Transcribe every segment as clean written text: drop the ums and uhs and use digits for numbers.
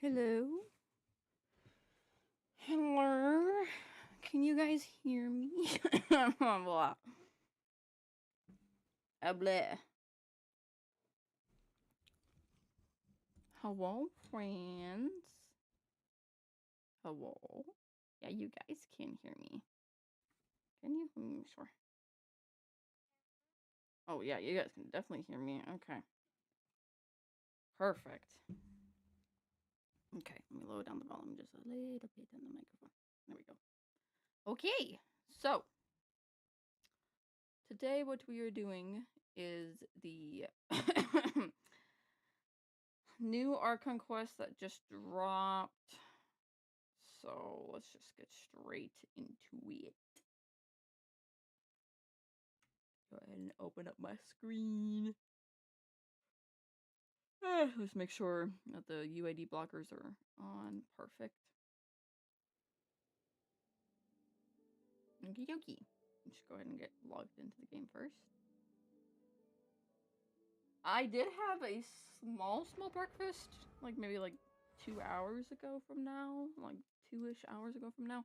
Hello? Hello? Can you guys hear me? Blah. Blah. Hello, friends. Hello? Yeah, you guys can hear me. Can you? Sure. Oh, yeah, you guys can definitely hear me. Okay. Perfect. Okay, let me lower down the volume just a little bit on the microphone. There we go. Okay, so today what we are doing is the new Archon quest that just dropped. So let's just get straight into it. Go ahead and open up my screen. Let's make sure that the UID blockers are on. Perfect. Okie dokie. Let's go ahead and get logged into the game first. I did have a small breakfast, like maybe like 2 hours ago from now, like 2-ish hours ago from now.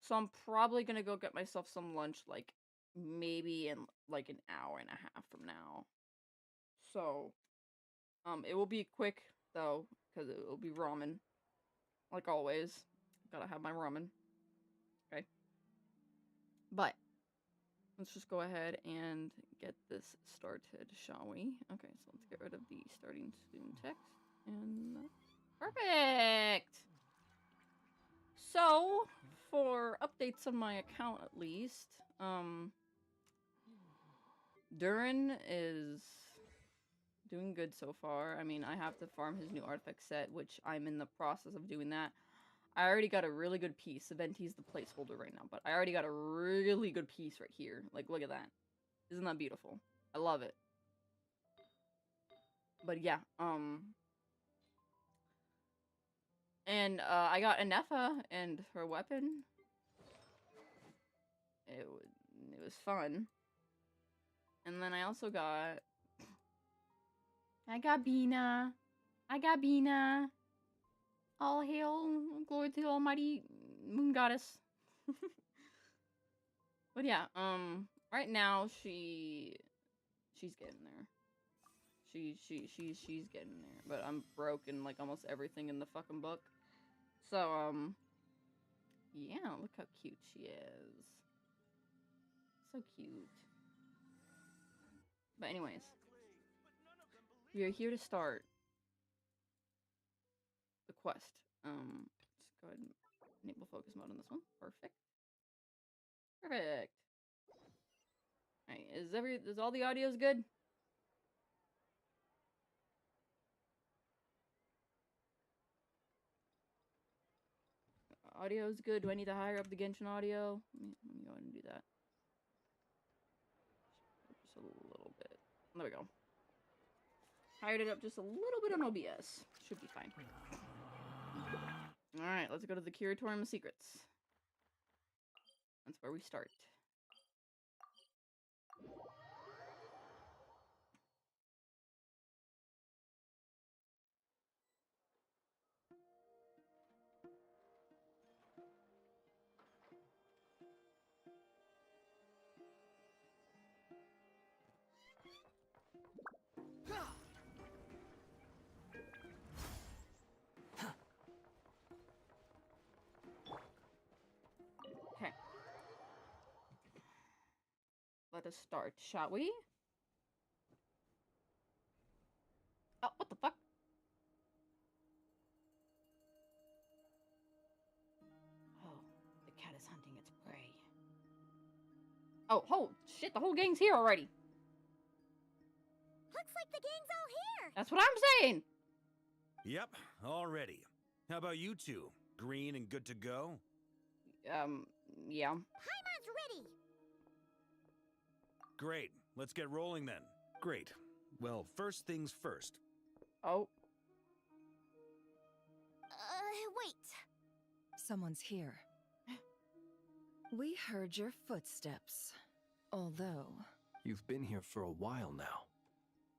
So I'm probably gonna go get myself some lunch, like maybe in like an hour and a half from now. So, it will be quick though, because it will be ramen, like always. Gotta have my ramen. Okay. But let's just go ahead and get this started, shall we? Okay, so let's get rid of the starting soon text. And perfect! So, for updates on my account at least, Durin is doing good so far. I mean, I have to farm his new artifact set, which I'm in the process of doing that. I already got a really good piece. Aventi's the placeholder right now, but I already got a really good piece right here. Like, look at that. Isn't that beautiful? I love it. But yeah, and I got Anefa and her weapon. It was fun. And then I also got Bina. I got Bina. All hail, glory to the almighty moon goddess. But yeah, right now she's getting there. She's getting there. But I'm broken like almost everything in the fucking book. So, yeah, look how cute she is. So cute. But anyways, we are here to start the quest. Let's go ahead and enable focus mode on this one. Perfect. Perfect. Alright, is all the audios good? Audio's good. Do I need to higher up the Genshin audio? Let me go ahead and do that. Just a little bit. There we go. Hired it up just a little bit on OBS. Should be fine. Alright, let's go to the Curatorium of Secrets. That's where we start. Okay. Let us start, shall we? Oh, what the fuck? Oh, the cat is hunting its prey. Oh, shit, the whole gang's here already. Looks like the gang's all here. That's what I'm saying. Yep, all ready. How about you two? Green and good to go? Yeah. Paimon's ready. Great. Let's get rolling then. Great. Well, first things first. Oh. Wait. Someone's here. We heard your footsteps. Although... You've been here for a while now.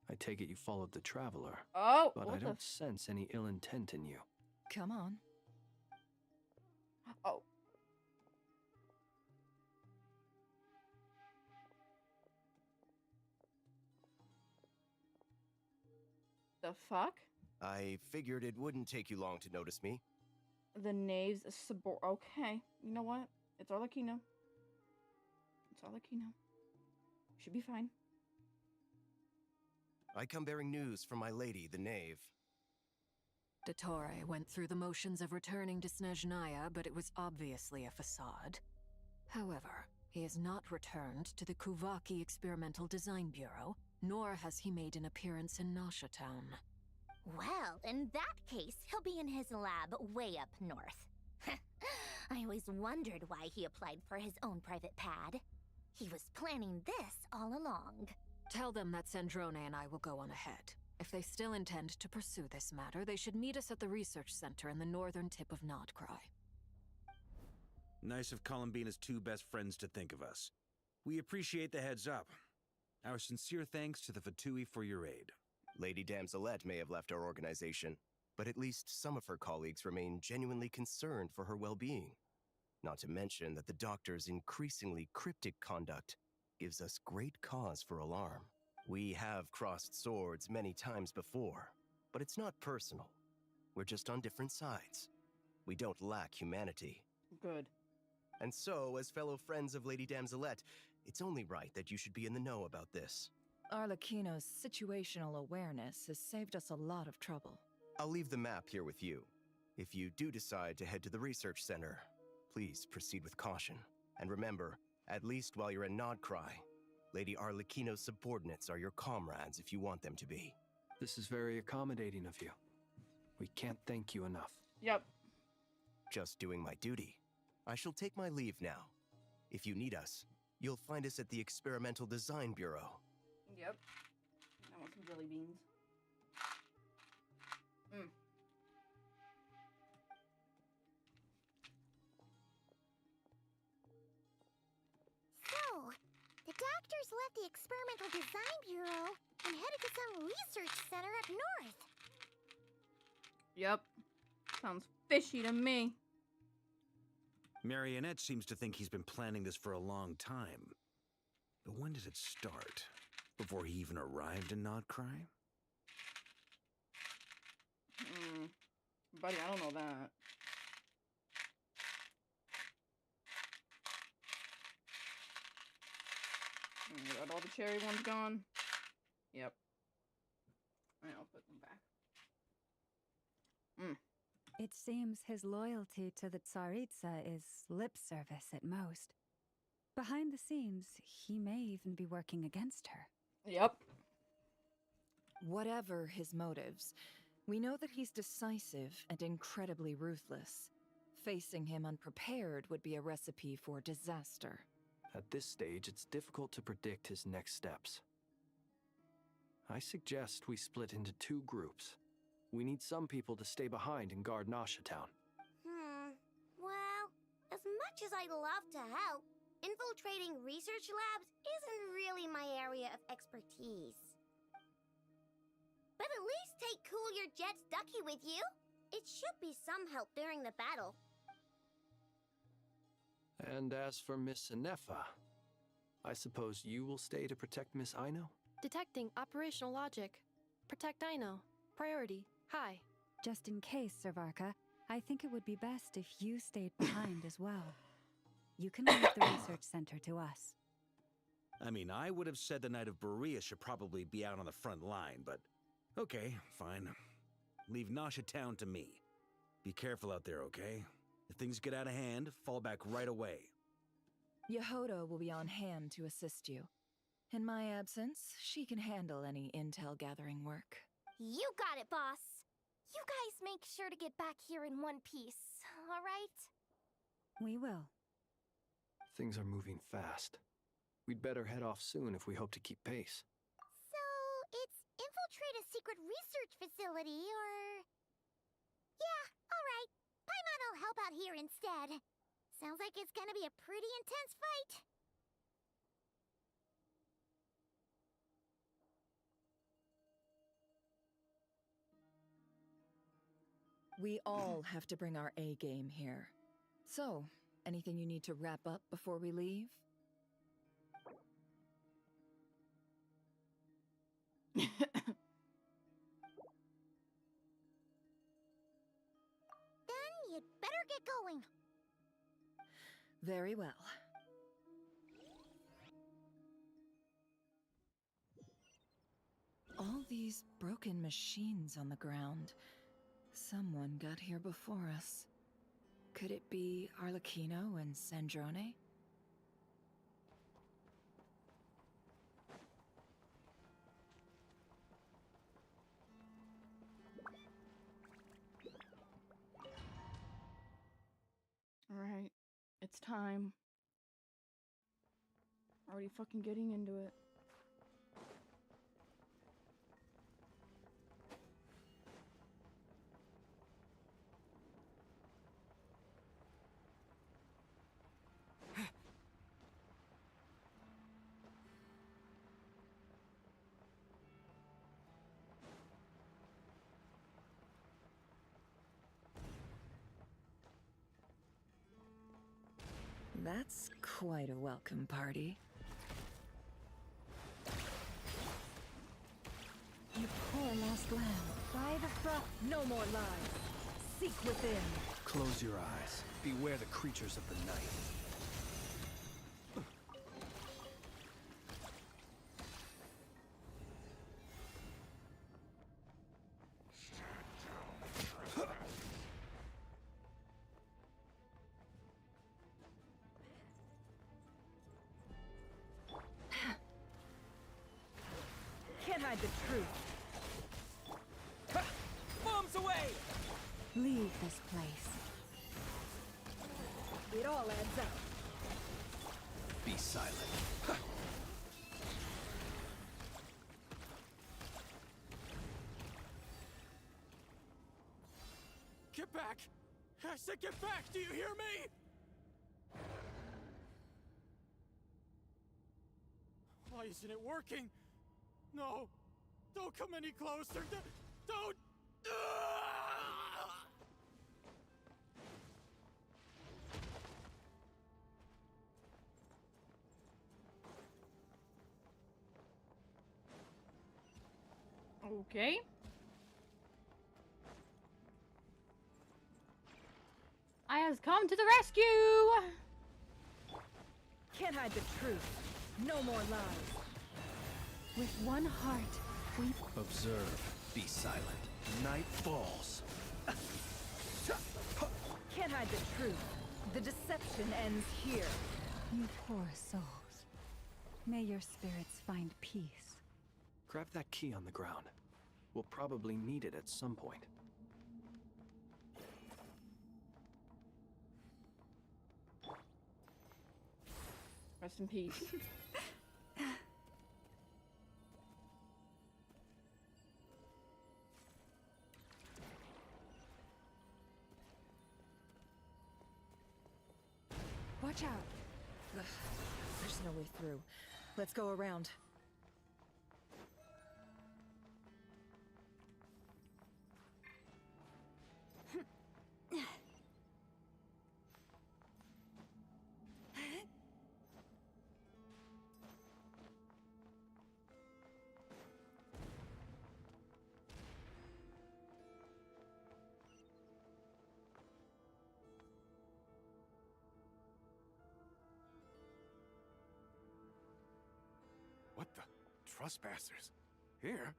I take it you followed the Traveler. Oh, But I don't sense any ill intent in you. Come on. Oh. The fuck? I figured it wouldn't take you long to notice me. The knave's okay. You know what? It's Arlecchino. It's Arlecchino. Should be fine. I come bearing news from my lady, the knave. Dottore went through the motions of returning to Snezhnaya, but it was obviously a facade. However, he has not returned to the Kuvaki Experimental Design Bureau, nor has he made an appearance in Nasha Town. Well, in that case, he'll be in his lab way up north. I always wondered why he applied for his own private pad. He was planning this all along. Tell them that Sandrone and I will go on ahead. If they still intend to pursue this matter, they should meet us at the research center in the northern tip of Nodcry. Nice of Columbina's two best friends to think of us. We appreciate the heads up. Our sincere thanks to the Fatui for your aid. Lady Damselette may have left our organization, but at least some of her colleagues remain genuinely concerned for her well-being. Not to mention that the doctor's increasingly cryptic conduct gives us great cause for alarm. We have crossed swords many times before, but it's not personal. We're just on different sides. We don't lack humanity. Good. And so, as fellow friends of Lady Damselette, it's only right that you should be in the know about this. Arlecchino's situational awareness has saved us a lot of trouble. I'll leave the map here with you. If you do decide to head to the research center, please proceed with caution. And remember, at least while you're in Nodcry, Lady Arlecchino's subordinates are your comrades if you want them to be. This is very accommodating of you. We can't thank you enough. Yep. Just doing my duty. I shall take my leave now. If you need us, you'll find us at the Experimental Design Bureau. Yep. I want some jelly beans. So, the doctors left the Experimental Design Bureau and headed to some research center up north. Yep. Sounds fishy to me. Marionette seems to think he's been planning this for a long time. But when did it start? Before he even arrived in Nodcry? Buddy, I don't know that. Got all the cherry ones gone? Yep. I'll put them back. It seems his loyalty to the Tsaritsa is lip service at most. Behind the scenes, he may even be working against her. Yep. Whatever his motives, we know that he's decisive and incredibly ruthless. Facing him unprepared would be a recipe for disaster. At this stage, it's difficult to predict his next steps. I suggest we split into two groups. We need some people to stay behind and guard Nasha Town. Well, as much as I'd love to help, infiltrating research labs isn't really my area of expertise. But at least take Cool Your Jet's Ducky with you. It should be some help during the battle. And as for Miss Inefa, I suppose you will stay to protect Miss Aino? Detecting operational logic. Protect Aino. Priority. High. Just in case, Servarka, I think it would be best if you stayed behind as well. You can leave the research center to us. I mean, I would have said the Knight of Berea should probably be out on the front line, but okay, fine. Leave Nasha Town to me. Be careful out there, okay? If things get out of hand, fall back right away. Yehoda will be on hand to assist you. In my absence, she can handle any intel gathering work. You got it, boss. You guys make sure to get back here in one piece, all right? We will. Things are moving fast. We'd better head off soon if we hope to keep pace. So, it's infiltrate a secret research facility, or... Yeah, alright. Paimon will help out here instead. Sounds like it's gonna be a pretty intense fight. We all have to bring our A game here. So, anything you need to wrap up before we leave? Then you'd better get going. Very well. All these broken machines on the ground. Someone got here before us. Could it be Arlecchino and Sandrone? Alright. It's time. Already fucking getting into it. That's quite a welcome party. You poor lost lamb. By the no more lies. Seek within. Close your eyes. Beware the creatures of the night. Can't hide the truth. Bombs away! Leave this place. It all adds up. Be silent. Get back! I said get back! Do you hear me? Why isn't it working? No! Don't come any closer! Don't! Okay. I has come to the rescue! Can't hide the truth. No more lies. With one heart, we... Observe. Be silent. Night falls. Can't hide the truth. The deception ends here. You poor souls. May your spirits find peace. Grab that key on the ground. We'll probably need it at some point. Rest in peace. Watch out. Ugh, there's no way through. Let's go around. What the? Trespassers? Here?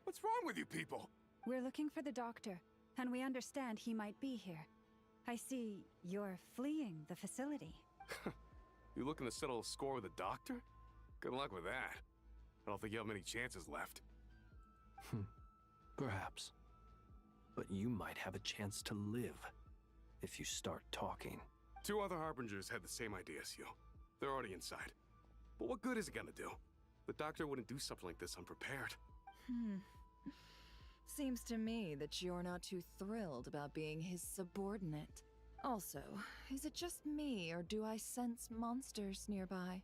What's wrong with you people? We're looking for the doctor, and we understand he might be here. I see you're fleeing the facility. You looking to settle a score with a doctor? Good luck with that. I don't think you have many chances left. Perhaps. But you might have a chance to live if you start talking. 2 other Harbingers had the same idea as you. They're already inside. But what good is it gonna do? The doctor wouldn't do something like this unprepared. Seems to me that you're not too thrilled about being his subordinate. Also, is it just me, or do I sense monsters nearby?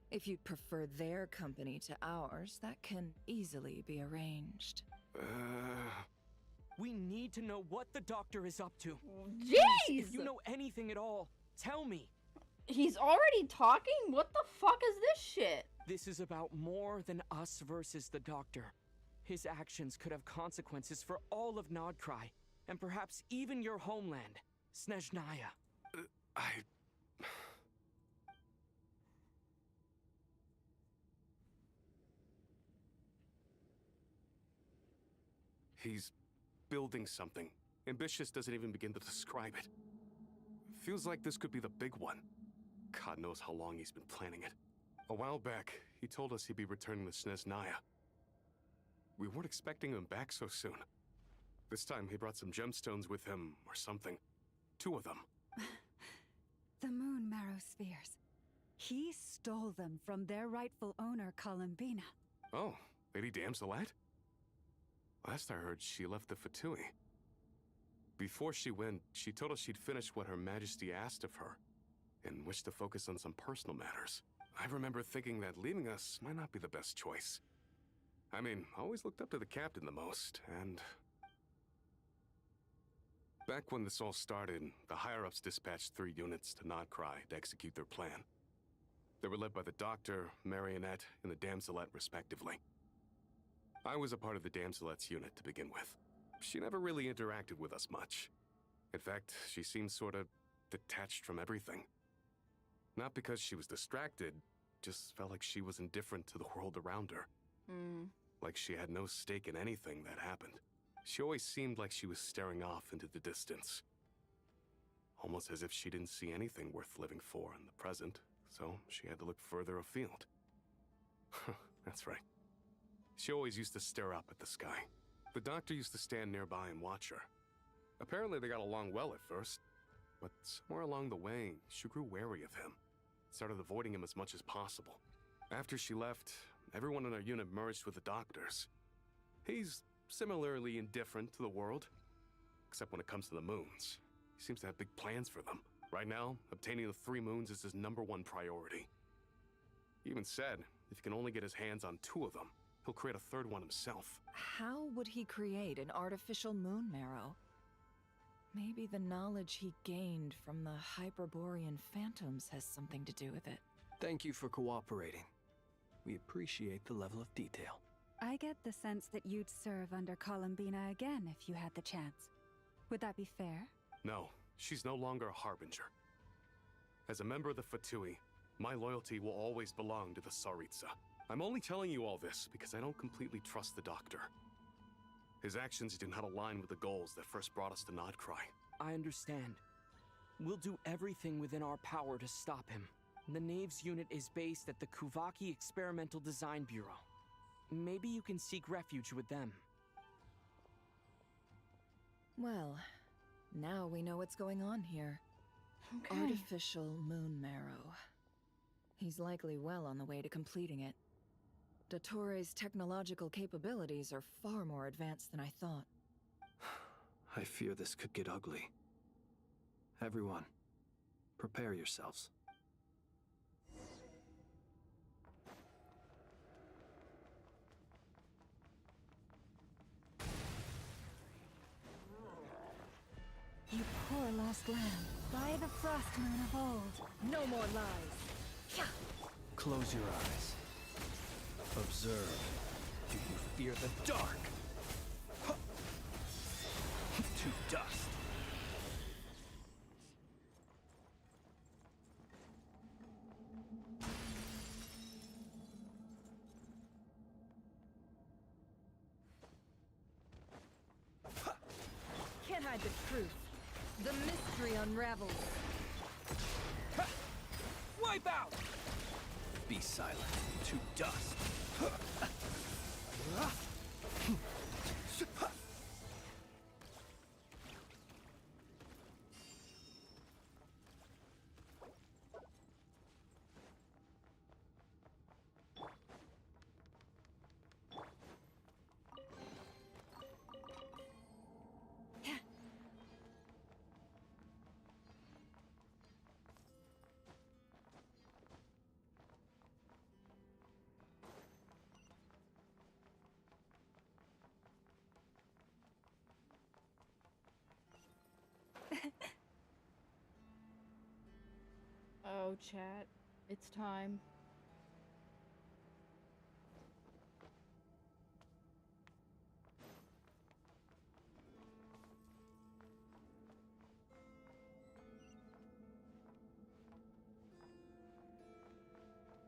If you'd prefer their company to ours, that can easily be arranged. We need to know what the doctor is up to. Jeez! Please, if you know anything at all, tell me. He's already talking? What the fuck is this shit? This is about more than us versus the doctor. His actions could have consequences for all of Nodcry, and perhaps even your homeland, Snezhnaya. He's building something. Ambitious doesn't even begin to describe it. Feels like this could be the big one. God knows how long he's been planning it. A while back, he told us he'd be returning to Snezhnaya. We weren't expecting him back so soon. This time he brought some gemstones with him, or something. 2 of them. The moon marrow spheres. He stole them from their rightful owner, Columbina. Oh, Lady Damselat? Last I heard, she left the Fatui. Before she went, she told us she'd finish what Her Majesty asked of her, and wished to focus on some personal matters. I remember thinking that leaving us might not be the best choice. I mean, I always looked up to the captain the most, and... Back when this all started, the higher-ups dispatched 3 units to Nodcry to execute their plan. They were led by the Doctor, Marionette, and the Damselet, respectively. I was a part of the Damselet's unit to begin with. She never really interacted with us much. In fact, she seemed sort of detached from everything. Not because she was distracted, just felt like she was indifferent to the world around her. Like she had no stake in anything that happened. She always seemed like she was staring off into the distance. Almost as if she didn't see anything worth living for in the present, so she had to look further afield. That's right. She always used to stare up at the sky. The Doctor used to stand nearby and watch her. Apparently they got along well at first, but somewhere along the way, she grew wary of him. Started avoiding him as much as possible. After she left, everyone in our unit merged with the Doctor's. He's similarly indifferent to the world, except when it comes to the moons. He seems to have big plans for them. Right now, obtaining the 3 moons is his #1 priority. He even said if he can only get his hands on 2 of them, he'll create a 3rd one himself. How would he create an artificial moon marrow? Maybe the knowledge he gained from the Hyperborean phantoms has something to do with it. Thank you for cooperating. We appreciate the level of detail. I get the sense that you'd serve under Columbina again if you had the chance. Would that be fair? No, she's no longer a Harbinger. As a member of the Fatui, my loyalty will always belong to the Tsaritsa. I'm only telling you all this because I don't completely trust the Doctor. His actions do not align with the goals that first brought us to Nodcry. I understand. We'll do everything within our power to stop him. The Knaves unit is based at the Kuvaki Experimental Design Bureau. Maybe you can seek refuge with them. Well, now we know what's going on here. Okay. Artificial moon marrow. He's likely well on the way to completing it. Dottore's technological capabilities are far more advanced than I thought. I fear this could get ugly. Everyone, prepare yourselves. You poor lost lamb, by the frost moon of old. No more lies. Close your eyes. Observe. Do you fear the dark? To dust. Can't hide the truth. The mystery unravels. Wipe out! Be silent. To dust. Oh, chat. It's time.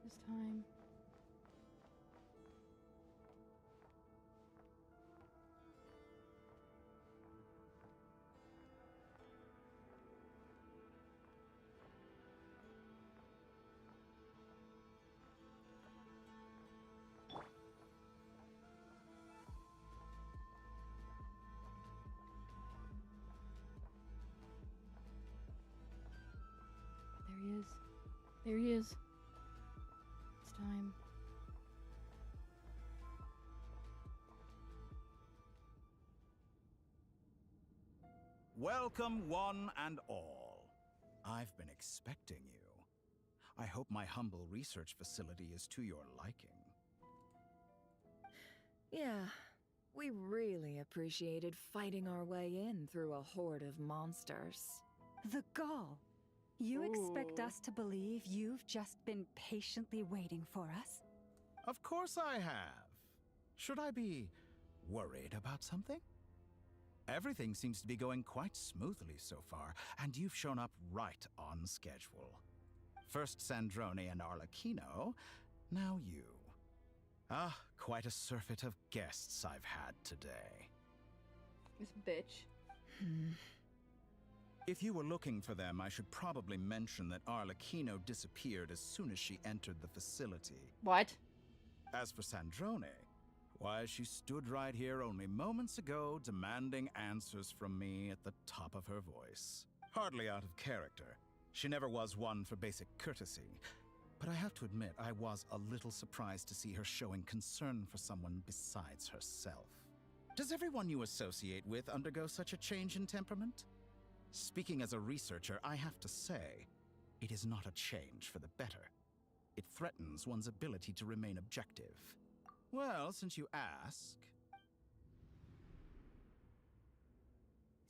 It's time. There he is. There he is. It's time. Welcome, one and all. I've been expecting you. I hope my humble research facility is to your liking. Yeah, we really appreciated fighting our way in through a horde of monsters. The gall. You expect Ooh. us to believe you've just been patiently waiting for us? Of course I have. Should I be worried about something? Everything seems to be going quite smoothly so far, and you've shown up right on schedule. First Sandrone and Arlecchino, now you. Ah, quite a surfeit of guests I've had today. This bitch. If you were looking for them, I should probably mention that Arlecchino disappeared as soon as she entered the facility. What? As for Sandrone, why, she stood right here only moments ago demanding answers from me at the top of her voice. Hardly out of character. She never was one for basic courtesy. But I have to admit, I was a little surprised to see her showing concern for someone besides herself. Does everyone you associate with undergo such a change in temperament? Speaking as a researcher, I have to say, it is not a change for the better. It threatens one's ability to remain objective. Well, since you ask...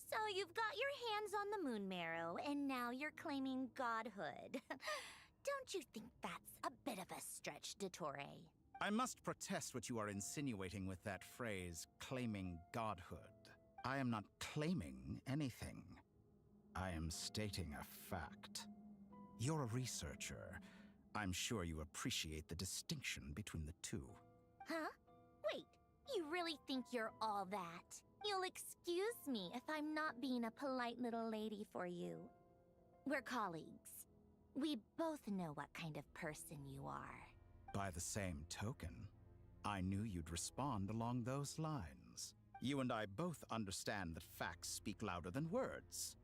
So you've got your hands on the moon marrow, and now you're claiming godhood. Don't you think that's a bit of a stretch, Dottore? I must protest what you are insinuating with that phrase, claiming godhood. I am not claiming anything. I am stating a fact. You're a researcher. I'm sure you appreciate the distinction between the two. Huh? Wait, you really think you're all that? You'll excuse me if I'm not being a polite little lady for you. We're colleagues. We both know what kind of person you are. By the same token, I knew you'd respond along those lines. You and I both understand that facts speak louder than words.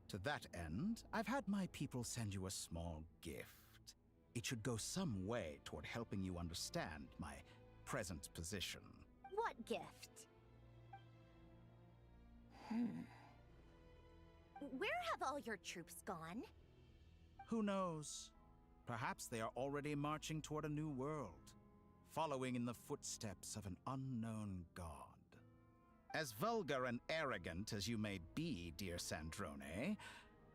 To that end, I've had my people send you a small gift. It should go some way toward helping you understand my present position. What gift? Where have all your troops gone? Who knows? Perhaps they are already marching toward a new world, following in the footsteps of an unknown god. As vulgar and arrogant as you may be, dear Sandrone,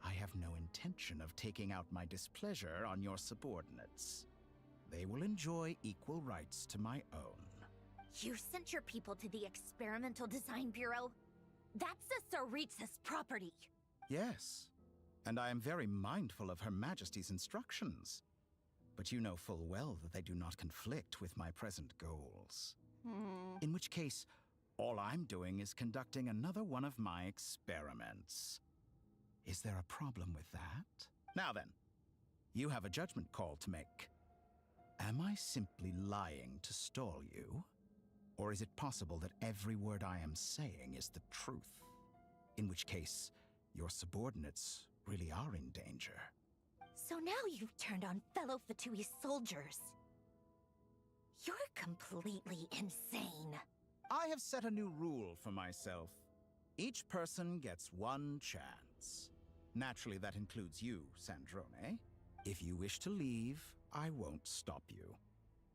I have no intention of taking out my displeasure on your subordinates. They will enjoy equal rights to my own. You sent your people to the Experimental Design Bureau? That's the Tsaritsa's property. Yes, and I am very mindful of Her Majesty's instructions. But you know full well that they do not conflict with my present goals. In which case, all I'm doing is conducting another one of my experiments. Is there a problem with that? Now then, you have a judgment call to make. Am I simply lying to stall you? Or is it possible that every word I am saying is the truth? In which case, your subordinates really are in danger. So now you've turned on fellow Fatui soldiers. You're completely insane. I have set a new rule for myself. Each person gets one chance. Naturally, that includes you, Sandrone. If you wish to leave, I won't stop you.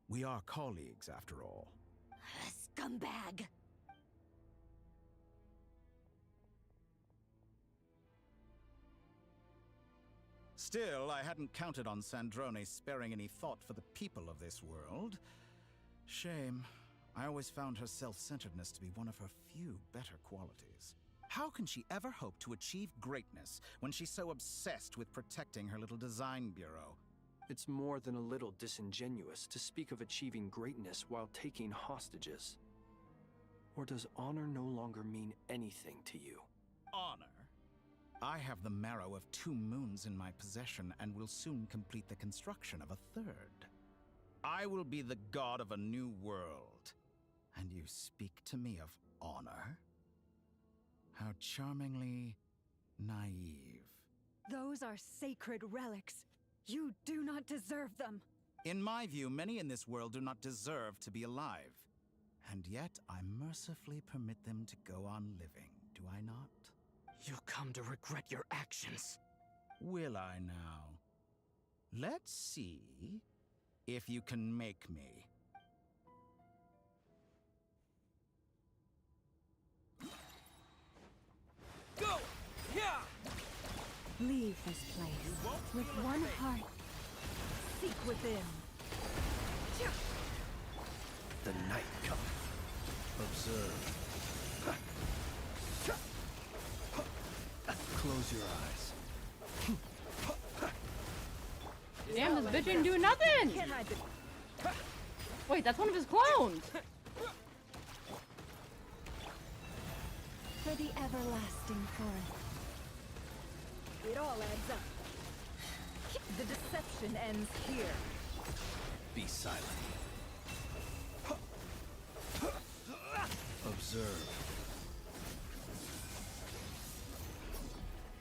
We are colleagues, after all. Scumbag! Still, I hadn't counted on Sandrone sparing any thought for the people of this world. Shame. I always found her self-centeredness to be one of her few better qualities. How can she ever hope to achieve greatness when she's so obsessed with protecting her little design bureau? It's more than a little disingenuous to speak of achieving greatness while taking hostages. Or does honor no longer mean anything to you? Honor? I have the marrow of 2 moons in my possession and will soon complete the construction of a 3rd. I will be the god of a new world. And you speak to me of honor? How charmingly naive. Those are sacred relics. You do not deserve them. In my view, many in this world do not deserve to be alive. And yet, I mercifully permit them to go on living, do I not? You'll come to regret your actions. Will I now? Let's see if you can make me. Go! Yeah! Leave this place with one heart. Seek within. The night cometh. Observe. Close your eyes. Damn, this bitch ain't doing nothing! Wait, that's one of his clones! For the everlasting forest. It all adds up. The deception ends here. Be silent. Observe.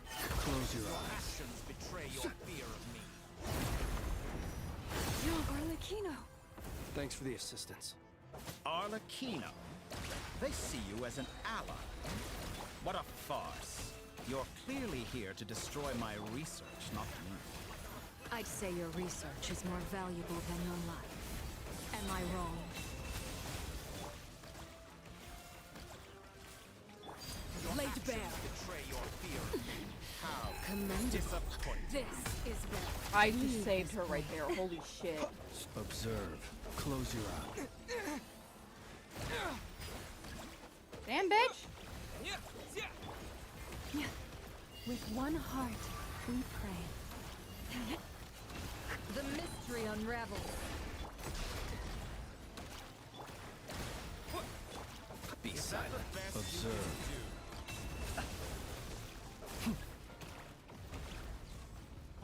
Close your eyes. Actions betray your fear of me. Arlecchino. Thanks for the assistance. Arlecchino? They see you as an ally. What a farce. You're clearly here to destroy my research, not me. I'd say your research is more valuable than your life. Am I wrong? Laid bare. Betray your fear. How Commendable. disappointing. This is where I just saved her right there, holy shit. Observe. Close your eyes. Damn, bitch! With one heart, we pray. The mystery unravels. Be silent. Observe.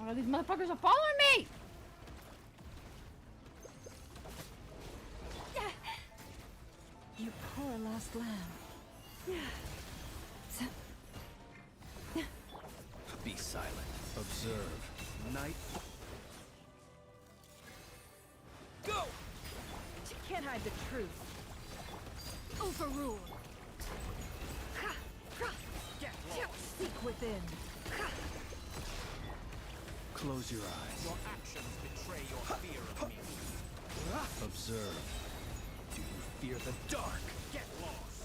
Oh, these motherfuckers are following me! You poor lost lamb. Be silent. Observe. Night. Go! You can't hide the truth. overruled. Get lost. Seek within. Close your eyes. Your actions betray your fear of me. Observe. Do you fear the dark? Get lost.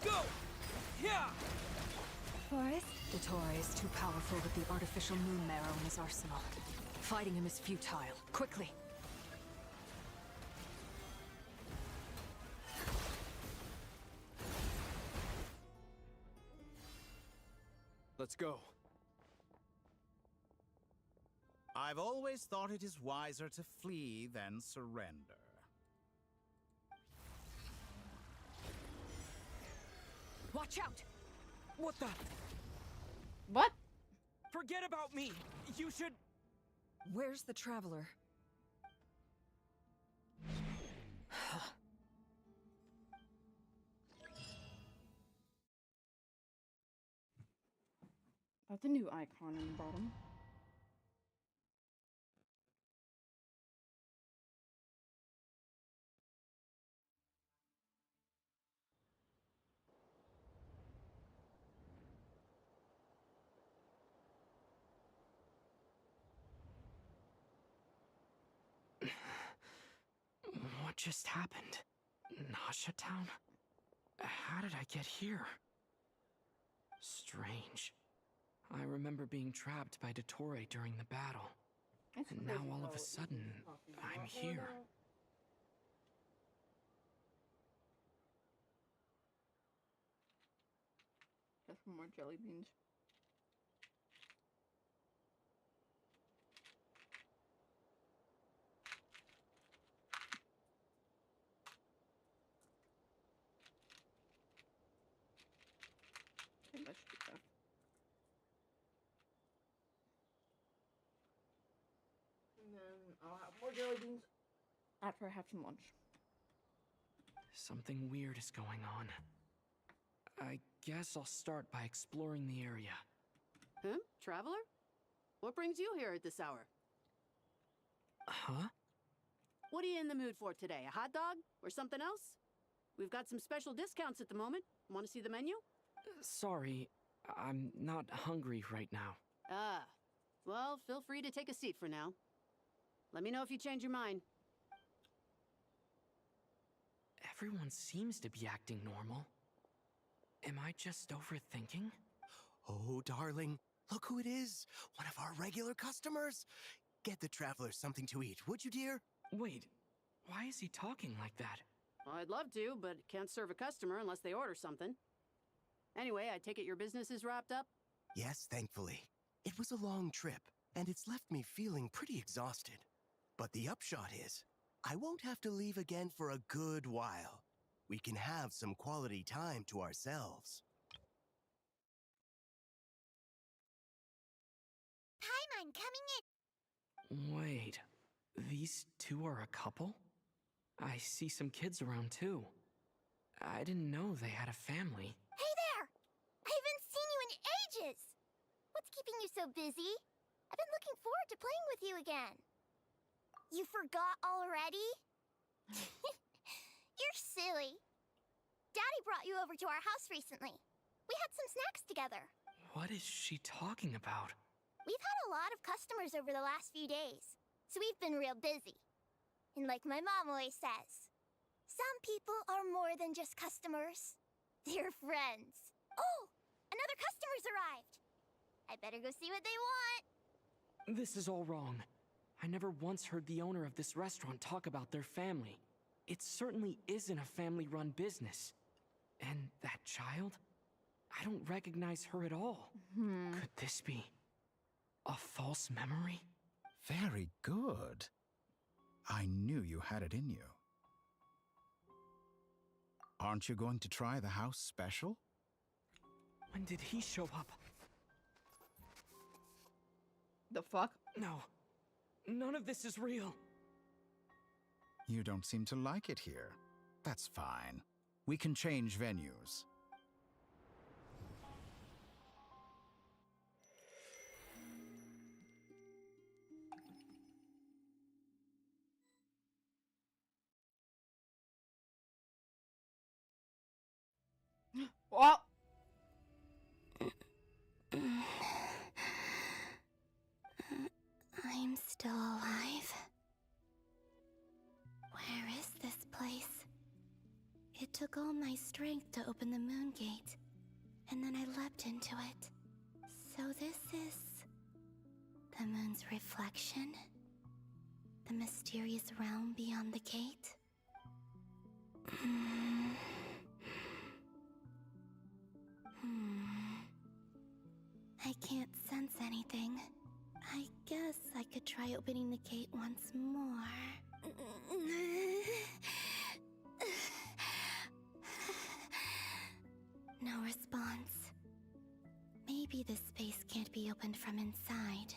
Go! Yeah! Forest? Dottore is too powerful with the artificial moon marrow in his arsenal. Fighting him is futile. Quickly! Let's go. I've always thought it is wiser to flee than surrender. Watch out! What the? What? Forget about me! You should... Where's the traveler? That's a new icon in the bottom. What just happened? Nasha Town? How did I get here? Strange. I remember being trapped by Dottore during the battle. It's And crazy now all of how a sudden, easy talking I'm about here. that. Just for more jelly beans. Okay, that should be enough. And then I'll have more jelly beans after I have some lunch. Something weird is going on. I guess I'll start by exploring the area. Huh? Traveler? What brings you here at this hour? Huh? What are you in the mood for today? A hot dog? Or something else? We've got some special discounts at the moment. Want to see the menu? Sorry, I'm not hungry right now. Ah. Well, feel free to take a seat for now. Let me know if you change your mind. Everyone seems to be acting normal. Am I just overthinking? Oh, darling, look who it is. One of our regular customers. Get the traveler something to eat, would you, dear? Wait, why is he talking like that? Well, I'd love to, but can't serve a customer unless they order something. Anyway, I take it your business is wrapped up? Yes, thankfully. It was a long trip, and it's left me feeling pretty exhausted. But the upshot is, I won't have to leave again for a good while. We can have some quality time to ourselves. Paimon coming in. Wait, these two are a couple? I see some kids around too. I didn't know they had a family. Hey there! I haven't seen you in ages! What's keeping you so busy? I've been looking forward to playing with you again. You forgot already? You're silly. Daddy brought you over to our house recently. We had some snacks together. What is she talking about? We've had a lot of customers over the last few days, so we've been real busy. And like my mom always says, some people are more than just customers. They're friends. Oh, another customer's arrived. I better go see what they want. This is all wrong. I never once heard the owner of this restaurant talk about their family. It certainly isn't a family-run business. And that child? I don't recognize her at all. Could this be a false memory? Very good. I knew you had it in you. Aren't you going to try the house special? When did he show up? The fuck? No. None of this is real. You don't seem to like it here. That's fine. We can change venues. Well, I'm still alive. Where is this place? It took all my strength to open the moon gate, and then I leapt into it. So this is the moon's reflection? The mysterious realm beyond the gate? I can't sense anything. I guess I could try opening the gate once more. No response. Maybe this space can't be opened from inside.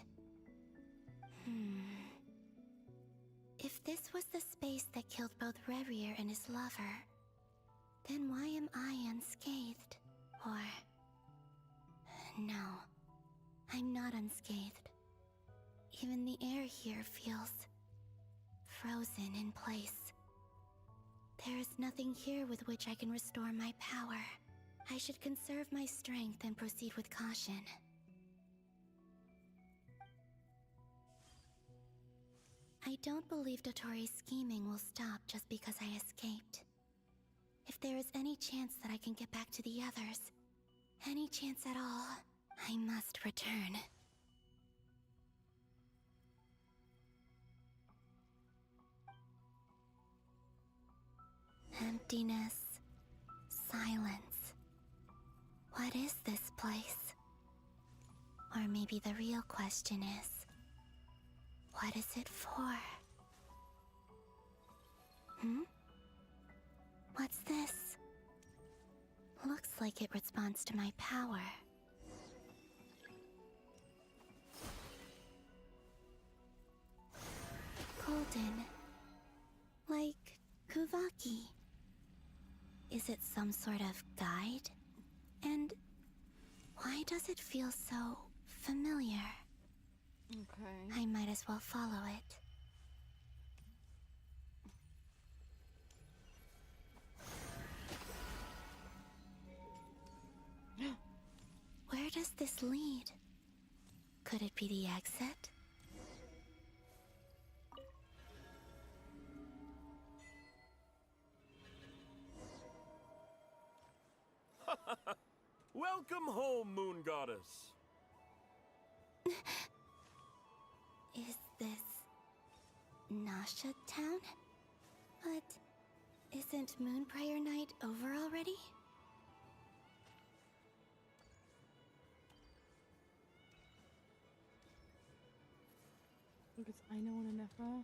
If this was the space that killed both Revier and his lover, then why am I unscathed? Or... no, I'm not unscathed. Even the air here feels frozen in place. There is nothing here with which I can restore my power. I should conserve my strength and proceed with caution. I don't believe Dottori's scheming will stop just because I escaped. If there is any chance that I can get back to the others, any chance at all, I must return. Emptiness, silence. What is this place? Or maybe the real question is, what is it for? What's this? Looks like it responds to my power. Golden. Like Kuvaki. Is it some sort of guide? And why does it feel so familiar? Okay. I might as well follow it. Where does this lead? Could it be the exit? Welcome home, Moon Goddess. Is this Nasha Town? But isn't Moonbriar Night over already? Look, it's Aino and Anefa.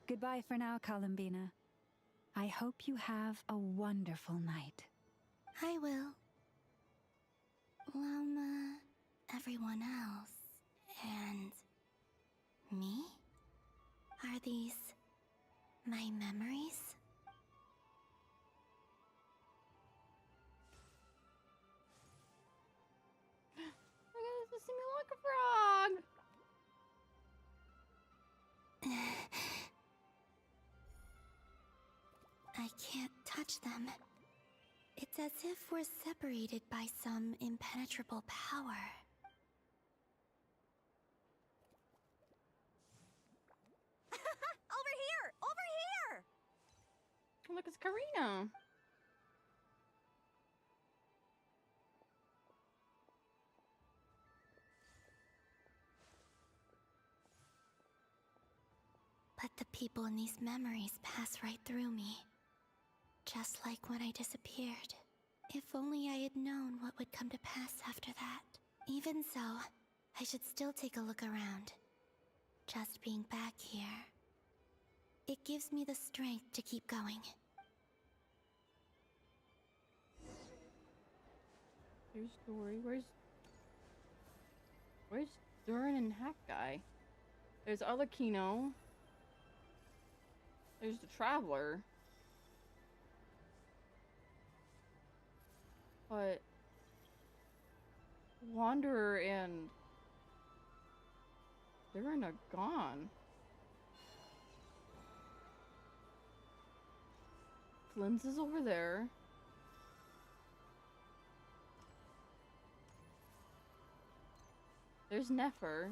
Goodbye for now, Kalumbina. I hope you have a wonderful night. I will. Lama, everyone else, and me? Are these my memories? I guess to see me like a frog. I can't touch them. It's as if we're separated by some impenetrable power. Over here! Over here! Oh, look, it's Karina. But the people in these memories pass right through me. Just like when I disappeared. If only I had known what would come to pass after that. Even so, I should still take a look around. Just being back here. It gives me the strength to keep going. There's Dory. Where's Durin and Hack Guy? There's Alakino. There's the Traveler. But Wanderer and Durin are gone. Flynn's is over there. There's Nefer.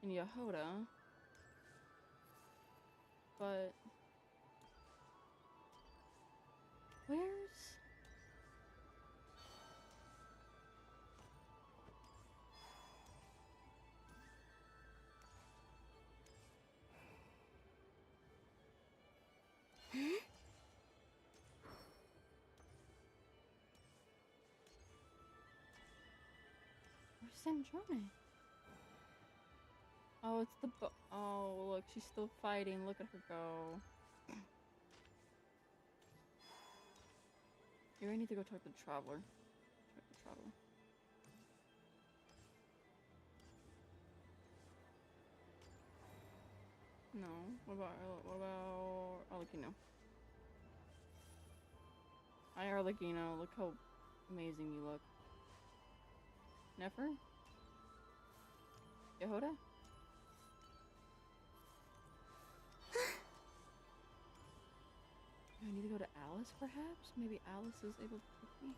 And Yehoda. But where's Sandrone? Oh, it's the oh, look, she's still fighting. Look at her go. Here, I need to go talk to the Traveler. Talk to the Traveler. No. What about Arlecchino? Hi, Arlecchino. Look how amazing you look. Nefer? Yehoda? I need to go to Alice, perhaps? Maybe Alice is able to take me?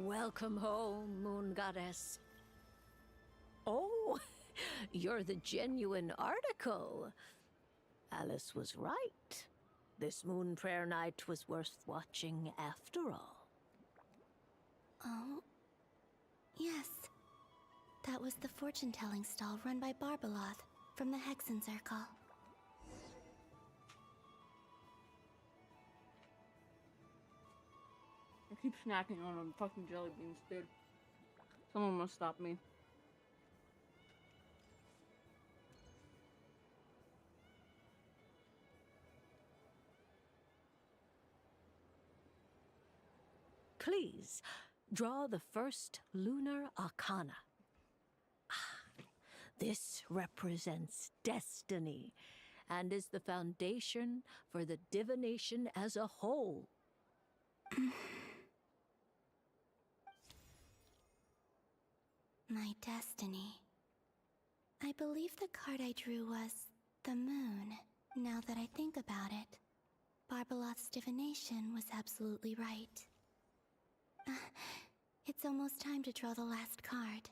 Welcome home, Moon Goddess. You're the genuine article. Alice was right. This moon prayer night was worth watching after all. Oh. Yes. That was the fortune-telling stall run by Barbeloth from the Hexen Circle. I keep snacking on them fucking jelly beans, dude. Someone must stop me. Please, draw the first lunar arcana. This represents destiny and is the foundation for the divination as a whole. My destiny. I believe the card I drew was the moon. Now that I think about it, Barbeloth's divination was absolutely right. It's almost time to draw the last card.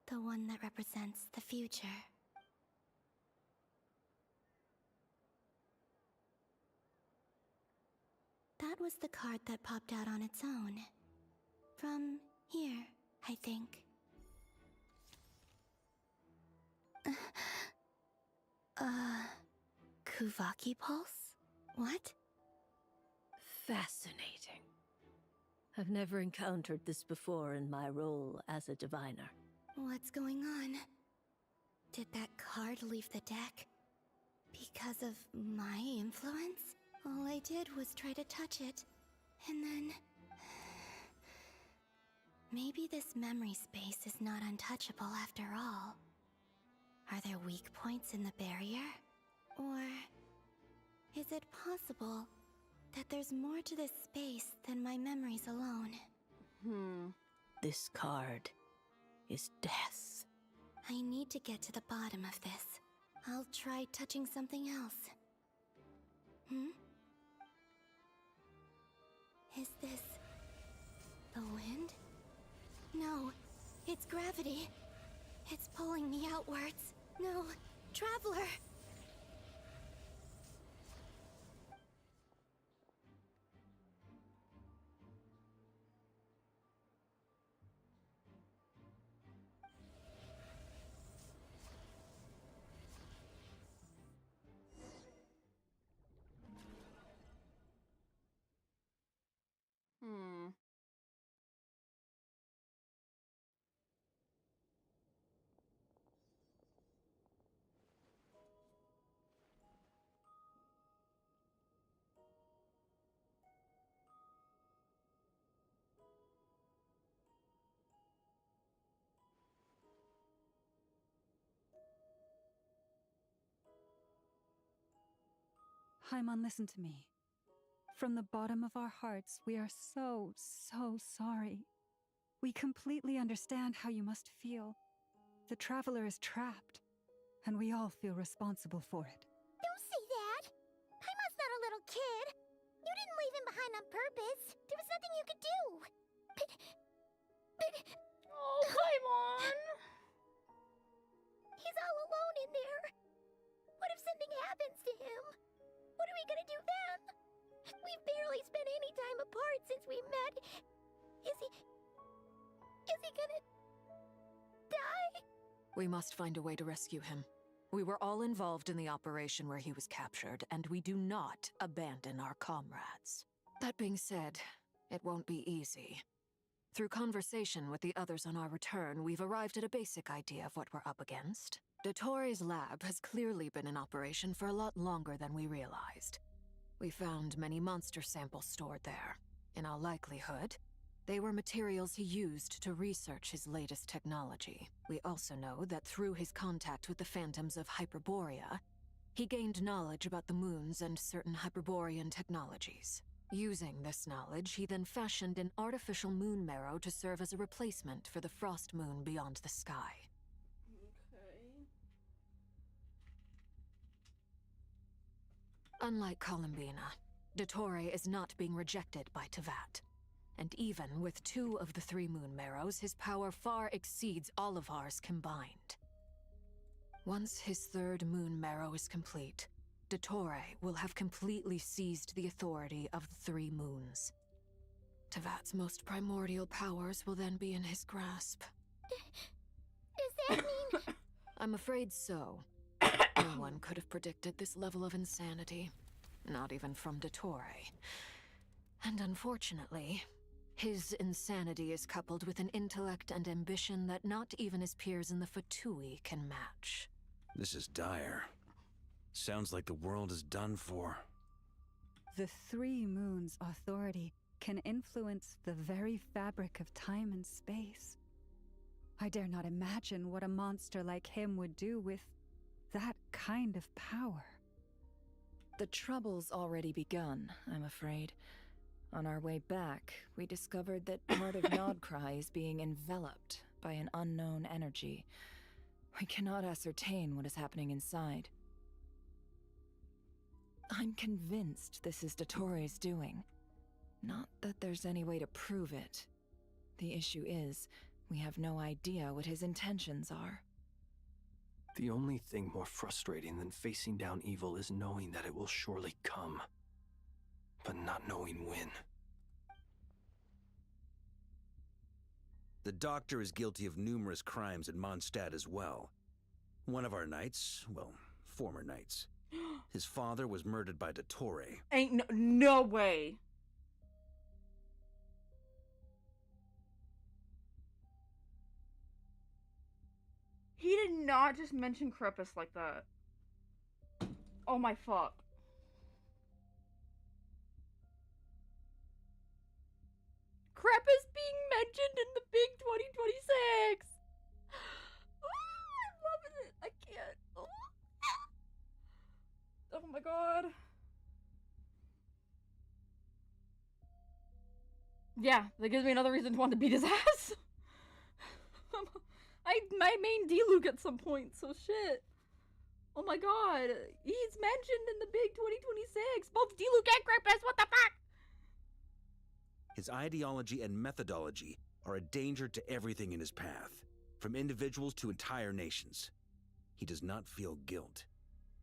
The one that represents the future. That was the card that popped out on its own. From here, I think. Kuvaki Pulse? What? Fascinating. I've never encountered this before in my role as a diviner. What's going on? Did that card leave the deck? Because of my influence? All I did was try to touch it, and then... Maybe this memory space is not untouchable after all. Are there weak points in the barrier? Or... is it possible that there's more to this space than my memories alone? This card is death. I need to get to the bottom of this. I'll try touching something else. Is this... the wind? No, it's gravity. It's pulling me outwards. No, Traveler! Haimon, listen to me. From the bottom of our hearts, we are so sorry. We completely understand how you must feel. The Traveler is trapped, and we all feel responsible for it. Don't say that! Haimon's not a little kid! You didn't leave him behind on purpose! There was nothing you could do! But... Oh, Haimon! He's all alone in there! What if something happens to him? What are we gonna do then? We've barely spent any time apart since we met. Is he gonna... die? We must find a way to rescue him. We were all involved in the operation where he was captured, and we do not abandon our comrades. That being said, it won't be easy. Through conversation with the others on our return, we've arrived at a basic idea of what we're up against. Dottore's lab has clearly been in operation for a lot longer than we realized. We found many monster samples stored there. In all likelihood, they were materials he used to research his latest technology. We also know that through his contact with the phantoms of Hyperborea, he gained knowledge about the moons and certain Hyperborean technologies. Using this knowledge, he then fashioned an artificial moon marrow to serve as a replacement for the frost moon beyond the sky. Unlike Columbina, Dottore is not being rejected by Teyvat. And even with 2 of the 3 moon marrows, his power far exceeds all of ours combined. Once his third moon marrow is complete, Dottore will have completely seized the authority of the three moons. Tevat's most primordial powers will then be in his grasp. Does that mean... I'm afraid so. No one could have predicted this level of insanity. Not even from Dottore. And unfortunately, his insanity is coupled with an intellect and ambition that not even his peers in the Fatui can match. This is dire. Sounds like the world is done for. The three moons' authority can influence the very fabric of time and space. I dare not imagine what a monster like him would do with that kind of power. The trouble's already begun, I'm afraid. On our way back, we discovered that part of Nodcry is being enveloped by an unknown energy. We cannot ascertain what is happening inside. I'm convinced this is Dottore's doing. Not that there's any way to prove it. The issue is, we have no idea what his intentions are. The only thing more frustrating than facing down evil is knowing that it will surely come, but not knowing when. The Doctor is guilty of numerous crimes in Mondstadt as well. One of our knights, well, former knights, his father was murdered by Dottore. Ain't no way. He did not just mention Krepus like that. Oh my fuck. Krepus being mentioned in the big 2026! I'm loving it. I can't. Oh my god. Yeah, that gives me another reason to want to beat his ass. My main D-Luke at some point, so shit. Oh my god. He's mentioned in the big 2026. Both D-Luke and Krepus, what the fuck? His ideology and methodology are a danger to everything in his path, from individuals to entire nations. He does not feel guilt,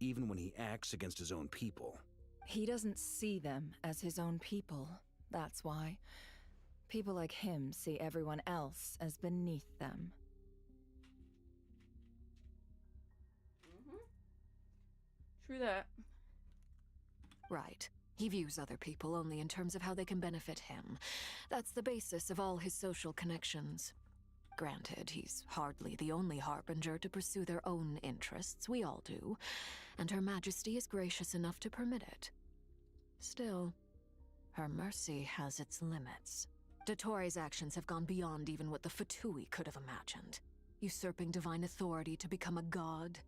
even when he acts against his own people. He doesn't see them as his own people, that's why. People like him see everyone else as beneath them. True that. Right. He views other people only in terms of how they can benefit him. That's the basis of all his social connections. Granted, he's hardly the only harbinger to pursue their own interests. We all do. And Her Majesty is gracious enough to permit it. Still, her mercy has its limits. Dottore's actions have gone beyond even what the Fatui could have imagined. Usurping divine authority to become a god.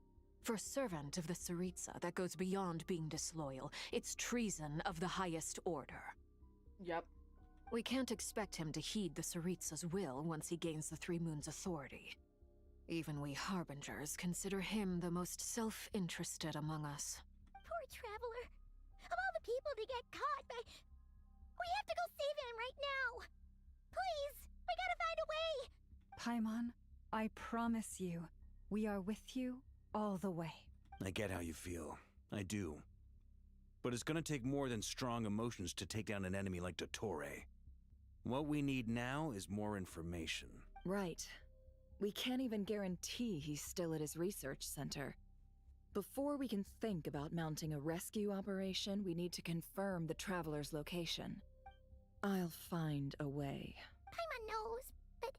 For a servant of the Tsaritsa, that goes beyond being disloyal. It's treason of the highest order. Yep. We can't expect him to heed the Tsaritsa's will once he gains the Three Moons' authority. Even we Harbingers consider him the most self-interested among us. Poor Traveler. Of all the people to get caught by... We have to go save him right now. Please, we gotta find a way. Paimon, I promise you, we are with you all the way. I get how you feel. I do. But it's gonna take more than strong emotions to take down an enemy like Dottore. What we need now is more information. Right. We can't even guarantee he's still at his research center. Before we can think about mounting a rescue operation, we need to confirm the Traveler's location. I'll find a way. Paimon knows, but...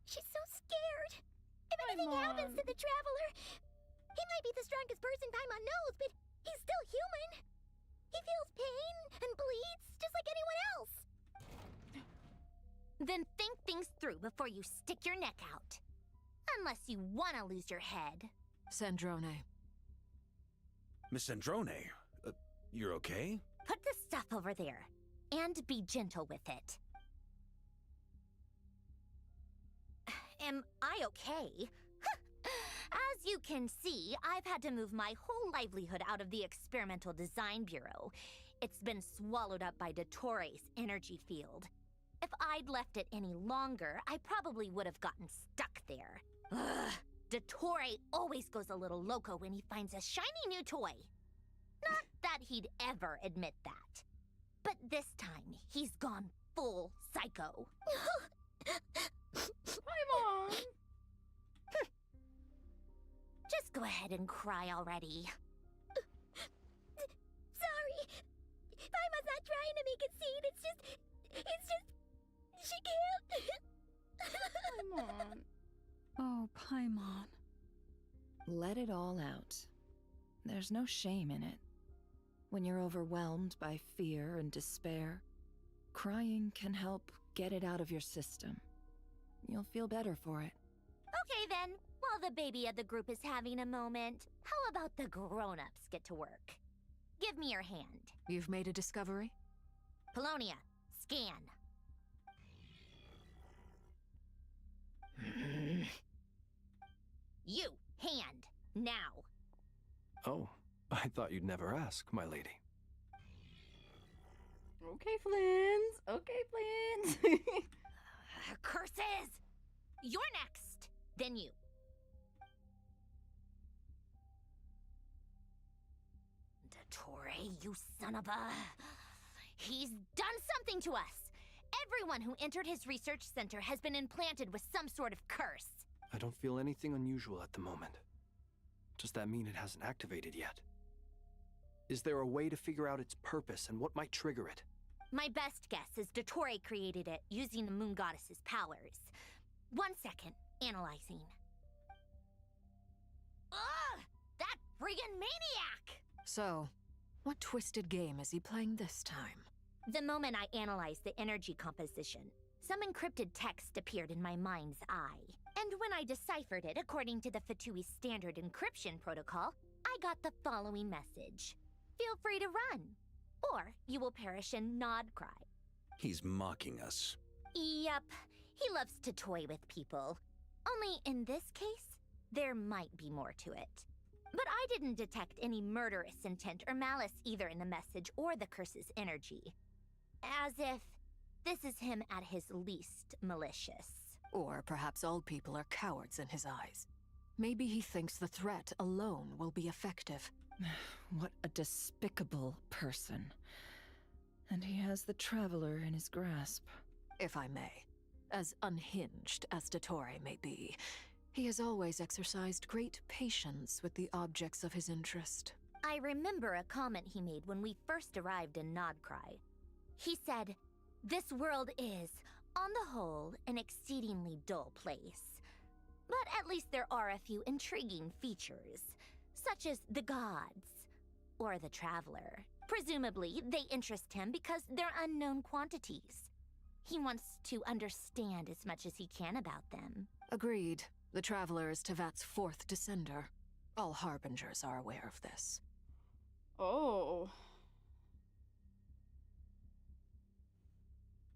She's so scared. If anything happens to the Traveler, he might be the strongest person Paimon knows, but he's still human. He feels pain and bleeds just like anyone else. Then think things through before you stick your neck out. Unless you want to lose your head. Sandrone. Miss Sandrone, you're okay? Put the stuff over there, and be gentle with it. Am I okay? As you can see, I've had to move my whole livelihood out of the Experimental Design Bureau. It's been swallowed up by Dottore's energy field. If I'd left it any longer, I probably would have gotten stuck there. Ugh. Dottore always goes a little loco when he finds a shiny new toy. Not that he'd ever admit that. But this time, he's gone full psycho. Paimon! Just go ahead and cry already. Sorry. Paimon's not trying to make a scene. It's just, she can't. Paimon. Oh, Paimon. Let it all out. There's no shame in it. When you're overwhelmed by fear and despair, crying can help get it out of your system. You'll feel better for it. Okay then, while the baby of the group is having a moment, how about the grown-ups get to work? Give me your hand. You've made a discovery? Polonia, scan. You, hand, now. Oh, I thought you'd never ask, my lady. Okay, Flins. Okay, Flins. Curses! You're next, then you. Dottore, you son of a... He's done something to us! Everyone who entered his research center has been implanted with some sort of curse. I don't feel anything unusual at the moment. Does that mean it hasn't activated yet? Is there a way to figure out its purpose and what might trigger it? My best guess is Dottore created it using the Moon Goddess's powers. 1 second, analyzing. Ugh! That friggin' maniac! So, what twisted game is he playing this time? The moment I analyzed the energy composition, some encrypted text appeared in my mind's eye. And when I deciphered it according to the Fatui standard encryption protocol, I got the following message. Feel free to run, or you will perish in Nod Cry. He's mocking us. Yep, he loves to toy with people. Only in this case, there might be more to it. But I didn't detect any murderous intent or malice either in the message or the curse's energy. As if this is him at his least malicious. Or perhaps all people are cowards in his eyes. Maybe he thinks the threat alone will be effective. What a despicable person. And he has the Traveler in his grasp. If I may. As unhinged as Dottore may be, he has always exercised great patience with the objects of his interest. I remember a comment he made when we first arrived in Nodcry. He said, "This world is, on the whole, an exceedingly dull place. But at least there are a few intriguing features, such as the gods, or the Traveler. Presumably, they interest him because they're unknown quantities. He wants to understand as much as he can about them." Agreed. The Traveler is Tevat's fourth descender. All Harbingers are aware of this. Oh.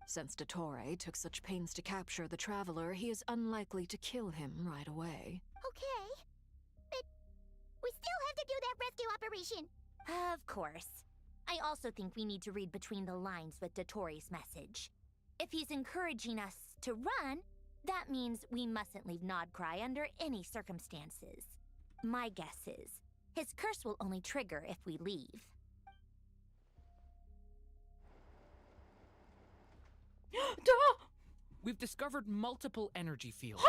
Since Dottore took such pains to capture the Traveler, he is unlikely to kill him right away. Okay. But we still have to do that rescue operation. Of course. I also think we need to read between the lines with Dottore's message. If he's encouraging us to run, that means we mustn't leave Nodcry under any circumstances. My guess is, his curse will only trigger if we leave. Duh! We've discovered multiple energy fields.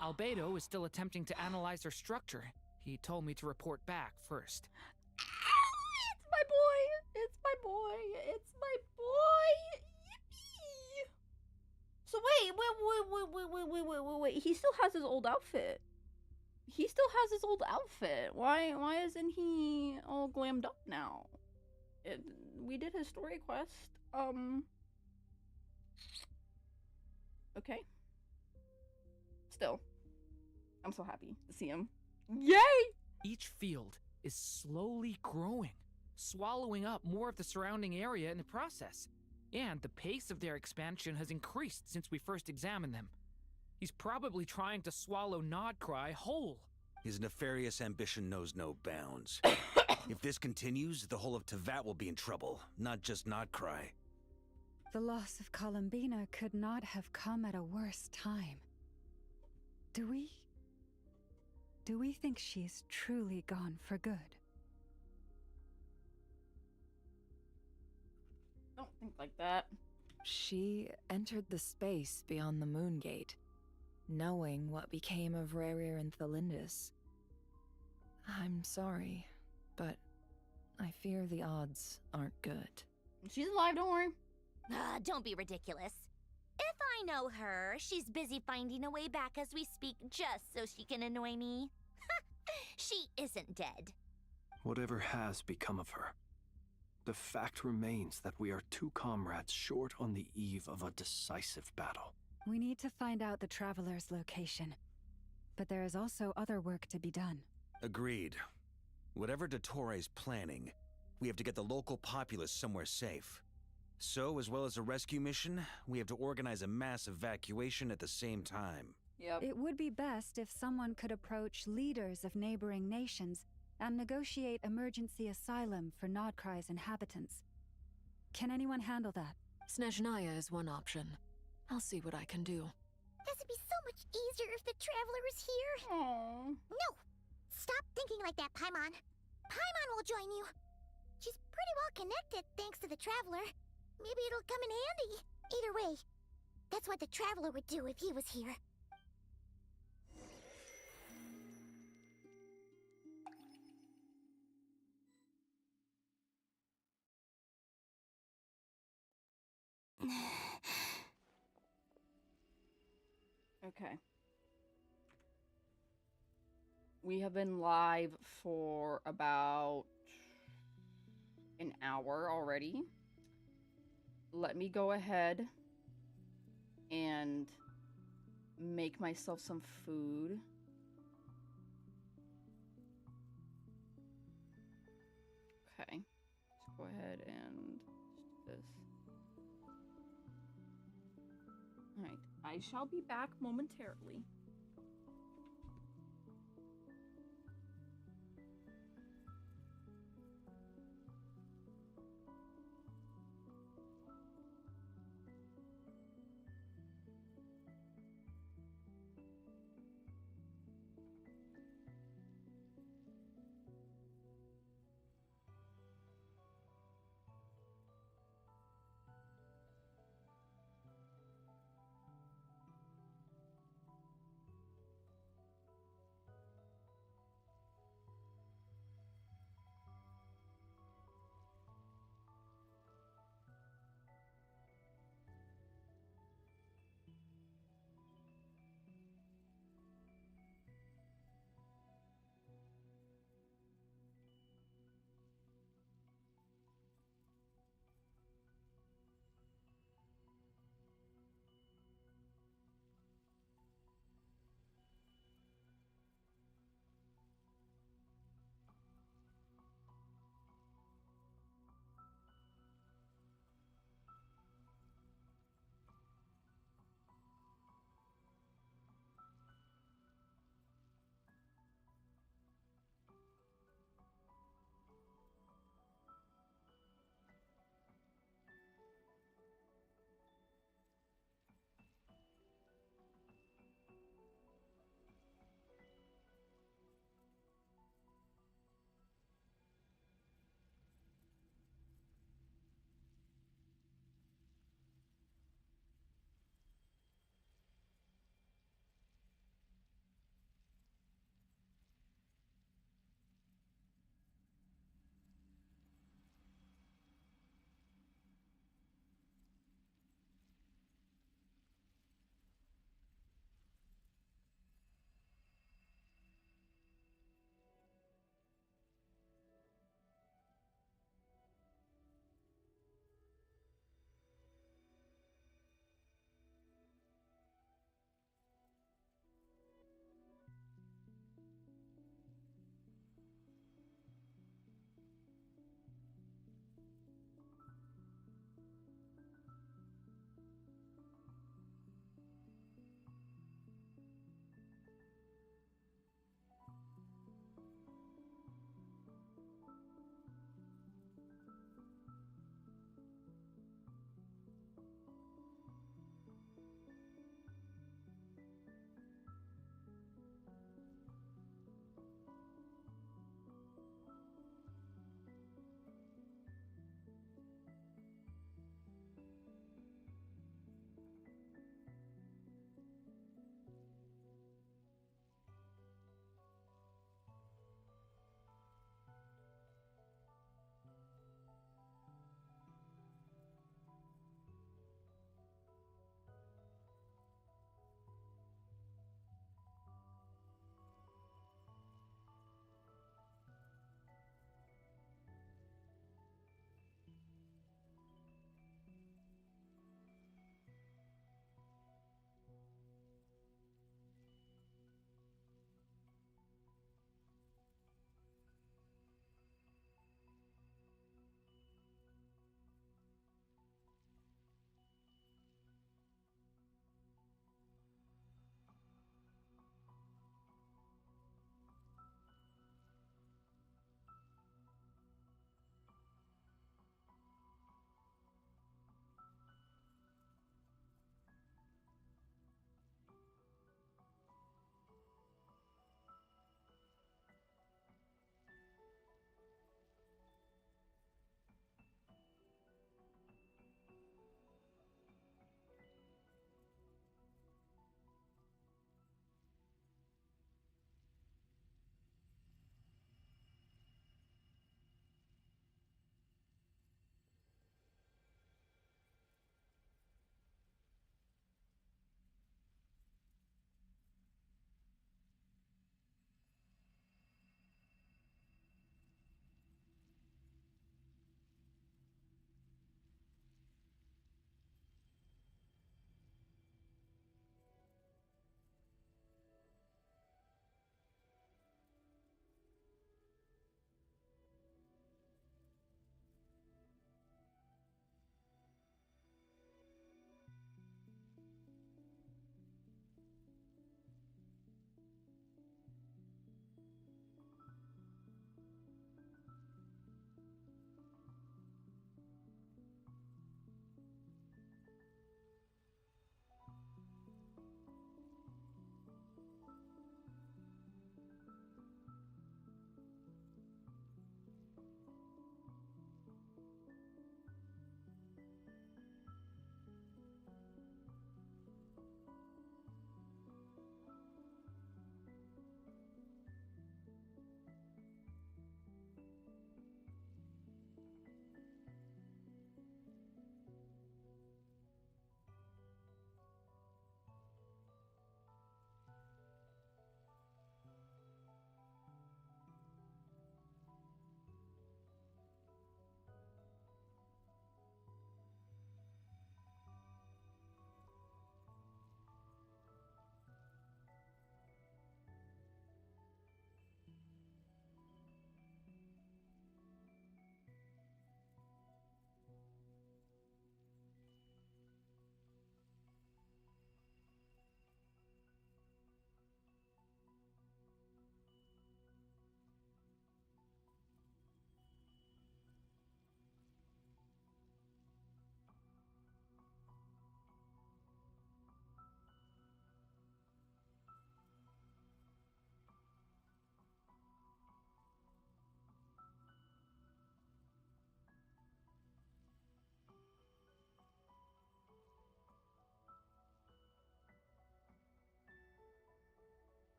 Albedo is still attempting to analyze their structure. He told me to report back first. It's my boy! It's my boy! It's my boy! Yippee! So wait. He still has his old outfit. He still has his old outfit. Why isn't he all glammed up now? We did his story quest. Okay. Still, I'm so happy to see him. Yay! Each field is slowly growing, swallowing up more of the surrounding area in the process. And the pace of their expansion has increased since we first examined them. He's probably trying to swallow Nodcry whole. His nefarious ambition knows no bounds. If this continues, the whole of Tevat will be in trouble, not just Nodcry. The loss of Columbina could not have come at a worse time. Do we Do we think she's truly gone for good? Don't think like that. She entered the space beyond the Moon Gate, knowing what became of Rerir and Thalindus. I'm sorry, but I fear the odds aren't good. She's alive, don't worry. Don't be ridiculous. If I know her, she's busy finding a way back as we speak just so she can annoy me. She isn't dead. Whatever has become of her, the fact remains that we are two comrades short on the eve of a decisive battle. We need to find out the Traveler's location. But there is also other work to be done. Agreed. Whatever Dottore planning, we have to get the local populace somewhere safe. So, as well as a rescue mission, we have to organize a mass evacuation at the same time. Yep. It would be best if someone could approach leaders of neighboring nations and negotiate emergency asylum for Nodcry's inhabitants. Can anyone handle that? Snezhnaya is one option. I'll see what I can do. This would be so much easier if the Traveler was here. Aww. No! Stop thinking like that, Paimon. Paimon will join you. She's pretty well connected thanks to the Traveler. Maybe it'll come in handy. Either way, that's what the Traveler would do if he was here. Okay. We have been live for about an hour already. Let me go ahead and make myself some food. Okay. Let's go ahead and do this. Alright. I shall be back momentarily.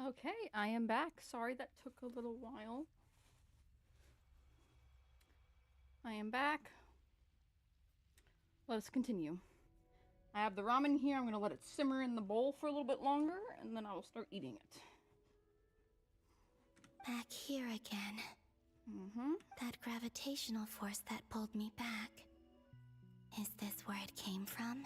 Okay, I am back. Sorry that took a little while. I am back. Let us continue. I have the ramen here. I'm going to let it simmer in the bowl for a little bit longer, and then I will start eating it. Back here again. That gravitational force that pulled me back. Is this where it came from?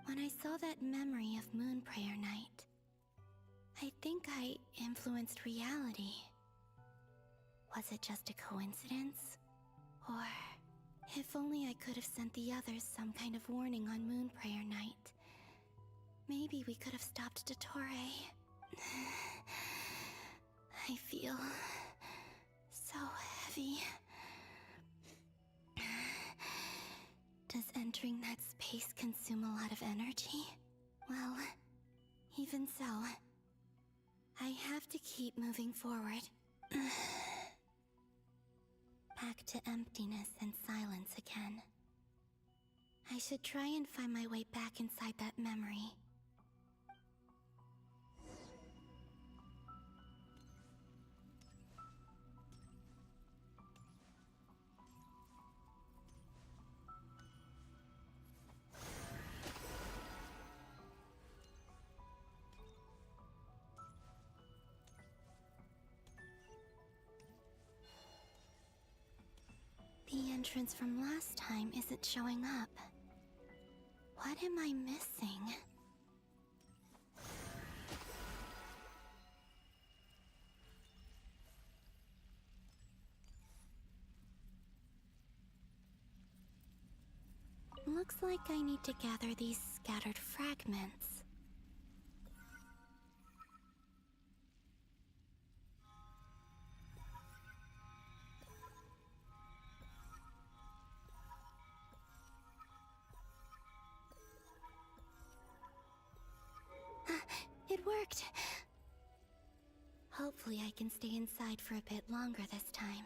When I saw that memory of Moon Prayer Night, I think I influenced reality. Was it just a coincidence? Or, if only I could have sent the others some kind of warning on Moon Prayer Night, maybe we could have stopped Dottore. I feel so heavy. Does entering that space consume a lot of energy? Well, even so, I have to keep moving forward. Back to emptiness and silence again. I should try and find my way back inside that memory. The entrance from last time isn't showing up. What am I missing? Looks like I need to gather these scattered fragments. It worked! Hopefully I can stay inside for a bit longer this time.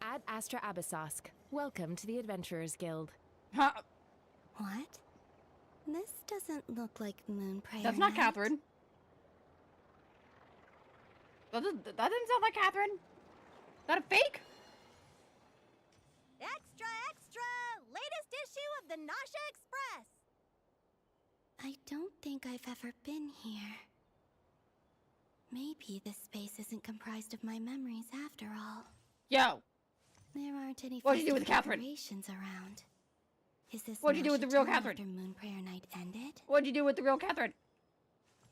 Ad Astra Abyssosk. Welcome to the Adventurers Guild. Huh? What? This doesn't look like Moon Prayer That's not Night. Catherine. That didn't sound like Catherine. Is that a fake? Extra, extra! Latest issue of the Nasha Express! I don't think I've ever been here. Maybe this space isn't comprised of my memories after all. Yo! There aren't any What'd you do with Catherine? decorations around. Is this What'd you do with the real Nasha Town Catherine? after Moon Prayer Night ended? What'd you do with the real Catherine?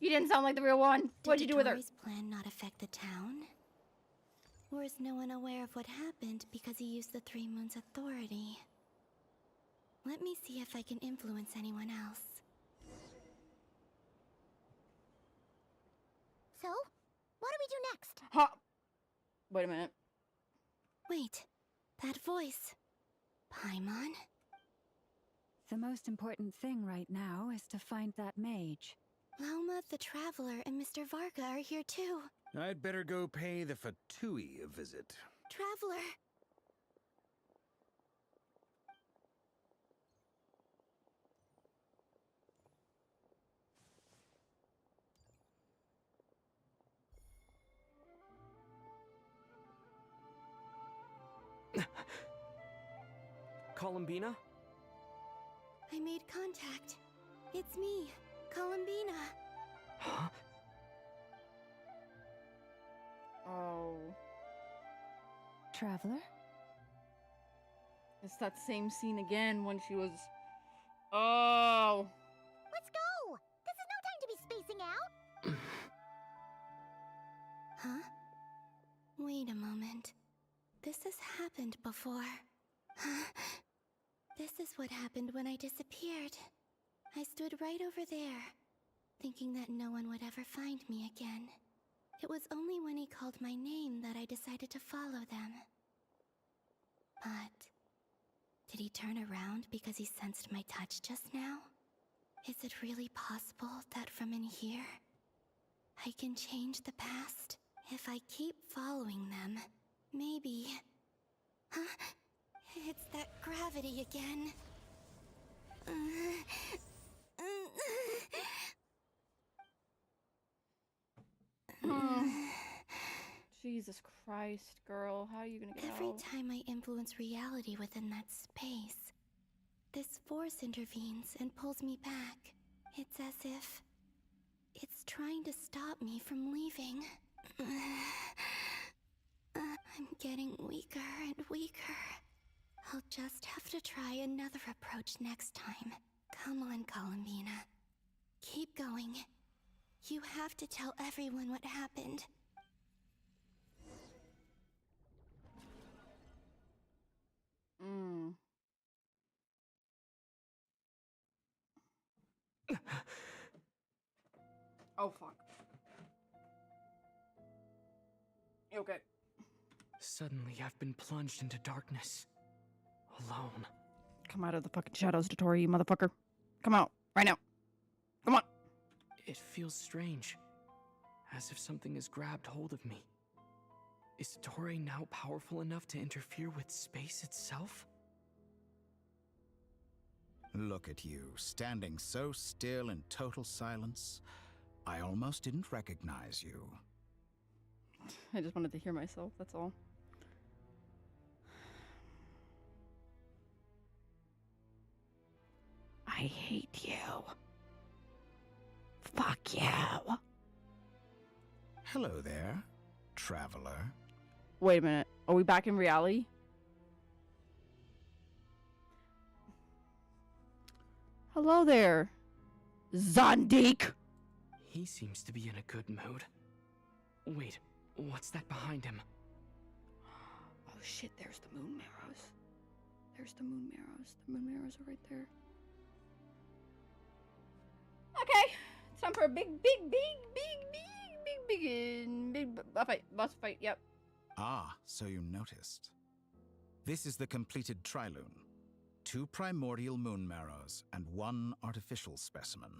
You didn't sound like the real one. What'd you do with her? Did Dottore's plan not affect the town? Or is no one aware of what happened because he used the Three Moons' authority? Let me see if I can influence anyone else. So, what do we do next? Huh? Wait a minute. Wait, that voice. Paimon? The most important thing right now is to find that mage. Lauma the Traveler and Mr. Varga are here too. I'd better go pay the Fatui a visit. Traveler! Columbina? I made contact. It's me, Columbina. Huh? Traveler? It's that same scene again when she was... Oh! Let's go! This is no time to be spacing out! Huh? Wait a moment. This has happened before. This is what happened when I disappeared. I stood right over there, thinking that no one would ever find me again. It was only when he called my name that I decided to follow them. But did he turn around because he sensed my touch just now? Is it really possible that from in here, I can change the past? If I keep following them, maybe... Huh? It's that gravity again. Jesus Christ, girl. How are you gonna get Every out? time I influence reality within that space, this force intervenes and pulls me back. It's as if it's trying to stop me from leaving. I'm getting weaker and weaker. I'll just have to try another approach next time. Come on, Columbina. Keep going. You have to tell everyone what happened. Oh, fuck. You okay? Suddenly, I've been plunged into darkness. Alone. Come out of the fucking shadows, Dottore, you motherfucker. Come out. Right now. Come on. It feels strange. As if something has grabbed hold of me. Is Dottore now powerful enough to interfere with space itself? Look at you, standing so still in total silence. I almost didn't recognize you. I just wanted to hear myself, that's all. I hate you. Fuck you. Hello there, traveler. Wait a minute. Are we back in reality? Hello there, Zondik. He seems to be in a good mood. Wait, what's that behind him? Oh shit, there's the moon marrows. There's the moon marrows. The moon marrows are right there. Okay, it's time for a big fight. Boss fight, yep. Ah, so you noticed. This is the completed Trilune. 2 primordial moon marrows and 1 artificial specimen.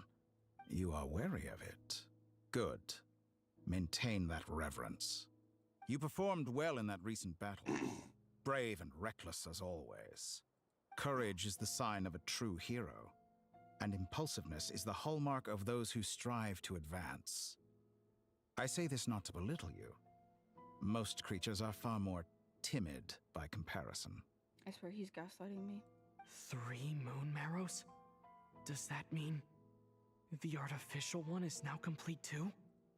You are wary of it. Good. Maintain that reverence. You performed well in that recent battle. Brave and reckless as always. Courage is the sign of a true hero, and impulsiveness is the hallmark of those who strive to advance. I say this not to belittle you. Most creatures are far more timid by comparison. I swear he's gaslighting me. 3 moon marrows? Does that mean the artificial one is now complete too?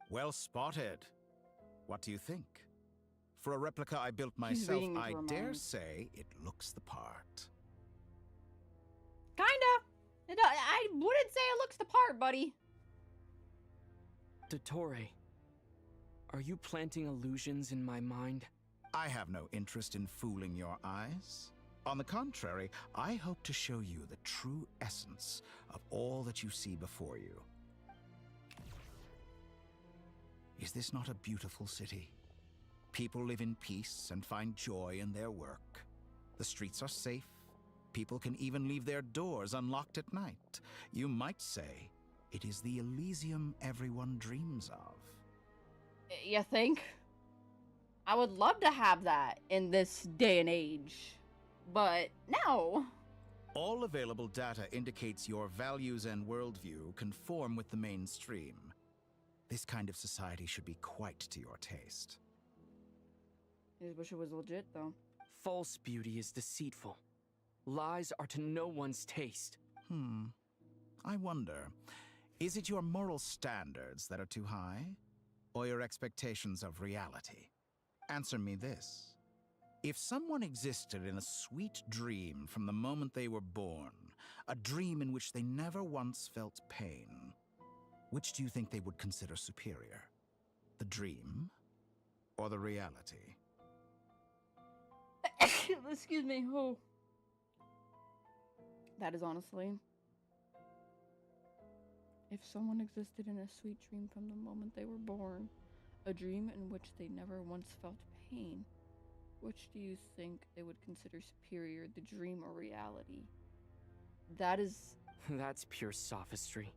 Well spotted. What do you think? For a replica I built myself, I dare say it looks the part. Kinda. I wouldn't say it looks the part, buddy. Dottore, are you planting illusions in my mind? I have no interest in fooling your eyes. On the contrary, I hope to show you the true essence of all that you see before you. Is this not a beautiful city? People live in peace and find joy in their work. The streets are safe. People can even leave their doors unlocked at night. You might say it is the Elysium everyone dreams of. You think? I would love to have that in this day and age. But no. All available data indicates your values and worldview conform with the mainstream. This kind of society should be quite to your taste. I just wish it was legit, though. False beauty is deceitful. Lies are to no one's taste. I wonder, is it your moral standards that are too high? Or your expectations of reality? Answer me this. If someone existed in a sweet dream from the moment they were born, a dream in which they never once felt pain, which do you think they would consider superior? The dream or the reality? Excuse me. Oh. That is honestly. If someone existed in a sweet dream from the moment they were born, a dream in which they never once felt pain, which do you think they would consider superior, the dream or reality? That is... That's pure sophistry.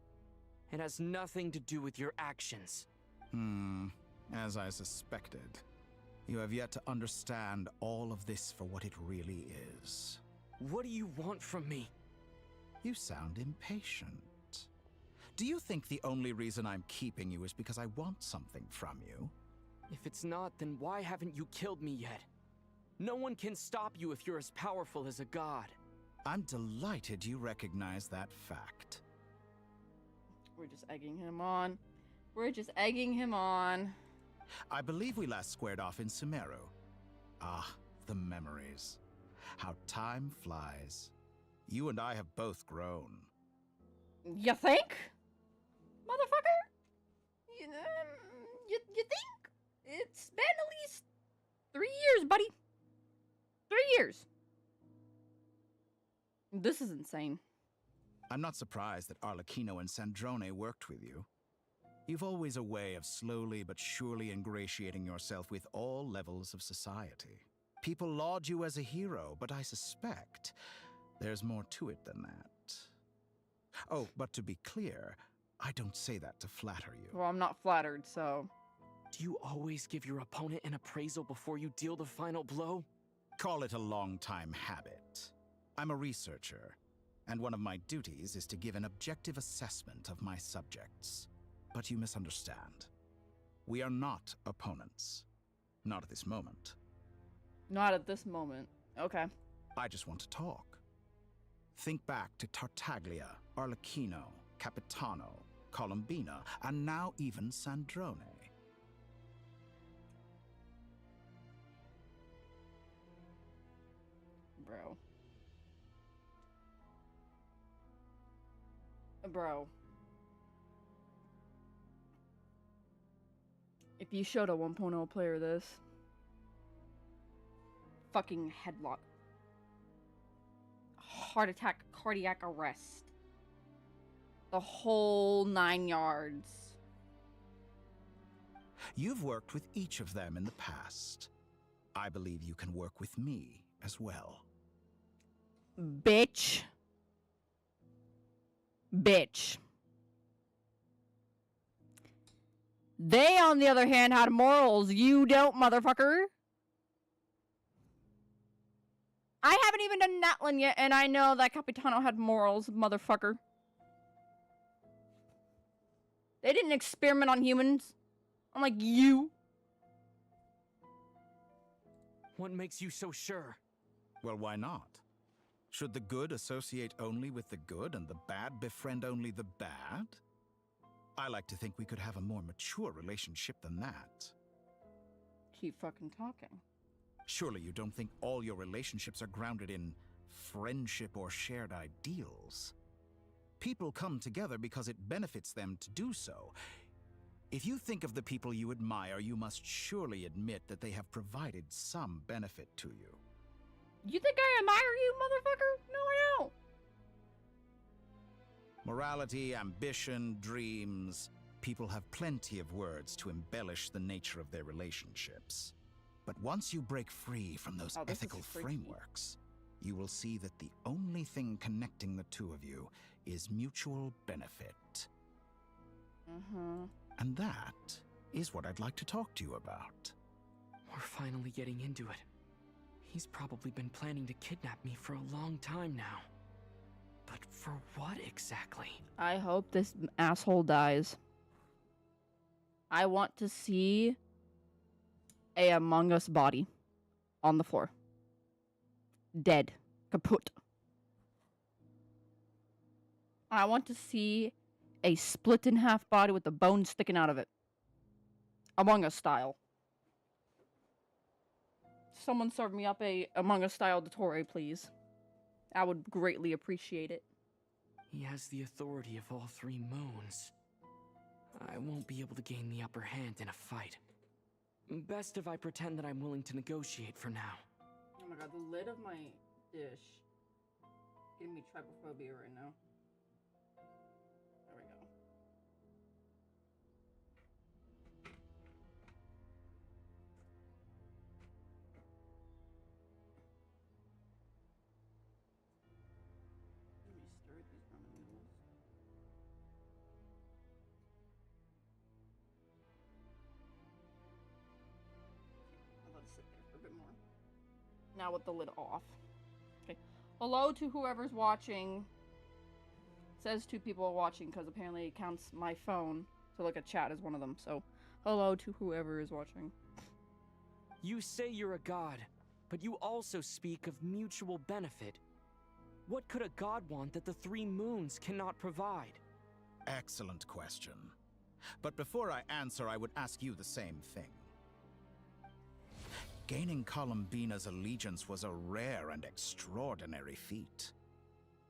It has nothing to do with your actions. As I suspected. You have yet to understand all of this for what it really is. What do you want from me? You sound impatient. Do you think the only reason I'm keeping you is because I want something from you? If it's not, then why haven't you killed me yet? No one can stop you if you're as powerful as a god. I'm delighted you recognize that fact. We're just egging him on. We're just egging him on. I believe we last squared off in Sumeru. Ah, the memories. How time flies. You and I have both grown. You think? Motherfucker? You think? It's been at least 3 years, buddy. 3 years. This is insane. I'm not surprised that Arlecchino and Sandrone worked with you. You've always a way of slowly but surely ingratiating yourself with all levels of society. People laud you as a hero, but I suspect there's more to it than that. Oh, but to be clear, I don't say that to flatter you. Well, I'm not flattered, so... Do you always give your opponent an appraisal before you deal the final blow? Call it a long-time habit. I'm a researcher, and one of my duties is to give an objective assessment of my subjects. But you misunderstand. We are not opponents. Not at this moment. Not at this moment. Okay. I just want to talk. Think back to Tartaglia, Arlecchino, Capitano, Colombina, and now even Sandrone. Bro. Bro. If you showed a 1.0 player this, fucking headlock, heart attack, cardiac arrest, the whole 9 yards. You've worked with each of them in the past. I believe you can work with me as well. Bitch. Bitch. They, on the other hand, had morals. You don't, motherfucker. I haven't even done Natlan yet, and I know that Capitano had morals, motherfucker. They didn't experiment on humans. Unlike you. What makes you so sure? Well, why not? Should the good associate only with the good and the bad befriend only the bad? I like to think we could have a more mature relationship than that. Keep fucking talking. Surely you don't think all your relationships are grounded in friendship or shared ideals. People come together because it benefits them to do so. If you think of the people you admire, you must surely admit that they have provided some benefit to you. You think I admire you, motherfucker? No, I don't. Morality, ambition, dreams. People have plenty of words to embellish the nature of their relationships. But once you break free from those ethical frameworks, you will see that the only thing connecting the two of you is mutual benefit. And that is what I'd like to talk to you about. We're finally getting into it. He's probably been planning to kidnap me for a long time now. But for what exactly? I hope this asshole dies. I want to see a Among Us body on the floor. Dead. Kaput. I want to see a split in half body with the bone sticking out of it. Among Us style. someone serve me up a Among Us style Dottore, please. I would greatly appreciate it. He has the authority of all three moons. I won't be able to gain the upper hand in a fight. Best if I pretend that I'm willing to negotiate for now. Oh my god, the lid of my dish giving me trypophobia right now. There we go. Let me stir these ramen noodles. I'll let it sit there for a bit more. Now with the lid off. Okay. Hello to whoever's watching. It says 2 people are watching because apparently it counts my phone to look at chat as one of them. So, hello to whoever is watching. You say you're a god, but you also speak of mutual benefit. What could a god want that the three moons cannot provide? Excellent question. But before I answer, I would ask you the same thing. Gaining Columbina's allegiance was a rare and extraordinary feat.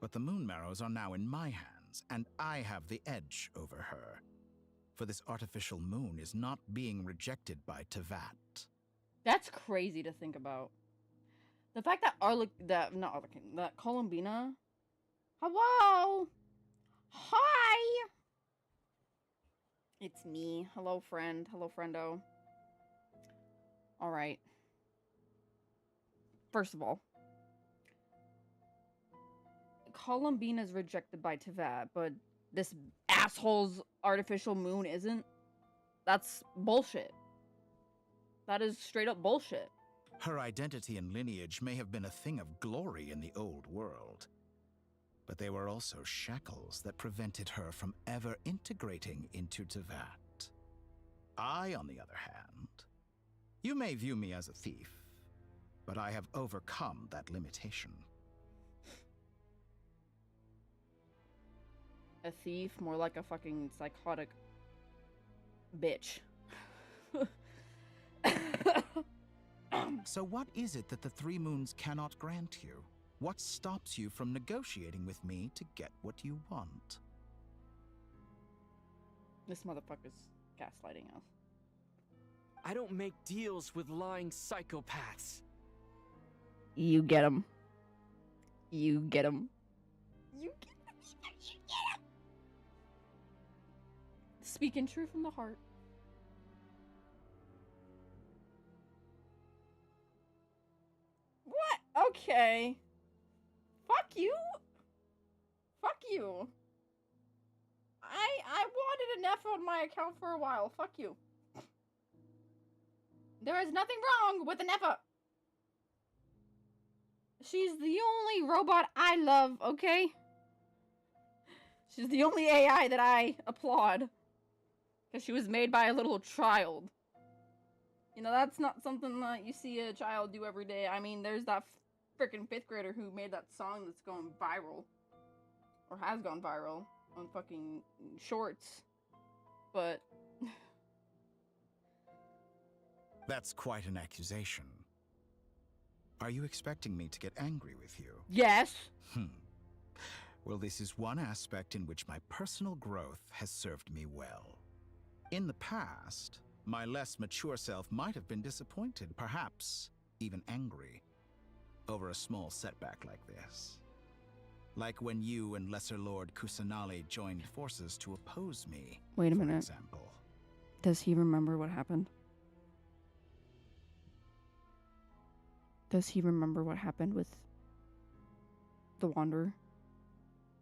But the Moon Marrows are now in my hands, and I have the edge over her. For this artificial moon is not being rejected by Tevat. That's crazy to think about. The fact that that Columbina. Hello! Hi! It's me. Hello, friend. Hello, friendo. Alright. First of all, Columbina's rejected by Tevat, but this asshole's artificial moon isn't. That's bullshit. That is straight up bullshit. Her identity and lineage may have been a thing of glory in the old world, but they were also shackles that prevented her from ever integrating into Tevat. I, on the other hand, you may view me as a thief, but I have overcome that limitation. A thief, more like a fucking psychotic bitch. So what is it that the three moons cannot grant you? What stops you from negotiating with me to get what you want? This motherfucker's gaslighting us. I don't make deals with lying psychopaths. You get him. You get him. You get him. You get him. Speaking true from the heart. What? Okay. Fuck you. Fuck you. I wanted an F on my account for a while. Fuck you. There is nothing wrong with an Effa. She's the only robot I love, okay? She's the only AI that I applaud. Because she was made by a little child. You know, that's not something that you see a child do every day. I mean, there's that freaking 5th grader who made that song that's going viral. Or has gone viral on fucking shorts. But... That's quite an accusation. Are you expecting me to get angry with you? Yes. Well, this is one aspect in which my personal growth has served me well. In the past, my less mature self might have been disappointed, perhaps even angry, over a small setback like this. Like when you and Lesser Lord Kusanali joined forces to oppose me. Wait a minute. For example. Does he remember what happened? Does he remember what happened with the Wanderer?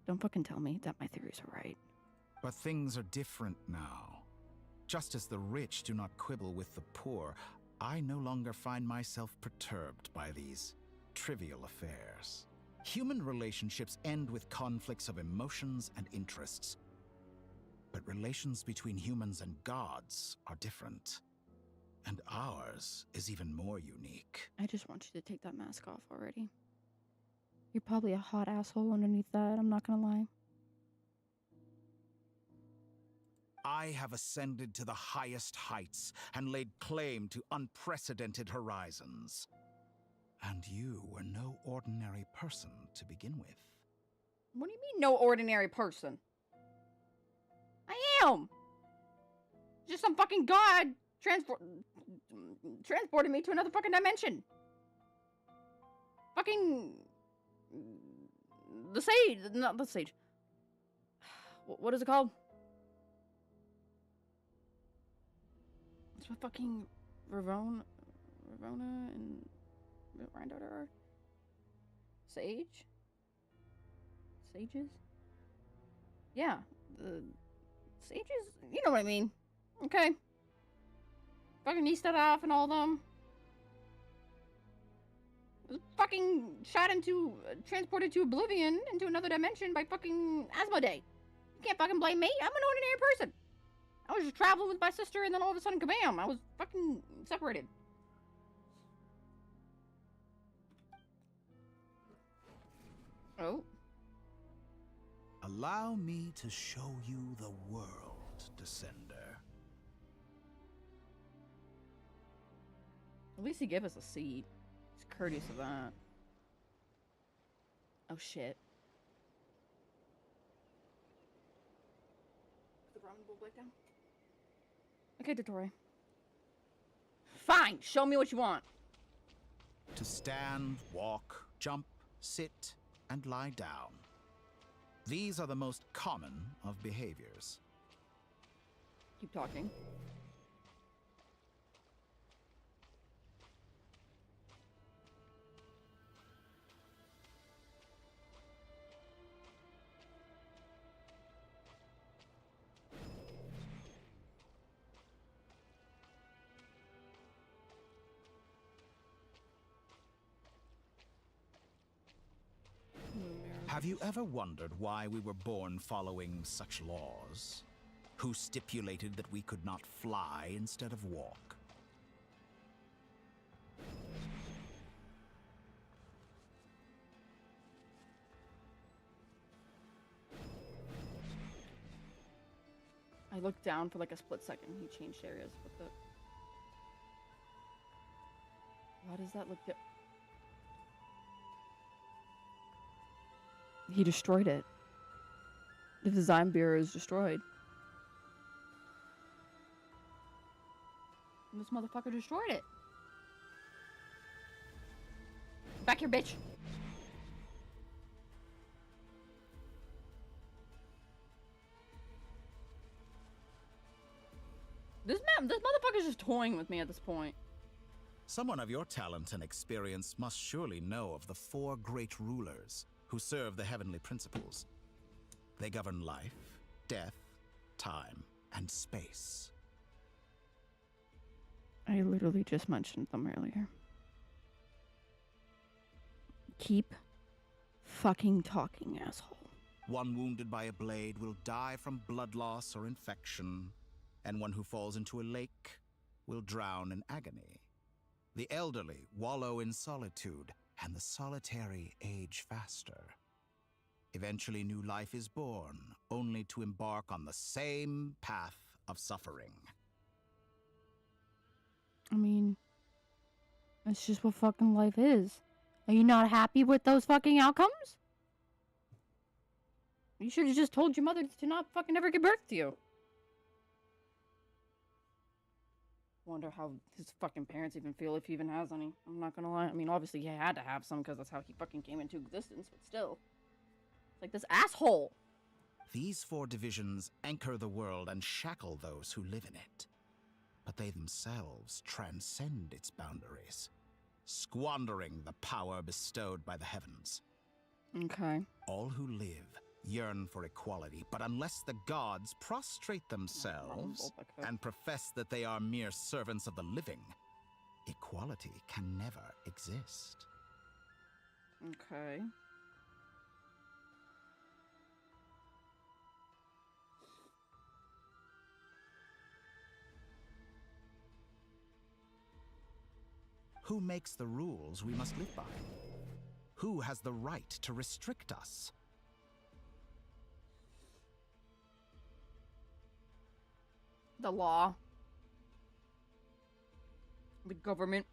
Don't fucking tell me that my theories are right. But things are different now. Just as the rich do not quibble with the poor, I no longer find myself perturbed by these trivial affairs. Human relationships end with conflicts of emotions and interests. But relations between humans and gods are different. And ours is even more unique. I just want you to take that mask off already. You're probably a hot asshole underneath that, I'm not gonna lie. I have ascended to the highest heights and laid claim to unprecedented horizons. And you were no ordinary person to begin with. What do you mean, no ordinary person? I am! Just some fucking god transported me to another fucking dimension. Fucking... The sage. Not the sage. What is it called? It's what fucking Ravona and Granddaughter are? Sage? Sages? Yeah. The sages? You know what I mean. Okay. Fucking Nistadaf and all of them. Was fucking shot into, transported to oblivion, into another dimension by fucking Asmodee. You can't fucking blame me. I'm an ordinary person. I was just traveling with my sister and then all of a sudden, kabam, I was fucking separated. Oh. Allow me to show you the world, Descender. At least he gave us a seat. He's courteous of that. Oh shit. The ramen bowl back down. Okay, Dottore. Fine, show me what you want. To stand, walk, jump, sit, and lie down. These are the most common of behaviors. Keep talking. Have you ever wondered why we were born following such laws? Who stipulated that we could not fly instead of walk? I looked down for like a split second. He changed areas with it. Why does that look different? He destroyed it. The design bureau is destroyed. And this motherfucker destroyed it. Back here, bitch. This motherfucker's just toying with me at this point. Someone of your talent and experience must surely know of the 4 great rulers who serve the heavenly principles. They govern life, death, time, and space. I literally just mentioned them earlier. Keep fucking talking, asshole. One wounded by a blade will die from blood loss or infection, and one who falls into a lake will drown in agony. The elderly wallow in solitude, and the solitary age faster. Eventually, new life is born, only to embark on the same path of suffering. I mean, that's just what fucking life is. Are you not happy with those fucking outcomes? You should have just told your mother to not fucking ever give birth to you. Wonder how his fucking parents even feel, if he even has any. I'm not gonna lie. I mean, obviously he had to have some because that's how he fucking came into existence, but still. It's like this asshole. These 4 divisions anchor the world and shackle those who live in it. But they themselves transcend its boundaries, squandering the power bestowed by the heavens. Okay. All who live yearn for equality, but unless the gods prostrate themselves and profess that they are mere servants of the living, equality can never exist. Okay. Who makes the rules we must live by? Who has the right to restrict us? The law. The government.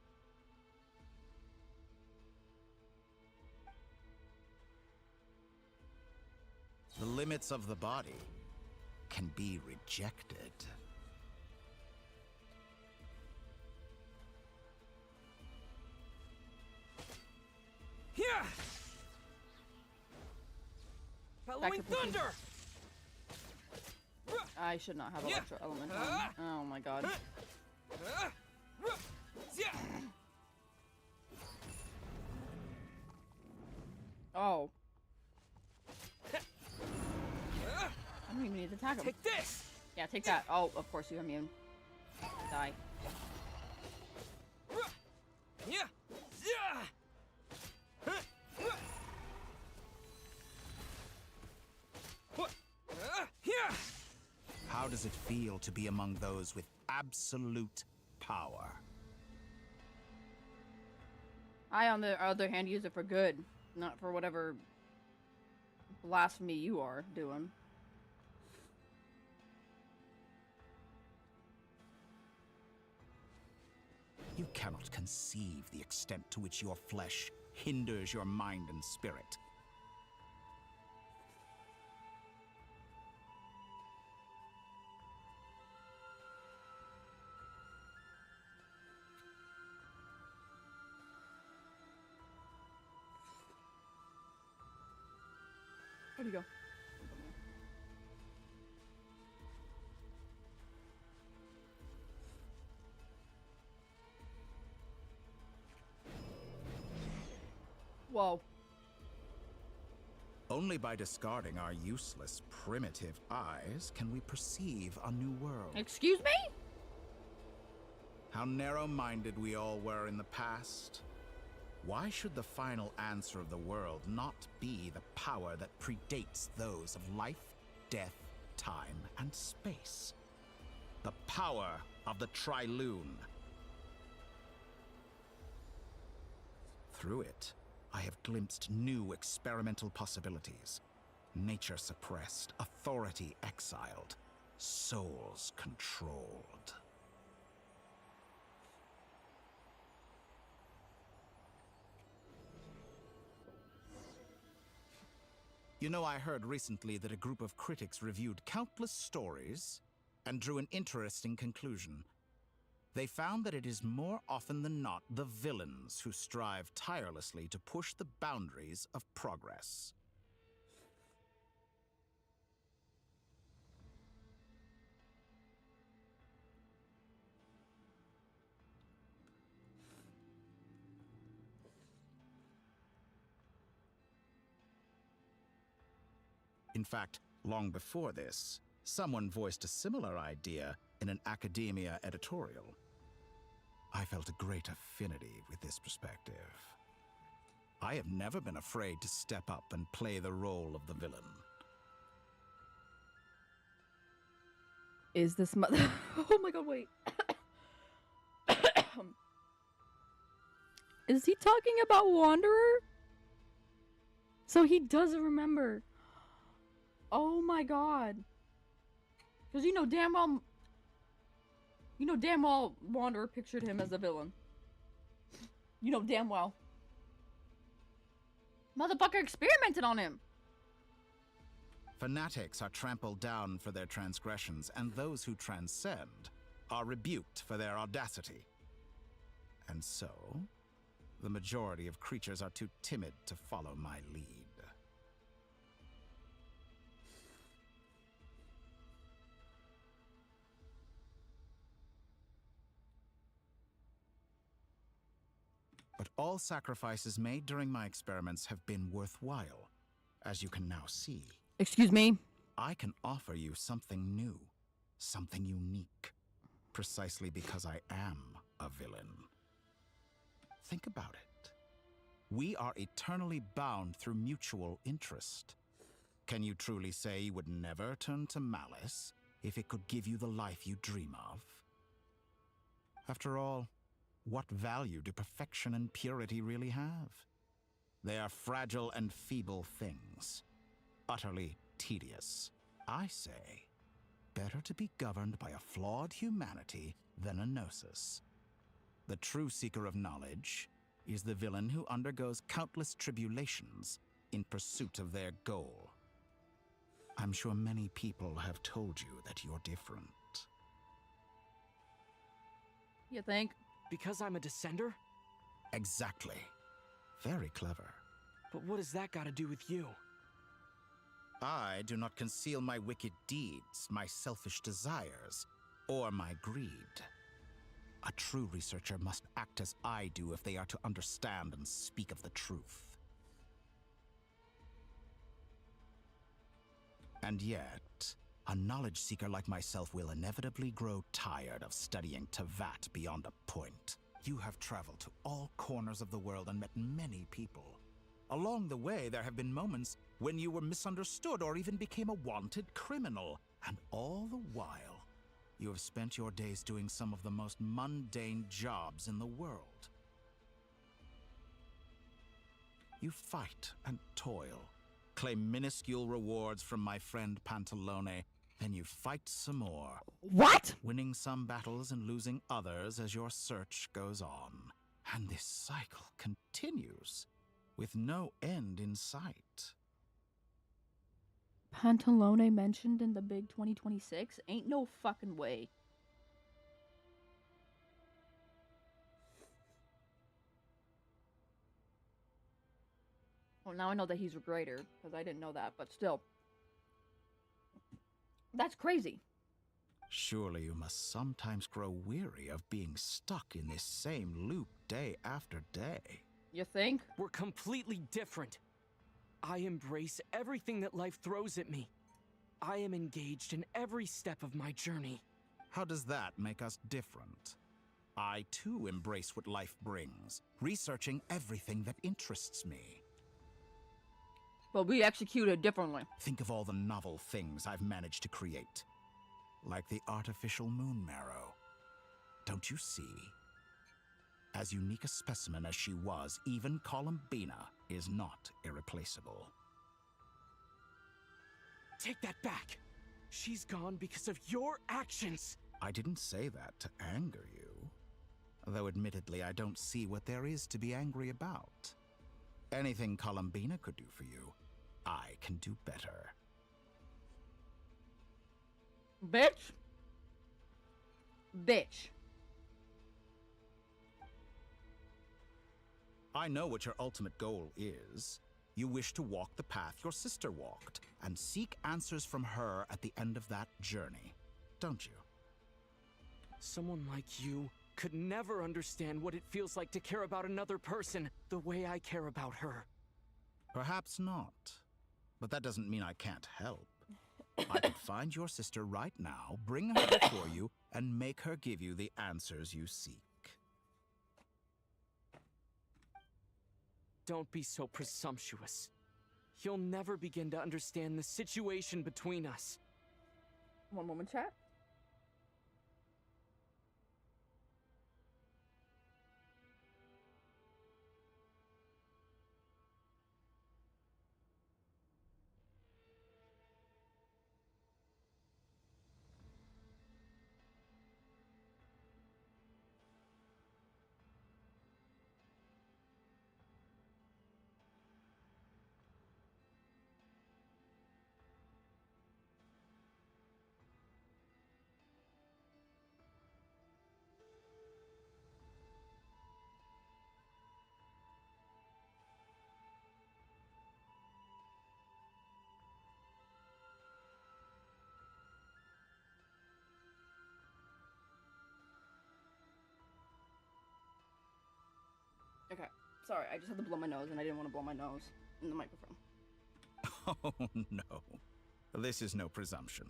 limits of the body can be rejected. Here! Back Bellowing to Pookie. thunder! I should not have electro element on. Oh my god. Oh. I don't even need to attack him. Take this! Yeah, take that. Oh, of course you immune. Die. How does it feel to be among those with absolute power? I, on the other hand, use it for good, not for whatever blasphemy you are doing. You cannot conceive the extent to which your flesh hinders your mind and spirit. Where'd he go? Whoa. Only by discarding our useless, primitive eyes can we perceive a new world. Excuse me? How narrow-minded we all were in the past. Why should the final answer of the world not be the power that predates those of life, death, time, and space? The power of the Trilune. Through it, I have glimpsed new experimental possibilities. Nature suppressed, authority exiled, souls controlled. You know, I heard recently that a group of critics reviewed countless stories and drew an interesting conclusion. They found that it is more often than not the villains who strive tirelessly to push the boundaries of progress. In fact, long before this, someone voiced a similar idea in an academia editorial. I felt a great affinity with this perspective. I have never been afraid to step up and play the role of the villain. Is this mother? Oh my god, wait. Is he talking about Wanderer? So he doesn't remember. Oh my god. Because you know damn well Wanderer pictured him as a villain. You know damn well. Motherfucker experimented on him. Fanatics are trampled down for their transgressions, and those who transcend are rebuked for their audacity. And so, the majority of creatures are too timid to follow my lead. But all sacrifices made during my experiments have been worthwhile, as you can now see. Excuse me? I can offer you something new, something unique, precisely because I am a villain. Think about it. We are eternally bound through mutual interest. Can you truly say you would never turn to malice if it could give you the life you dream of? After all, what value do perfection and purity really have? They are fragile and feeble things, utterly tedious. I say, better to be governed by a flawed humanity than a gnosis. The true seeker of knowledge is the villain who undergoes countless tribulations in pursuit of their goal. I'm sure many people have told you that you're different. You think? Because I'm a descender? Exactly. Very clever. But what does that got to do with you? I do not conceal my wicked deeds, my selfish desires, or my greed. A true researcher must act as I do if they are to understand and speak of the truth. And yet, a knowledge seeker like myself will inevitably grow tired of studying Tevat beyond a point. You have traveled to all corners of the world and met many people. Along the way, there have been moments when you were misunderstood or even became a wanted criminal. And all the while, you have spent your days doing some of the most mundane jobs in the world. You fight and toil, claim minuscule rewards from my friend Pantalone, then you fight some more. What? Winning some battles and losing others as your search goes on. And this cycle continues, with no end in sight. Pantalone mentioned in the big 2026? Ain't no fucking way. Well, now I know that he's a greater, because I didn't know that, but still. That's crazy. Surely you must sometimes grow weary of being stuck in this same loop day after day. You think? We're completely different. I embrace everything that life throws at me. I am engaged in every step of my journey. How does that make us different? I too embrace what life brings, researching everything that interests me. But we execute it differently. Think of all the novel things I've managed to create. Like the artificial moon marrow. Don't you see? As unique a specimen as she was, even Columbina is not irreplaceable. Take that back! She's gone because of your actions! I didn't say that to anger you. Though admittedly, I don't see what there is to be angry about. Anything Columbina could do for you, I can do better. Bitch. Bitch. I know what your ultimate goal is. You wish to walk the path your sister walked, and seek answers from her at the end of that journey, don't you? Someone like you could never understand what it feels like to care about another person the way I care about her. Perhaps not. But that doesn't mean I can't help. I could find your sister right now, bring her before you, and make her give you the answers you seek. Don't be so presumptuous. You'll never begin to understand the situation between us. One moment, chat. Okay, sorry, I just had to blow my nose and I didn't want to blow my nose in the microphone. Oh, no. This is no presumption.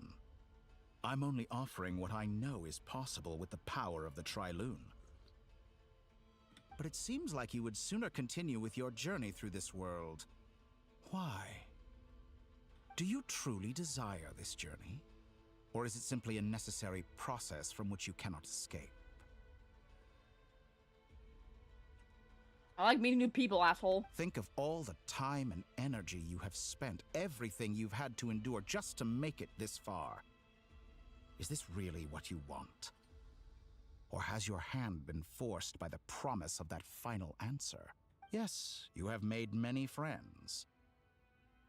I'm only offering what I know is possible with the power of the Trilune. But it seems like you would sooner continue with your journey through this world. Why? Do you truly desire this journey? Or is it simply a necessary process from which you cannot escape? I like meeting new people, asshole. Think of all the time and energy you have spent, everything you've had to endure just to make it this far. Is this really what you want? Or has your hand been forced by the promise of that final answer? Yes, you have made many friends.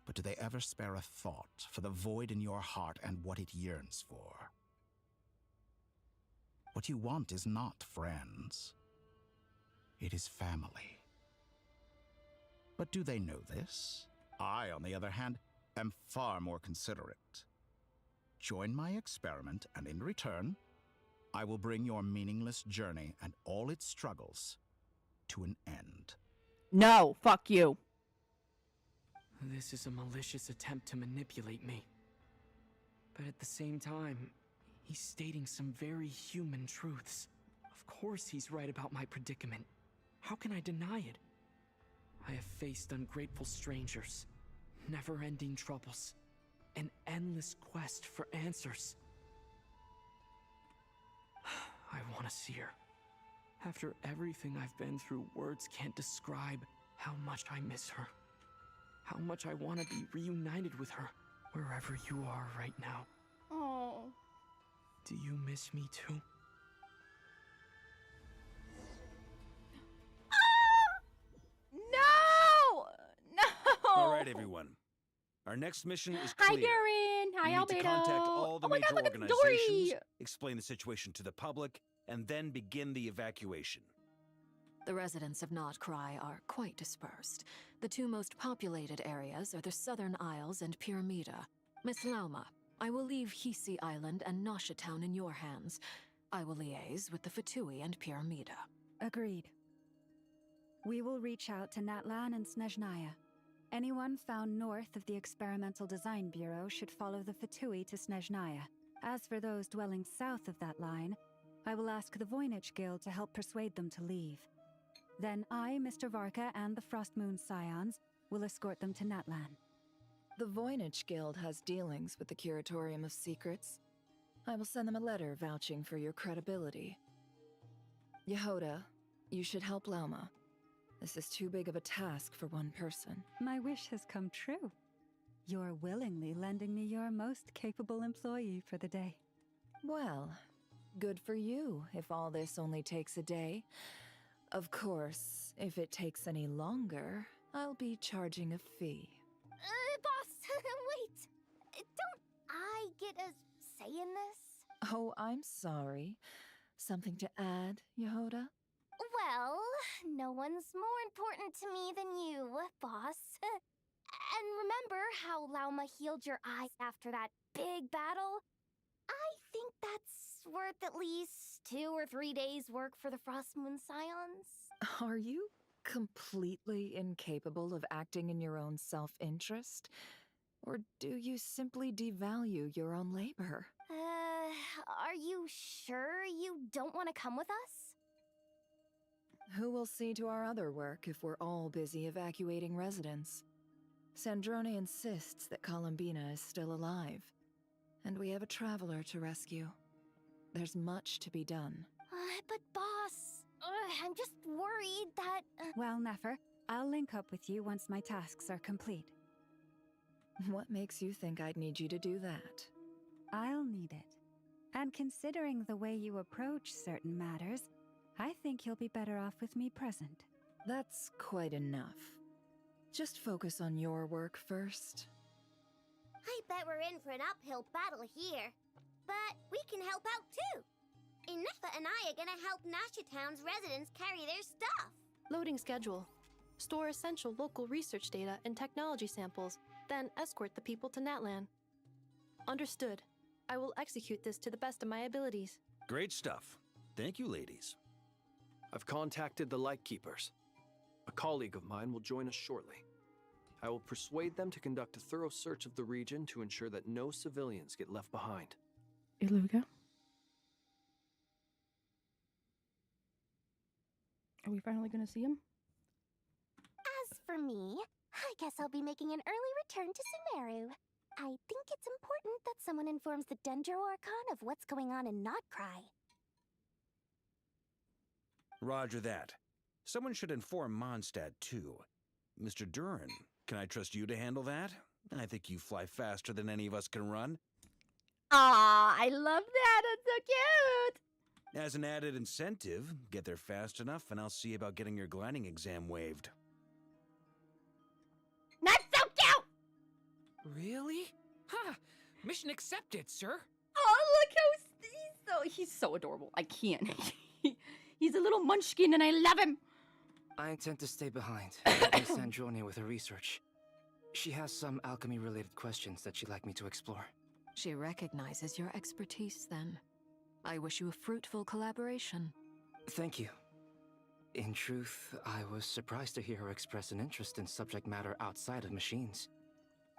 but do they ever spare a thought for the void in your heart and what it yearns for? What you want is not friends. It is family. But do they know this? I, on the other hand, am far more considerate. Join my experiment, and in return, I will bring your meaningless journey and all its struggles to an end. No, fuck you. This is a malicious attempt to manipulate me. But at the same time, he's stating some very human truths. Of course he's right about my predicament. How can I deny it? I have faced ungrateful strangers, never-ending troubles, an endless quest for answers. I want to see her. After everything I've been through, words can't describe how much I miss her. How much I want to be reunited with her, wherever you are right now. Oh. Do you miss me too? No! No! All right, everyone. Our next mission is clear. Hi, Darren. Hi, We need to Albedo. contact all the Oh my major God, look at organizations, Dory. explain the situation to the public, and then begin the evacuation. The residents of Notcry are quite dispersed. The two most populated areas are the Southern Isles and Pyramida. Miss Lauma, I will leave Hisi Island and Nosha Town in your hands. I will liaise with the Fatui and Pyramida. Agreed. We will reach out to Natlan and Snezhnaya. Anyone found north of the Experimental Design Bureau should follow the Fatui to Snezhnaya. As for those dwelling south of that line, I will ask the Voynich Guild to help persuade them to leave. Then I, Mr. Varka, and the Frostmoon Scions will escort them to Natlan. The Voynich Guild has dealings with the Curatorium of Secrets. I will send them a letter vouching for your credibility. Yehoda, you should help Lauma. This is too big of a task for one person. My wish has come true. You're willingly lending me your most capable employee for the day. Well, good for you if all this only takes a day. Of course, if it takes any longer, I'll be charging a fee. Boss, wait. Don't I get a say in this? Oh, I'm sorry. Something to add, Yehoda? Well, no one's more important to me than you, boss. And remember how Lauma healed your eyes after that big battle? I think that's worth at least 2 or 3 days' work for the Frostmoon Scions. Are you completely incapable of acting in your own self-interest? Or do you simply devalue your own labor? Are you sure you don't want to come with us? Who will see to our other work if we're all busy evacuating residents? Sandrone insists that Columbina is still alive, and we have a traveler to rescue. There's much to be done. But boss, I'm just worried that... Well, Nefer, I'll link up with you once my tasks are complete. What makes you think I'd need you to do that? I'll need it. And considering the way you approach certain matters, I think you'll be better off with me present. That's quite enough. Just focus on your work first. I bet we're in for an uphill battle here. But we can help out too. Inefa and I are gonna help Nasha Town's residents carry their stuff. Loading schedule. Store essential local research data and technology samples, then escort the people to Natlan. Understood. I will execute this to the best of my abilities. Great stuff. Thank you, ladies. I've contacted the Lightkeepers. A colleague of mine will join us shortly. I will persuade them to conduct a thorough search of the region to ensure that no civilians get left behind. Iluga? Are we finally gonna see him? As for me, I guess I'll be making an early return to Sumeru. I think it's important that someone informs the Dendro Archon of what's going on in Notcry. Roger that. Someone should inform Mondstadt, too. Mr. Duran, can I trust you to handle that? I think you fly faster than any of us can run. Aw, I love that. That's so cute. As an added incentive, get there fast enough and I'll see about getting your gliding exam waived. Not so cute! Really? Ha! Mission accepted, sir. Oh, look how he's so adorable. I can't. He's a little munchkin and I love him. I intend to stay behind, helping Sandrone with her research. She has some alchemy-related questions that she'd like me to explore. She recognizes your expertise, then. I wish you a fruitful collaboration. Thank you. In truth, I was surprised to hear her express an interest in subject matter outside of machines.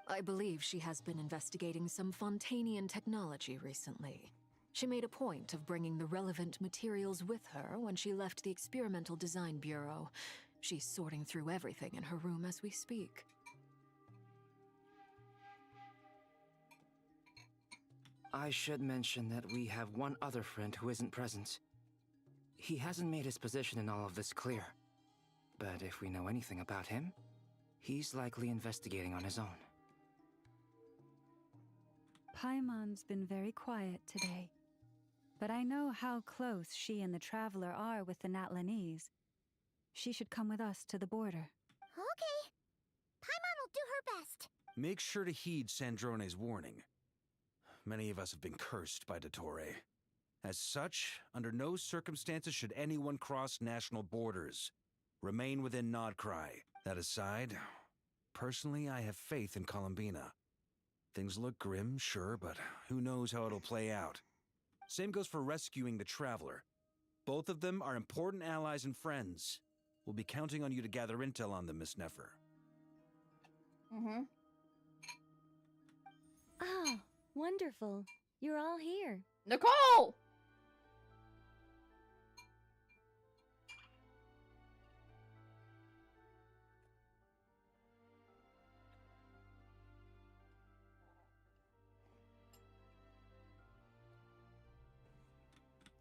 I believe she has been investigating some Fontanian technology recently. She made a point of bringing the relevant materials with her when she left the Experimental Design Bureau. She's sorting through everything in her room as we speak. I should mention that we have one other friend who isn't present. He hasn't made his position in all of this clear. But if we know anything about him, he's likely investigating on his own. Paimon's been very quiet today. But I know how close she and the Traveler are with the Natlanese. She should come with us to the border. Okay. Paimon will do her best. Make sure to heed Sandrone's warning. Many of us have been cursed by Dottore. As such, under no circumstances should anyone cross national borders. Remain within Nodcry. That aside, personally, I have faith in Columbina. Things look grim, sure, but who knows how it'll play out. Same goes for rescuing the Traveler. Both of them are important allies and friends. We'll be counting on you to gather intel on them, Miss Nefer. Mm-hmm. Oh, wonderful. You're all here. Nicole!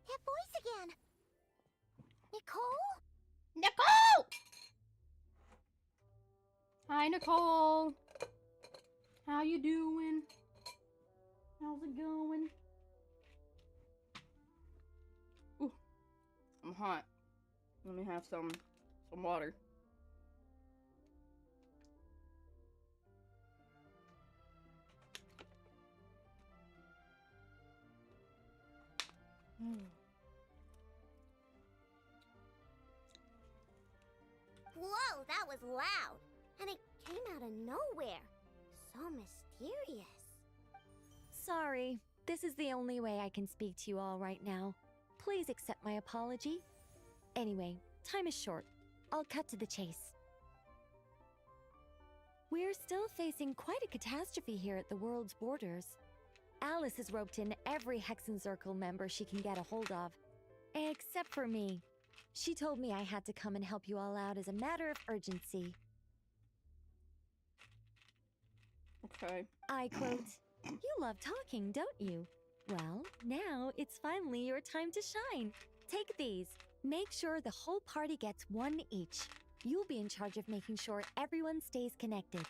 That voice again. Nicole? Nicole! Hi, Nicole. How you doing? How's it going? Ooh, I'm hot. Let me have some water. Whoa, that was loud. And it came out of nowhere. So mysterious. Sorry, this is the only way I can speak to you all right now. Please accept my apology. Anyway, time is short. I'll cut to the chase. We're still facing quite a catastrophe here at the world's borders. Alice has roped in every Hexen Circle member she can get a hold of. Except for me. She told me I had to come and help you all out as a matter of urgency. Okay. I quote, "You love talking, don't you? Well, now it's finally your time to shine. Take these. Make sure the whole party gets one each. You'll be in charge of making sure everyone stays connected."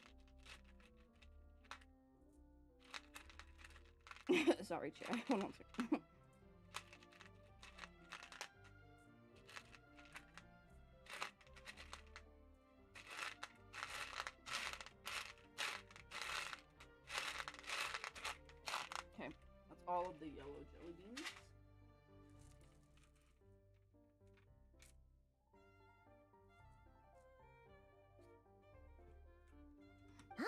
Sorry, chat. Hold on a second. Okay, that's all of the yellow jelly beans. Huh?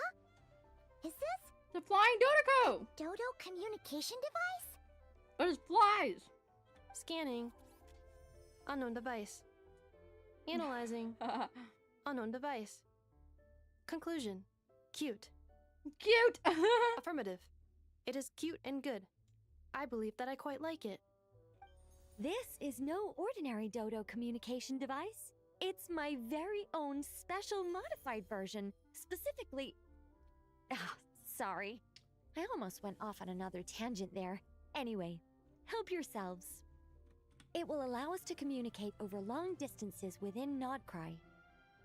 Is this the flying Dodoco? Dodo communication device? There's flies. Scanning. Unknown device. Analyzing. Unknown device. Conclusion. Cute. Cute! Affirmative. It is cute and good. I believe that I quite like it. This is no ordinary Dodo communication device. It's my very own special modified version, specifically... Ah, sorry. I almost went off on another tangent there. Anyway, help yourselves. It will allow us to communicate over long distances within Nodcry.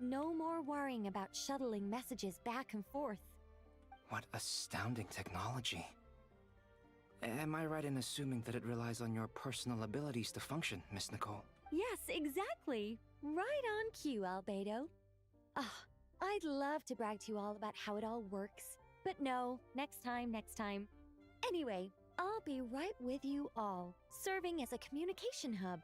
No more worrying about shuttling messages back and forth. What astounding technology. Am I right in assuming that it relies on your personal abilities to function, Miss Nicole? Yes, exactly. Right on cue, Albedo. Ah, I'd love to brag to you all about how it all works. But no, next time, next time. Anyway, I'll be right with you all, serving as a communication hub.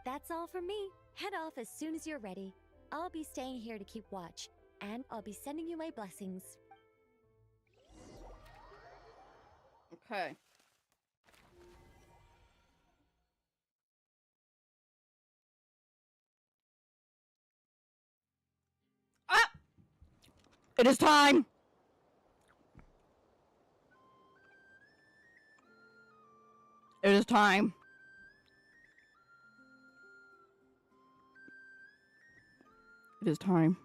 That's all for me. Head off as soon as you're ready. I'll be staying here to keep watch, and I'll be sending you my blessings. Okay. Ah! It is time! It is time. It is time.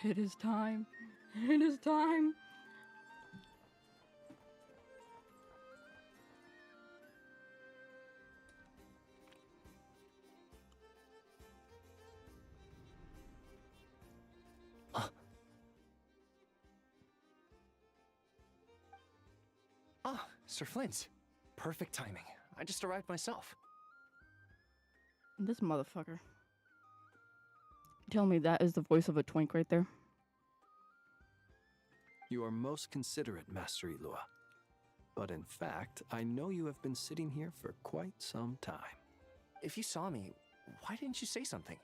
It is time. It is time. Ah, Sir Flint. Perfect timing. I just arrived myself. This motherfucker. Tell me that is the voice of a twink right there. You are most considerate, Master Elua. But in fact, I know you have been sitting here for quite some time. If you saw me, why didn't you say something?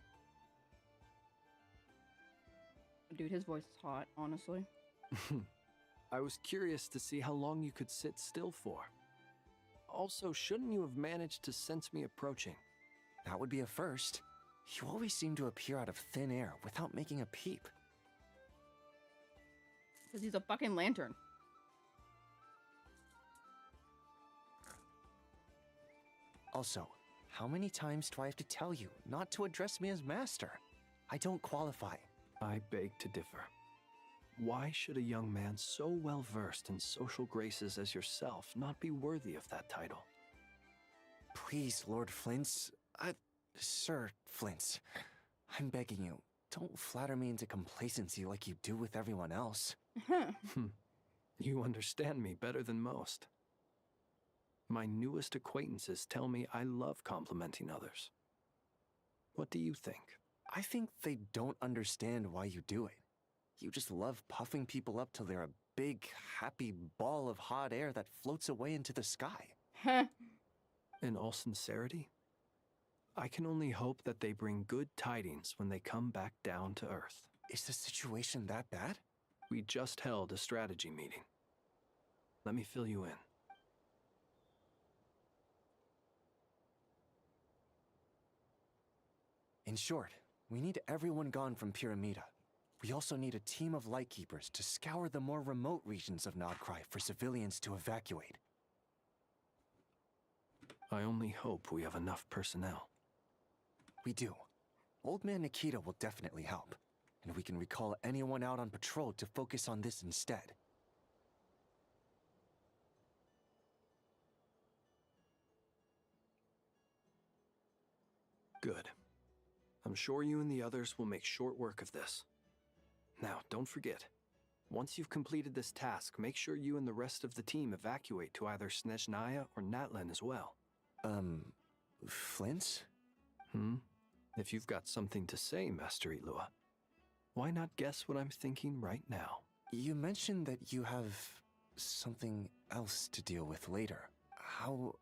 Dude, his voice is hot, honestly. I was curious to see how long you could sit still for. Also, shouldn't you have managed to sense me approaching? That would be a first. You always seem to appear out of thin air without making a peep. Because he's a fucking lantern. Also, how many times do I have to tell you not to address me as master? I don't qualify. I beg to differ. Why should a young man so well versed in social graces as yourself not be worthy of that title? Please, Lord Flint's... Sir Flint's. I'm begging you, don't flatter me into complacency like you do with everyone else. You understand me better than most. My newest acquaintances tell me I love complimenting others. What do you think? I think they don't understand why you do it. You just love puffing people up till they're a big, happy ball of hot air that floats away into the sky. In all sincerity, I can only hope that they bring good tidings when they come back down to Earth. Is the situation that bad? We just held a strategy meeting. Let me fill you in. In short, we need everyone gone from Pyramida. We also need a team of lightkeepers to scour the more remote regions of Nodcry for civilians to evacuate. I only hope we have enough personnel. We do. Old Man Nikita will definitely help, and we can recall anyone out on patrol to focus on this instead. Good. I'm sure you and the others will make short work of this. Now, don't forget, once you've completed this task, make sure you and the rest of the team evacuate to either Snezhnaya or Natlan as well. Flint? If you've got something to say, Master Elua, why not guess what I'm thinking right now? You mentioned that you have something else to deal with later. How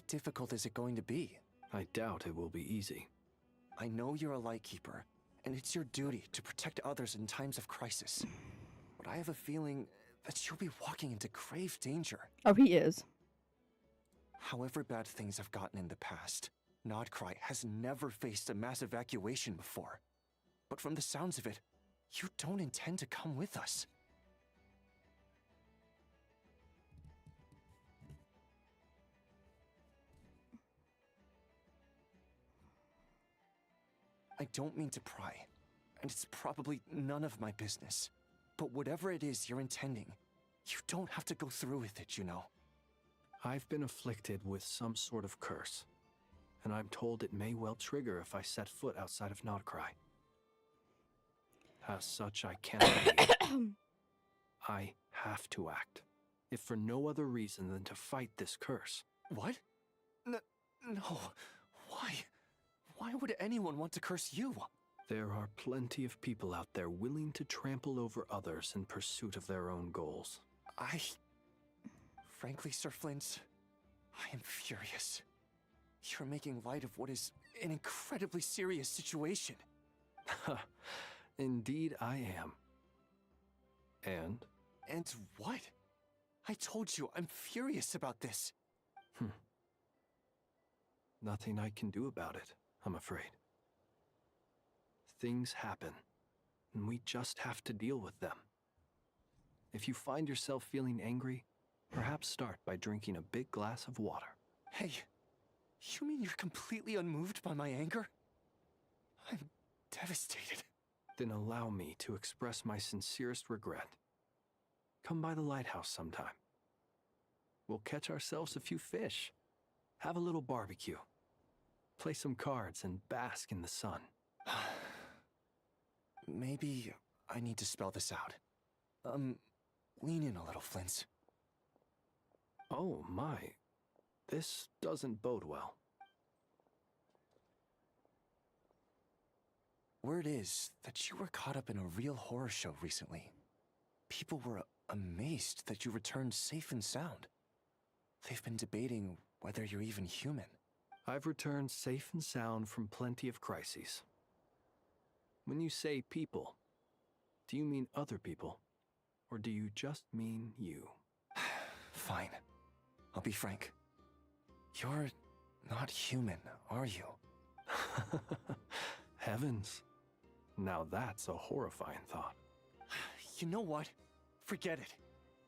difficult is it going to be? I doubt it will be easy. I know you're a lightkeeper, and it's your duty to protect others in times of crisis. But I have a feeling that you'll be walking into grave danger. Oh, he is. However bad things have gotten in the past, Nodcry has never faced a mass evacuation before. But from the sounds of it, you don't intend to come with us. I don't mean to pry, and it's probably none of my business. But whatever it is you're intending, you don't have to go through with it, you know. I've been afflicted with some sort of curse, and I'm told it may well trigger if I set foot outside of Nodcry. As such, I cannot leave. I have to act, if for no other reason than to fight this curse. What? No. Why? Why would anyone want to curse you? There are plenty of people out there willing to trample over others in pursuit of their own goals. Frankly, Sir Flint, I am furious. You're making light of what is an incredibly serious situation. Indeed I am. And? And what? I told you, I'm furious about this. Nothing I can do about it, I'm afraid. Things happen, and we just have to deal with them. If you find yourself feeling angry, perhaps start by drinking a big glass of water. Hey, you mean you're completely unmoved by my anger? I'm devastated. Then allow me to express my sincerest regret. Come by the lighthouse sometime. We'll catch ourselves a few fish, have a little barbecue, play some cards, and bask in the sun. Maybe I need to spell this out. Lean in a little, Flint. Oh my, this doesn't bode well. Word is that you were caught up in a real horror show recently. People were amazed that you returned safe and sound. They've been debating whether you're even human. I've returned safe and sound from plenty of crises. When you say people, do you mean other people? Or do you just mean you? Fine. I'll be frank. You're not human, are you? Heavens. Now that's a horrifying thought. You know what? Forget it.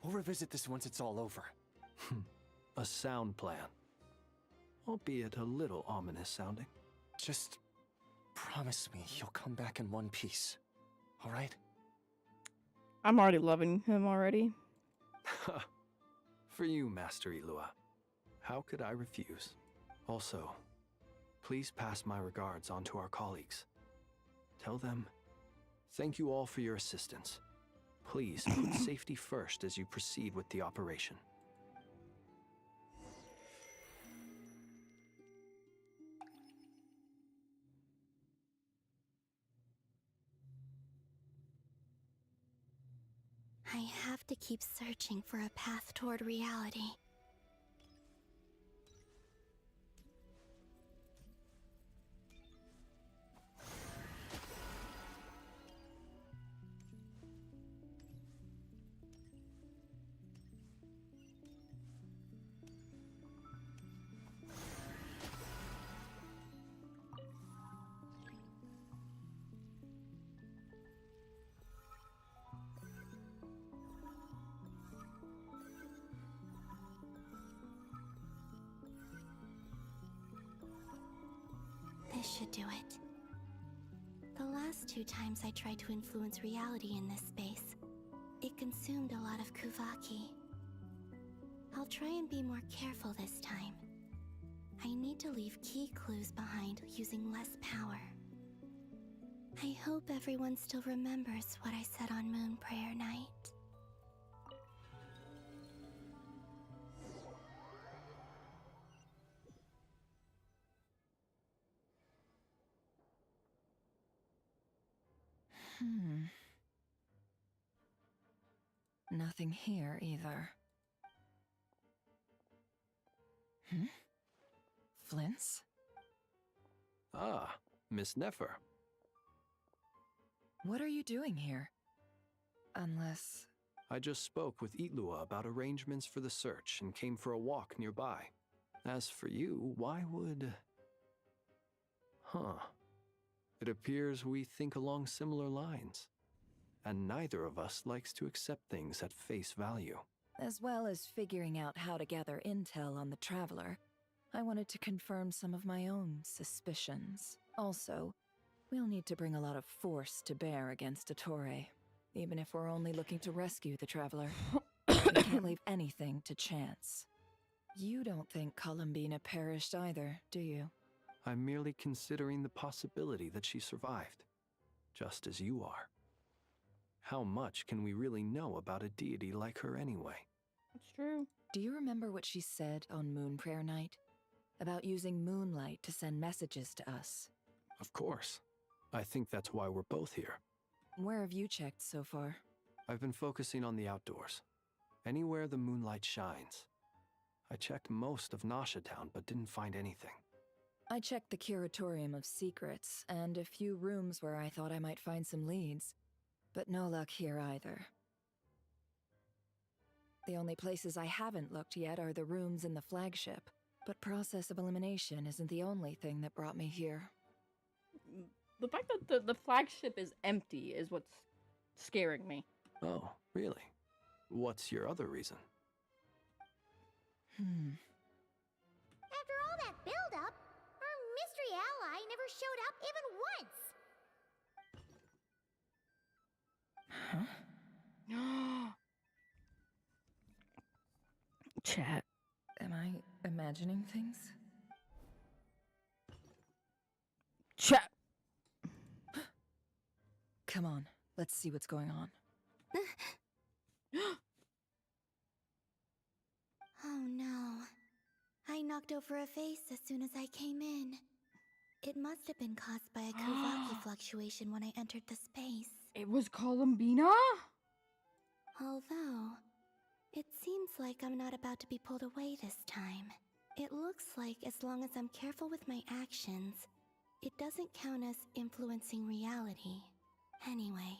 We'll revisit this once it's all over. A sound plan. Albeit a little ominous sounding. Just promise me you'll come back in one piece. All right? I'm already loving him already. For you, Master Ilua. How could I refuse? Also, please pass my regards on to our colleagues. Tell them, thank you all for your assistance. Please put safety first as you proceed with the operation. I have to keep searching for a path toward reality. This should do it. The last 2 times I tried to influence reality in this space, it consumed a lot of Kuvaki. I'll try and be more careful this time. I need to leave key clues behind using less power. I hope everyone still remembers what I said on Moon Prayer Night. Nothing here either. Flint's? Ah, Miss Nefer. What are you doing here? Unless... I just spoke with Itlua about arrangements for the search and came for a walk nearby. As for you, why would... It appears we think along similar lines. And neither of us likes to accept things at face value. As well as figuring out how to gather intel on the Traveler, I wanted to confirm some of my own suspicions. Also, we'll need to bring a lot of force to bear against Dottore, even if we're only looking to rescue the Traveler. We can't leave anything to chance. You don't think Columbina perished either, do you? I'm merely considering the possibility that she survived, just as you are. How much can we really know about a deity like her anyway? It's true. Do you remember what she said on Moon Prayer Night? about using moonlight to send messages to us. Of course. I think that's why we're both here. Where have you checked so far? I've been focusing on the outdoors. Anywhere the moonlight shines. I checked most of Nasha Town, but didn't find anything. I checked the Curatorium of Secrets, and a few rooms where I thought I might find some leads. But no luck here either. The only places I haven't looked yet are the rooms in the flagship. But process of elimination isn't the only thing that brought me here. The fact that the flagship is empty is what's scaring me. Oh, really? What's your other reason? After all that build-up, our mystery ally never showed up even once. Huh? Chat. Am I imagining things? Chat. Come on, let's see what's going on. Oh no. I knocked over a vase as soon as I came in. It must have been caused by a Kuvaki fluctuation when I entered the space. It was Columbina? Although, it seems like I'm not about to be pulled away this time. It looks like as long as I'm careful with my actions, it doesn't count as influencing reality. Anyway,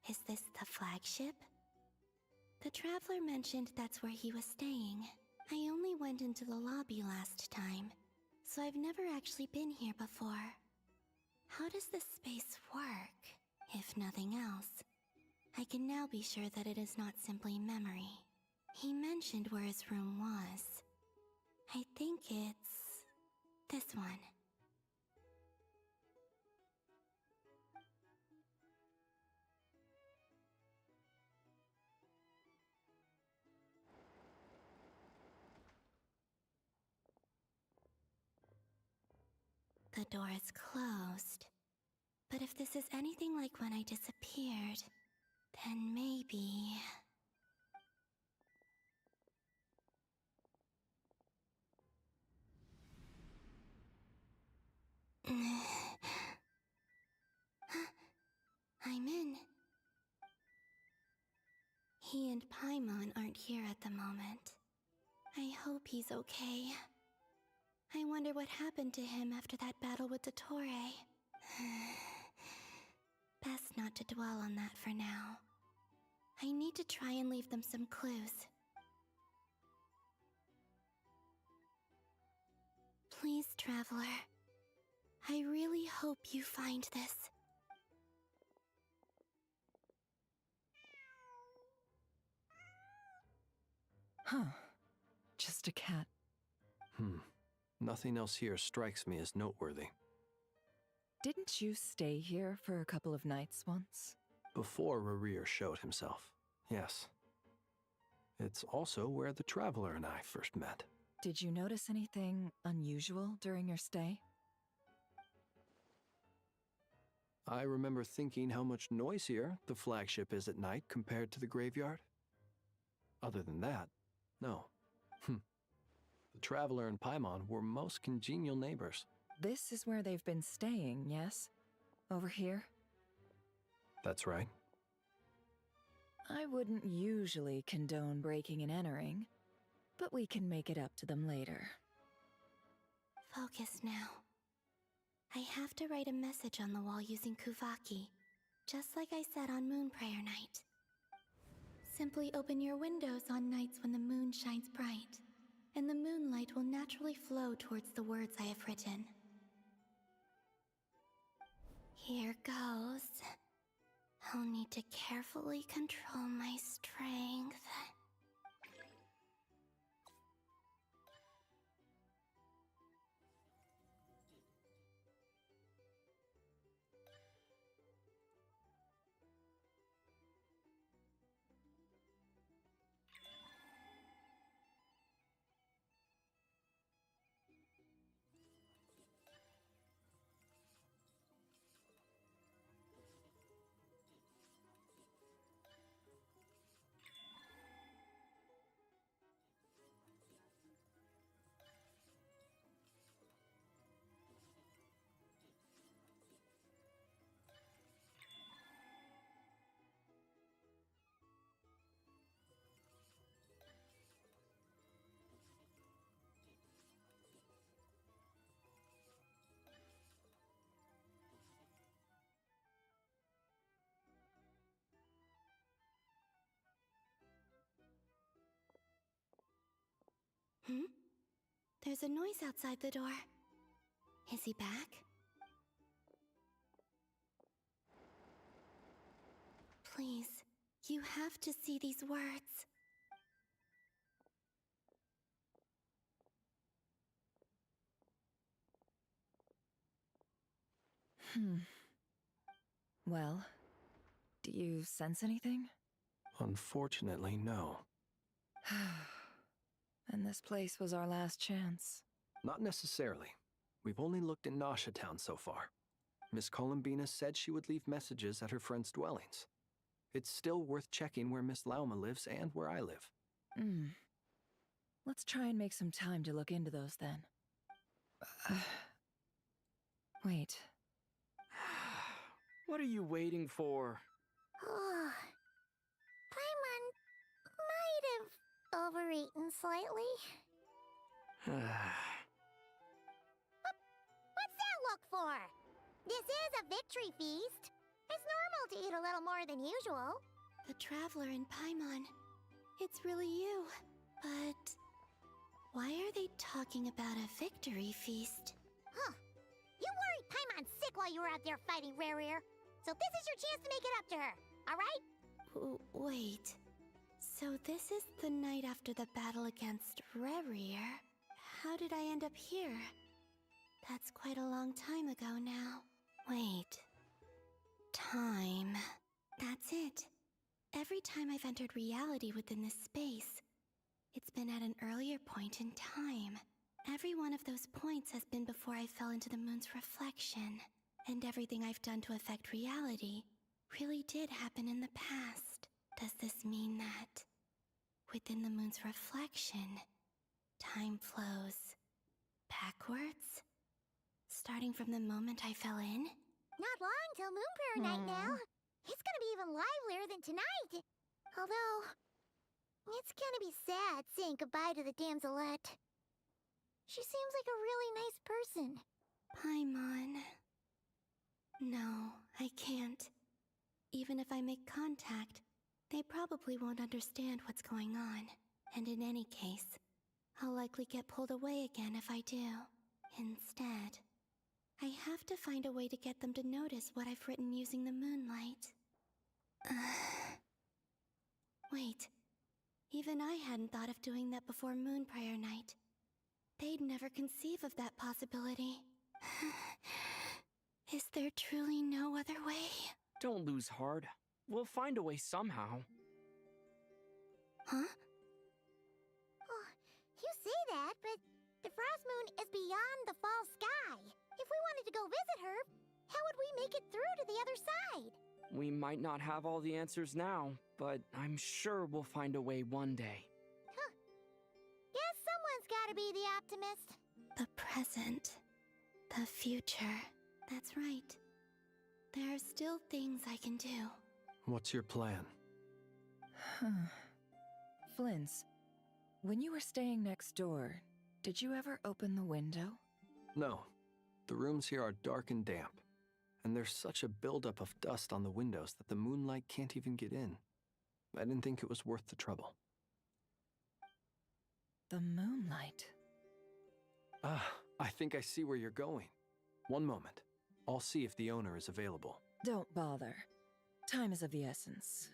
is this the flagship? The Traveler mentioned that's where he was staying. I only went into the lobby last time, so I've never actually been here before. How does this space work? If nothing else, I can now be sure that it is not simply memory. He mentioned where his room was. I think it's this one. The door is closed. But if this is anything like when I disappeared, then maybe... I'm in. He and Paimon aren't here at the moment. I hope he's okay. I wonder what happened to him after that battle with Dottore. Best not to dwell on that for now. I need to try and leave them some clues. Please, Traveler. I really hope you find this. Huh. Just a cat. Nothing else here strikes me as noteworthy. Didn't you stay here for a couple of nights once? Before Rerir showed himself, yes. It's also where the Traveler and I first met. Did you notice anything unusual during your stay? I remember thinking how much noisier the flagship is at night compared to the graveyard. Other than that, no. The Traveler and Paimon were most congenial neighbors. This is where they've been staying, yes? Over here? That's right. I wouldn't usually condone breaking and entering, but we can make it up to them later. Focus now. I have to write a message on the wall using Kuvaki, just like I said on Moon Prayer Night. Simply open your windows on nights when the moon shines bright, and the moonlight will naturally flow towards the words I have written. Here goes. I'll need to carefully control my strength. Hmm? There's a noise outside the door. Is he back? Please, you have to see these words. Well, do you sense anything? Unfortunately, no. And this place was our last chance. Not necessarily. We've only looked in Nasha Town so far. Miss Columbina said she would leave messages at her friends' dwellings. It's still worth checking where Miss Lauma lives and where I live. Let's try and make some time to look into those then. Wait. What are you waiting for? Paimon might have overeaten slightly. What's that look for? This is a victory feast. It's normal to eat a little more than usual. The Traveler and Paimon. It's really you. But why are they talking about a victory feast? Huh. You worried Paimon sick while you were out there fighting Rare. So this is your chance to make it up to her, alright? Wait. So this is the night after the battle against Rare. How did I end up here? That's quite a long time ago now. Wait. Time. That's it. Every time I've entered reality within this space, it's been at an earlier point in time. Every one of those points has been before I fell into the moon's reflection. And everything I've done to affect reality really did happen in the past. Does this mean that within the moon's reflection, time flows backwards? Starting from the moment I fell in? Not long till Moon Prayer Night now. It's gonna be even livelier than tonight. Although, it's gonna be sad saying goodbye to the damselette. She seems like a really nice person. Paimon. No, I can't. Even if I make contact, they probably won't understand what's going on. And in any case, I'll likely get pulled away again if I do. Instead, I have to find a way to get them to notice what I've written using the moonlight. Wait, even I hadn't thought of doing that before Moon Prayer Night. They'd never conceive of that possibility. Is there truly no other way? Don't lose heart. We'll find a way somehow. Huh? Oh, you say that, but the Frost Moon is beyond the fall sky. If we wanted to go visit her, how would we make it through to the other side? We might not have all the answers now, but I'm sure we'll find a way one day. Huh. Guess someone's gotta be the optimist. The present. The future. That's right. There are still things I can do. What's your plan? Flint's, when you were staying next door, did you ever open the window? No. The rooms here are dark and damp, and there's such a buildup of dust on the windows that the moonlight can't even get in. I didn't think it was worth the trouble. The moonlight? I think I see where you're going. One moment. I'll see if the owner is available. Don't bother. Time is of the essence.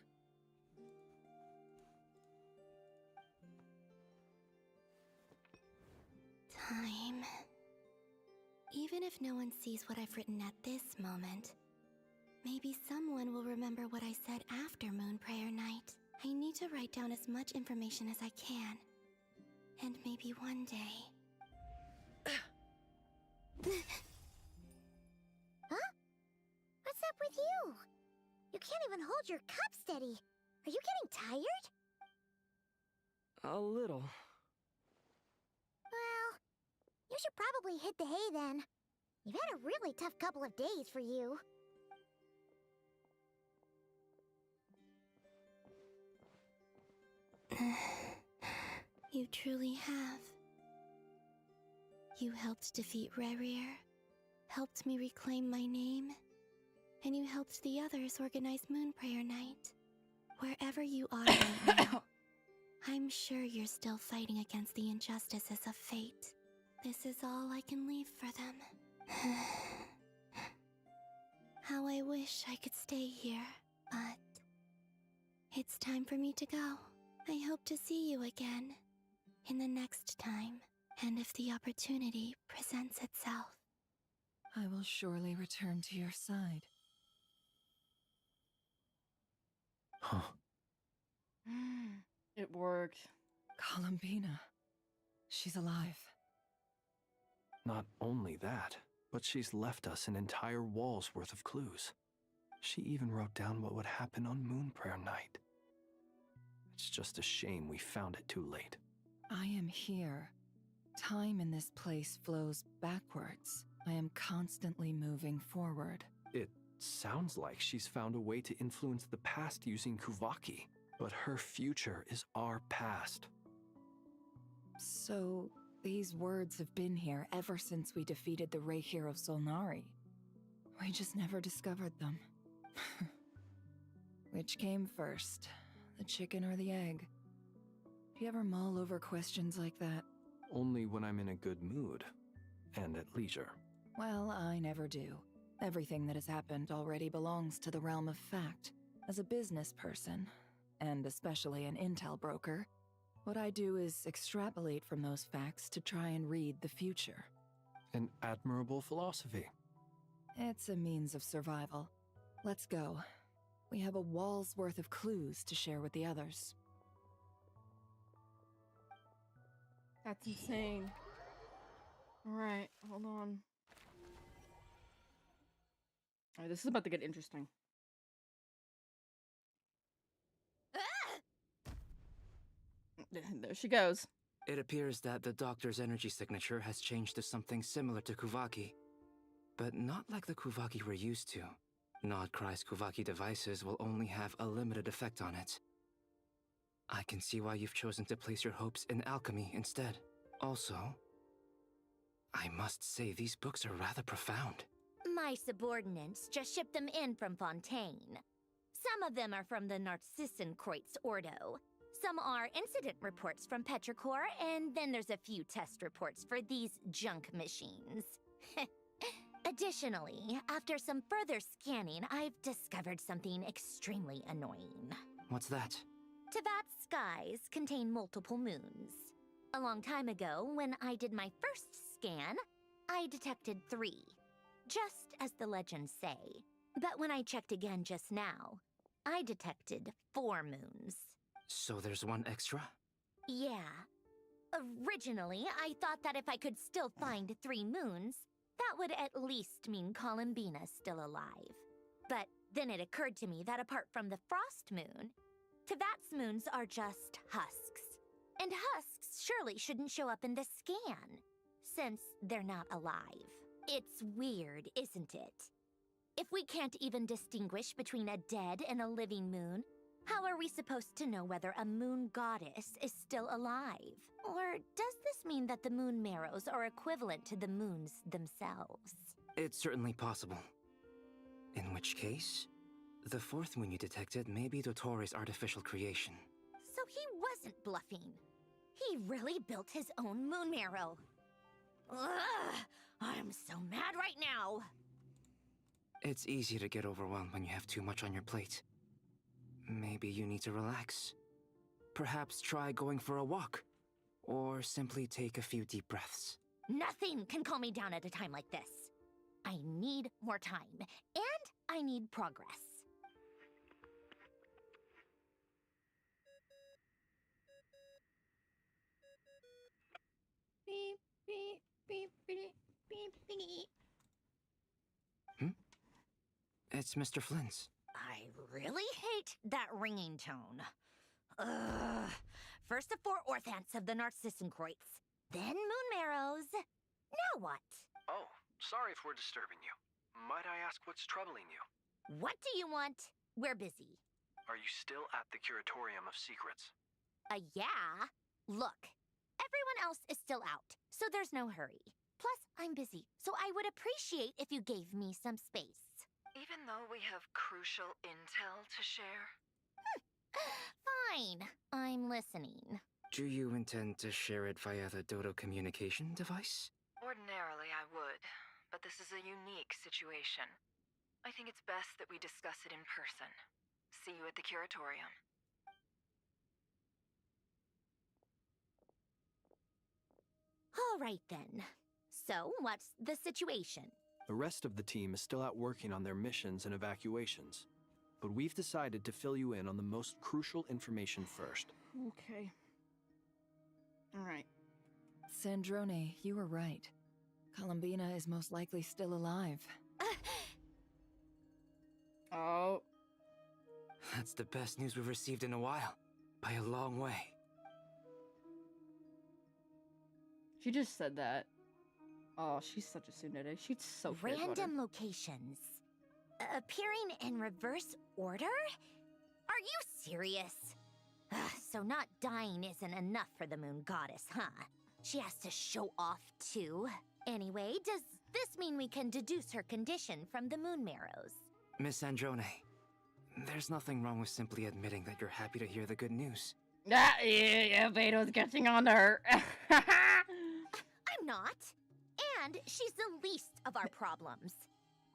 Time. Even if no one sees what I've written at this moment, maybe someone will remember what I said after Moon Prayer Night. I need to write down as much information as I can. And maybe one day... Huh? What's up with you? You can't even hold your cup steady. Are you getting tired? A little. Well, you should probably hit the hay then. You've had a really tough couple of days for you. You truly have. You helped defeat Rare, helped me reclaim my name, and you helped the others organize Moon Prayer Night. Wherever you are right now, I'm sure you're still fighting against the injustices of fate. This is all I can leave for them. How I wish I could stay here, but it's time for me to go. I hope to see you again in the next time, and if the opportunity presents itself. I will surely return to your side. Huh. It worked. Columbina. She's alive. Not only that, but she's left us an entire wall's worth of clues. She even wrote down what would happen on Moon Prayer Night. It's just a shame we found it too late. I am here. Time in this place flows backwards. I am constantly moving forward. It sounds like she's found a way to influence the past using Kuvaki, but her future is our past. So, these words have been here ever since we defeated the Reikir of Solnari. We just never discovered them. Which came first, the chicken or the egg? Do you ever mull over questions like that? Only when I'm in a good mood, and at leisure. Well, I never do. Everything that has happened already belongs to the realm of fact. As a business person, and especially an intel broker, what I do is extrapolate from those facts to try and read the future. An admirable philosophy. It's a means of survival. Let's go. We have a wall's worth of clues to share with the others. That's insane. Alright, hold on. Alright, this is about to get interesting. There she goes. It appears that the doctor's energy signature has changed to something similar to Kuvaki, but not like the Kuvaki we're used to. Nodcry's Kuvaki devices will only have a limited effect on it. I can see why you've chosen to place your hopes in alchemy instead. Also, I must say these books are rather profound. My subordinates just shipped them in from Fontaine. Some of them are from the Narcissenkreuz Ordo. Some are incident reports from Petrichor, and then there's a few test reports for these junk machines. Additionally, after some further scanning, I've discovered something extremely annoying. What's that? Tevat's skies contain multiple moons. A long time ago, when I did my first scan, I detected 3. Just as the legends say. But when I checked again just now, I detected 4 moons. So there's one extra? Yeah. Originally, I thought that if I could still find 3 moons, that would at least mean Columbina's still alive. But then it occurred to me that apart from the Frost Moon, Tevat's moons are just husks. And husks surely shouldn't show up in the scan, since they're not alive. It's weird, isn't it? If we can't even distinguish between a dead and a living moon, how are we supposed to know whether a moon goddess is still alive? Or does this mean that the moon marrows are equivalent to the moons themselves? It's certainly possible. In which case, the 4th moon you detected may be Dottore artificial creation. So he wasn't bluffing. He really built his own moon marrow. Ugh! I'm so mad right now! It's easy to get overwhelmed when you have too much on your plate. Maybe you need to relax. Perhaps try going for a walk. Or simply take a few deep breaths. Nothing can calm me down at a time like this. I need more time, and I need progress. Beep, beep, beep, beep, beep, beep. It's Mr. Flynn's. I really hate that ringing tone. Ugh. First the 4 orthants of the Narcissenkreuz, then moon marrows. Now what? Oh, sorry if we're disturbing you. Might I ask what's troubling you? What do you want? We're busy. Are you still at the Curatorium of Secrets? Yeah. Look, everyone else is still out, so there's no hurry. Plus, I'm busy, so I would appreciate if you gave me some space. Even though we have crucial intel to share? Fine. I'm listening. Do you intend to share it via the Dodo communication device? Ordinarily, I would, but this is a unique situation. I think it's best that we discuss it in person. See you at the curatorium. All right then. So, what's the situation? The rest of the team is still out working on their missions and evacuations, but we've decided to fill you in on the most crucial information first. Okay. Alright. Sandrone, you were right. Columbina is most likely still alive. Oh. That's the best news we've received in a while. By a long way. She just said that. Oh, she's such a tsundere. She's so Random locations. Appearing in reverse order? Are you serious? So not dying isn't enough for the moon goddess, huh? She has to show off too. Anyway, does this mean we can deduce her condition from the moon marrows? Miss Androne, there's nothing wrong with simply admitting that you're happy to hear the good news. Yeah, Beto's getting on to her. I'm not. And she's the least of our problems.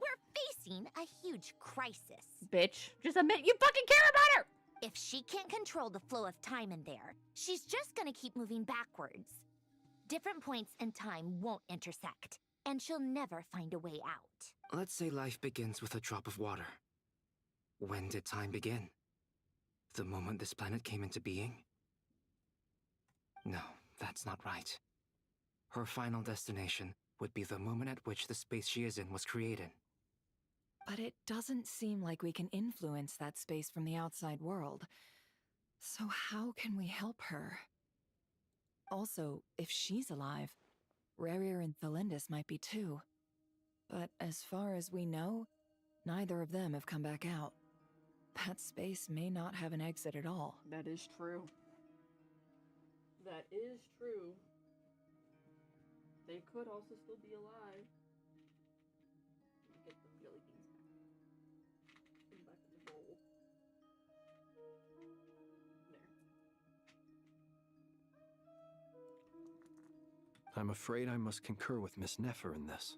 We're facing a huge crisis. Bitch, just admit you fucking care about her! If she can't control the flow of time in there, she's just gonna keep moving backwards. Different points in time won't intersect, and she'll never find a way out. Let's say life begins with a drop of water. When did time begin? The moment this planet came into being? No, that's not right. Her final destination would be the moment at which the space she is in was created. But it doesn't seem like we can influence that space from the outside world. So how can we help her? Also, if she's alive, Rerir and Thalindis might be too. But as far as we know, neither of them have come back out. That space may not have an exit at all. That is true. That is true. They could also still be alive. Get the jelly beans back. Put them back in the bowl. There. I'm afraid I must concur with Miss Nefer in this.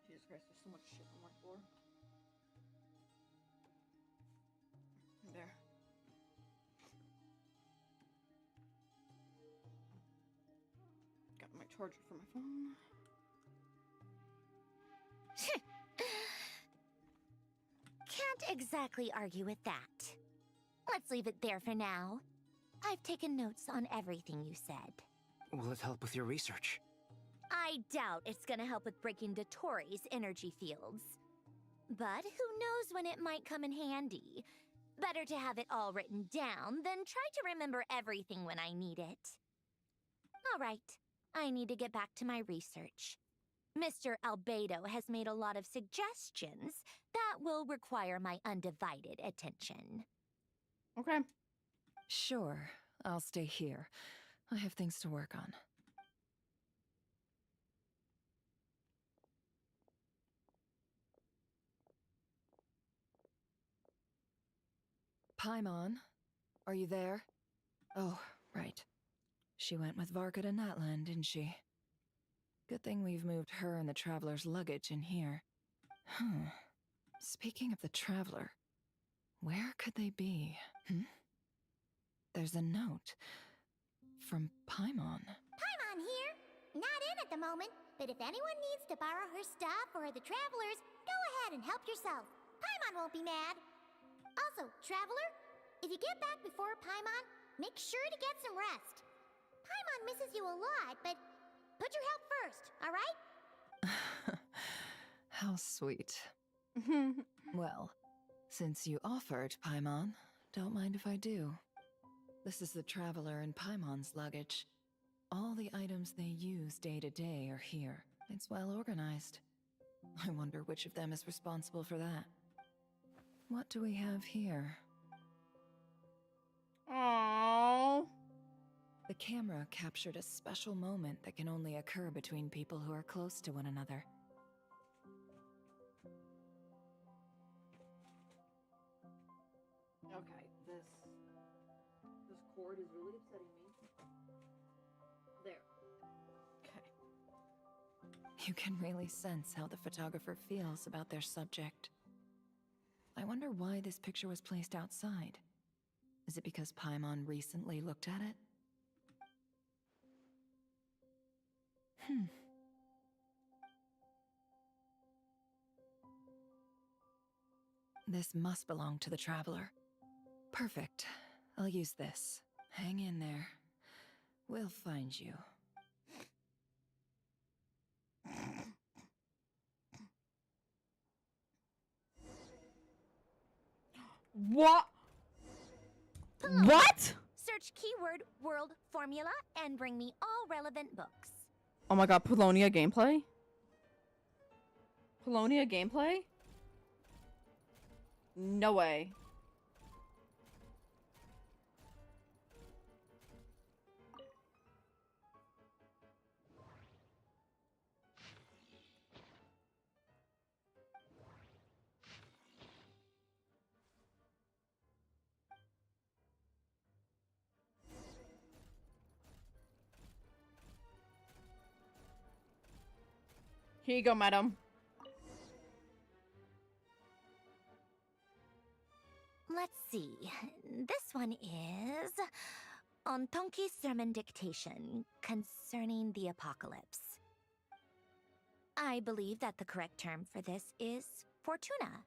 Jesus Christ, there's so much shit on my floor. There. Got my charger for my phone. Can't exactly argue with that. Let's leave it there for now. I've taken notes on everything you said. Will it help with your research? I doubt it's gonna help with breaking Dotori's energy fields. But who knows when it might come in handy. Better to have it all written down than try to remember everything when I need it. All right, I need to get back to my research. Mr. Albedo has made a lot of suggestions that will require my undivided attention. Okay. Sure, I'll stay here. I have things to work on. Paimon, are you there? Oh, right. She went with Varka to Natlan, didn't she? Good thing we've moved her and the Traveler's luggage in here. Speaking of the Traveler, where could they be? There's a note. From Paimon. Paimon here. Not in at the moment, but if anyone needs to borrow her stuff or the Traveler's, go ahead and help yourself. Paimon won't be mad. Also, Traveler, if you get back before Paimon, make sure to get some rest. Paimon misses you a lot, but put your health first, all right? How sweet. Well, since you offered, Paimon, don't mind if I do. This is the Traveler and Paimon's luggage. All the items they use day to day are here. It's well organized. I wonder which of them is responsible for that. What do we have here? Aww. The camera captured a special moment that can only occur between people who are close to one another. cord is really upsetting me. There. Okay. You can really sense how the photographer feels about their subject. I wonder why this picture was placed outside. Is it because Paimon recently looked at it? This must belong to the Traveler. Perfect. I'll use this. Hang in there. We'll find you. What? What? Search keyword world formula and bring me all relevant books. Oh my god, Polonia gameplay? Polonia gameplay? No way. Here you go, madam. Let's see. This one is Ontonki's sermon dictation concerning the apocalypse. I believe that the correct term for this is Fortuna.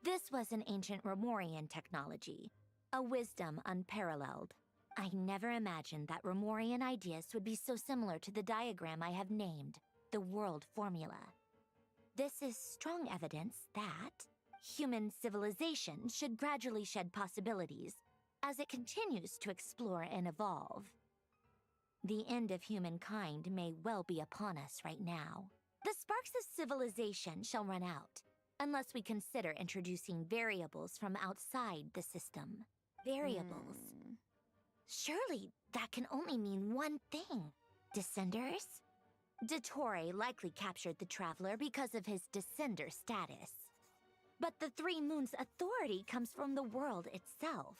This was an ancient Romorian technology, a wisdom unparalleled. I never imagined that Romorian ideas would be so similar to the diagram I have named, the world formula. This is strong evidence that human civilization should gradually shed possibilities as it continues to explore and evolve. The end of humankind may well be upon us right now. The sparks of civilization shall run out, unless we consider introducing variables from outside the system. Variables. Surely that can only mean one thing. Descenders? Dottore likely captured the Traveler because of his descender status. But the Three Moons' authority comes from the world itself.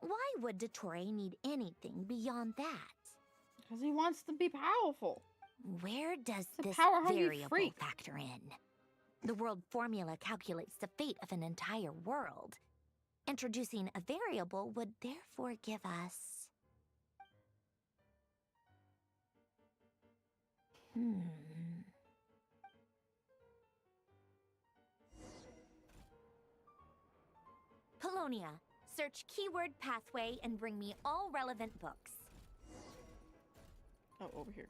Why would Dottore need anything beyond that? Because he wants to be powerful. Where does this variable factor in? The world formula calculates the fate of an entire world. Introducing a variable would therefore give us... Polonia, search keyword pathway and bring me all relevant books. Oh, over here.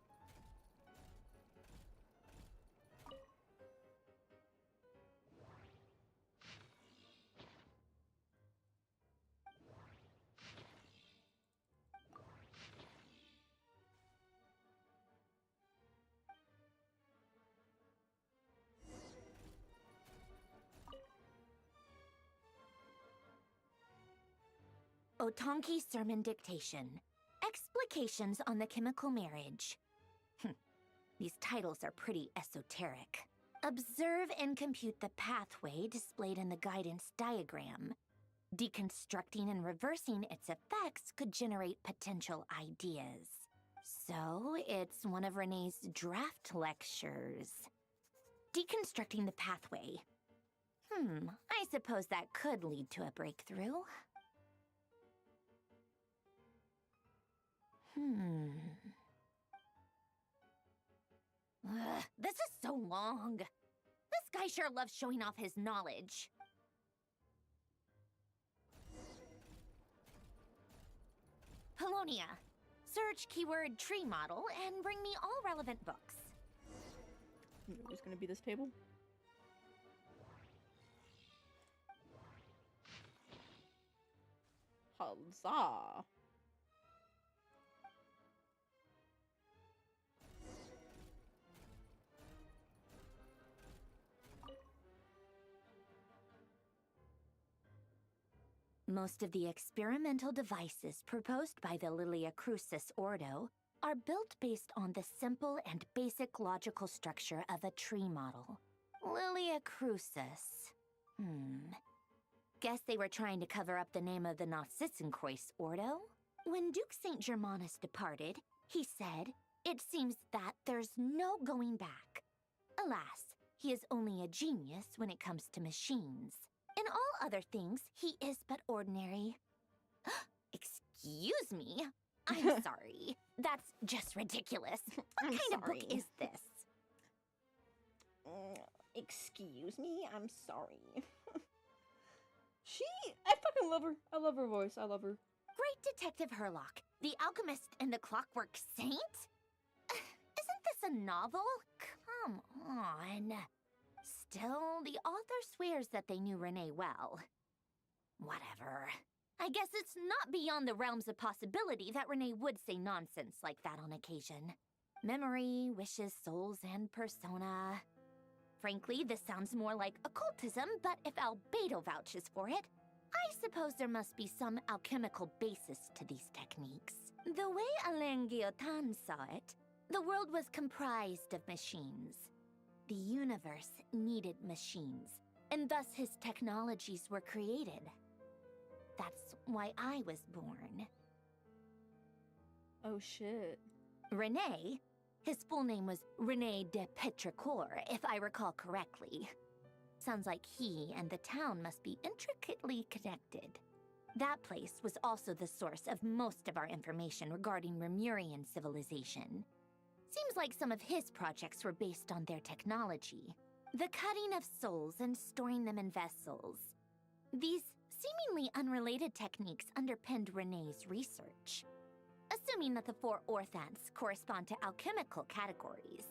Otonki sermon dictation. Explications on the chemical marriage. These titles are pretty esoteric. Observe and compute the pathway displayed in the guidance diagram. Deconstructing and reversing its effects could generate potential ideas. So, it's one of Renee's draft lectures. Deconstructing the pathway. I suppose that could lead to a breakthrough. This is so long. This guy sure loves showing off his knowledge. Polonia, search keyword tree model and bring me all relevant books. There's gonna be this table. Huzzah! Most of the experimental devices proposed by the Lilia Crucis Ordo are built based on the simple and basic logical structure of a tree model. Lilia Crucis. Guess they were trying to cover up the name of the Nausitzenkreuz Ordo? When Duke St. Germanus departed, he said, "It seems that there's no going back." Alas, he is only a genius when it comes to machines. In all other things, he is but ordinary. Excuse me? I'm sorry. That's just ridiculous. What kind of book is this? Excuse me, I'm sorry. I fucking love her. I love her voice. I love her. Great Detective Herlock, the Alchemist and the Clockwork Saint? Isn't this a novel? Come on. Still, the author swears that they knew Renee well. Whatever. I guess it's not beyond the realms of possibility that Renee would say nonsense like that on occasion. Memory, wishes, souls, and persona. Frankly, this sounds more like occultism, but if Albedo vouches for it, I suppose there must be some alchemical basis to these techniques. The way Alain Guillotin saw it, the world was comprised of machines. The universe needed machines, and thus his technologies were created. That's why I was born. Oh shit. Renee, his full name was Renee de Petrichor, if I recall correctly. Sounds like he and the town must be intricately connected. That place was also the source of most of our information regarding Remurian civilization. Seems like some of his projects were based on their technology. The cutting of souls and storing them in vessels. These seemingly unrelated techniques underpinned Renee's research. Assuming that the 4 orthants correspond to alchemical categories.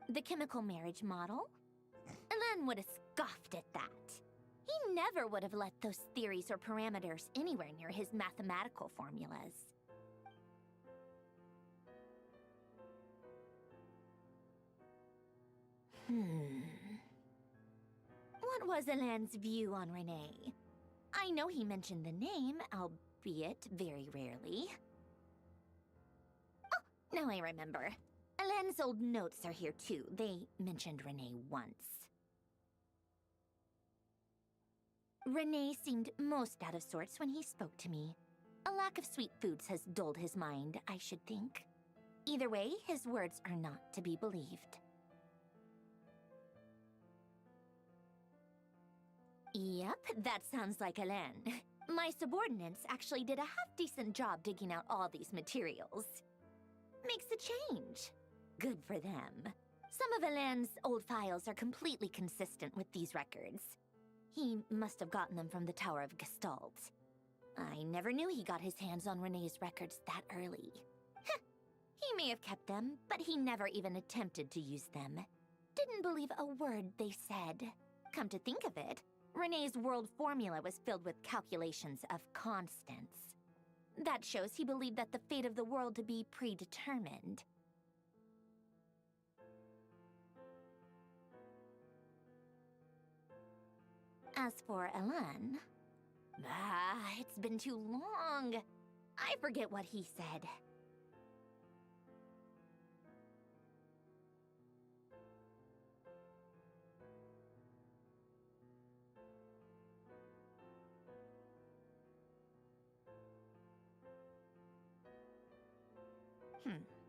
The chemical marriage model? Alain would have scoffed at that. He never would have let those theories or parameters anywhere near his mathematical formulas. What was Alain's view on Renee? I know he mentioned the name, albeit very rarely. Oh, now I remember. Alain's old notes are here too. They mentioned Renee once. Renee seemed most out of sorts when he spoke to me. A lack of sweet foods has dulled his mind, I should think. Either way, his words are not to be believed. Yep, that sounds like Alain. My subordinates actually did a half-decent job digging out all these materials. Makes a change. Good for them. Some of Alain's old files are completely consistent with these records. He must have gotten them from the Tower of Gestalt. I never knew he got his hands on Renee's records that early. He may have kept them, but he never even attempted to use them. Didn't believe a word they said. Come to think of it, Renee's world formula was filled with calculations of constants. That shows he believed that the fate of the world to be predetermined. As for Alain... it's been too long. I forget what he said.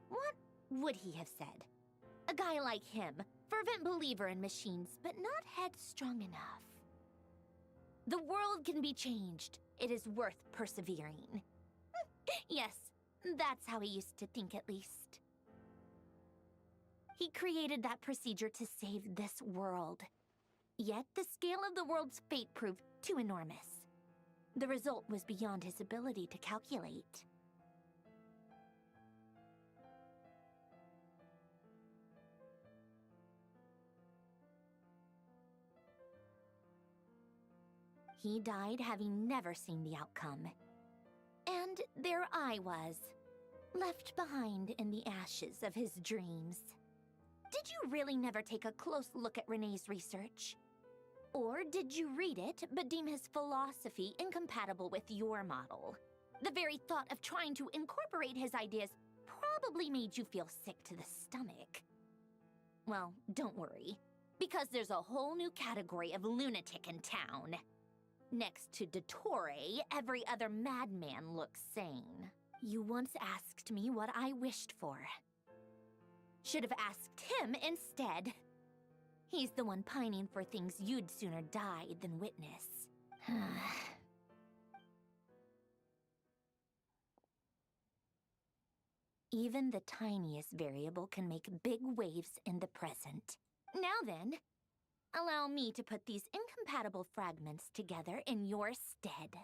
What would he have said? A guy like him, fervent believer in machines, but not headstrong enough. The world can be changed. It is worth persevering. Yes, that's how he used to think at least. He created that procedure to save this world. Yet the scale of the world's fate proved too enormous. The result was beyond his ability to calculate. He died having never seen the outcome. And there I was, left behind in the ashes of his dreams. Did you really never take a close look at Renee's research? Or did you read it, but deem his philosophy incompatible with your model? The very thought of trying to incorporate his ideas probably made you feel sick to the stomach. Well, don't worry. Because there's a whole new category of lunatic in town. Next to Dottore, every other madman looks sane. You once asked me what I wished for. Should have asked him instead. He's the one pining for things you'd sooner die than witness. Even the tiniest variable can make big waves in the present. Now then, allow me to put these incompatible fragments together in your stead.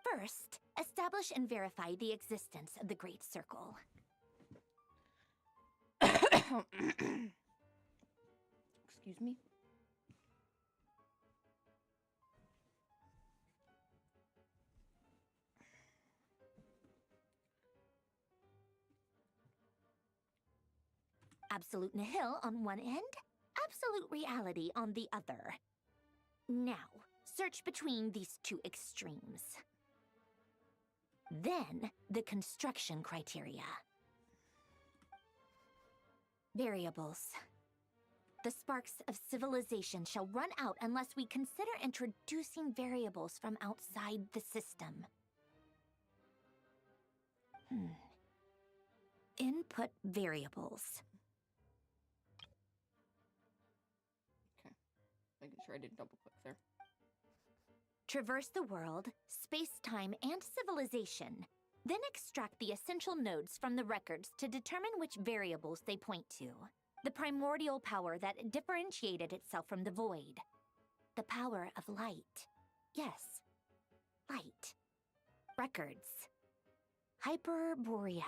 First, establish and verify the existence of the Great Circle. Excuse me. Absolute nihil on one end, absolute reality on the other. Now, search between these two extremes. Then, the construction criteria. Variables. The sparks of civilization shall run out unless we consider introducing variables from outside the system. Input variables. Okay. Making sure I didn't double click there. Traverse the world, space-time, and civilization. Then extract the essential nodes from the records to determine which variables they point to. The primordial power that differentiated itself from the void. The power of light. Yes, light. Records. Hyperborea.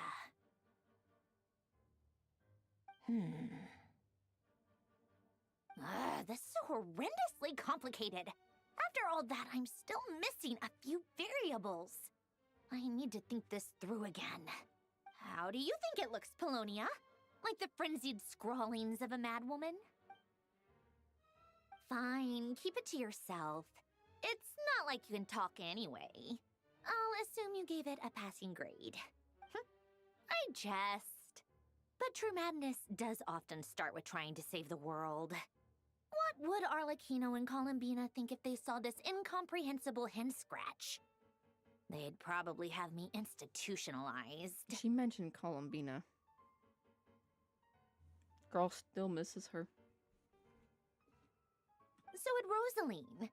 This is horrendously complicated. After all that, I'm still missing a few variables. I need to think this through again. How do you think it looks, Polonia? Like the frenzied scrawlings of a madwoman? Fine, keep it to yourself. It's not like you can talk anyway. I'll assume you gave it a passing grade. I jest. But true madness does often start with trying to save the world. What would Arlecchino and Columbina think if they saw this incomprehensible hen scratch? They'd probably have me institutionalized. She mentioned Columbina. Girl still misses her. So would Rosaline.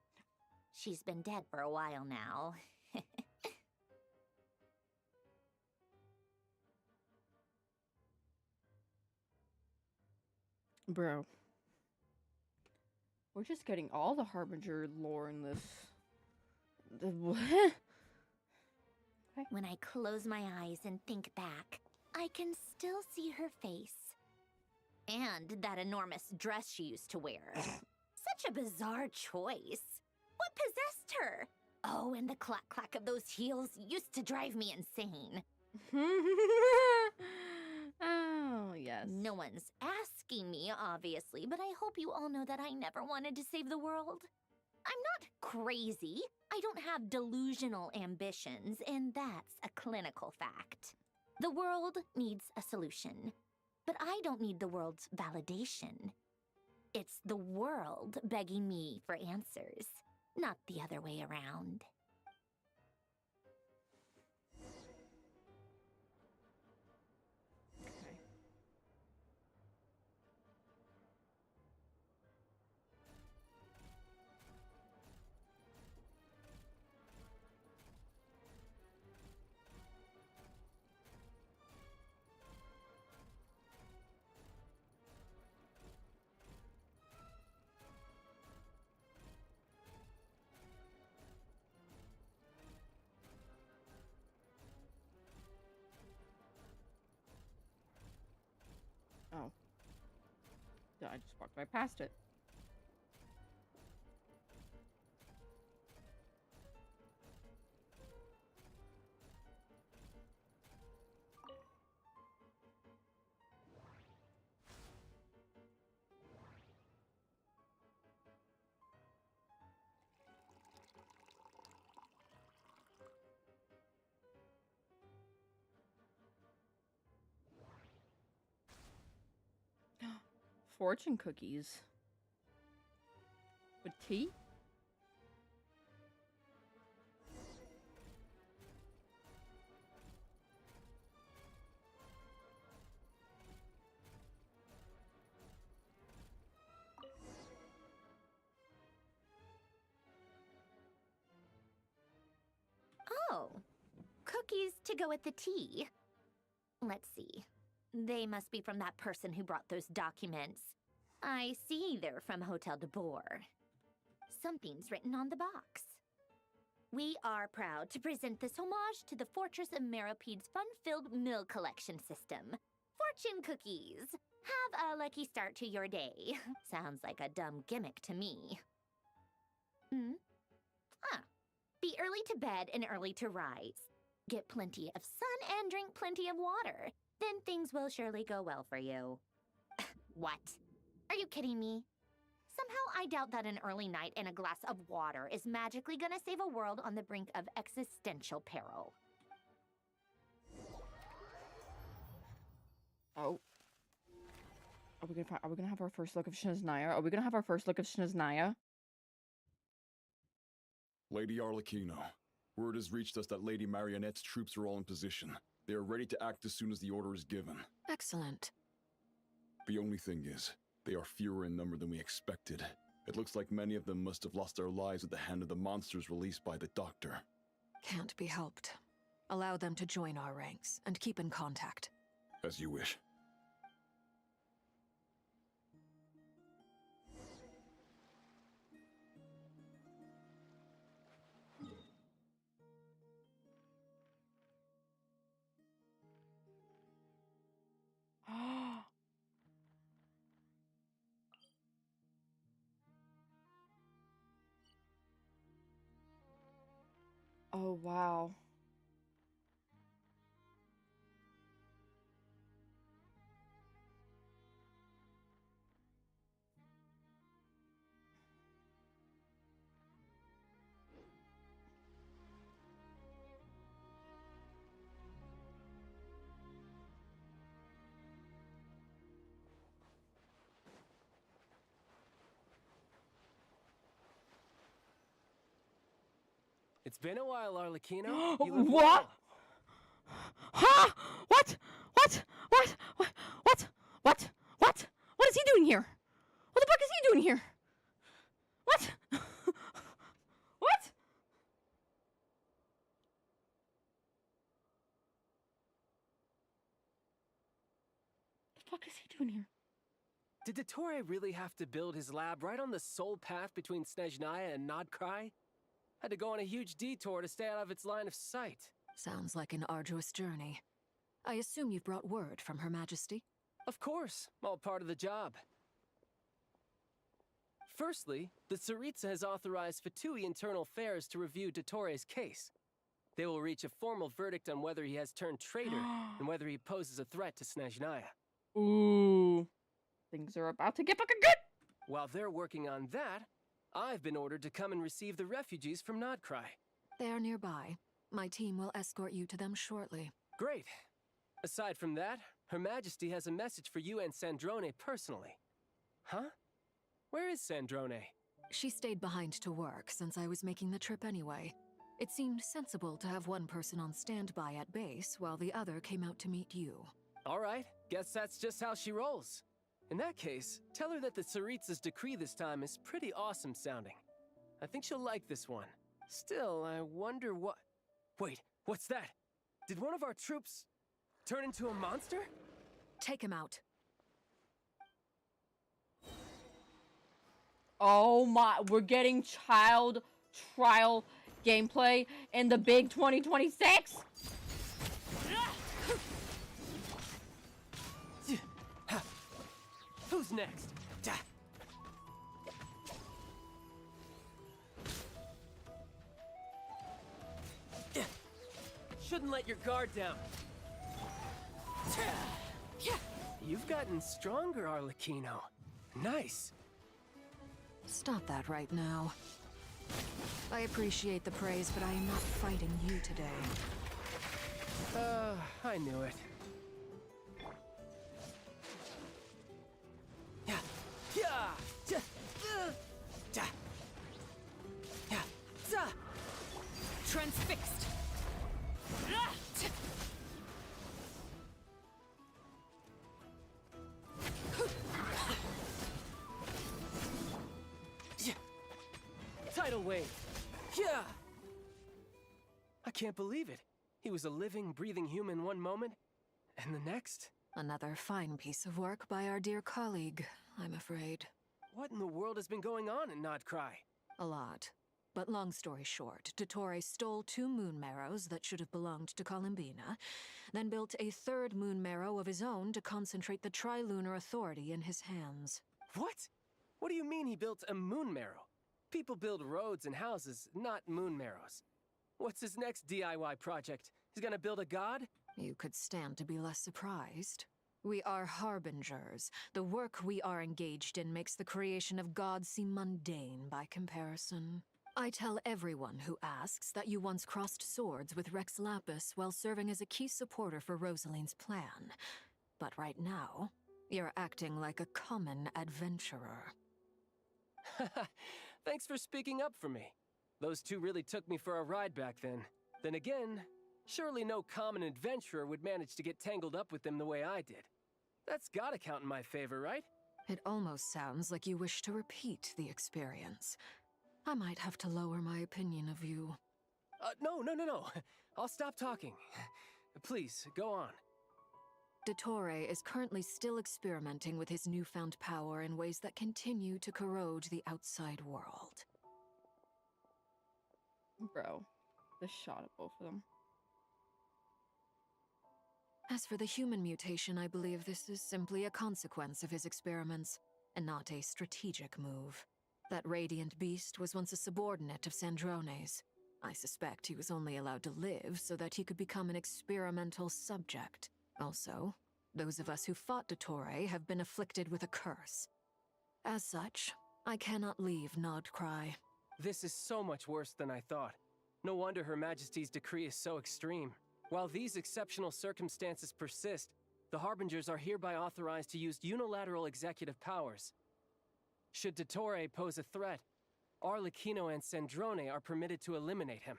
She's been dead for a while now. Bro. We're just getting all the Harbinger lore in this. What? When I close my eyes and think back, I can still see her face. And that enormous dress she used to wear. Such a bizarre choice. What possessed her? Oh, and the clack-clack of those heels used to drive me insane. Oh, yes. No one's asking me, obviously, but I hope you all know that I never wanted to save the world. I'm not crazy. I don't have delusional ambitions, and that's a clinical fact. The world needs a solution, but I don't need the world's validation. It's the world begging me for answers, not the other way around. Oh. Yeah, I just walked right past it. fortune cookies. With tea? Oh, cookies to go with the tea. Let's see. They must be from that person who brought those documents. I see they're from Hotel de Boer. Something's written on the box. We are proud to present this homage to the Fortress of Meropede's fun-filled mill collection system. Fortune cookies. Have a lucky start to your day. Sounds like a dumb gimmick to me. Be early to bed and early to rise. Get plenty of sun and drink plenty of water. Then things will surely go well for you. What? Are you kidding me? Somehow I doubt that an early night and a glass of water is magically gonna save a world on the brink of existential peril. Oh. Are we gonna have our first look of Snezhnaya? Are we gonna have our first look of Snezhnaya? Lady Arlecchino, word has reached us that Lady Marionette's troops are all in position. They are ready to act as soon as the order is given. Excellent. The only thing is, they are fewer in number than we expected. It looks like many of them must have lost their lives at the hand of the monsters released by the Doctor. Can't be helped. Allow them to join our ranks, and keep in contact. As you wish. Oh, wow. It's been a while, Arlecchino. You What? look well. Huh? What? What? What? What? What? What? What? What is he doing here? What the fuck is he doing here? What? What? The fuck is he doing here? Did Dottore really have to build his lab right on the sole path between Snezhnaya and Nodcry? Had to go on a huge detour to stay out of its line of sight. Sounds like an arduous journey. I assume you've brought word from Her Majesty? Of course, all part of the job. Firstly, the Tsaritsa has authorized Fatui Internal Affairs to review Dottore's case. They will reach a formal verdict on whether he has turned traitor and whether he poses a threat to Snezhnaya. Ooh. Things are about to get fucking good! While they're working on that, I've been ordered to come and receive the refugees from Nodcry. They are nearby. My team will escort you to them shortly. Great. Aside from that, Her Majesty has a message for you and Sandrone personally. Huh? Where is Sandrone? She stayed behind to work since I was making the trip anyway. It seemed sensible to have one person on standby at base while the other came out to meet you. All right, guess that's just how she rolls. In that case, tell her that the Tsaritsa's decree this time is pretty awesome sounding. I think she'll like this one. Still, I wonder what... Wait, what's that? Did one of our troops turn into a monster? Take him out. Oh my, we're getting child trial gameplay in the big 2026? Who's next? Shouldn't let your guard down. You've gotten stronger, Arlecchino. Nice. Stop that right now. I appreciate the praise, but I am not fighting you today. I knew it. Yeah. Transfixed. Tidal wave. Yeah. I can't believe it. He was a living, breathing human one moment, and the next. Another fine piece of work by our dear colleague, I'm afraid. What in the world has been going on in Nodcry? A lot. But long story short, Dottore stole 2 moon marrows that should have belonged to Columbina, then built a 3rd moon marrow of his own to concentrate the Trilunar Authority in his hands. What? What do you mean he built a moon marrow? People build roads and houses, not moon marrows. What's his next DIY project? He's gonna build a god? You could stand to be less surprised. We are harbingers. The work we are engaged in makes the creation of gods seem mundane by comparison. I tell everyone who asks that you once crossed swords with Rex Lapis while serving as a key supporter for Rosaline's plan. But right now, you're acting like a common adventurer. Thanks for speaking up for me. Those 2 really took me for a ride back then. Then again, surely no common adventurer would manage to get tangled up with them the way I did. That's gotta count in my favor, right? It almost sounds like you wish to repeat the experience. I might have to lower my opinion of you. No. I'll stop talking. Please, go on. Dottore is currently still experimenting with his newfound power in ways that continue to corrode the outside world. Bro, the shot at both of them. As for the human mutation, I believe this is simply a consequence of his experiments, and not a strategic move. That radiant beast was once a subordinate of Sandrone's. I suspect he was only allowed to live so that he could become an experimental subject. Also, those of us who fought Dottore have been afflicted with a curse. As such, I cannot leave Nodcry. This is so much worse than I thought. No wonder Her Majesty's decree is so extreme. While these exceptional circumstances persist, the Harbingers are hereby authorized to use unilateral executive powers. Should Dottore pose a threat, Arlecchino and Sandrone are permitted to eliminate him.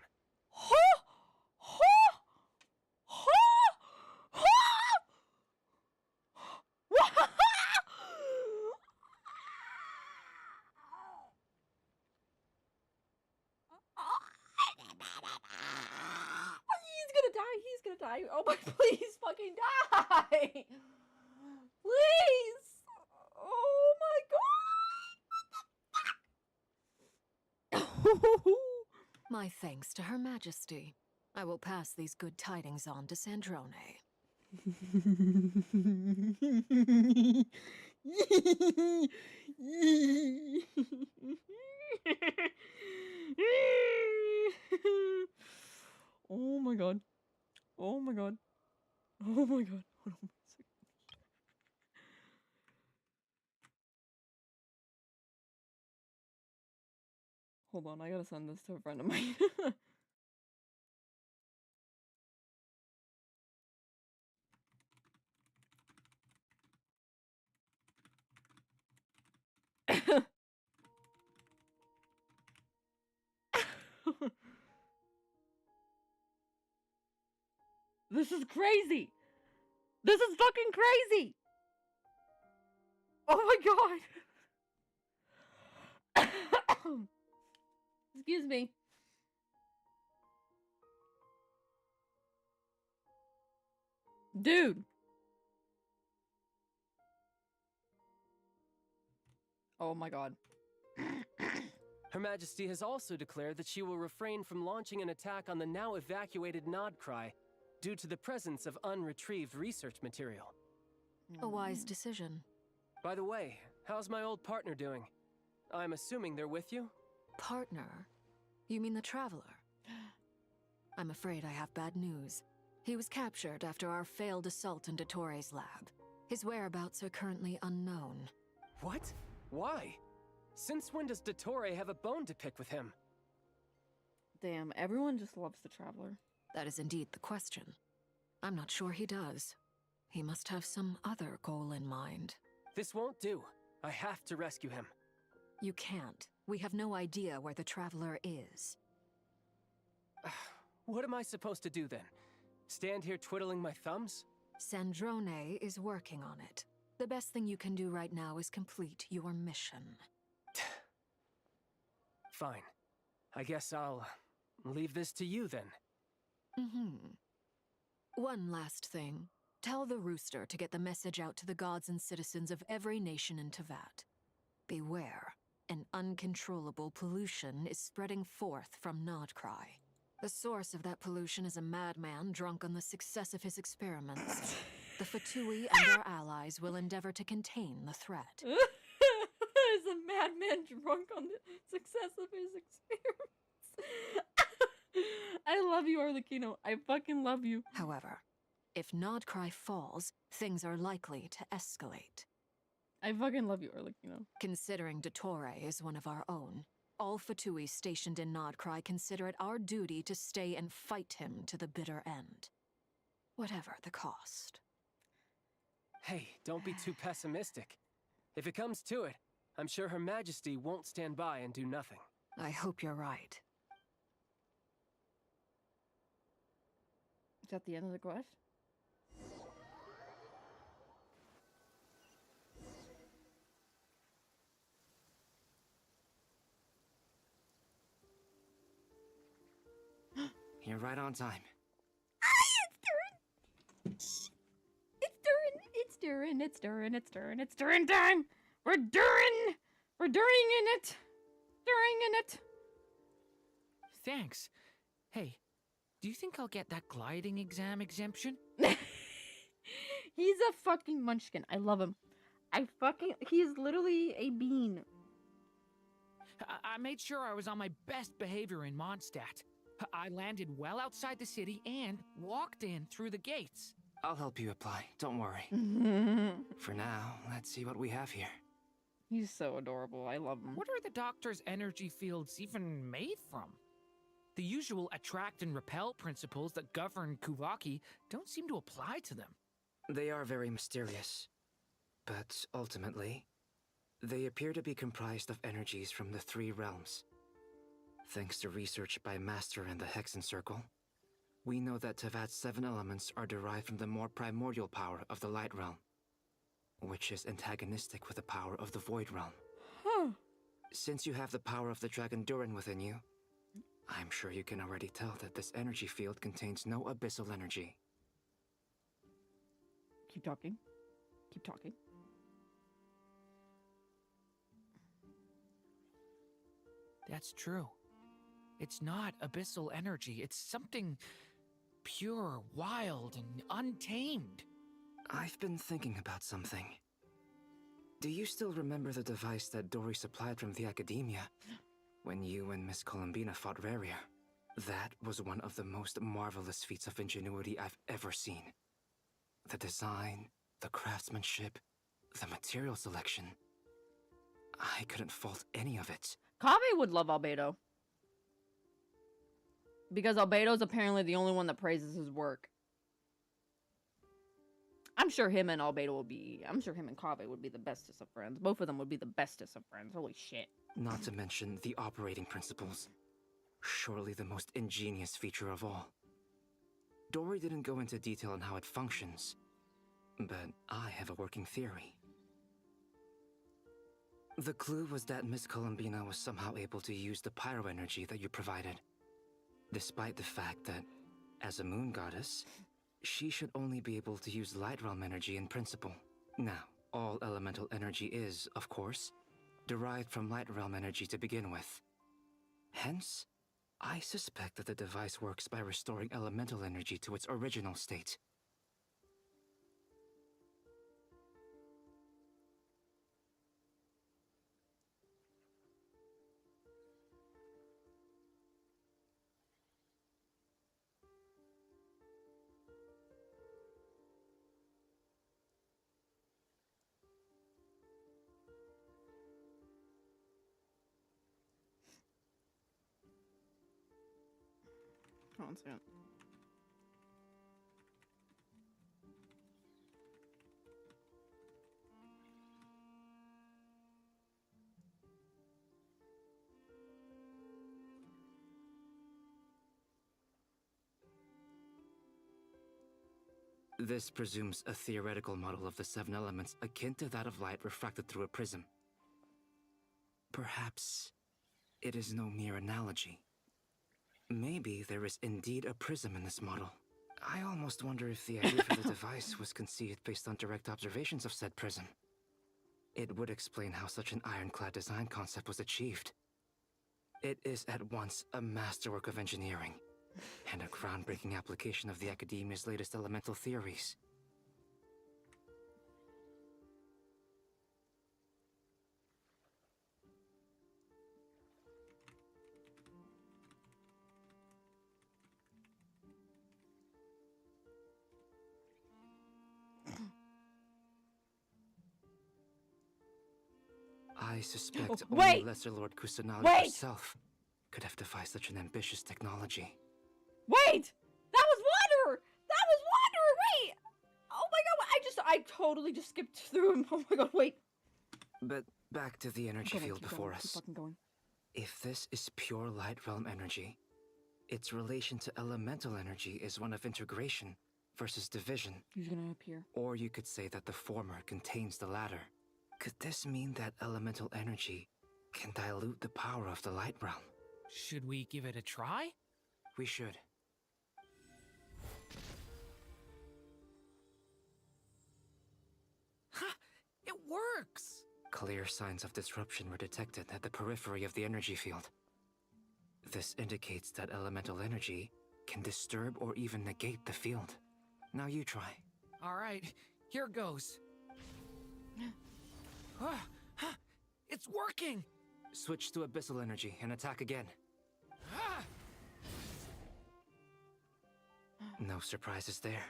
He's gonna die. Oh my, please fucking die! Please! Oh my god! My thanks to Her Majesty. I will pass these good tidings on to Sandrone. Oh my god. Oh my god. Oh my god. Hold on a second. Hold on, I gotta send this to a friend of mine. This is crazy! This is fucking crazy! Oh my god! Excuse me. Dude! Oh my god. Her Majesty has also declared that she will refrain from launching an attack on the now evacuated Nodcry due to the presence of unretrieved research material. A wise decision. By the way, how's my old partner doing? I'm assuming they're with you? Partner? You mean the Traveler? I'm afraid I have bad news. He was captured after our failed assault in Dottore's lab. His whereabouts are currently unknown. What? Why? Since when does Dottore have a bone to pick with him? Damn, everyone just loves the Traveler. That is indeed the question. I'm not sure he does. He must have some other goal in mind. This won't do. I have to rescue him. You can't. We have no idea where the Traveler is. What am I supposed to do then? Stand here twiddling my thumbs? Sandrone is working on it. The best thing you can do right now is complete your mission. Fine. I guess I'll leave this to you then. One last thing. Tell the Rooster to get the message out to the gods and citizens of every nation in Teyvat. Beware. An uncontrollable pollution is spreading forth from Nodcry. The source of that pollution is a madman drunk on the success of his experiments. The Fatui and their allies will endeavor to contain the threat. Is a madman drunk on the success of his experiments? I love you, Arlecchino. I fucking love you. However, if Nodcry falls, things are likely to escalate. I fucking love you, Arlecchino. Considering Dottore is one of our own, all Fatui stationed in Nodcry consider it our duty to stay and fight him to the bitter end. Whatever the cost. Hey, don't be too pessimistic. If it comes to it, I'm sure Her Majesty won't stand by and do nothing. I hope you're right. Is that the end of the quest? You're right on time. It's during time! We're during in it! During in it! Thanks. Hey, do you think I'll get that gliding exam exemption? He's a fucking munchkin. I love him. He's literally a bean. I made sure I was on my best behavior in Mondstadt. I landed well outside the city and walked in through the gates. I'll help you apply, don't worry. For now, let's see what we have here. He's so adorable. I love him. What are the doctor's energy fields even made from? The usual attract and repel principles that govern Kuvaki don't seem to apply to them. They are very mysterious, but ultimately, they appear to be comprised of energies from the 3 realms. Thanks to research by Master in the Hexen Circle, we know that Teyvat's 7 elements are derived from the more primordial power of the Light Realm, which is antagonistic with the power of the Void Realm. Since you have the power of the Dragon Durin within you, I'm sure you can already tell that this energy field contains no abyssal energy. Keep talking. Keep talking. That's true. It's not abyssal energy. It's something pure, wild, and untamed. I've been thinking about something. Do you still remember the device that Dory supplied from the Academia when you and Miss Columbina fought Raria? That was one of the most marvelous feats of ingenuity I've ever seen. The design, the craftsmanship, the material selection. I couldn't fault any of it. Kaveh would love Albedo. Because Albedo's apparently the only one that praises his work. I'm sure him and Kaveh would be the bestest of friends. Both of them would be the bestest of friends. Holy shit. Not to mention the operating principles. Surely the most ingenious feature of all. Dory didn't go into detail on how it functions, but I have a working theory. The clue was that Miss Columbina was somehow able to use the pyro energy that you provided, despite the fact that, as a moon goddess, she should only be able to use Light Realm energy in principle. Now, all elemental energy is, of course, derived from Light Realm energy to begin with. Hence, I suspect that the device works by restoring elemental energy to its original state. Hold on a second. This presumes a theoretical model of the seven elements akin to that of light refracted through a prism. Perhaps it is no mere analogy. Maybe there is indeed a prism in this model. I almost wonder if the idea for the device was conceived based on direct observations of said prism. It would explain how such an ironclad design concept was achieved. It is at once a masterwork of engineering and a groundbreaking application of the Academia's latest elemental theories. I suspect only Lesser Lord Kusanagi herself could have devised such an ambitious technology. Wait! That was water! That was water! Wait! Oh my god, I totally just skipped through him. Oh my god, wait. But back to the energy field Keep before going, us. Keep fucking going. If this is pure light realm energy, its relation to elemental energy is one of integration versus division. He's gonna appear. Or you could say that the former contains the latter. Could this mean that elemental energy can dilute the power of the light realm? Should we give it a try? We should. Ha! It works! Clear signs of disruption were detected at the periphery of the energy field. This indicates that elemental energy can disturb or even negate the field. Now you try. Alright, here goes. It's working! Switch to abyssal energy and attack again. No surprises there.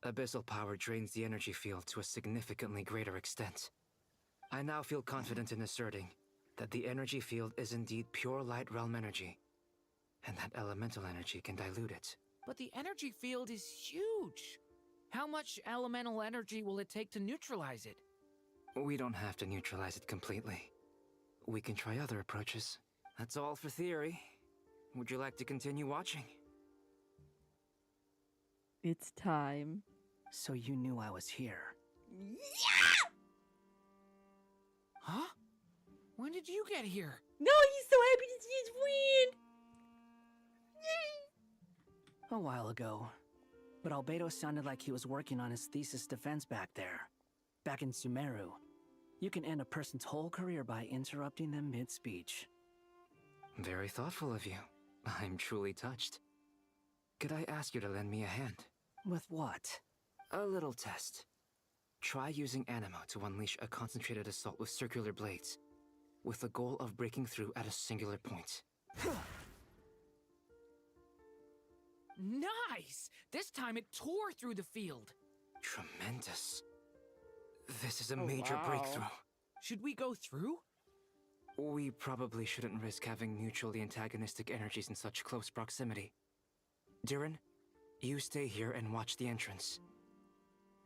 Abyssal power drains the energy field to a significantly greater extent. I now feel confident in asserting that the energy field is indeed pure light realm energy, and that elemental energy can dilute it. But the energy field is huge. How much elemental energy will it take to neutralize it? We don't have to neutralize it completely. We can try other approaches. That's all for theory. Would you like to continue watching? It's time. So you knew I was here. Yeah! Huh? When did you get here? No, he's so happy to see his friend! A while ago. But Albedo sounded like he was working on his thesis defense back there. Back in Sumeru. You can end a person's whole career by interrupting them mid-speech. Very thoughtful of you. I'm truly touched. Could I ask you to lend me a hand? With what? A little test. Try using Animo to unleash a concentrated assault with circular blades, with the goal of breaking through at a singular point. Nice! This time it tore through the field. Tremendous. This is a major breakthrough. Should we go through? We probably shouldn't risk having mutually antagonistic energies in such close proximity. Durin, you stay here and watch the entrance.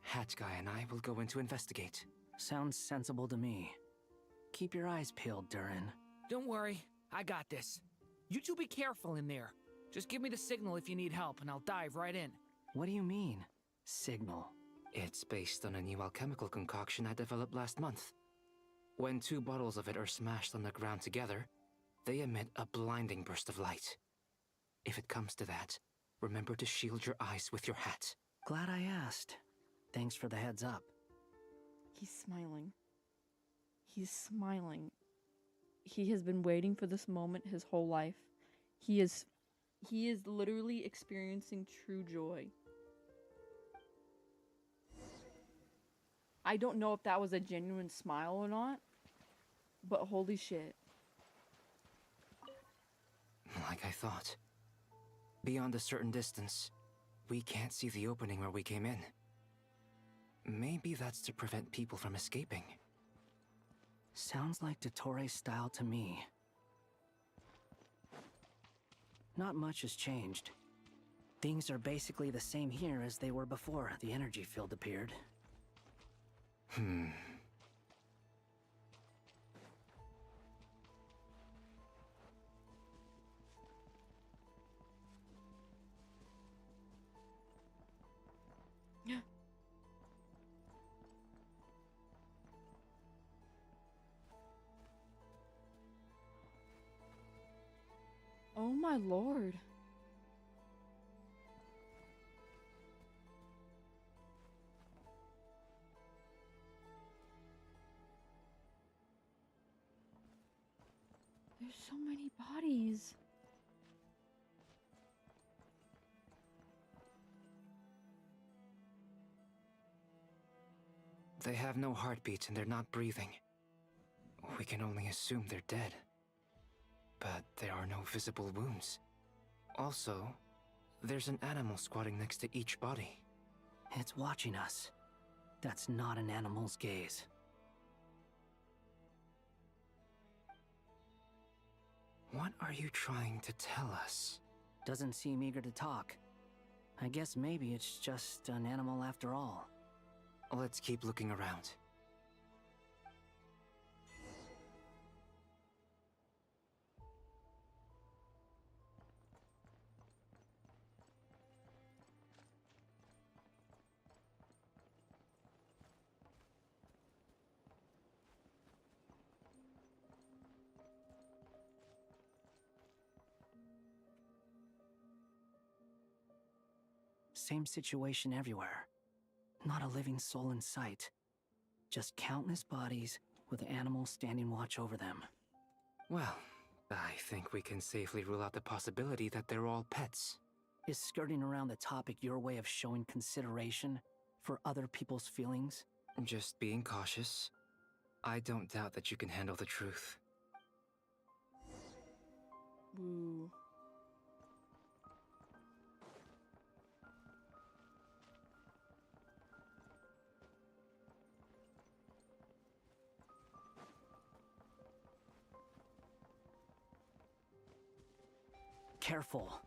Hat Guy and I will go in to investigate. Sounds sensible to me. Keep your eyes peeled, Durin. Don't worry, I got this. You two be careful in there. Just give me the signal if you need help, and I'll dive right in. What do you mean, signal? It's based on a new alchemical concoction I developed last month. When two bottles of it are smashed on the ground together, they emit a blinding burst of light. If it comes to that, remember to shield your eyes with your hat. Glad I asked. Thanks for the heads up. He's smiling. He's smiling. He has been waiting for this moment his whole life. He is literally experiencing true joy. I don't know if that was a genuine smile or not, but holy shit. Like I thought. Beyond a certain distance, we can't see the opening where we came in. Maybe that's to prevent people from escaping. Sounds like Dottore style to me. Not much has changed. Things are basically the same here as they were before the energy field appeared. Oh my lord. There's so many bodies. They have no heartbeats and they're not breathing. We can only assume they're dead. But there are no visible wounds. Also, there's an animal squatting next to each body. It's watching us. That's not an animal's gaze. What are you trying to tell us? Doesn't seem eager to talk. I guess maybe it's just an animal after all. Let's keep looking around. Same situation everywhere. Not a living soul in sight. Just countless bodies with animals standing watch over them. Well, I think we can safely rule out the possibility that they're all pets. Is skirting around the topic your way of showing consideration for other people's feelings? Just being cautious. I don't doubt that you can handle the truth. Ooh. Careful.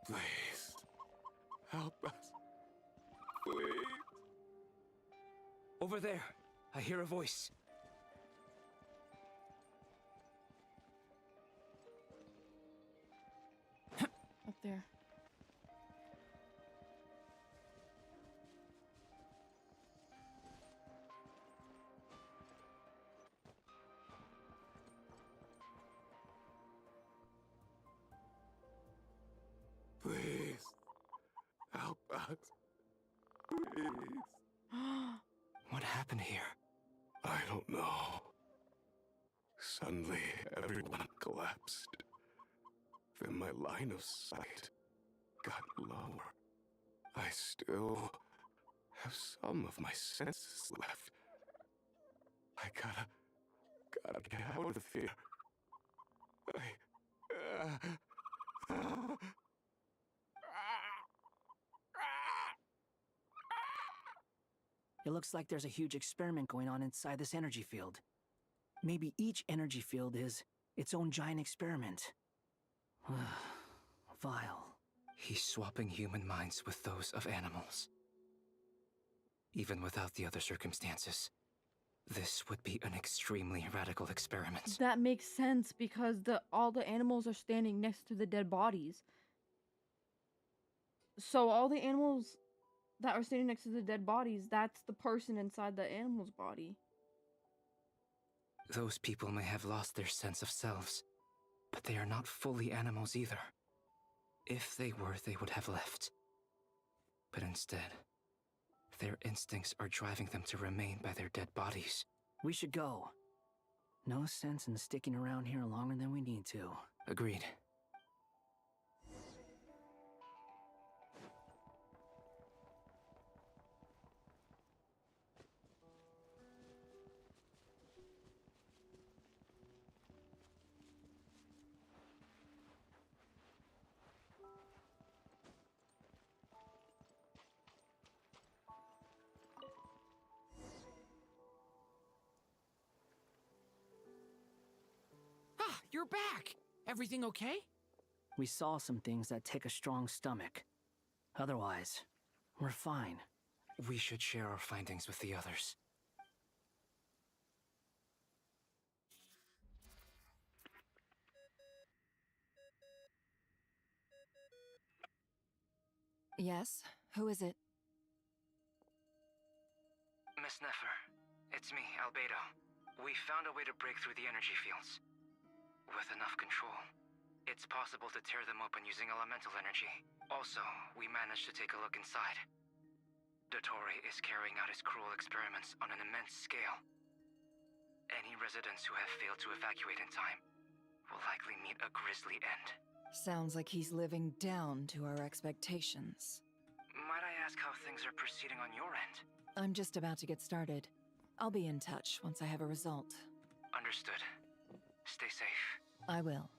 Please, help us. Please. Over there, I hear a voice. Up there. Please, help us. Please. What happened here? I don't know. Suddenly, everyone collapsed. Then my line of sight got lower. I still have some of my senses left. I gotta get out of here. It looks like there's a huge experiment going on inside this energy field. Maybe each energy field is its own giant experiment. Vile. He's swapping human minds with those of animals. Even without the other circumstances, this would be an extremely radical experiment. That makes sense because all the animals are standing next to the dead bodies. So all the animals that are standing next to the dead bodies, that's the person inside the animal's body. Those people may have lost their sense of selves, but they are not fully animals either. If they were, they would have left. But instead, their instincts are driving them to remain by their dead bodies. We should go. No sense in sticking around here longer than we need to. Agreed. Ah, you're back! Everything okay? We saw some things that take a strong stomach. Otherwise, we're fine. We should share our findings with the others. Yes? Who is it? Miss Nefer. It's me, Albedo. We found a way to break through the energy fields. With enough control, it's possible to tear them open using elemental energy. Also, we managed to take a look inside. Dottore is carrying out his cruel experiments on an immense scale. Any residents who have failed to evacuate in time will likely meet a grisly end. Sounds like he's living down to our expectations. Might I ask how things are proceeding on your end? I'm just about to get started. I'll be in touch once I have a result. Understood. Stay safe. I will.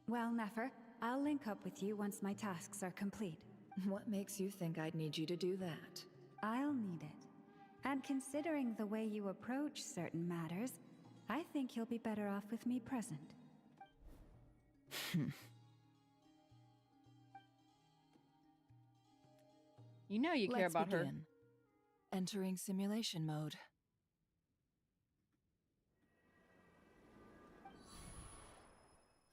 Well, Nefer, I'll link up with you once my tasks are complete. What makes you think I'd need you to do that? I'll need it. And considering the way you approach certain matters, I think you'll be better off with me present. You know you care Let's about her. begin. Entering simulation mode.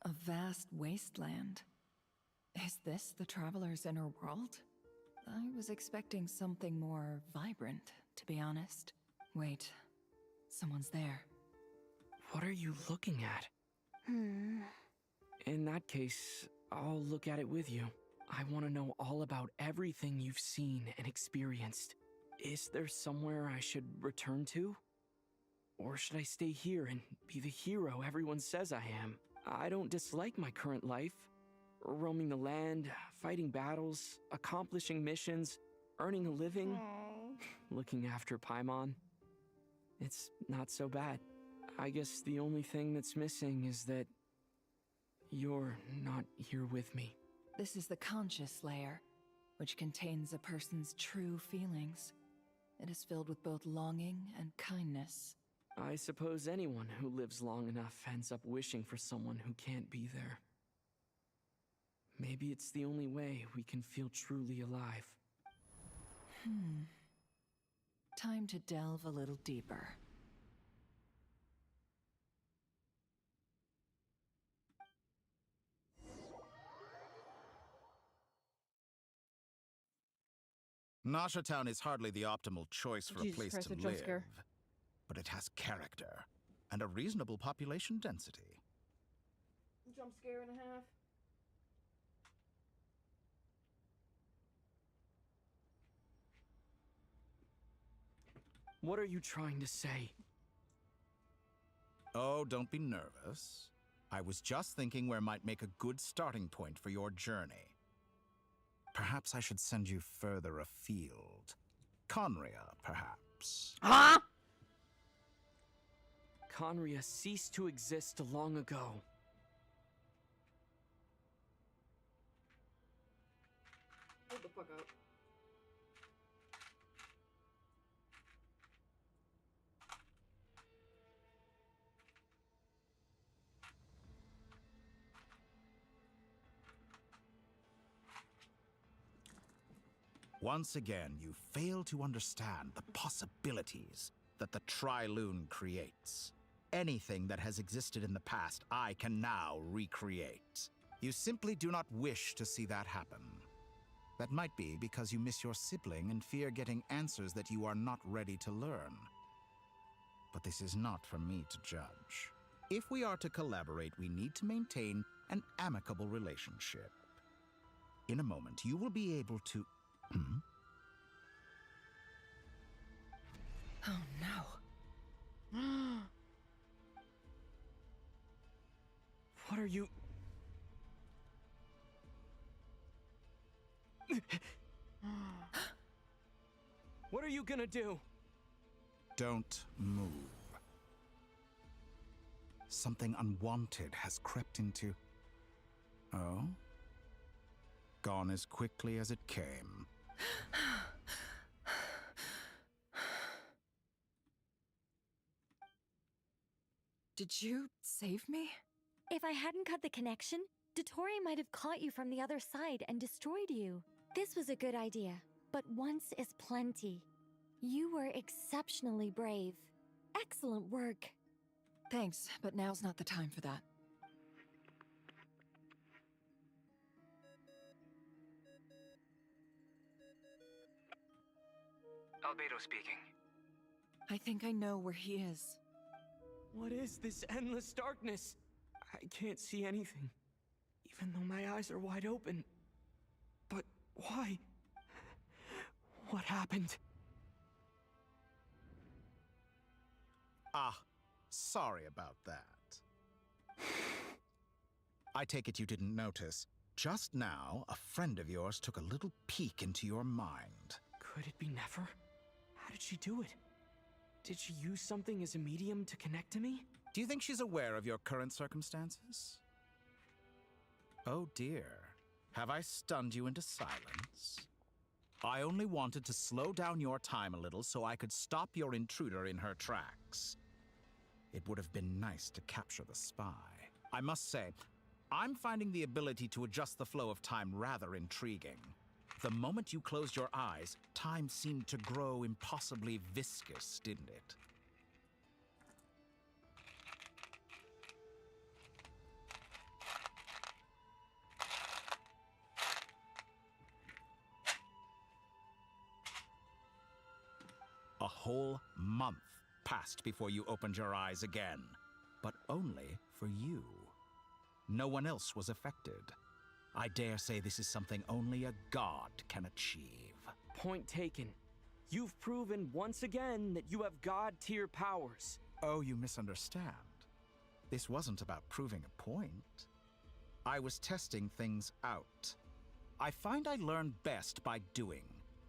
A vast wasteland. Is this the Traveler's inner world? I was expecting something more vibrant, to be honest. Wait, someone's there. What are you looking at? In that case, I'll look at it with you. I want to know all about everything you've seen and experienced. Is there somewhere I should return to? Or should I stay here and be the hero everyone says I am? I don't dislike my current life. Roaming the land, fighting battles, accomplishing missions, earning a living, looking after Paimon. It's not so bad. I guess the only thing that's missing is that you're not here with me. This is the conscious layer, which contains a person's true feelings. It is filled with both longing and kindness. I suppose anyone who lives long enough ends up wishing for someone who can't be there. Maybe it's the only way we can feel truly alive. Time to delve a little deeper. Nasha Town is hardly the optimal choice for Jesus a place Christ, to a jump live, scare. but it has character and a reasonable population density. Jump scare and a half. What are you trying to say? Oh, don't be nervous. I was just thinking where might make a good starting point for your journey. Perhaps I should send you further afield. Conria, perhaps. Huh? Conria ceased to exist long ago. Hold the fuck up. Once again, you fail to understand the possibilities that the Tri-Lune creates. Anything that has existed in the past, I can now recreate. You simply do not wish to see that happen. That might be because you miss your sibling and fear getting answers that you are not ready to learn. But this is not for me to judge. If we are to collaborate, we need to maintain an amicable relationship. In a moment, you will be able to... Oh no. What are you... What are you gonna do? Don't move. Something unwanted has crept into... Oh? Gone as quickly as it came. Did you save me? If I hadn't cut the connection, Dottore might have caught you from the other side and destroyed you. This was a good idea, but once is plenty. You were exceptionally brave. Excellent work. Thanks, but now's not the time for that. Albedo speaking. I think I know where he is. What is this endless darkness? I can't see anything, even though my eyes are wide open. But why? What happened? Ah, sorry about that. I take it you didn't notice. Just now, a friend of yours took a little peek into your mind. Could it be Nefer? How did she do it? Did she use something as a medium to connect to me? Do you think she's aware of your current circumstances? Oh dear. Have I stunned you into silence? I only wanted to slow down your time a little so I could stop your intruder in her tracks. It would have been nice to capture the spy. I must say, I'm finding the ability to adjust the flow of time rather intriguing. The moment you closed your eyes, time seemed to grow impossibly viscous, didn't it? A whole month passed before you opened your eyes again, but only for you. No one else was affected. I dare say this is something only a god can achieve. Point taken. You've proven once again that you have god-tier powers. Oh, you misunderstand. This wasn't about proving a point. I was testing things out. I find I learn best by doing,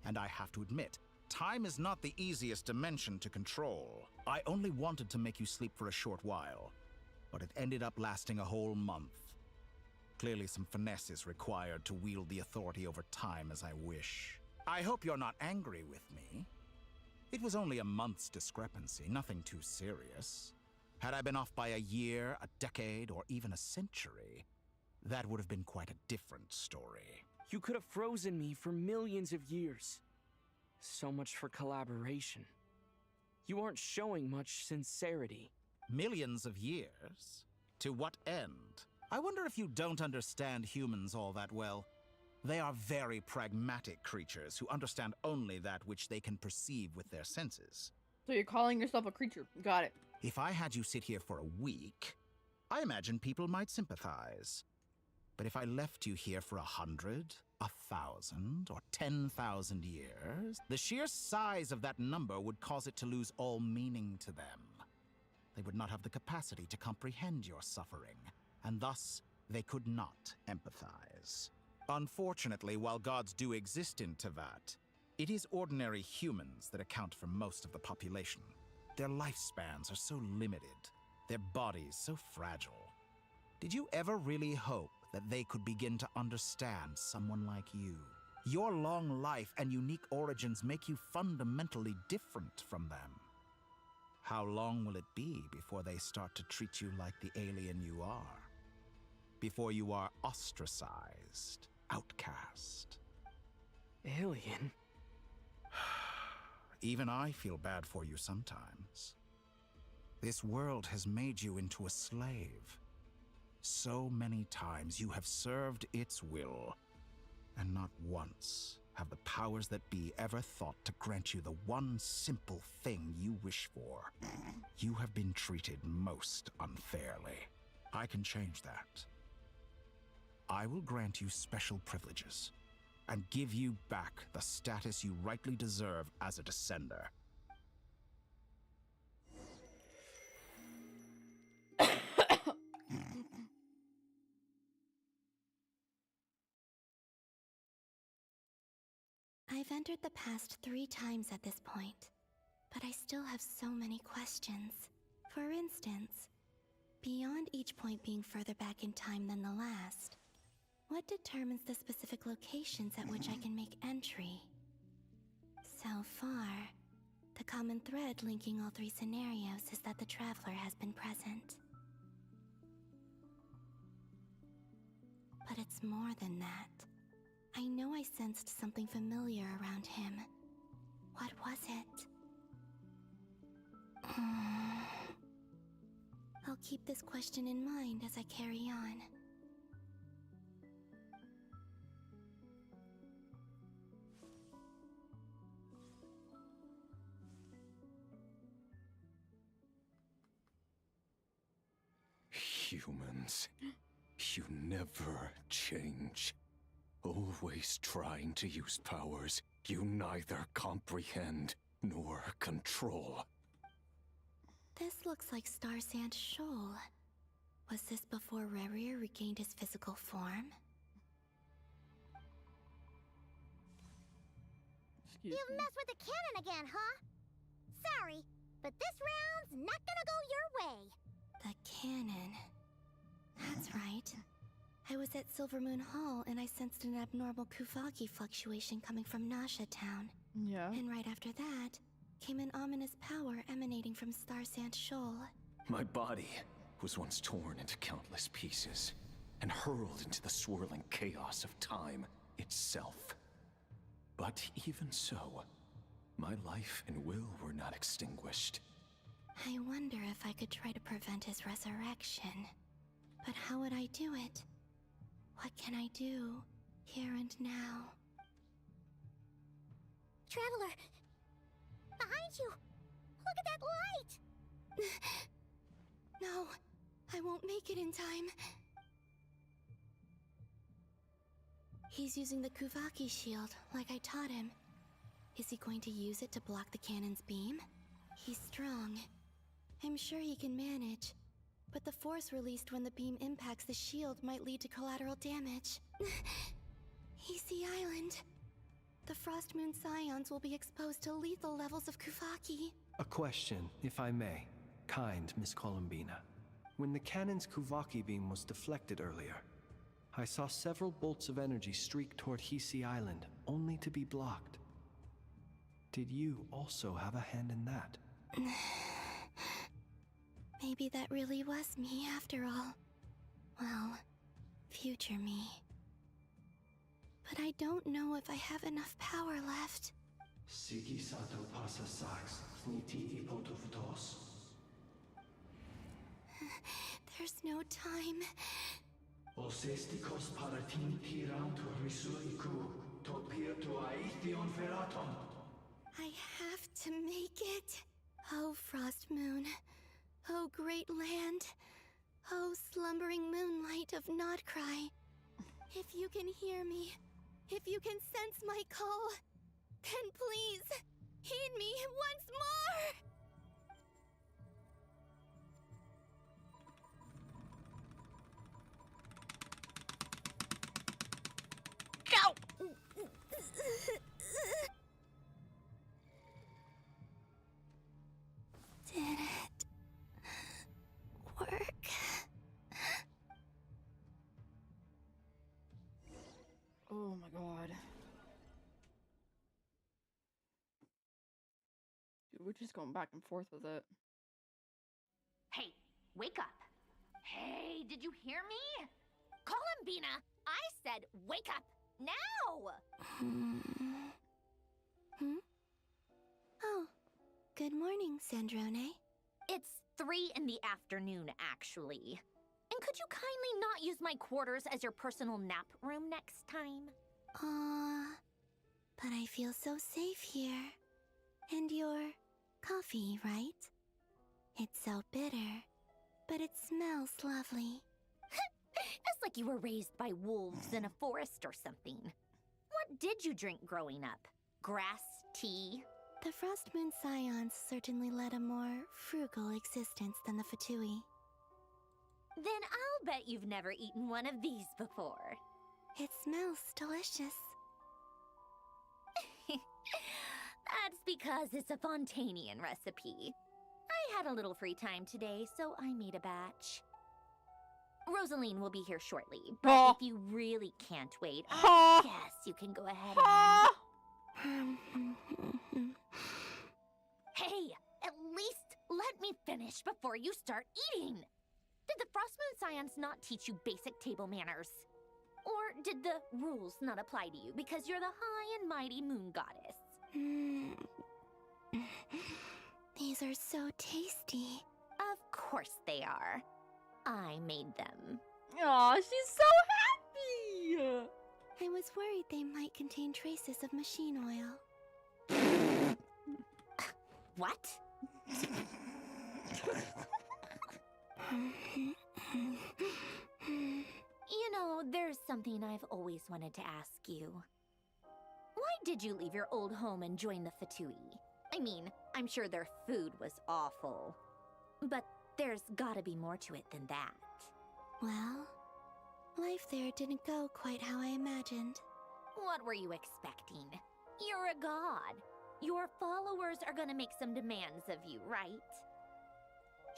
and I have to admit, time is not the easiest dimension to control. I only wanted to make you sleep for a short while, but it ended up lasting a whole month. Clearly some finesse is required to wield the authority over time as I wish. I hope you're not angry with me. It was only a month's discrepancy, nothing too serious. Had I been off by a year, a decade, or even a century, that would have been quite a different story. You could have frozen me for millions of years. So much for collaboration. You aren't showing much sincerity. Millions of years? To what end? I wonder if you don't understand humans all that well. They are very pragmatic creatures who understand only that which they can perceive with their senses. So you're calling yourself a creature. Got it. If I had you sit here for a week, I imagine people might sympathize. But if I left you here for 100, 1,000, or 10,000 years, the sheer size of that number would cause it to lose all meaning to them. They would not have the capacity to comprehend your suffering, and thus they could not empathize. Unfortunately, while gods do exist in Tevat, it is ordinary humans that account for most of the population. Their lifespans are so limited, their bodies so fragile. Did you ever really hope that they could begin to understand someone like you? Your long life and unique origins make you fundamentally different from them. How long will it be before they start to treat you like the alien you are? Before you are ostracized, outcast? Alien? Even I feel bad for you sometimes. This world has made you into a slave. So many times you have served its will, and not once have the powers that be ever thought to grant you the one simple thing you wish for. You have been treated most unfairly. I can change that. I will grant you special privileges, and give you back the status you rightly deserve as a descender. I've entered the past 3 times at this point, but I still have so many questions. For instance, beyond each point being further back in time than the last, what determines the specific locations at which I can make entry? So far, the common thread linking all 3 scenarios is that the Traveler has been present. But it's more than that. I know I sensed something familiar around him. What was it? I'll keep this question in mind as I carry on. Humans, you never change. Always trying to use powers you neither comprehend nor control. This looks like Star Sand Shoal. Was this before Rerir regained his physical form? You messed with the cannon again, huh? Sorry, but this round's not gonna go your way. The cannon. That's right. I was at Silver Moon Hall and I sensed an abnormal Kuvaki fluctuation coming from Nasha Town. Yeah. And right after that, came an ominous power emanating from Star Sand Shoal. My body was once torn into countless pieces and hurled into the swirling chaos of time itself. But even so, my life and will were not extinguished. I wonder if I could try to prevent his resurrection. But how would I do it? What can I do, here and now? Traveler! Behind you! Look at that light! No, I won't make it in time. He's using the Kuvaki shield, like I taught him. Is he going to use it to block the cannon's beam? He's strong. I'm sure he can manage. But the force released when the beam impacts the shield might lead to collateral damage. Easy Island. The Frost Moon Scions will be exposed to lethal levels of Kuvaki. A question, if I may. Kind Miss Columbina. When the cannon's Kuvaki beam was deflected earlier, I saw several bolts of energy streak toward Hisi Island, only to be blocked. Did you also have a hand in that? Maybe that really was me after all. Well, future me. But I don't know if I have enough power left. Siki sato pasa sax, sniti ipotoftos. There's no time. Osestikos paratin tiranto risuiku, topir to aithion feraton. I have to make it. Oh, Frost Moon. Oh, great land. Oh, slumbering moonlight of Nodcry. If you can hear me, if you can sense my call, then please, heed me once more! Go! Did it work? Oh my god. Dude, we're just going back and forth with it. Hey, wake up. Hey, did you hear me? Columbina, I said wake up now! Oh, good morning, Sandrone. It's 3 in the afternoon, actually. And could you kindly not use my quarters as your personal nap room next time? But I feel so safe here. And your coffee, right? It's so bitter, but it smells lovely. It's like you were raised by wolves in a forest or something. What did you drink growing up? Grass tea? The Frost Moon Scions certainly led a more frugal existence than the Fatui. Then I'll bet you've never eaten one of these before. It smells delicious. That's because it's a Fontanian recipe. I had a little free time today, so I made a batch. Rosaline will be here shortly, but if you really can't wait, I guess you can go ahead and... Hey, at least let me finish before you start eating! Did the Frost Moon Scions not teach you basic table manners? Or did the rules not apply to you because you're the high and mighty moon goddess? These are so tasty. Of course they are. I made them. Aw, she's so happy! I was worried they might contain traces of machine oil. What? You know, there's something I've always wanted to ask you. Why did you leave your old home and join the Fatui? I mean, I'm sure their food was awful. But there's gotta be more to it than that. Well, life there didn't go quite how I imagined. What were you expecting? You're a god. Your followers are gonna make some demands of you, right?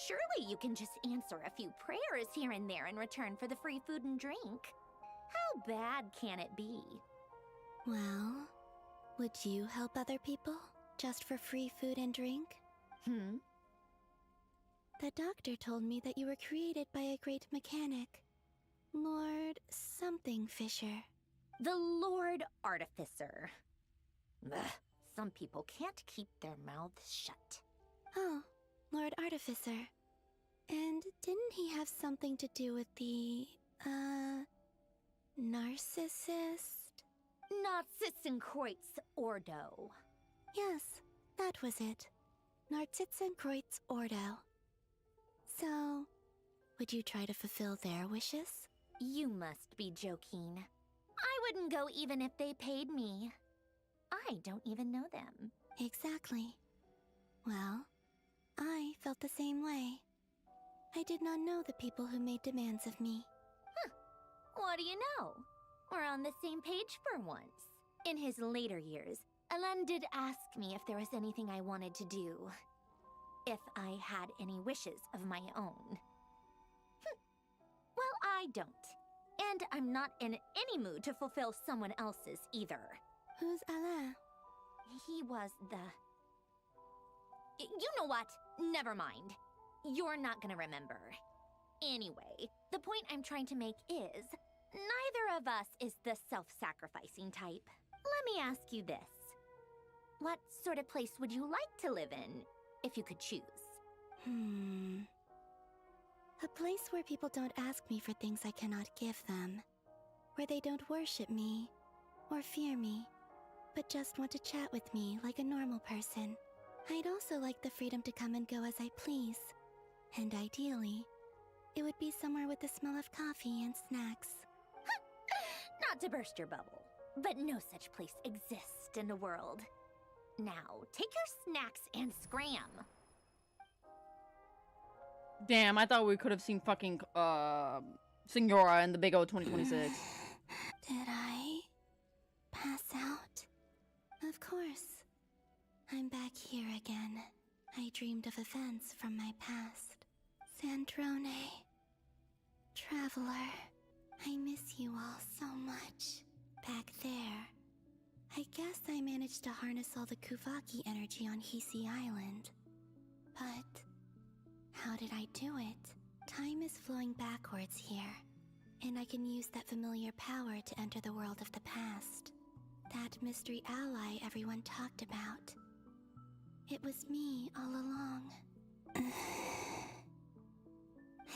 Surely you can just answer a few prayers here and there in return for the free food and drink. How bad can it be? Well, would you help other people just for free food and drink? The doctor told me that you were created by a great mechanic, Lord something Fisher. The Lord Artificer. Ugh, some people can't keep their mouths shut. Oh, Lord Artificer. And didn't he have something to do with the, narcissist? Narcissenkreuz Ordo. Yes, that was it. Narcissenkreuz Ordo. So, would you try to fulfill their wishes? You must be joking. I wouldn't go even if they paid me. I don't even know them. Exactly. Well, I felt the same way. I did not know the people who made demands of me. What do you know? We're on the same page for once. In his later years, Alan did ask me if there was anything I wanted to do. If I had any wishes of my own. Well, I don't. And I'm not in any mood to fulfill someone else's either. Who's Alain? He was the... You know what? Never mind. You're not gonna remember. Anyway, the point I'm trying to make is, neither of us is the self-sacrificing type. Let me ask you this. What sort of place would you like to live in, if you could choose? A place where people don't ask me for things I cannot give them. Where they don't worship me, or fear me, but just want to chat with me like a normal person. I'd also like the freedom to come and go as I please. And ideally, it would be somewhere with the smell of coffee and snacks. Not to burst your bubble, but no such place exists in the world. Now, take your snacks and scram. Damn, I thought we could have seen fucking, Signora in the Big O 2026. Did I pass out? Of course. I'm back here again. I dreamed of events from my past. Sandrone. Traveler. I miss you all so much. Back there. I guess I managed to harness all the Kuvaki energy on Hisi Island. But how did I do it? Time is flowing backwards here, and I can use that familiar power to enter the world of the past. That mystery ally everyone talked about. It was me all along.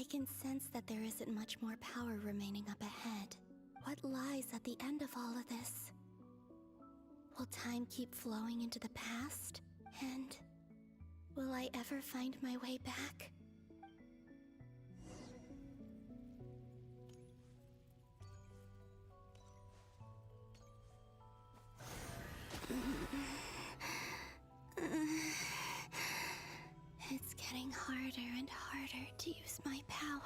I can sense that there isn't much more power remaining up ahead. What lies at the end of all of this? Will time keep flowing into the past? And will I ever find my way back? It's getting harder and harder to use my power.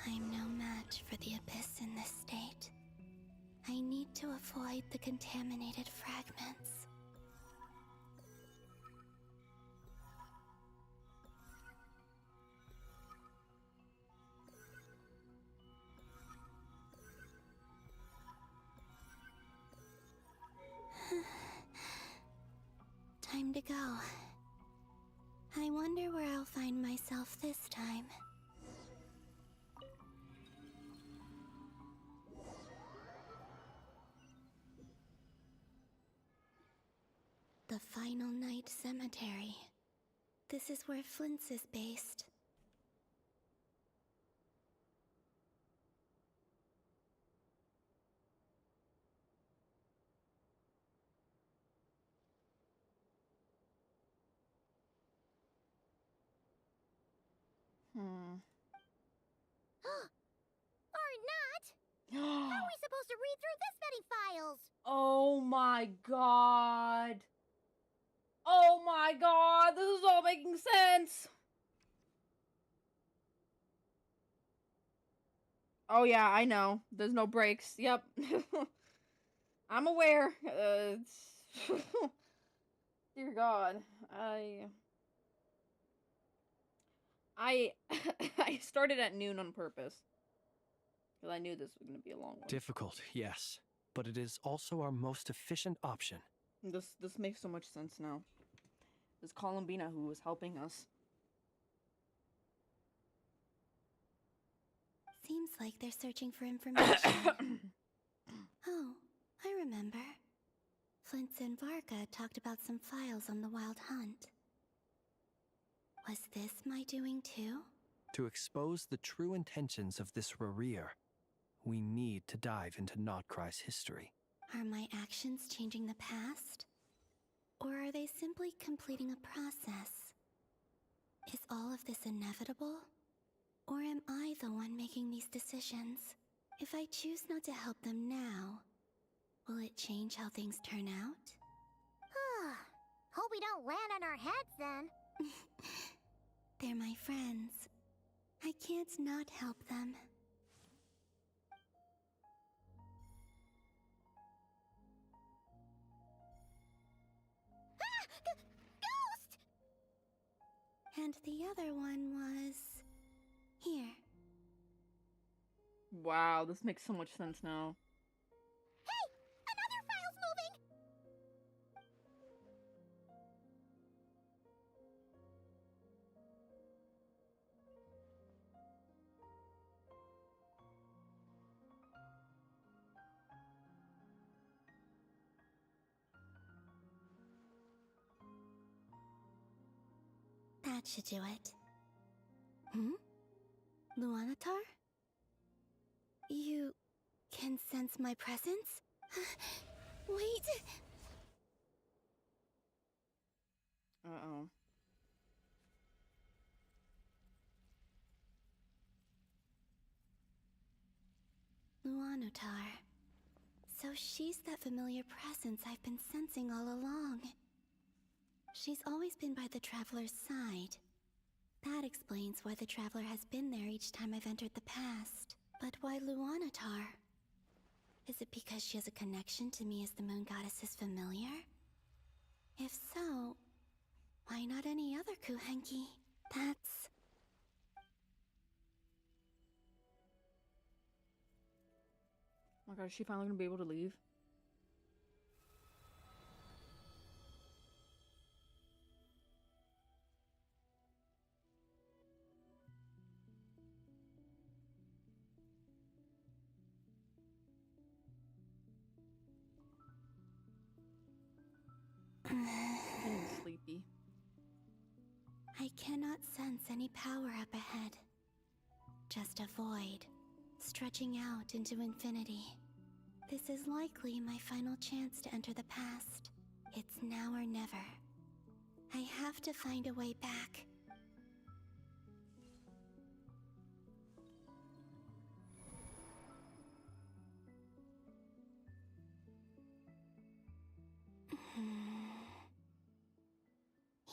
I'm no match for the Abyss in this state. I need to avoid the contaminated fragments. Time to go. I wonder where I'll find myself this time. The Final Night Cemetery. This is where Flint's is based. Or not. How are we supposed to read through this many files? Oh my god. Oh my god, this is all making sense. Oh yeah, I know. There's no breaks. Yep. I'm aware. Dear God. I I started at noon on purpose. Because I knew this was going to be a long one. Difficult, yes. But it is also our most efficient option. This makes so much sense now. It's Columbina who was helping us. Seems like they're searching for information. Oh, I remember. Flintz and Varga talked about some files on the Wild Hunt. Was this my doing too? To expose the true intentions of this Rerir, we need to dive into Nodcry's history. Are my actions changing the past? Or are they simply completing a process? Is all of this inevitable? Or am I the one making these decisions? If I choose not to help them now, will it change how things turn out? Hope we don't land on our heads then. They're my friends. I can't not help them. Ghost! And the other one was... here. Wow, this makes so much sense now. Hey! Another file's moving! That should do it. Luanatar? You can sense my presence? Wait! Uh-oh. Luanatar. So she's that familiar presence I've been sensing all along. She's always been by the Traveler's side. That explains why the Traveler has been there each time I've entered the past. But why Luanatar? Is it because she has a connection to me as the Moon Goddess's familiar? If so, why not any other Kuhenki? That's... Oh my god, is she finally gonna be able to leave? I'm getting sleepy. I cannot sense any power up ahead. Just a void, stretching out into infinity. This is likely my final chance to enter the past. It's now or never. I have to find a way back.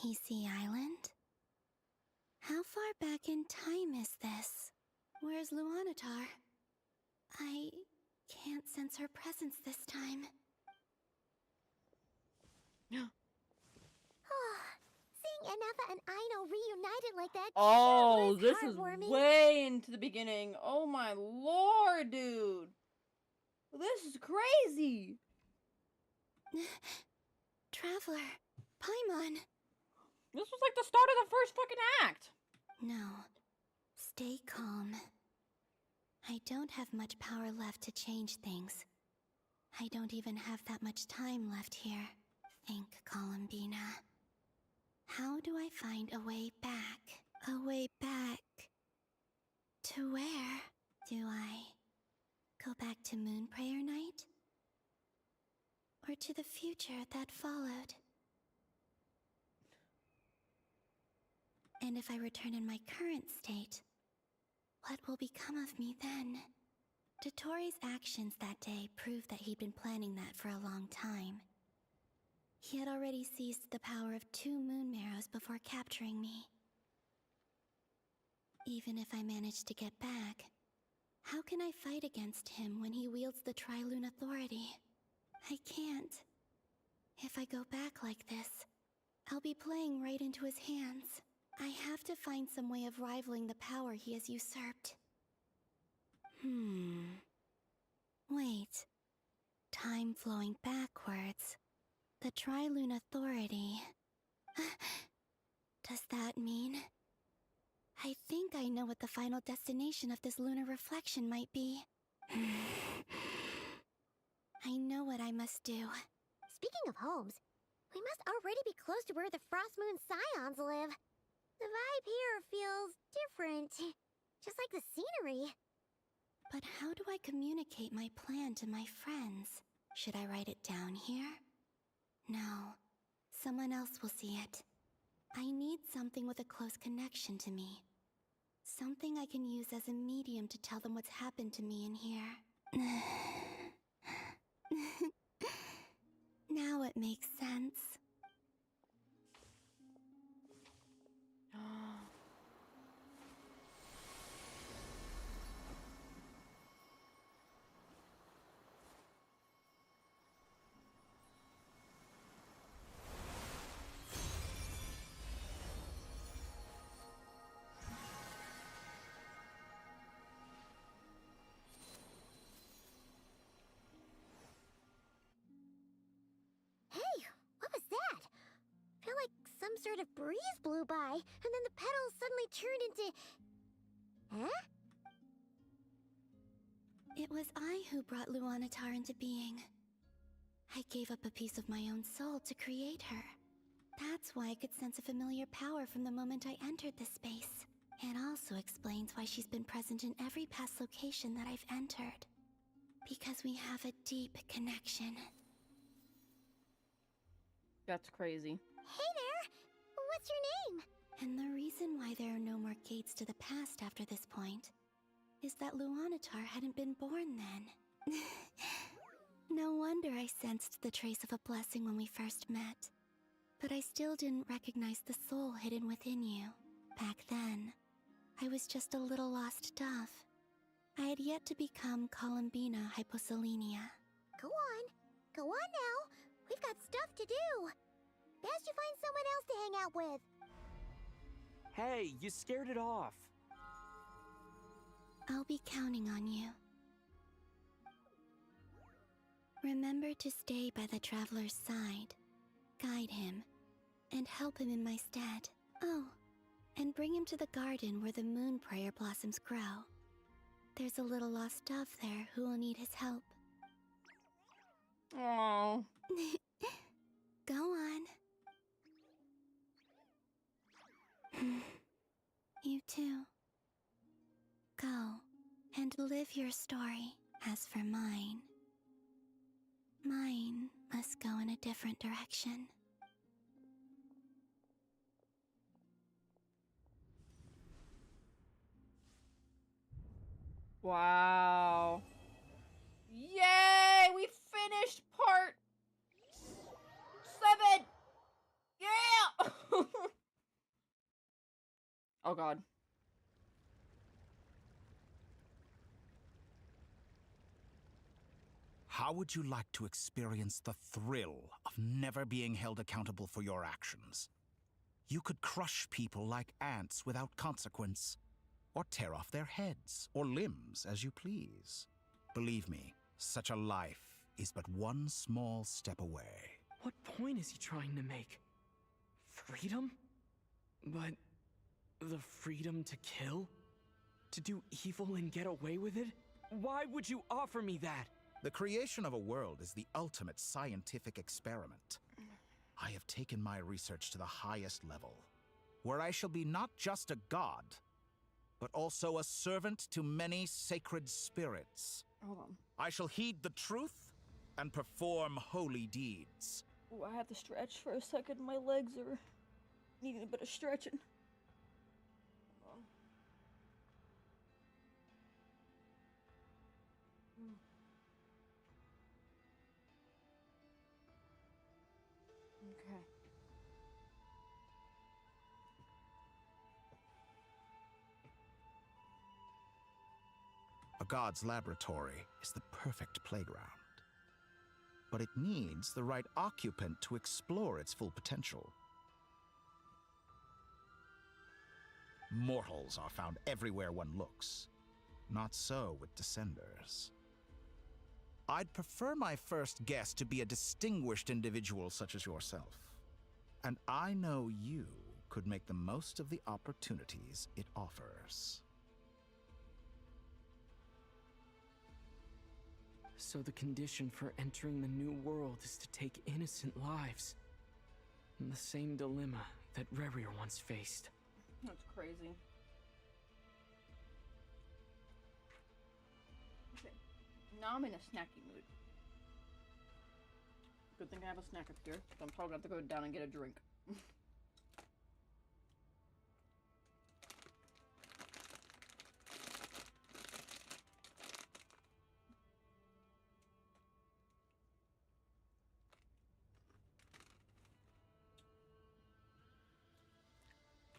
Heesey Island? How far back in time is this? Where's Luanatar? I can't sense her presence this time. Seeing Enefa and Aino reunited like that Oh, sure this was is heartwarming. way into the beginning. Oh my lord, dude. This is crazy. Traveler, Paimon. This was like the start of the first fucking act. No. Stay calm. I don't have much power left to change things. I don't even have that much time left here. Think, Columbina. How do I find a way back? A way back... to where? Do I go back to Moon Prayer Night? Or to the future that followed? An And if I return in my current state, what will become of me then? Dottoro's actions that day proved that he'd been planning that for a long time. He had already seized the power of 2 moon marrows before capturing me. Even if I manage to get back, how can I fight against him when he wields the Tri-Lune Authority? I can't. If I go back like this, I'll be playing right into his hands. I have to find some way of rivaling the power he has usurped. Wait. Time flowing backwards. The Tri-Lune Authority. Does that mean... I think I know what the final destination of this lunar reflection might be. I know what I must do. Speaking of homes, we must already be close to where the Frost Moon Scions live. The vibe here feels different, just like the scenery. But how do I communicate my plan to my friends? Should I write it down here? No. Someone else will see it. I need something with a close connection to me. Something I can use as a medium to tell them what's happened to me in here. Now it makes sense. Hey, what was that? I feel like some sort of breeze blew by, and then the petals suddenly turned into... Huh? It was I who brought Luanatar into being. I gave up a piece of my own soul to create her. That's why I could sense a familiar power from the moment I entered this space. It also explains why she's been present in every past location that I've entered. Because we have a deep connection. That's crazy. Hey there! What's your name? And the reason why there are no more gates to the past after this point is that Luanatar hadn't been born then. No wonder I sensed the trace of a blessing when we first met. But I still didn't recognize the soul hidden within you. Back then, I was just a little lost dove. I had yet to become Columbina Hyposelenia. Go on now. We've got stuff to do. Best you find someone else to hang out with. Hey, you scared it off. I'll be counting on you. Remember to stay by the traveler's side, guide him, and help him in my stead. Oh, and bring him to the garden where the moon prayer blossoms grow. There's a little lost dove there who will need his help. Oh. Go on. You too. Go and live your story. As for mine must go in a different direction. Wow. Yay! We finished part 7! Yeah! Oh god. How would you like to experience the thrill of never being held accountable for your actions? You could crush people like ants without consequence, or tear off their heads or limbs as you please. Believe me, such a life is but one small step away. What point is he trying to make? Freedom? But the freedom to kill? To do evil and get away with it? Why would you offer me that? The creation of a world is the ultimate scientific experiment. I have taken my research to the highest level, where I shall be not just a god, but also a servant to many sacred spirits. Hold on. I shall heed the truth and perform holy deeds. Ooh, I have to stretch for a second. My legs are needing a bit of stretching. A god's laboratory is the perfect playground. But it needs the right occupant to explore its full potential. Mortals are found everywhere one looks. Not so with Descenders. I'd prefer my first guest to be a distinguished individual such as yourself. And I know you could make the most of the opportunities it offers. So the condition for entering the new world is to take innocent lives. The same dilemma that Rerir once faced. That's crazy. Okay. Now I'm in a snacky mood. Good thing I have a snack up here. So I'm probably gonna have to go down and get a drink.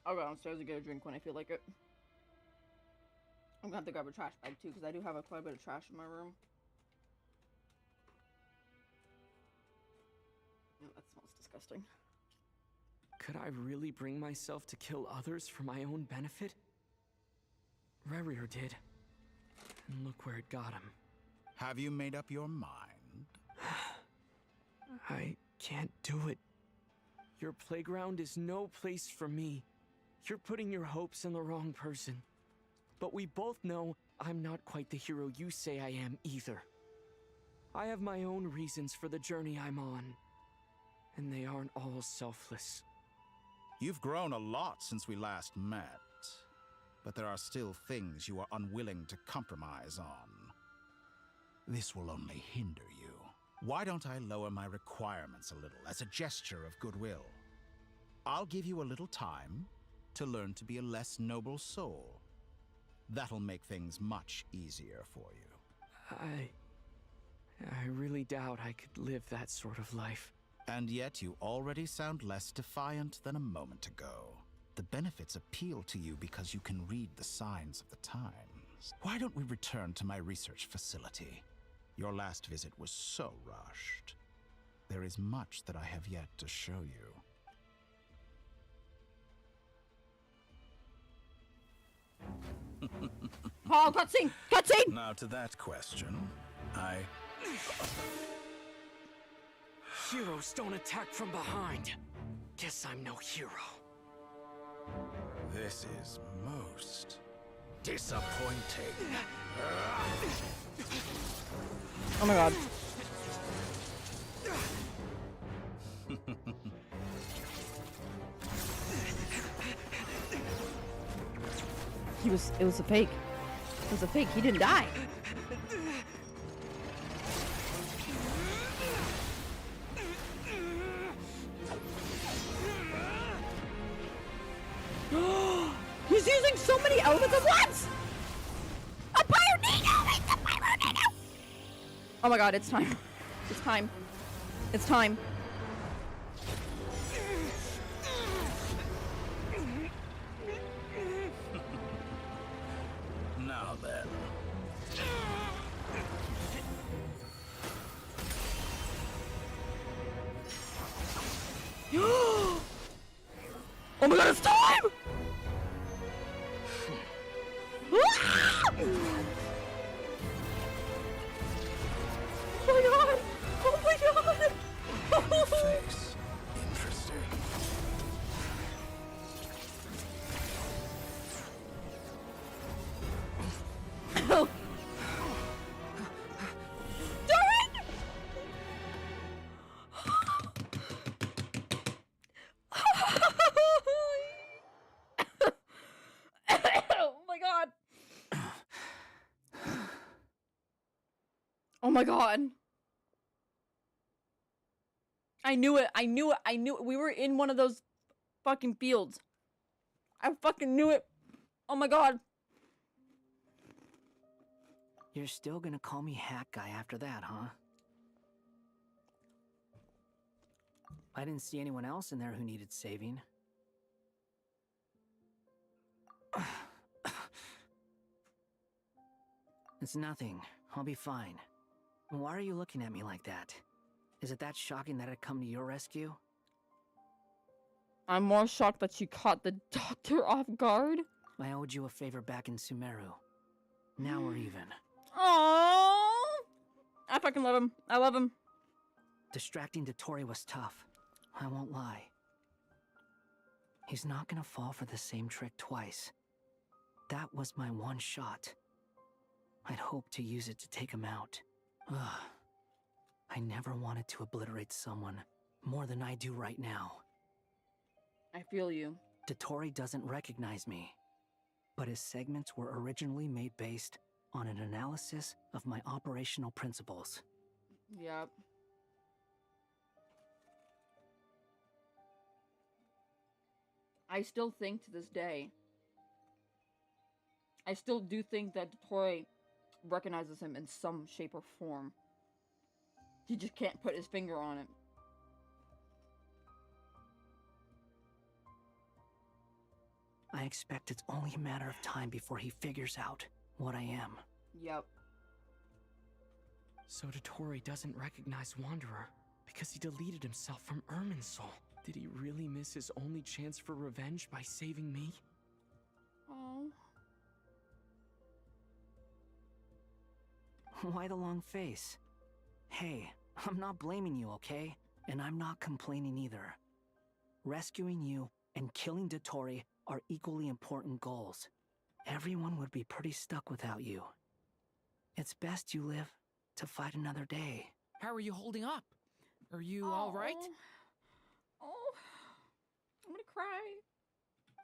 I'll go downstairs and get a drink when I feel like it. I'm gonna have to grab a trash bag too, because I do have quite a bit of trash in my room. Oh, that smells disgusting. Could I really bring myself to kill others for my own benefit? Rerir did. And look where it got him. Have you made up your mind? I can't do it. Your playground is no place for me. You're putting your hopes in the wrong person. But we both know I'm not quite the hero you say I am either. I have my own reasons for the journey I'm on. And they aren't all selfless. You've grown a lot since we last met. But there are still things you are unwilling to compromise on. This will only hinder you. Why don't I lower my requirements a little as a gesture of goodwill? I'll give you a little time to learn to be a less noble soul. That'll make things much easier for you. I really doubt I could live that sort of life. And yet you already sound less defiant than a moment ago. The benefits appeal to you because you can read the signs of the times. Why don't we return to my research facility? Your last visit was so rushed. There is much that I have yet to show you. Oh, cutscene! Cutscene! Now to that question, Heroes don't attack from behind. Guess I'm no hero. This is most disappointing. Oh my god. It was a fake. It was a fake. He didn't die. He's using so many elements at once! A Pyronino! It's a Pyronino! Oh my god, it's time. It's time. It's time. Now then. Oh my god, it's time! Ah! Oh my god! Oh my god! Face. Interesting. Oh. Oh my god! Oh my god. I knew it. I knew it. I knew it. We were in one of those fucking fields. I fucking knew it. Oh my god. You're still gonna call me Hack Guy after that, huh? I didn't see anyone else in there who needed saving. It's nothing. I'll be fine. Why are you looking at me like that? Is it that shocking that I'd come to your rescue? I'm more shocked that you caught the doctor off guard. I owed you a favor back in Sumeru. Now we're even. Aww! I fucking love him. I love him. Distracting Dotori was tough. I won't lie. He's not gonna fall for the same trick twice. That was my one shot. I'd hoped to use it to take him out. Ugh. I never wanted to obliterate someone more than I do right now. I feel you. Dotori doesn't recognize me, but his segments were originally made based on an analysis of my operational principles. Yep. I still think to this day, I still do think that Dotori recognizes him in some shape or form. He just can't put his finger on it. I expect it's only a matter of time before he figures out what I am. Yep. So Dotori doesn't recognize Wanderer because he deleted himself from Irminsul. Did he really miss his only chance for revenge by saving me? Oh. Why the long face? Hey, I'm not blaming you, okay? And I'm not complaining either. Rescuing you and killing Dotori are equally important goals. Everyone would be pretty stuck without you. It's best you live to fight another day. How are you holding up? Are you all right? Oh, I'm gonna cry.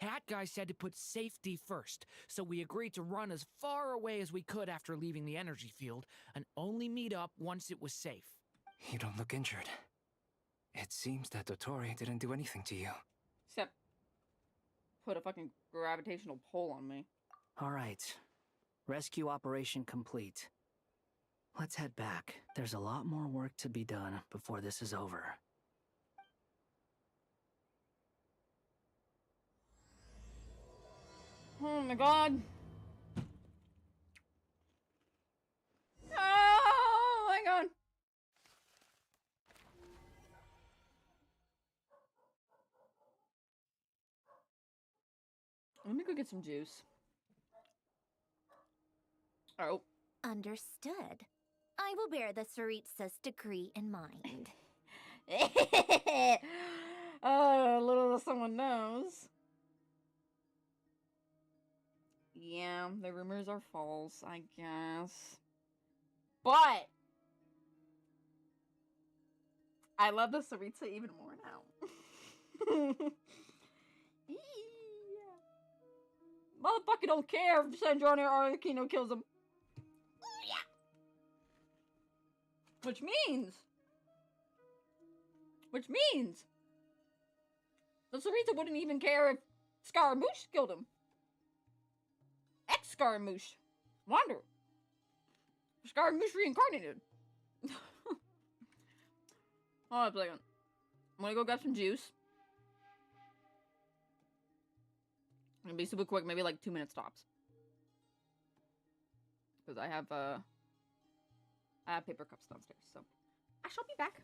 Hat Guy said to put safety first, so we agreed to run as far away as we could after leaving the energy field, and only meet up once it was safe. You don't look injured. It seems that Dotori didn't do anything to you. Except put a fucking gravitational pull on me. Alright. Rescue operation complete. Let's head back. There's a lot more work to be done before this is over. Oh my god. Oh my god. Let me go get some juice. Oh. Understood. I will bear the Tsaritsa's decree in mind. Oh, little someone knows. Yeah, the rumors are false, I guess. But I love the Tsaritsa even more now. Motherfucker don't care if Sandrone or Aquino kills him. Which means the Tsaritsa wouldn't even care if Scaramouche killed him. Ex-Scaramouche. Wander. Scaramouche reincarnated. Hold on a second. I'm gonna go grab some juice. I'm gonna be super quick, maybe like 2 minutes tops. Because I have paper cups downstairs, so I shall be back.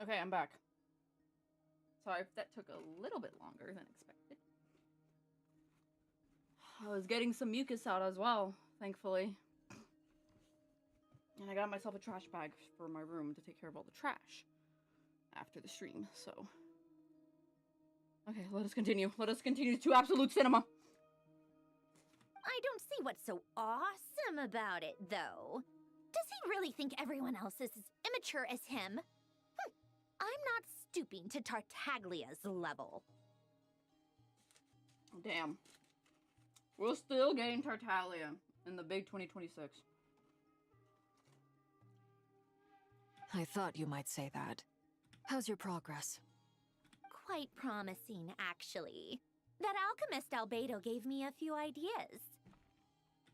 Okay, I'm back. Sorry if that took a little bit longer than expected. I was getting some mucus out as well, thankfully. And I got myself a trash bag for my room to take care of all the trash after the stream, so. Okay, let us continue. Let us continue to absolute cinema. I don't see what's so awesome about it, though. Does he really think everyone else is as immature as him? I'm not stooping to Tartaglia's level. Damn. We're still getting Tartaglia in the big 2026. I thought you might say that. How's your progress? Quite promising, actually. That alchemist Albedo gave me a few ideas.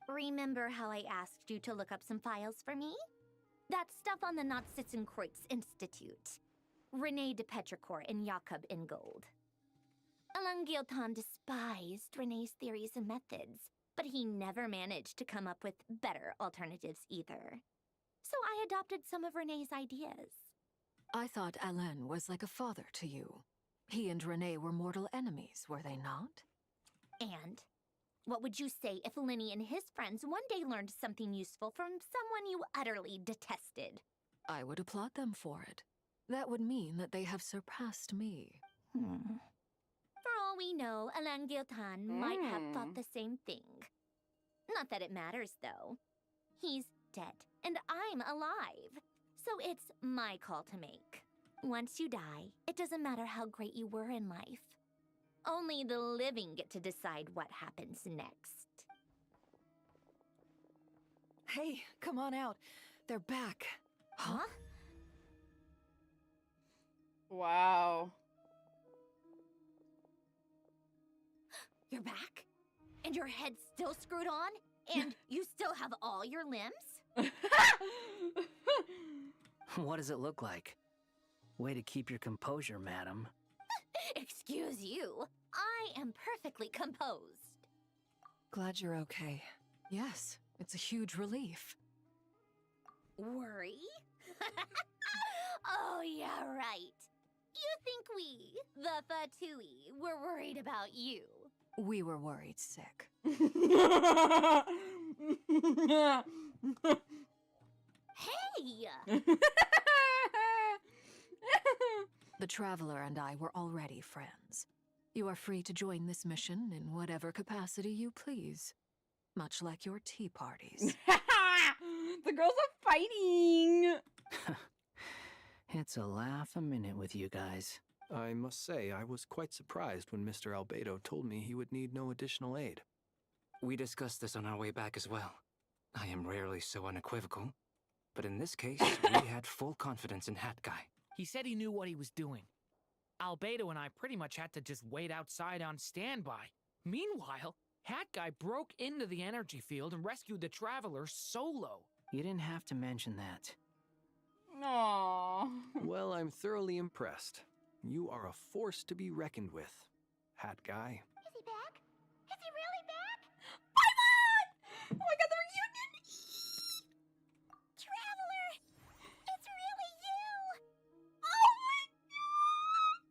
Remember how I asked you to look up some files for me? That stuff on the Natsitzenkreuz Institute. Rene de Petrichor and Jakob Ingold. Alain Guillotin despised Rene's theories and methods, but he never managed to come up with better alternatives either. So I adopted some of Rene's ideas. I thought Alain was like a father to you. He and Rene were mortal enemies, were they not? And what would you say if Lenny and his friends one day learned something useful from someone you utterly detested? I would applaud them for it. That would mean that they have surpassed me. For all we know, Alain Guillotin might have thought the same thing. Not that it matters, though. He's dead, and I'm alive. So it's my call to make. Once you die, it doesn't matter how great you were in life. Only the living get to decide what happens next. Hey, come on out. They're back. Huh? Wow. You're back? And your head's still screwed on? And you still have all your limbs? What does it look like? Way to keep your composure, madam. Excuse you. I am perfectly composed. Glad you're okay. Yes, it's a huge relief. Worry? Oh, yeah, right. You think we, the Fatui, were worried about you? We were worried sick. Hey! The Traveler and I were already friends. You are free to join this mission in whatever capacity you please. Much like your tea parties. The girls are fighting! It's a laugh a minute with you guys. I must say, I was quite surprised when Mr. Albedo told me he would need no additional aid. We discussed this on our way back as well. I am rarely so unequivocal, but in this case, we had full confidence in Hat Guy. He said he knew what he was doing. Albedo and I pretty much had to just wait outside on standby. Meanwhile, Hat Guy broke into the energy field and rescued the Traveler solo. You didn't have to mention that. Aww. Well, I'm thoroughly impressed. You are a force to be reckoned with, Hat Guy. Is he back? Is he really back? Paimon! Oh my god, the reunion! Traveler! It's really you! Oh my god!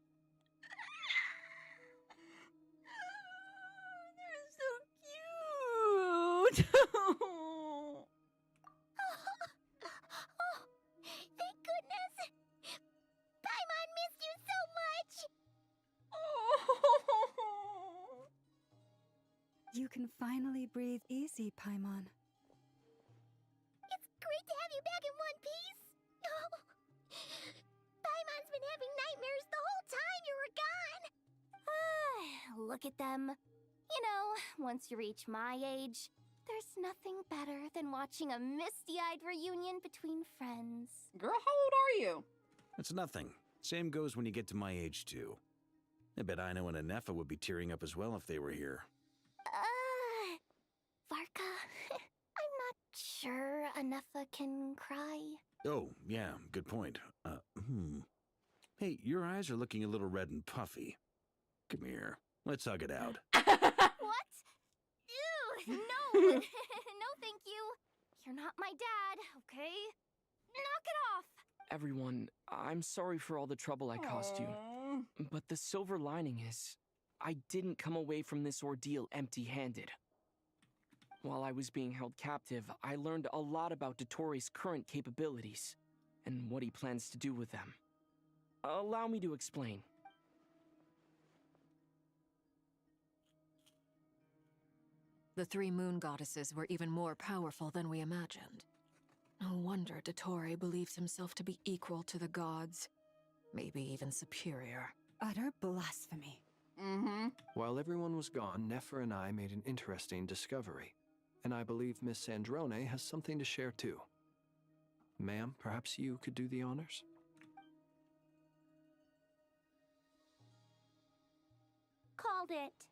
They're so cute! Oh, thank goodness! Paimon missed you so much! Oh. You can finally breathe easy, Paimon. It's great to have you back in one piece! Oh. Paimon's been having nightmares the whole time you were gone! Look at them. You know, once you reach my age, there's nothing better than watching a misty-eyed reunion between friends. Girl, how old are you? It's nothing. Same goes when you get to my age, too. I bet Ino and Anefa would be tearing up as well if they were here. Varka, I'm not sure Anefa can cry. Oh, yeah, good point. Hey, your eyes are looking a little red and puffy. Come here. Let's hug it out. What? Ew, no! No, thank you. You're not my dad, okay? Knock it off! everyone, I'm sorry for all the trouble I caused you. But the silver lining is, I didn't come away from this ordeal empty-handed. While I was being held captive, I learned a lot about Dottoro's current capabilities, and what he plans to do with them. Allow me to explain. The three moon goddesses were even more powerful than we imagined. No wonder Dottore believes himself to be equal to the gods. Maybe even superior. Utter blasphemy. While everyone was gone, Nefer and I made an interesting discovery. And I believe Miss Sandrone has something to share too. Ma'am, perhaps you could do the honors? Called it.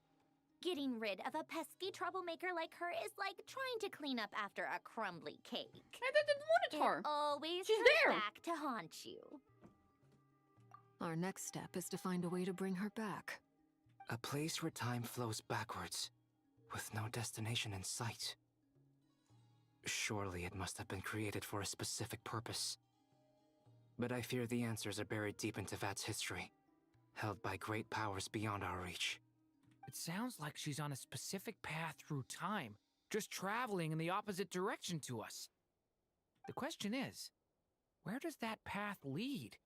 Getting rid of a pesky troublemaker like her is like trying to clean up after a crumbly cake. Hey, the Monitor! It always She's comes there! back to haunt you. Our next step is to find a way to bring her back. A place where time flows backwards, with no destination in sight. Surely it must have been created for a specific purpose. But I fear the answers are buried deep in Tevat's history, held by great powers beyond our reach. It sounds like she's on a specific path through time, just traveling in the opposite direction to us. The question is, where does that path lead?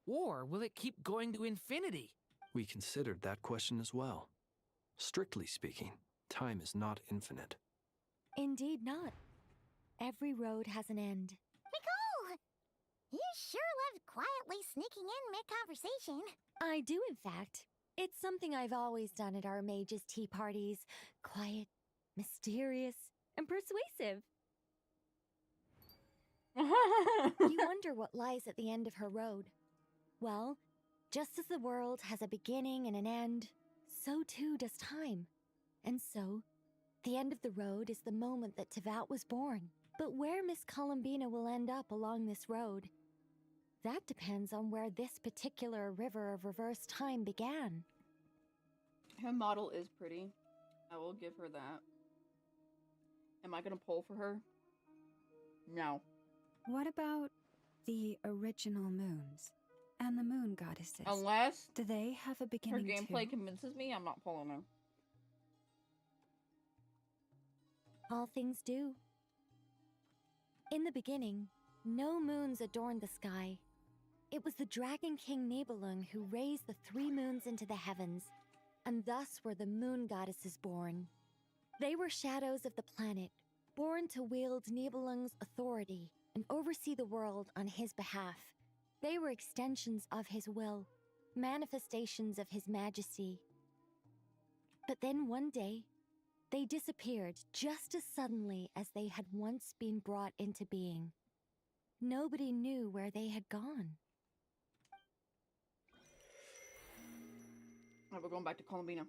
Or will it keep going to infinity? We considered that question as well. Strictly speaking, time is not infinite. Indeed not. Every road has an end. Nicole! You sure loved quietly sneaking in mid-conversation. I do, in fact. It's something I've always done at our mages' tea parties. Quiet, mysterious, and persuasive. You wonder what lies at the end of her road. Well, just as the world has a beginning and an end, so too does time. And so, the end of the road is the moment that Tevat was born. But where Miss Columbina will end up along this road, that depends on where this particular river of reverse time began. Her model is pretty. I will give her that. Am I gonna pull for her? No. What about the original moons and the moon goddesses? Unless do they have a her beginning gameplay too? convinces me, I'm not pulling her. All things do. In the beginning, no moons adorned the sky. It was the Dragon King Nibelung who raised the three moons into the heavens, and thus were the moon goddesses born. They were shadows of the planet, born to wield Nibelung's authority and oversee the world on his behalf. They were extensions of his will, manifestations of his majesty. But then one day, they disappeared just as suddenly as they had once been brought into being. Nobody knew where they had gone. Alright, we're going back to Columbina.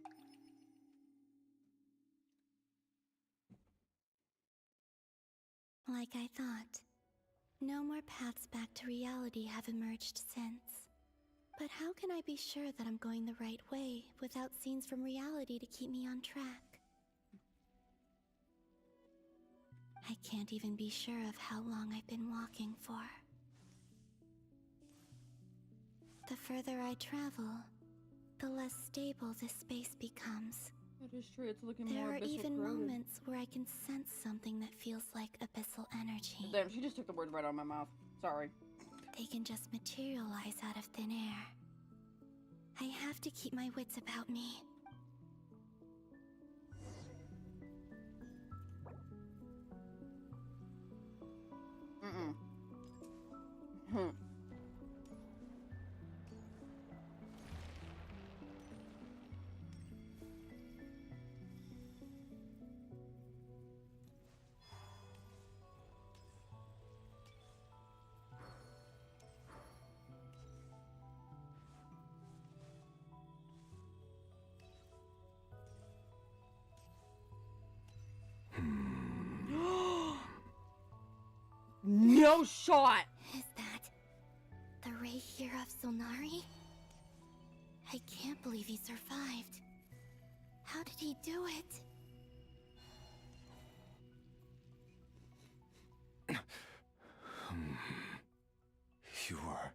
Like I thought. No more paths back to reality have emerged since. But how can I be sure that I'm going the right way without scenes from reality to keep me on track? I can't even be sure of how long I've been walking for. The further I travel, the less stable this space becomes. That is true, it's looking There more are abyssal even corroded. moments where I can sense something that feels like abyssal energy. Damn, she just took the words right out of my mouth. Sorry. They can just materialize out of thin air. I have to keep my wits about me. No shot! Is that the ray here of Solnari? I can't believe he survived. How did he do it? You are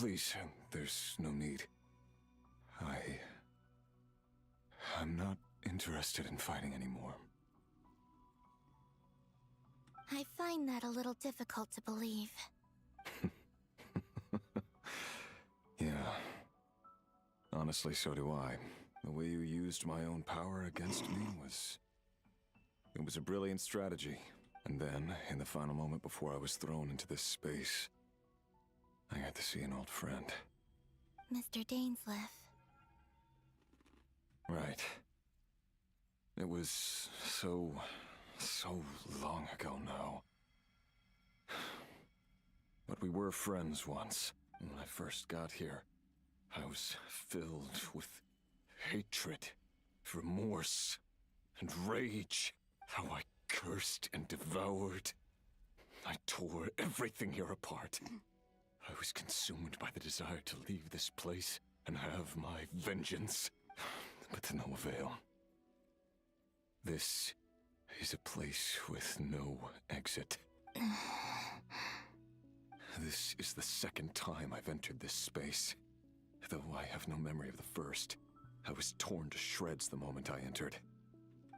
Please, there's no need. I'm not interested in fighting anymore. I find that a little difficult to believe. Yeah. Honestly, so do I. The way you used my own power against me was... It was a brilliant strategy. And then, in the final moment before I was thrown into this space, I got to see an old friend. Mr. Dainsleif. Right. It was so long ago now. But we were friends once. When I first got here, I was filled with hatred, remorse, and rage. How I cursed and devoured. I tore everything here apart. I was consumed by the desire to leave this place and have my vengeance. But to no avail. This is a place with no exit. This is the second time I've entered this space. Though I have no memory of the first. I was torn to shreds the moment I entered.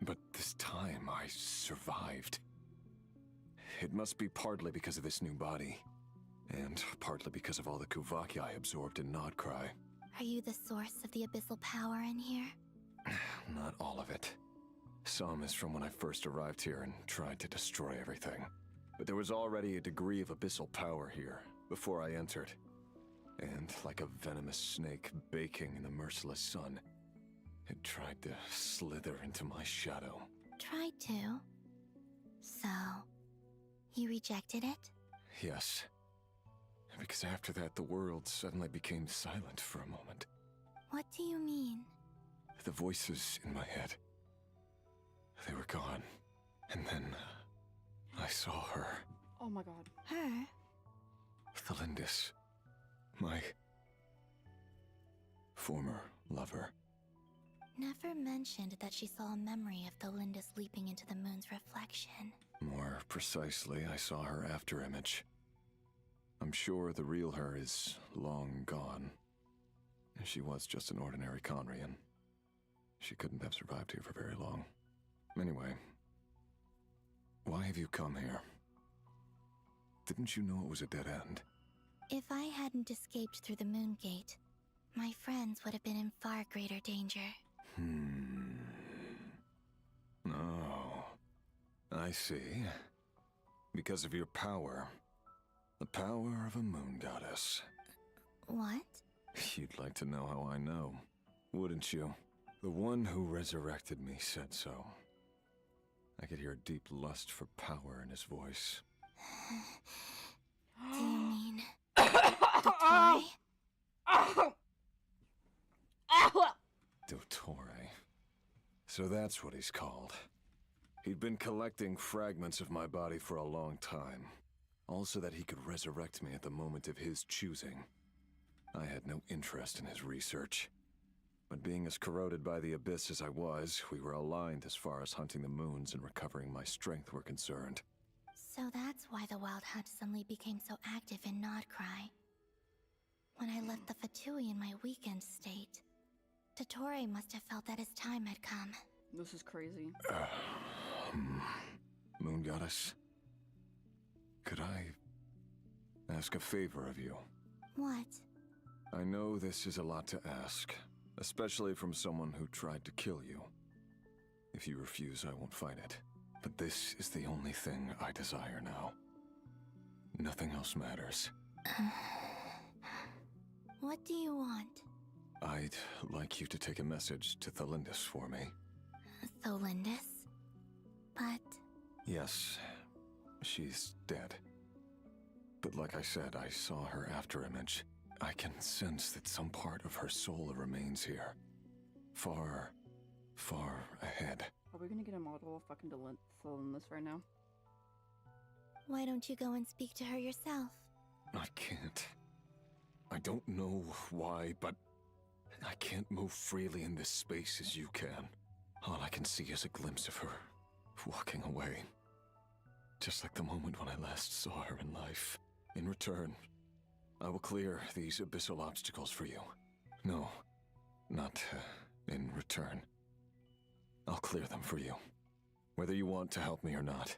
But this time I survived. It must be partly because of this new body. And partly because of all the Kuvaki I absorbed in Nodcry. Are you the source of the abyssal power in here? Not all of it. Some is from when I first arrived here and tried to destroy everything. But there was already a degree of abyssal power here, before I entered. And like a venomous snake baking in the merciless sun, it tried to slither into my shadow. Tried to? So, you rejected it? Yes. Because after that, the world suddenly became silent for a moment. What do you mean? The voices in my head, they were gone. And then I saw her. Oh my god. Her? Thalindis. My former lover. Never mentioned that she saw a memory of Thalindis leaping into the moon's reflection. More precisely, I saw her afterimage. I'm sure the real her is long gone. She was just an ordinary Conrian. She couldn't have survived here for very long. Anyway, why have you come here? Didn't you know it was a dead end? If I hadn't escaped through the moon gate, my friends would have been in far greater danger. Oh, I see. Because of your power. The power of a moon goddess. What? You'd like to know how I know, wouldn't you? The one who resurrected me said so. I could hear a deep lust for power in his voice. Do you mean... Dottore? Dottore. So that's what he's called. He'd been collecting fragments of my body for a long time. Also that he could resurrect me at the moment of his choosing. I had no interest in his research. But being as corroded by the abyss as I was, we were aligned as far as hunting the moons and recovering my strength were concerned. So that's why the Wild Hunt suddenly became so active in Nodcry. When I left the Fatui in my weakened state, Dottore must have felt that his time had come. This is crazy. Moon Goddess? Could I ask a favor of you? What? I know this is a lot to ask, especially from someone who tried to kill you. If you refuse, I won't fight it. But this is the only thing I desire now. Nothing else matters. What do you want? I'd like you to take a message to Thalindis for me. Thalindis? But... Yes, she's dead. But like I said, I saw her afterimage. I can sense that some part of her soul remains here. Far, far ahead. Are we gonna get a model of fucking Thalindis right now? Why don't you go and speak to her yourself? I can't. I don't know why, but I can't move freely in this space as you can. All I can see is a glimpse of her, walking away. Just like the moment when I last saw her in life. In return, I will clear these abyssal obstacles for you. No, not in return. I'll clear them for you. Whether you want to help me or not.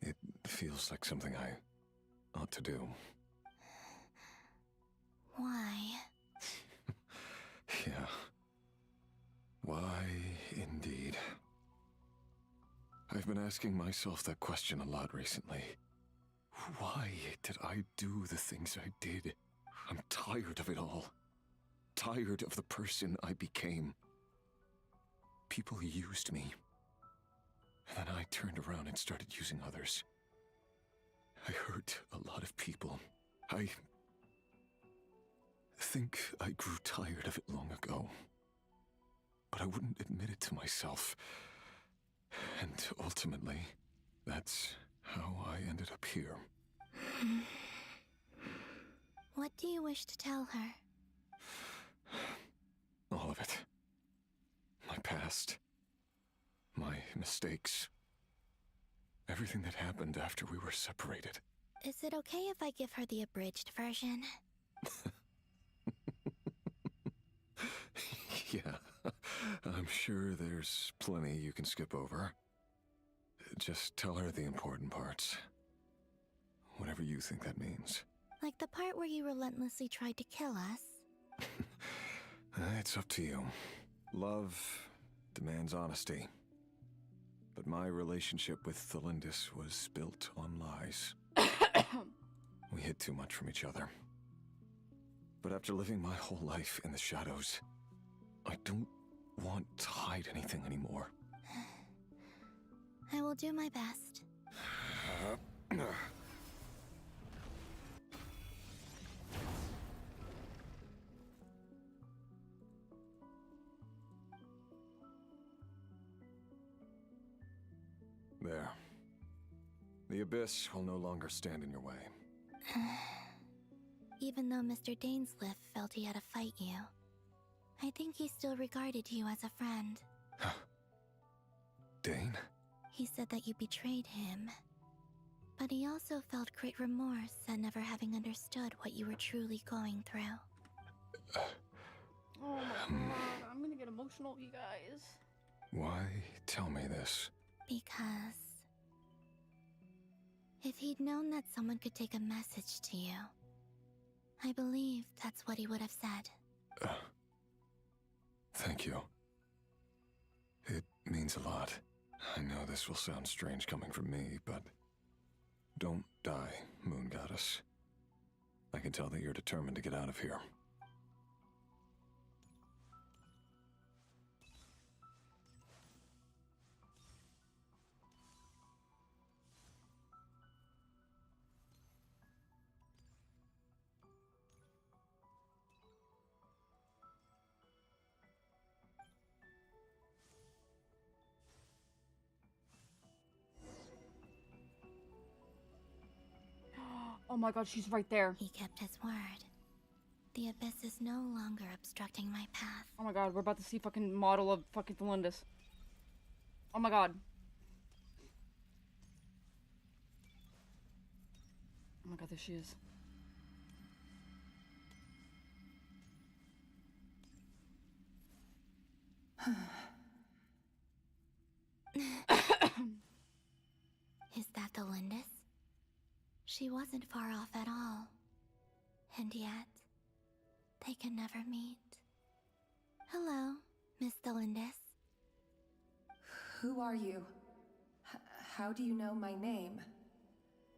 It feels like something I ought to do. Why? Yeah. Why, indeed. I've been asking myself that question a lot recently. Why did I do the things I did? I'm tired of it all. Tired of the person I became. People used me. And then I turned around and started using others. I hurt a lot of people. I think I grew tired of it long ago. But I wouldn't admit it to myself. And ultimately, that's how I ended up here. What do you wish to tell her? All of it. My past. My mistakes. Everything that happened after we were separated. Is it okay if I give her the abridged version? Yeah, I'm sure there's plenty you can skip over. Just tell her the important parts. Whatever you think that means. Like the part where you relentlessly tried to kill us? It's up to you. Love demands honesty. But my relationship with Thelindis was built on lies. We hid too much from each other. But after living my whole life in the shadows, I don't want to hide anything anymore. I will do my best. There. The Abyss will no longer stand in your way. Even though Mr. Dainsliff felt he had to fight you, I think he still regarded you as a friend. Dane? He said that you betrayed him. But he also felt great remorse at never having understood what you were truly going through. Oh my god, I'm gonna get emotional, you guys. Why tell me this? Because if he'd known that someone could take a message to you, I believe that's what he would have said. Thank you. It means a lot. I know this will sound strange coming from me, but don't die, Moon Goddess. I can tell that you're determined to get out of here. Oh my god, she's right there. He kept his word. The Abyss is no longer obstructing my path. Oh my god, we're about to see fucking model of fucking Thelindis. Oh my god. Oh my god, there she is. Is that the Lindis? She wasn't far off at all. And yet, they can never meet. Hello, Miss Thelindis. Who are you? How do you know my name?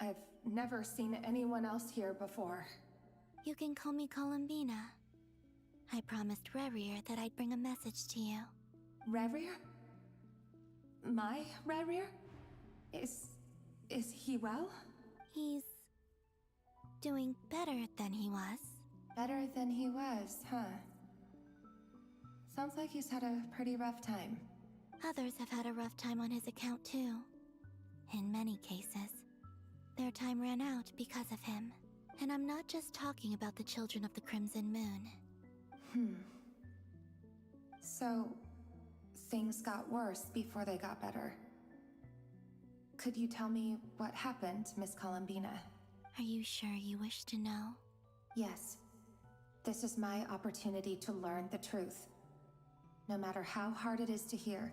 I've never seen anyone else here before. You can call me Columbina. I promised Rerir that I'd bring a message to you. Rerir? My Rerir? Is he well? He's doing better than he was. Better than he was, huh? Sounds like he's had a pretty rough time. Others have had a rough time on his account too. In many cases, their time ran out because of him. And I'm not just talking about the children of the Crimson Moon. So, things got worse before they got better. Could you tell me what happened, Miss Columbina? Are you sure you wish to know? Yes, this is my opportunity to learn the truth. No matter how hard it is to hear,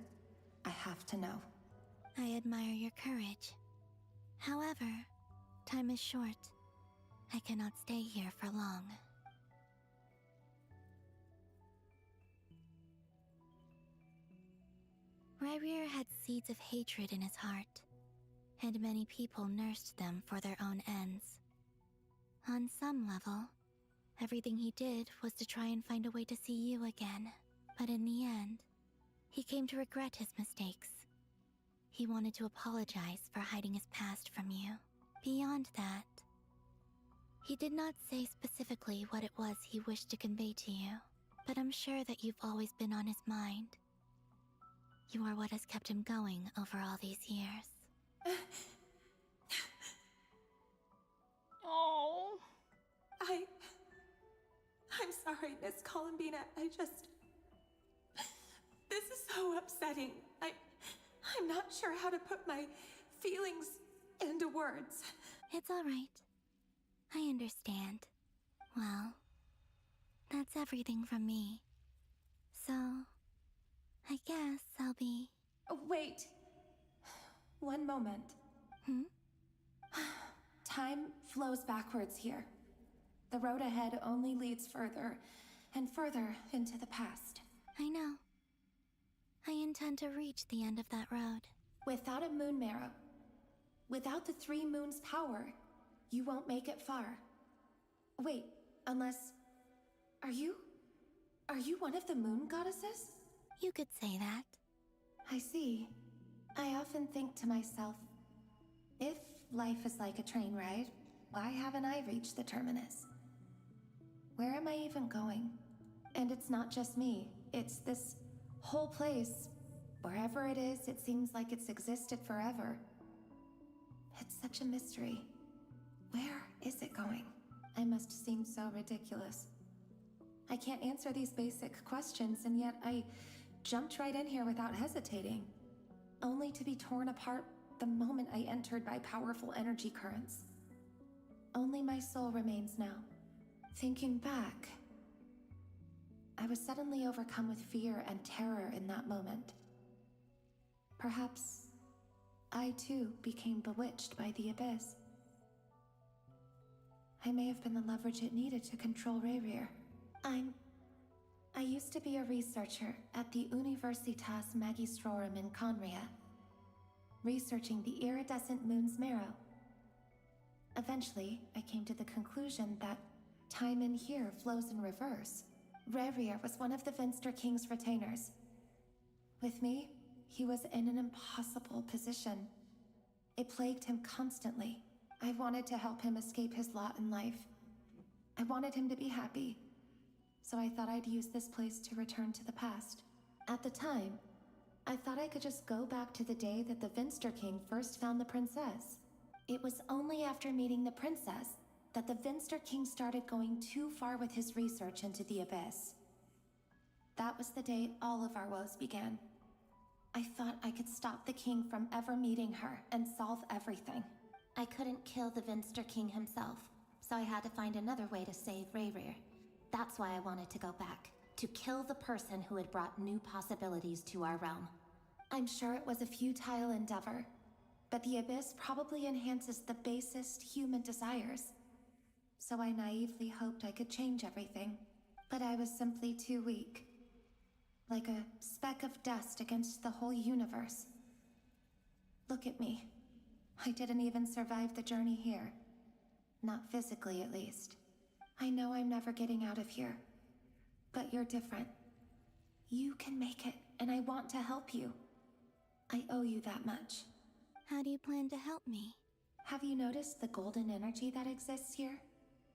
I have to know. I admire your courage. However, time is short. I cannot stay here for long. Ryrir had seeds of hatred in his heart, and many people nursed them for their own ends. On some level, everything he did was to try and find a way to see you again. But in the end, he came to regret his mistakes. He wanted to apologize for hiding his past from you. Beyond that, he did not say specifically what it was he wished to convey to you, but I'm sure that you've always been on his mind. You are what has kept him going over all these years. Oh. I'm sorry, Miss Columbina. This is so upsetting. I'm not sure how to put my feelings into words. It's all right. I understand. Well, that's everything from me. So, I guess I'll be... Wait. One moment. Time flows backwards here. The road ahead only leads further and further into the past. I know. I intend to reach the end of that road. Without a moon marrow, without the 3 moons' power, you won't make it far. Wait, unless... Are you one of the moon goddesses? You could say that. I see. I often think to myself, if life is like a train ride, why haven't I reached the terminus? Where am I even going? And it's not just me, it's this whole place. Wherever it is, it seems like it's existed forever. It's such a mystery. Where is it going? I must seem so ridiculous. I can't answer these basic questions, and yet I jumped right in here without hesitating, only to be torn apart the moment I entered by powerful energy currents. Only my soul remains now. Thinking back, I was suddenly overcome with fear and terror in that moment. Perhaps I too became bewitched by the Abyss. I may have been the leverage it needed to control Ryrir. I used to be a researcher at the Universitas Magistrorum in Conria, researching the iridescent moon's marrow. Eventually, I came to the conclusion that time in here flows in reverse. Ryrir was one of the Venster King's retainers. With me, he was in an impossible position. It plagued him constantly. I wanted to help him escape his lot in life. I wanted him to be happy. So I thought I'd use this place to return to the past. At the time, I thought I could just go back to the day that the Venster King first found the princess. It was only after meeting the princess that the Venster King started going too far with his research into the Abyss. That was the day all of our woes began. I thought I could stop the king from ever meeting her and solve everything. I couldn't kill the Venster King himself, so I had to find another way to save Ryrir. That's why I wanted to go back, to kill the person who had brought new possibilities to our realm. I'm sure it was a futile endeavor, but the Abyss probably enhances the basest human desires. So I naively hoped I could change everything, but I was simply too weak. Like a speck of dust against the whole universe. Look at me. I didn't even survive the journey here. Not physically, at least. I know I'm never getting out of here. But you're different. You can make it, and I want to help you. I owe you that much. How do you plan to help me? Have you noticed the golden energy that exists here?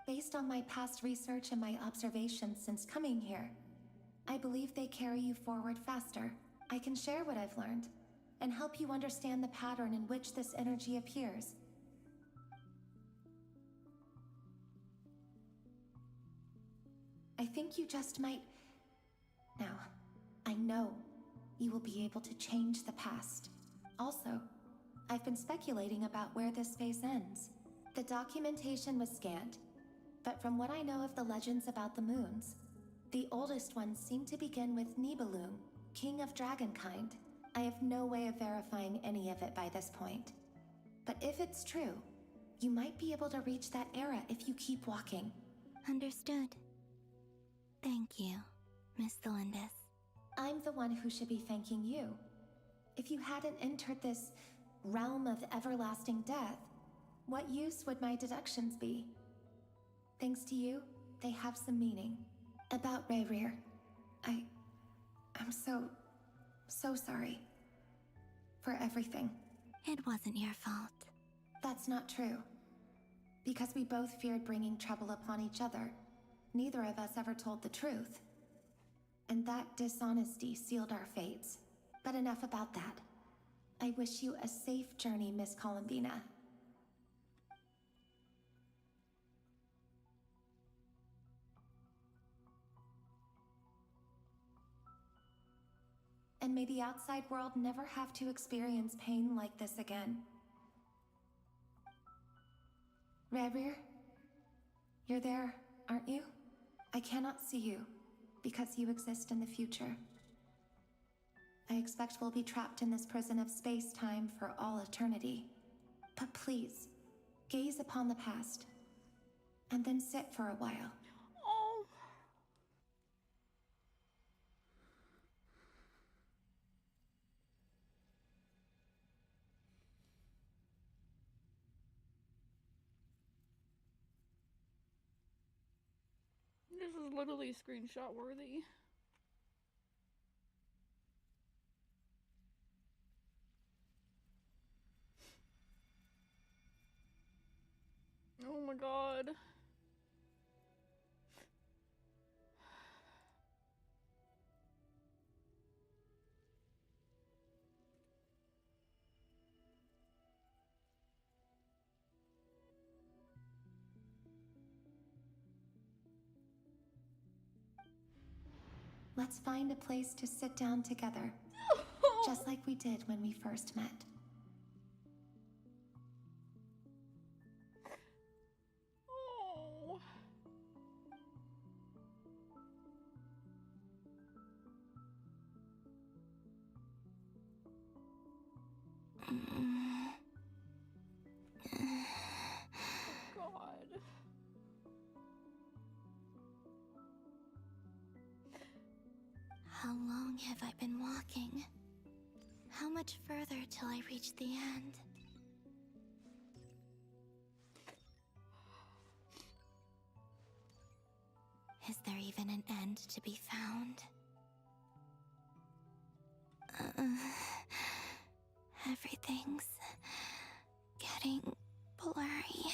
Based on my past research and my observations since coming here, I believe they carry you forward faster. I can share what I've learned, and help you understand the pattern in which this energy appears. I think you just might... Now, I know you will be able to change the past. Also, I've been speculating about where this phase ends. The documentation was scanned, but from what I know of the legends about the moons, the oldest ones seem to begin with Nibelung, king of dragonkind. I have no way of verifying any of it by this point. But if it's true, you might be able to reach that era if you keep walking. Understood. Thank you, Miss Delindis. I'm the one who should be thanking you. If you hadn't entered this realm of everlasting death, what use would my deductions be? Thanks to you, they have some meaning. About Rayrir, I'm so sorry. For everything. It wasn't your fault. That's not true. Because we both feared bringing trouble upon each other, neither of us ever told the truth. And that dishonesty sealed our fates. But enough about that. I wish you a safe journey, Miss Columbina. And may the outside world never have to experience pain like this again. Rayrir, you're there, aren't you? I cannot see you, because you exist in the future. I expect we'll be trapped in this prison of space-time for all eternity. But please, gaze upon the past, and then sit for a while. Oh. This is literally screenshot worthy. Oh my god. Let's find a place to sit down together, just like we did when we first met. Oh. God. How long have I been walking? How much further till I reach the end? Is there even an end to be found? Everything's getting blurry.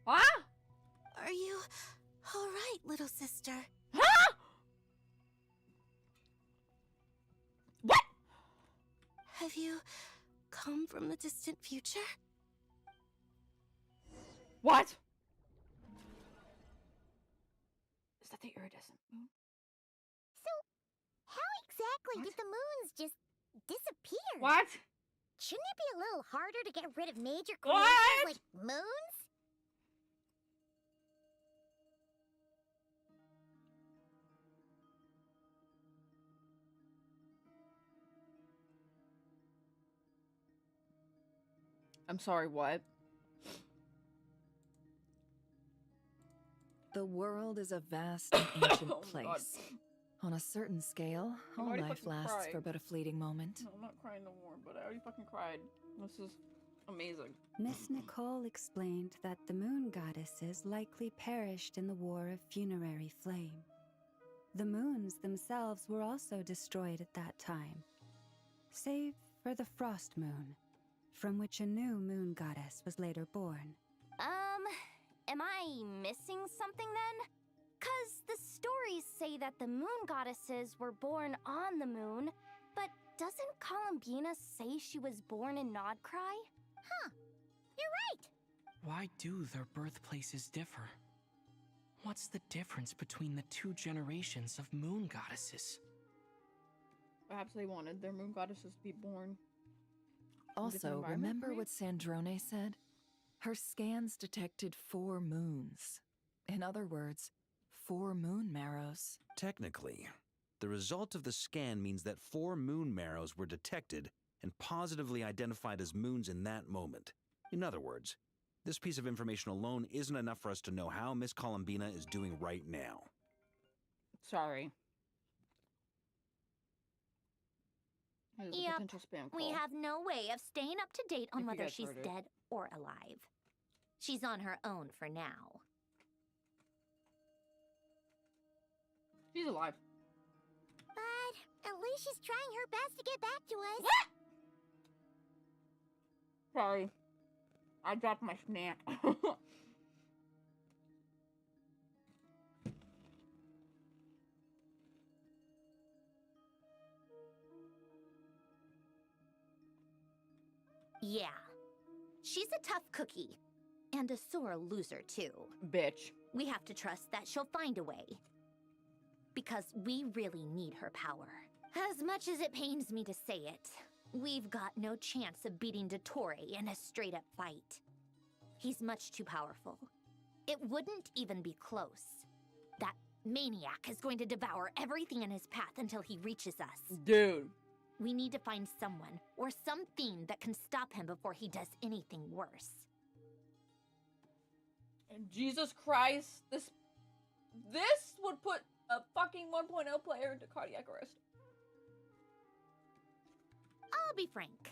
Huh? Are you alright, little sister? Huh? What? Have you come from the distant future? What? Is that the iridescent moon? So, how exactly did the moons just disappear? What? Shouldn't it be a little harder to get rid of major What? creations like moons? I'm sorry, what? The world is a vast and ancient Oh my God. place. On a certain scale, I'm all already life fucking lasts crying. for but a fleeting moment. No, I'm not crying no more, but I already fucking cried. This is amazing. Miss Nicole explained that the moon goddesses likely perished in the War of Funerary Flame. The moons themselves were also destroyed at that time, save for the Frost Moon, from which a new moon goddess was later born. Am I missing something then? 'Cause the stories say that the moon goddesses were born on the moon, but doesn't Columbina say she was born in Nodcry? Huh. You're right. Why do their birthplaces differ? What's the difference between the two generations of moon goddesses? Perhaps they wanted their moon goddesses to be born. Also, remember what Sandrone said? Her scans detected 4 moons. In other words, 4 moon marrows. Technically, the result of the scan means that 4 moon marrows were detected and positively identified as moons in that moment. In other words, this piece of information alone isn't enough for us to know how Miss Columbina is doing right now. Sorry. Yep, we have no way of staying up to date on If you whether guys she's heard it. dead or alive. She's on her own for now. She's alive. But at least she's trying her best to get back to us. Sorry. I dropped my snack. Yeah. She's a tough cookie. And a sore loser, too. Bitch. We have to trust that she'll find a way. Because we really need her power. As much as it pains me to say it, we've got no chance of beating Dottore in a straight-up fight. He's much too powerful. It wouldn't even be close. That maniac is going to devour everything in his path until he reaches us. Dude. We need to find someone or something that can stop him before he does anything worse. And Jesus Christ, this would put a fucking 1.0 player into cardiac arrest. I'll be frank.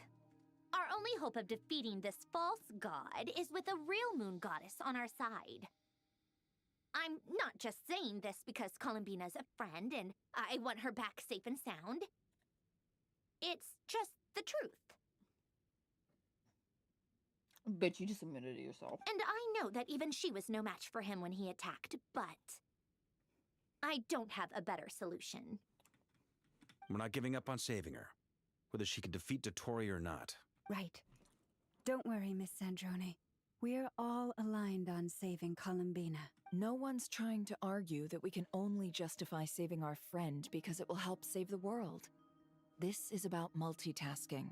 Our only hope of defeating this false god is with a real moon goddess on our side. I'm not just saying this because Columbina's a friend and I want her back safe and sound. It's just the truth. Bitch, you just admitted it yourself. And I know that even she was no match for him when he attacked, but I don't have a better solution. We're not giving up on saving her, whether she can defeat Dottore or not. Right. Don't worry, Miss Sandrone. We're all aligned on saving Columbina. No one's trying to argue that we can only justify saving our friend because it will help save the world. This is about multitasking.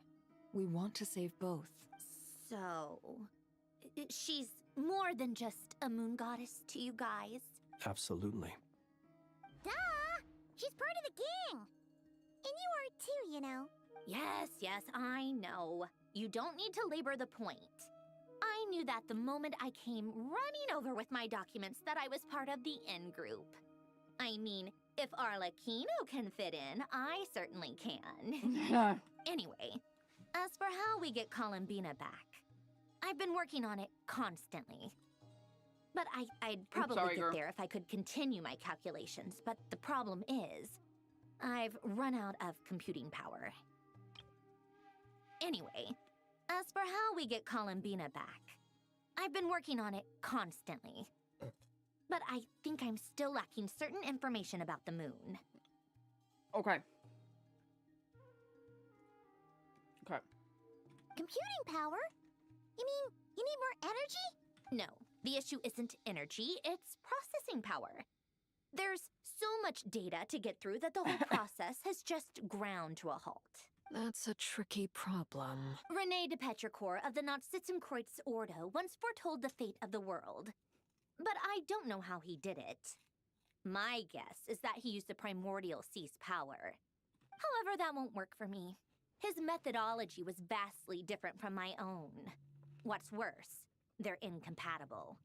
We want to save both. So, she's more than just a moon goddess to you guys? Absolutely. Duh! She's part of the gang! And you are too, you know. Yes, I know. You don't need to labor the point. I knew that the moment I came running over with my documents that I was part of the in-group. I mean, if Arlecchino can fit in, I certainly can. Anyway, as for how we get Columbina back, I've been working on it constantly. But I'd probably get there if I could continue my calculations, but the problem is, I've run out of computing power. Anyway, as for how we get Columbina back, I've been working on it constantly. But I think I'm still lacking certain information about the moon. Okay. Computing power? You mean, you need more energy? No, the issue isn't energy, it's processing power. There's so much data to get through that the whole process has just ground to a halt. That's a tricky problem. René de Petrichor of the Nazissenkreuz Ordo once foretold the fate of the world. But I don't know how he did it. My guess is that he used the primordial sea's power. However, that won't work for me. His methodology was vastly different from my own. What's worse, they're incompatible.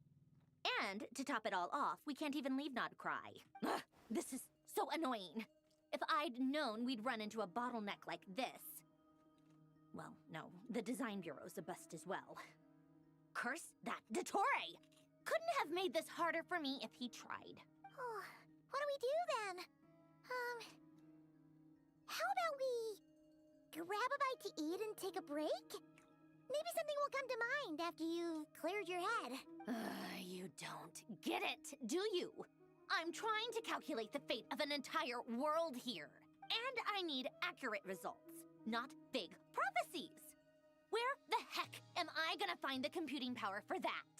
And, to top it all off, we can't even leave Nodcry. Ugh, this is so annoying. If I'd known we'd run into a bottleneck like this... Well, no, the design bureau's a bust as well. Curse that Dottore! Couldn't have made this harder for me if he tried. Oh, what do we do then? How about we grab a bite to eat and take a break? Maybe something will come to mind after you've cleared your head. You don't get it, do you? I'm trying to calculate the fate of an entire world here. And I need accurate results, not vague prophecies. Where the heck am I gonna find the computing power for that?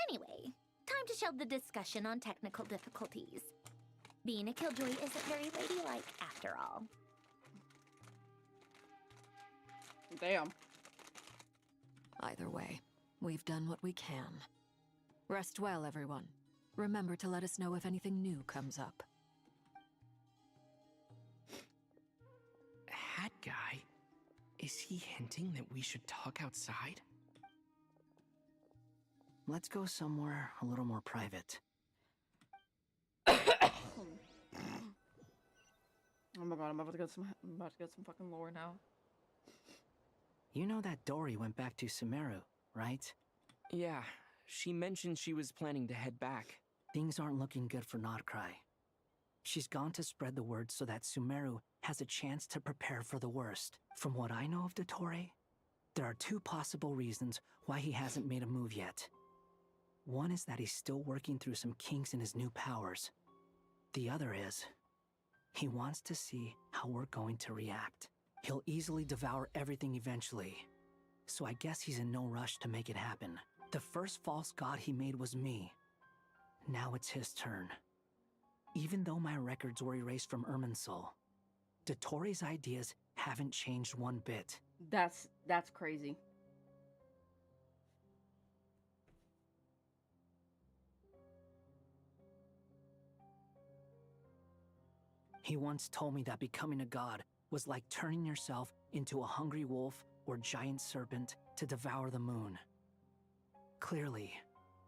Anyway, time to shelve the discussion on technical difficulties. Being a killjoy isn't very ladylike after all. Damn. Either way, we've done what we can. Rest well, everyone. Remember to let us know if anything new comes up. Hat guy? Is he hinting that we should talk outside? Let's go somewhere a little more private. Oh my god, I'm about to get some fucking lore now. You know that Dory went back to Sumeru, right? Yeah, she mentioned she was planning to head back. Things aren't looking good for Nodcry. She's gone to spread the word so that Sumeru has a chance to prepare for the worst. From what I know of Dottore, there are two possible reasons why he hasn't made a move yet. One is that he's still working through some kinks in his new powers. The other is, he wants to see how we're going to react. He'll easily devour everything eventually, so I guess he's in no rush to make it happen. The first false god he made was me. Now it's his turn. Even though my records were erased from Irminsul, Dottore's ideas haven't changed one bit. That's crazy. He once told me that becoming a god was like turning yourself into a hungry wolf or giant serpent to devour the moon. Clearly,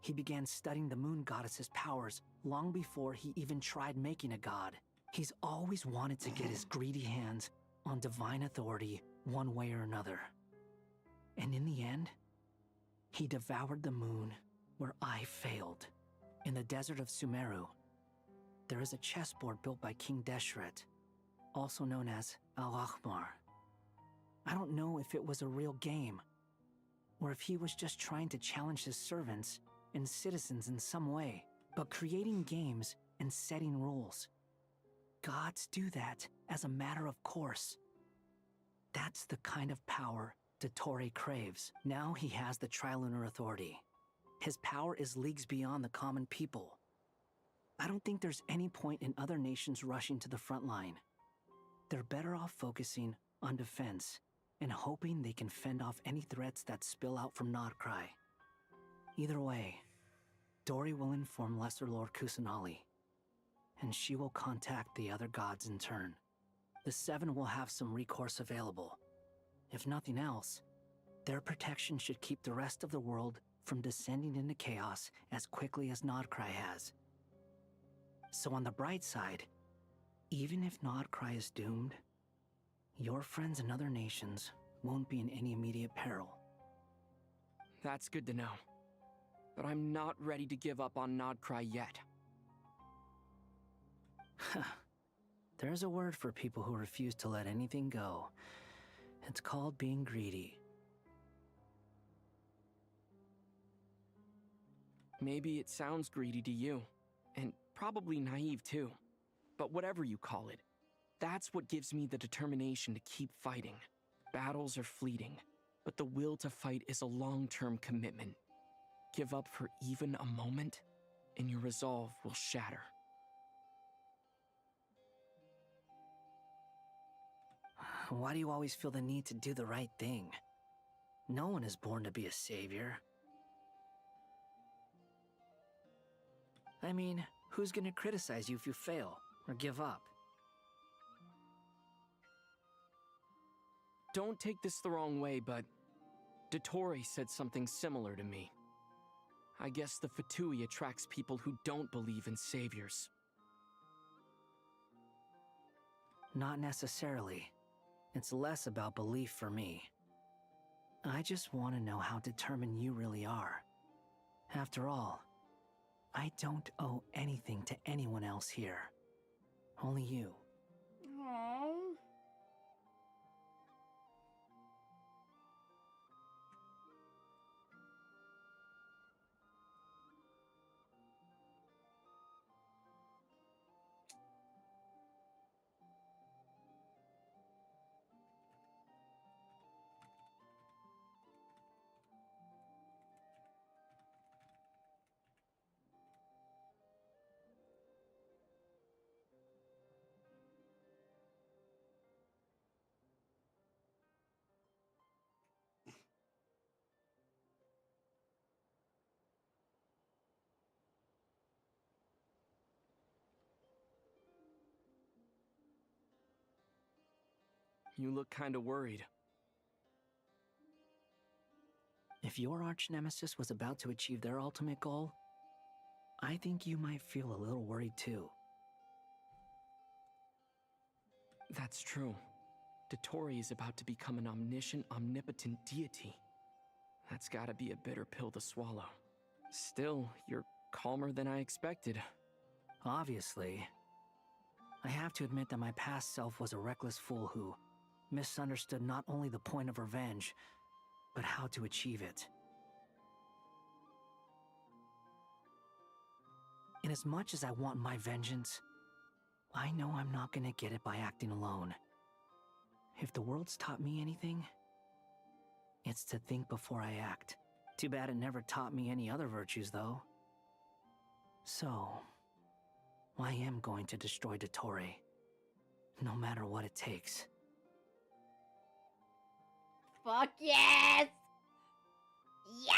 he began studying the moon goddess's powers long before he even tried making a god. He's always wanted to get his greedy hands on divine authority one way or another. And in the end, he devoured the moon where I failed. In the desert of Sumeru, there is a chessboard built by King Deshret, also known as Al-Ahmar. I don't know if it was a real game, or if he was just trying to challenge his servants and citizens in some way, but creating games and setting rules. Gods do that as a matter of course. That's the kind of power Dottore craves. Now he has the Trilunar Authority. His power is leagues beyond the common people. I don't think there's any point in other nations rushing to the front line. They're better off focusing on defense and hoping they can fend off any threats that spill out from Nodcry. Either way, Dory will inform Lesser Lord Kusanali, and she will contact the other gods in turn. The Seven will have some recourse available. If nothing else, their protection should keep the rest of the world from descending into chaos as quickly as Nodcry has. So on the bright side, even if Nodcry is doomed, your friends in other nations won't be in any immediate peril. That's good to know. But I'm not ready to give up on Nodcry yet. There's a word for people who refuse to let anything go. It's called being greedy. Maybe it sounds greedy to you, and probably naive too. But whatever you call it, that's what gives me the determination to keep fighting. Battles are fleeting, but the will to fight is a long-term commitment. Give up for even a moment, and your resolve will shatter. Why do you always feel the need to do the right thing? No one is born to be a savior. I mean, who's gonna criticize you if you fail or give up? Don't take this the wrong way, but Dottore said something similar to me. I guess the Fatui attracts people who don't believe in saviors. Not necessarily. It's less about belief for me. I just want to know how determined you really are. After all, I don't owe anything to anyone else here. Only you. Aww. You look kinda worried. If your arch-nemesis was about to achieve their ultimate goal, I think you might feel a little worried too. That's true. Dotori is about to become an omniscient, omnipotent deity. That's gotta be a bitter pill to swallow. Still, you're calmer than I expected. Obviously. I have to admit that my past self was a reckless fool who misunderstood not only the point of revenge, but how to achieve it. And as much as I want my vengeance, I know I'm not gonna get it by acting alone. If the world's taught me anything, it's to think before I act. Too bad it never taught me any other virtues, though. So, I am going to destroy Dotori, no matter what it takes. Fuck yes! Yeah!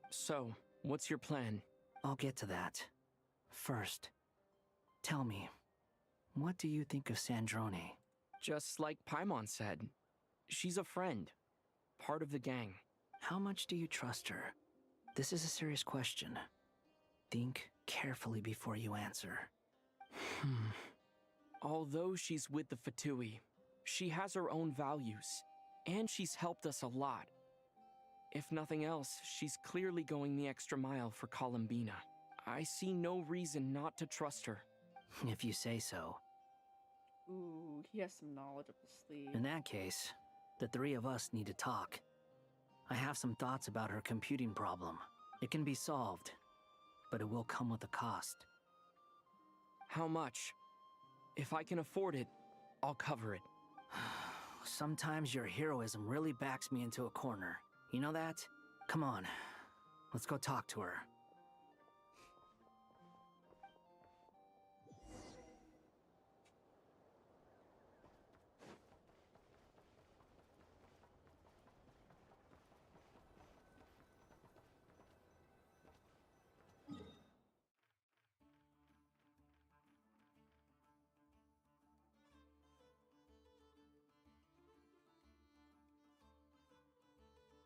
So, what's your plan? I'll get to that. First, tell me, what do you think of Sandrone? Just like Paimon said, she's a friend. Part of the gang. How much do you trust her? This is a serious question. Think carefully before you answer. Although she's with the Fatui, she has her own values, and she's helped us a lot. If nothing else, she's clearly going the extra mile for Columbina. I see no reason not to trust her. If you say so. Ooh, he has some knowledge up his sleeve. In that case, the three of us need to talk. I have some thoughts about her computing problem. It can be solved, but it will come with a cost. How much? If I can afford it, I'll cover it. Sometimes your heroism really backs me into a corner. You know that? Come on, let's go talk to her.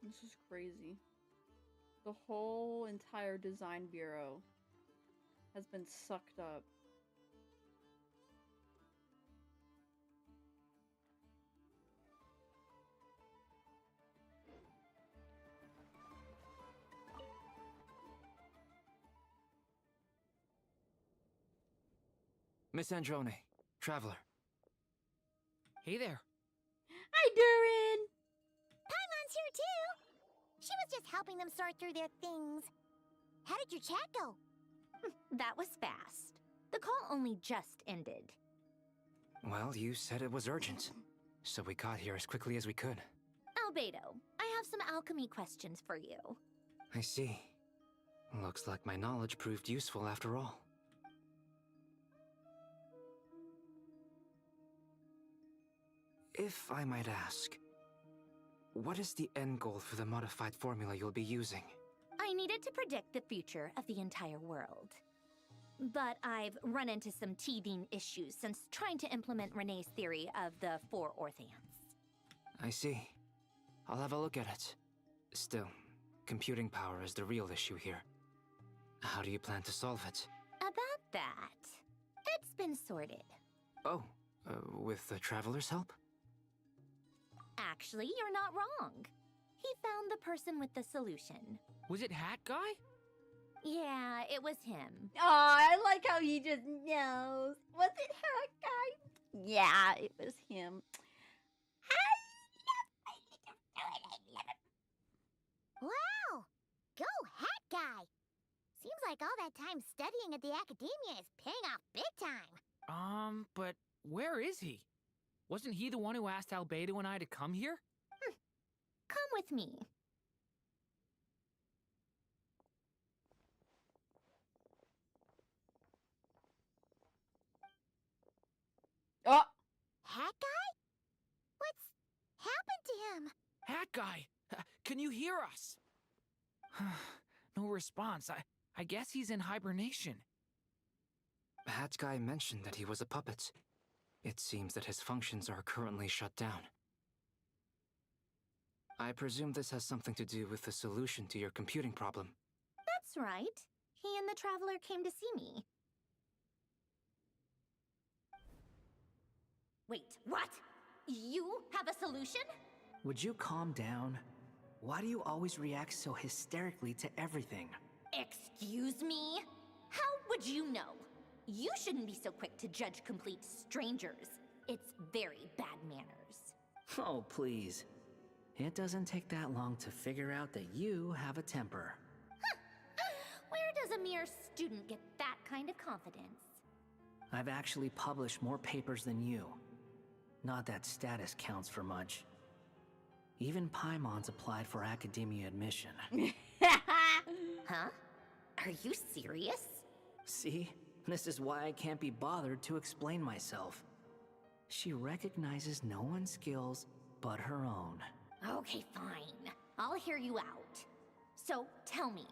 This is crazy. The whole entire design bureau has been sucked up. Miss Androne, Traveler. Hey there. Hi, Durin! Paimon's here too! She was just helping them sort through their things. How did your chat go? That was fast. The call only just ended. Well, you said it was urgent, so we got here as quickly as we could. Albedo, I have some alchemy questions for you. I see. Looks like my knowledge proved useful after all. If I might ask, what is the end goal for the modified formula you'll be using? I needed to predict the future of the entire world. But I've run into some teething issues since trying to implement Renee's theory of the 4 Orthants. I see. I'll have a look at it. Still, computing power is the real issue here. How do you plan to solve it? About that, it's been sorted. Oh, with the Traveler's help? Actually, you're not wrong. He found the person with the solution. Was it Hat Guy? Yeah, it was him. Oh, I like how he just knows. Was it her guy? Yeah, it was him. Wow! Go Hat Guy! Seems like all that time studying at the academia is paying off big time. But where is he? Wasn't he the one who asked Albedo and I to come here? Come with me. Oh! Hat guy? What's happened to him? Hat guy, can you hear us? No response. I guess he's in hibernation. Hat Guy mentioned that he was a puppet. It seems that his functions are currently shut down. I presume this has something to do with the solution to your computing problem. That's right. He and the Traveler came to see me. Wait, what? You have a solution? Would you calm down? Why do you always react so hysterically to everything? Excuse me? How would you know? You shouldn't be so quick to judge complete strangers. It's very bad manners. Oh, please. It doesn't take that long to figure out that you have a temper. Where does a mere student get that kind of confidence? I've actually published more papers than you. Not that status counts for much. Even Paimon's applied for academia admission. Huh? Are you serious? See? This is why I can't be bothered to explain myself. She recognizes no one's skills but her own. Okay, fine. I'll hear you out. So, tell me,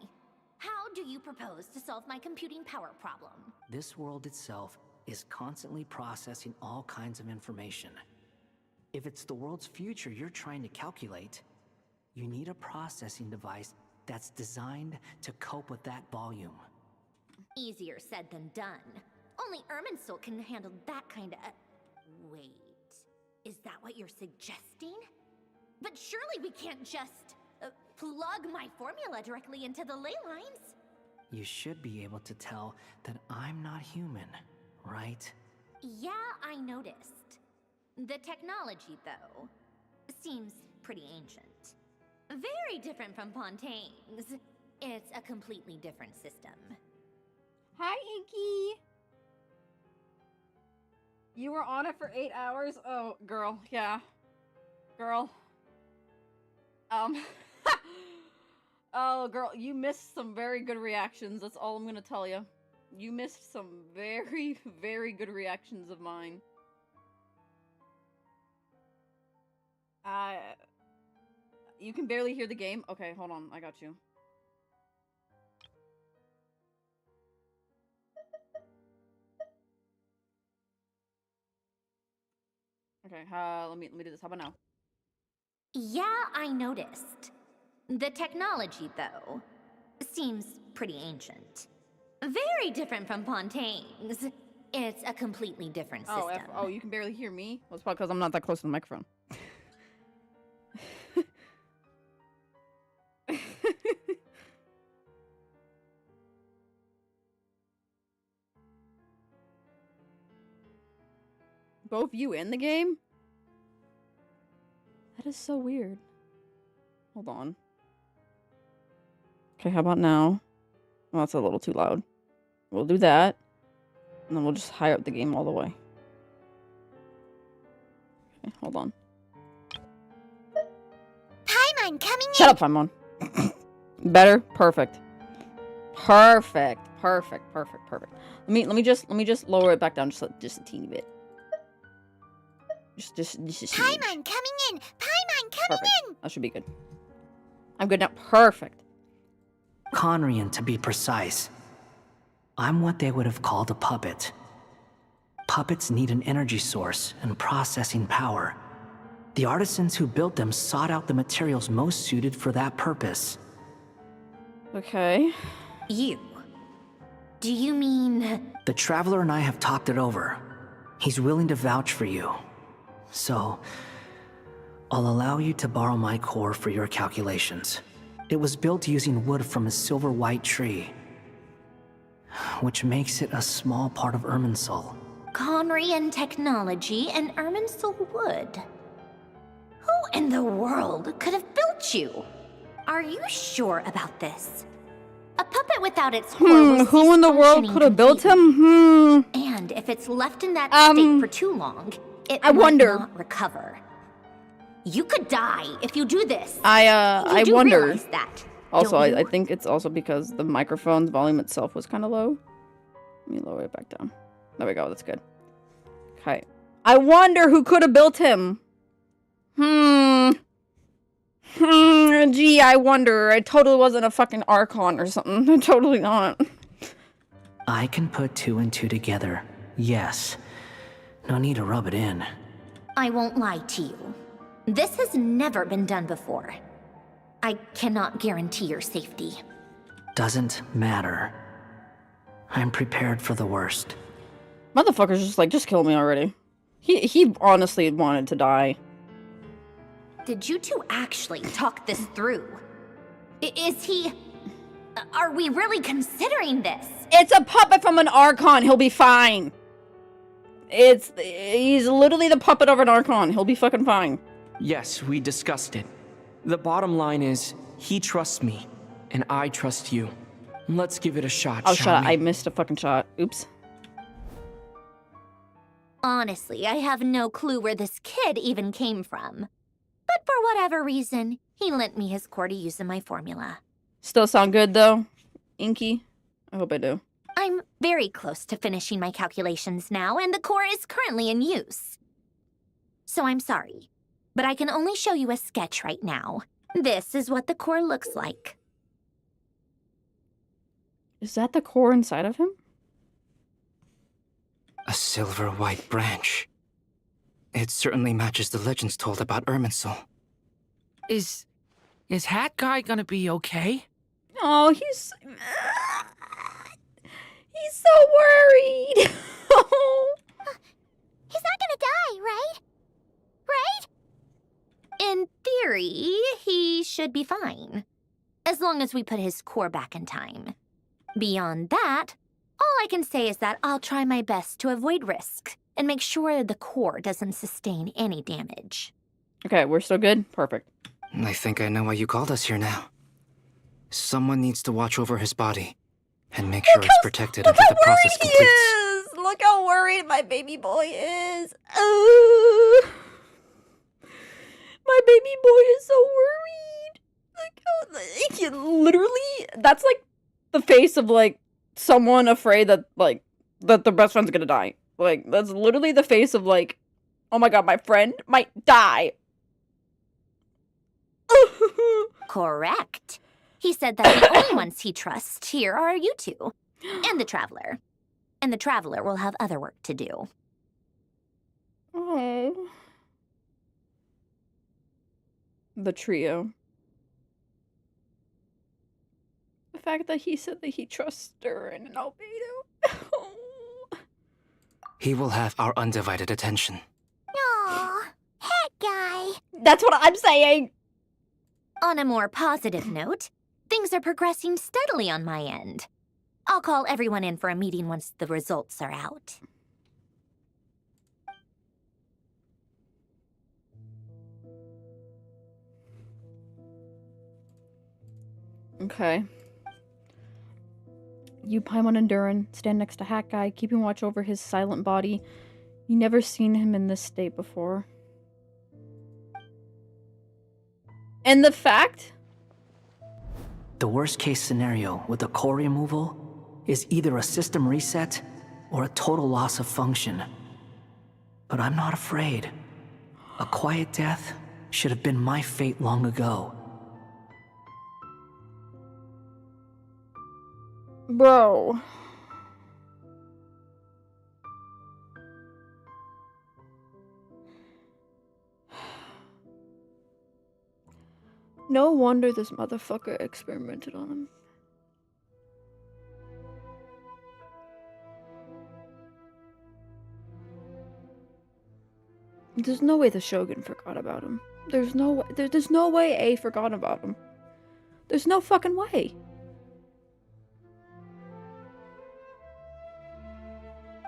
how do you propose to solve my computing power problem? This world itself is constantly processing all kinds of information. If it's the world's future you're trying to calculate, you need a processing device that's designed to cope with that volume. Easier said than done. Only Irminsul can handle that kind of... Wait, is that what you're suggesting? But surely we can't just plug my formula directly into the ley lines. You should be able to tell that I'm not human, right? Yeah, I noticed. The technology, though, seems pretty ancient. Very different from Pontaine's. It's a completely different system. Hi, Inky! You were on it for 8 hours? Oh, girl, yeah. Girl. Oh, girl, you missed some very good reactions. That's all I'm gonna tell you. You missed some very, very good reactions of mine. You can barely hear the game? Okay, hold on. I got you. Okay, let me do this. How about now? Yeah, I noticed. The technology, though, seems pretty ancient. Very different from Pontaine's. It's a completely different system. Oh, you can barely hear me? Well, it's probably because I'm not that close to the microphone. Both you in the game? That is so weird. Hold on. Okay, how about now? Well, that's a little too loud. We'll do that. And then we'll just higher up the game all the way. Okay, hold on. Paimon, coming in! Shut up, Paimon. Better? Perfect. Perfect. Perfect. Perfect. Perfect. Let me just lower it back down just a teeny bit. Just Paimon, coming in! Paimon, coming Perfect. in! That should be good. I'm good now. Perfect. Conrian, to be precise. I'm what they would have called a puppet. Puppets need an energy source and processing power. The artisans who built them sought out the materials most suited for that purpose. Okay. You. Do you mean... The Traveler and I have talked it over. He's willing to vouch for you. So, I'll allow you to borrow my core for your calculations. It was built using wood from a silver white tree, which makes it a small part of Irminsul. Conrian technology and Irminsul wood. Who in the world could have built you? Are you sure about this? A puppet without its core will Who in the world could have built him? And if it's left in that state for too long, it I might wonder. not recover. You could die if you do this. I You do wonder. realize that, Also, don't you? I think it's also because the microphone's volume itself was kind of low. Let me lower it back down. There we go. That's good. Okay. I wonder who could have built him. Gee, I wonder. It totally wasn't a fucking Archon or something. Totally not. I can put 2 and 2 together. Yes. No need to rub it in. I won't lie to you. This has never been done before. I cannot guarantee your safety. Doesn't matter. I'm prepared for the worst. Motherfucker's just like, just kill me already. He honestly wanted to die. Did you two actually talk this through? Is he... Are we really considering this? It's a puppet from an Archon. He'll be fine. He's literally the puppet of an Archon. He'll be fucking fine. Yes, we discussed it. The bottom line is, he trusts me, and I trust you. Let's give it a shot, Oh, shall shut up. we? I missed a fucking shot. Oops. Honestly, I have no clue where this kid even came from. But for whatever reason, he lent me his core to use in my formula. Still sound good, though? Inky? I hope I do. I'm very close to finishing my calculations now, and the core is currently in use. So I'm sorry, but I can only show you a sketch right now. This is what the core looks like. Is that the core inside of him? A silver white branch. It certainly matches the legends told about Irminsul. Is Hat Guy gonna be okay? Oh, he's so worried. He's not gonna die, right? Right? In theory, he should be fine. As long as we put his core back in time. Beyond that, all I can say is that I'll try my best to avoid risk and make sure the core doesn't sustain any damage. Okay, we're still good? Perfect. I think I know why you called us here now. Someone needs to watch over his body and make sure it's protected until the process completes. Look how worried my baby boy is. My baby boy is so worried. Look how, literally, that's like the face of like someone afraid that like that their best friend's gonna die. Like that's literally the face of like, oh my god, my friend might die. Correct. He said that the only ones he trusts here are you two. And the Traveler. And the Traveler will have other work to do. Oh. The trio. The fact that he said that he trusts Durin and Albedo. He will have our undivided attention. Aw, Hat Guy. That's what I'm saying. On a more positive note, things are progressing steadily on my end. I'll call everyone in for a meeting once the results are out. Okay. You, Paimon, and Durin stand next to Hat Guy, keeping watch over his silent body. You never seen him in this state before. And the fact? The worst case scenario with the core removal is either a system reset or a total loss of function. But I'm not afraid. A quiet death should have been my fate long ago. Bro. No wonder this motherfucker experimented on him. There's no way the Shogun forgot about him. There's no way. There's no way A forgot about him. There's no fucking way.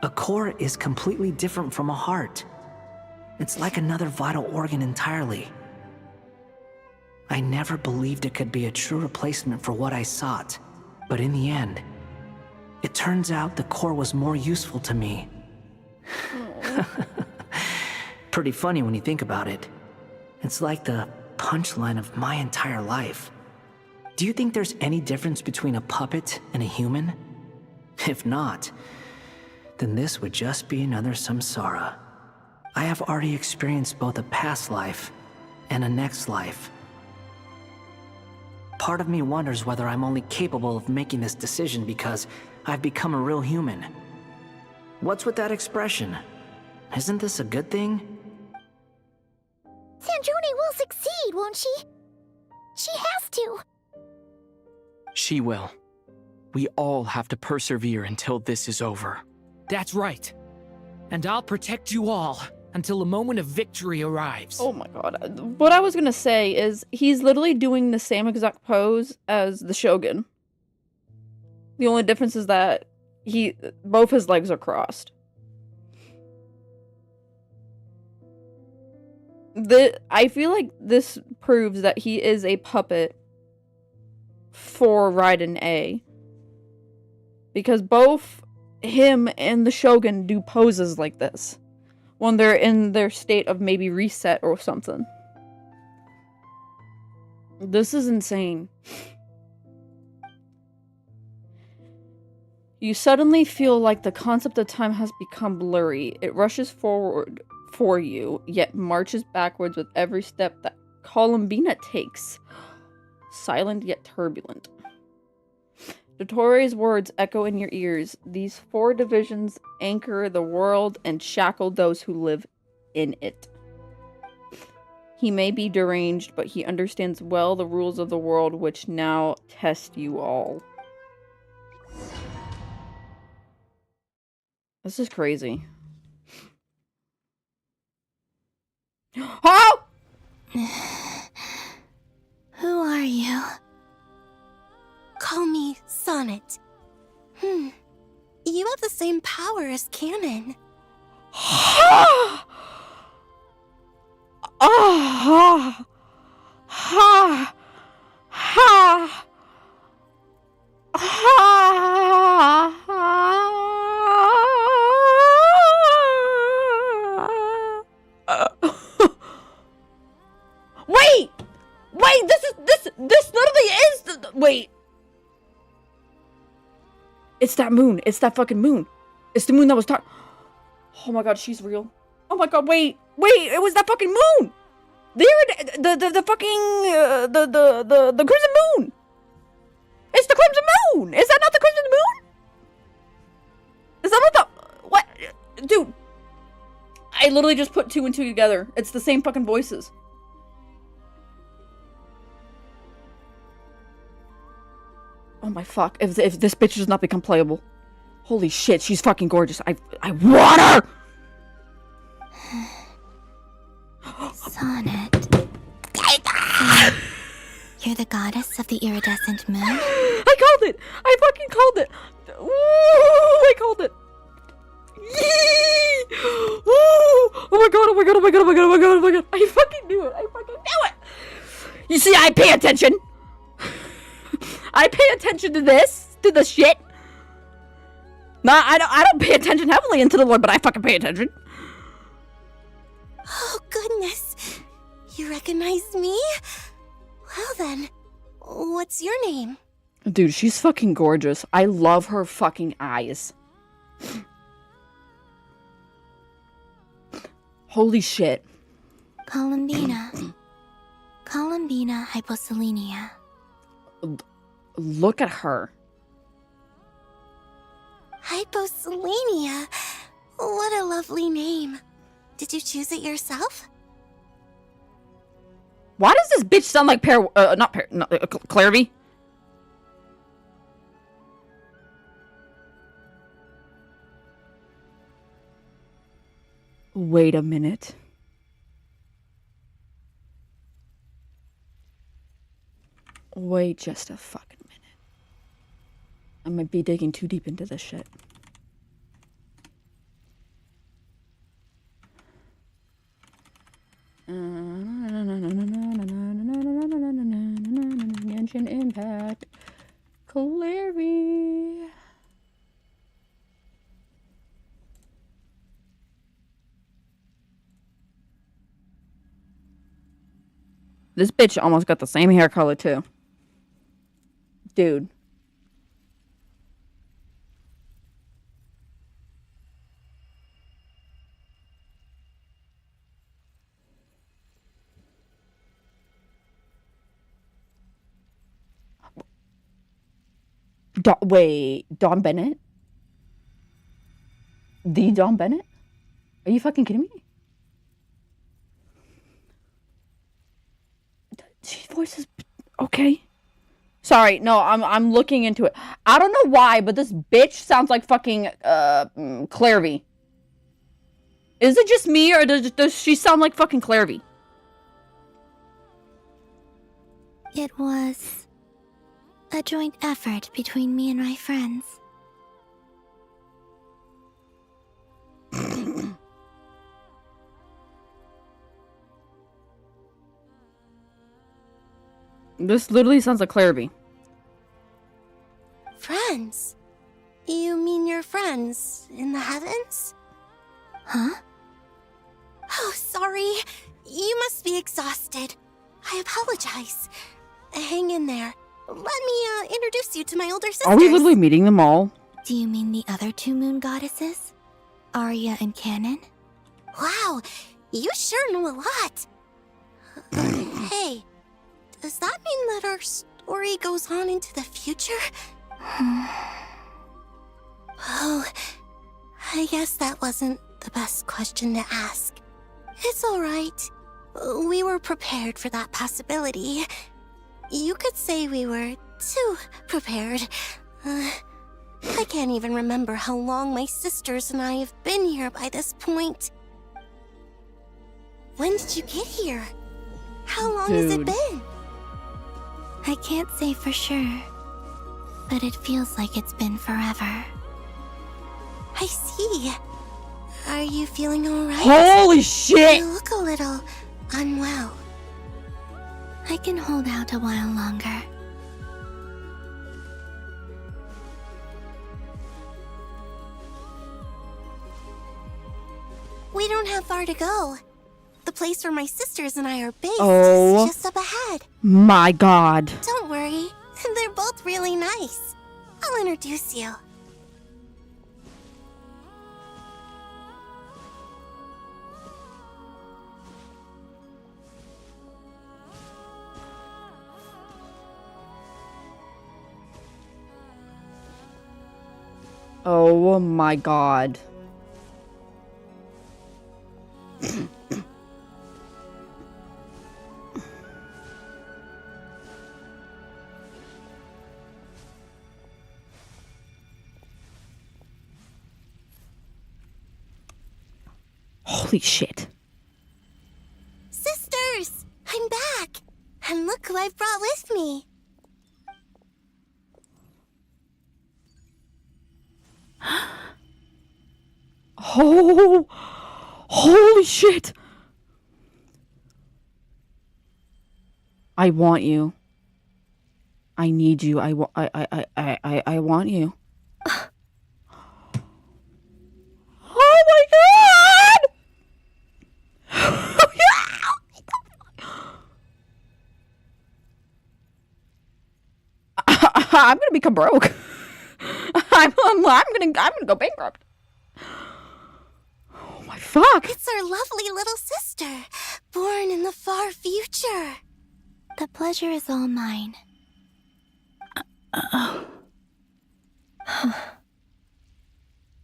A core is completely different from a heart. It's like another vital organ entirely. I never believed it could be a true replacement for what I sought, but in the end, it turns out the core was more useful to me. Pretty funny when you think about it. It's like the punchline of my entire life. Do you think there's any difference between a puppet and a human? If not, then this would just be another samsara. I have already experienced both a past life and a next life. Part of me wonders whether I'm only capable of making this decision because I've become a real human. What's with that expression? Isn't this a good thing? Sandrone will succeed, won't she? She has to. She will. We all have to persevere until this is over. That's right. And I'll protect you all until a moment of victory arrives. Oh my god. What I was gonna say is he's literally doing the same exact pose as the Shogun. The only difference is that both his legs are crossed. I feel like this proves that he is a puppet for Raiden A. Because both him and the Shogun do poses like this when they're in their state of maybe reset or something. This is insane. You suddenly feel like the concept of time has become blurry. It rushes forward for you, yet marches backwards with every step that Columbina takes. Silent yet turbulent. Dottoro's words echo in your ears. These 4 divisions anchor the world and shackle those who live in it. He may be deranged, but he understands well the rules of the world which now test you all. This is crazy. Oh! Who are you? Call me Sonnet. You have the same power as Canon. Ha! Ha! Ha! Ha! Wait! Wait, this literally is wait. It's that moon. It's that fucking moon. It's the moon that was talking. Oh my god, she's real. Oh my god, wait, it was that fucking moon. The fucking the crimson moon. It's the crimson moon. Is that not the crimson moon? Is that not the what, dude? I literally just put 2 and 2 together. It's the same fucking voices. Oh my fuck! If this bitch does not become playable, holy shit, she's fucking gorgeous. I want her. Sonnet. You're the goddess of the iridescent moon? I called it! I fucking called it! Ooh, I called it! Yee! Ooh! Oh my god, oh my god, oh my god, oh my god, oh my god, oh my god! I fucking knew it! I fucking knew it! You see, I pay attention! I pay attention to the shit! Nah, I don't pay attention heavily into the lore, but I fucking pay attention. Oh, goodness. You recognize me? Well then, what's your name? Dude, she's fucking gorgeous. I love her fucking eyes. Holy shit. Columbina. Columbina hyposelenia. Look at her. Hyposelenia. What a lovely name. Did you choose it yourself? Why does this bitch sound like Clarivy? Wait a minute. Wait just a fucking minute. I might be digging too deep into this shit. Genshin Impact. Clarivy. This bitch almost got the same hair color too. Dude. Wait, Dawn Bennett? The Dawn Bennett? Are you fucking kidding me? She voices... Okay. Sorry, no, I'm looking into it. I don't know why, but this bitch sounds like fucking, Clairvy. Is it just me, or does she sound like fucking Clairvy? It was a joint effort between me and my friends. This literally sounds like Clairvy. Friends? You mean your friends in the heavens? Huh? Oh, sorry. You must be exhausted. I apologize. Hang in there. Let me introduce you to my older sisters. Are we literally meeting them all? Do you mean the other two moon goddesses? Arya and Canon? Wow, you sure know a lot. Hey, does that mean that our story goes on into the future? Oh, I guess that wasn't the best question to ask. It's alright. We were prepared for that possibility. You could say we were too prepared. I can't even remember how long my sisters and I have been here by this point. When did you get here? How long has it been? I can't say for sure, but it feels like it's been forever. I see. Are you feeling alright? Holy shit! You look a little unwell. I can hold out a while longer. We don't have far to go. The place where my sisters and I are based Oh. is just up ahead. My god. Don't worry. They're both really nice. I'll introduce you. Oh my god. Holy shit. Sisters! I'm back! And look who I've brought with me. Oh, holy shit. I want you. I need you. I want you. Oh my god! I'm gonna become broke. I'm gonna go bankrupt. Oh my fuck! It's our lovely little sister, born in the far future. The pleasure is all mine.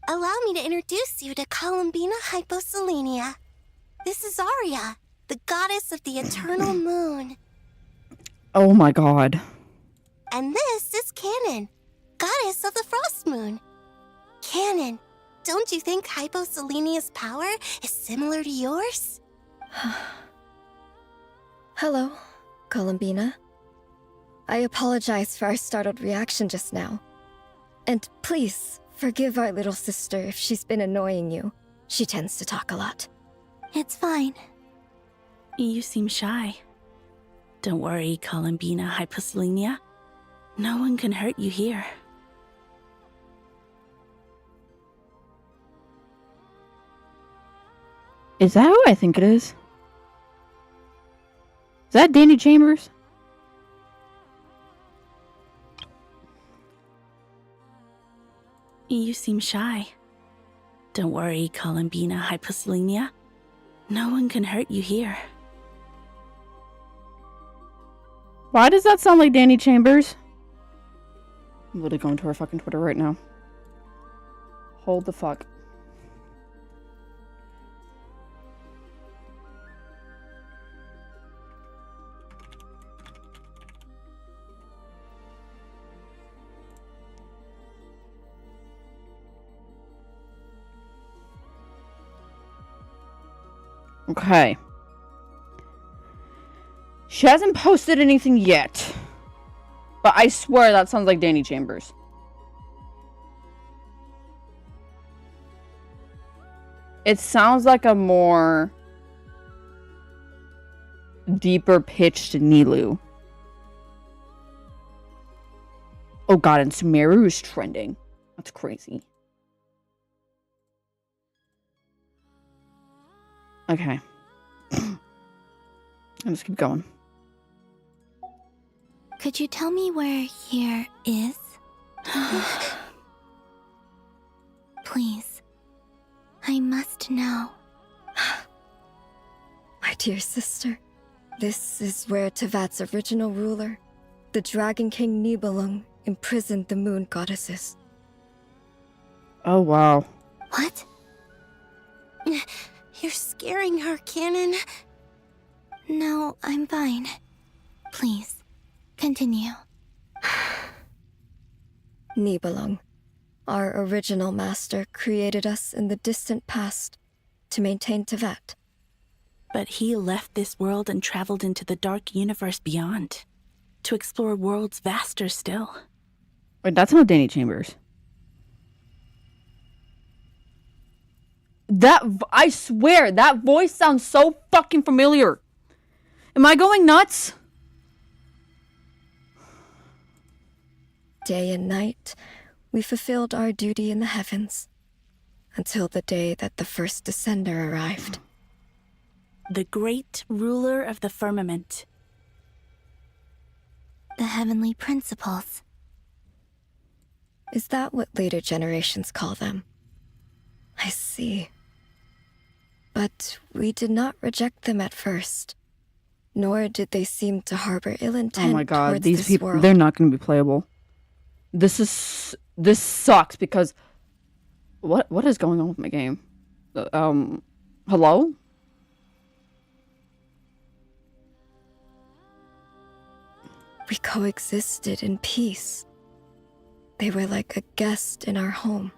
Allow me to introduce you to Columbina Hyposelenia. This is Arya, the goddess of the eternal moon. Oh my god. And this is Canon, goddess of the frost moon. Canon, don't you think Hyposelenia's power is similar to yours? Hello, Columbina. I apologize for our startled reaction just now. And please, forgive our little sister if she's been annoying you. She tends to talk a lot. It's fine. You seem shy. Don't worry, Columbina Hyposelenia. No one can hurt you here. Is that who I think it is? Is that Danny Chambers? You seem shy. Don't worry, Columbina Hyposelenia. No one can hurt you here. Why does that sound like Danny Chambers? I'm literally going to her fucking Twitter right now. Hold the fuck. Okay. She hasn't posted anything yet. But I swear that sounds like Danny Chambers. It sounds like a more deeper pitched Nilu. Oh god, and Sumeru is trending. That's crazy. Okay. I'll just keep going. Could you tell me where here is? Please. I must know. My dear sister, this is where Tevat's original ruler, the Dragon King Nibelung, imprisoned the moon goddesses. Oh, wow. What? You're scaring her, Canon. No, I'm fine. Please, continue. Nibelung, our original master, created us in the distant past to maintain Tevat. But he left this world and traveled into the dark universe beyond, to explore worlds vaster still. Wait, that's not Danny Chambers. I swear, that voice sounds so fucking familiar. Am I going nuts? Day and night, we fulfilled our duty in the heavens, until the day that the first descender arrived. The great ruler of the firmament. The heavenly principles. Is that what later generations call them? I see. But we did not reject them at first, nor did they seem to harbor ill intent. Oh my god, towards these this people, world. they're not going to be playable. This sucks because what is going on with my game? Hello? We coexisted in peace. They were like a guest in our home.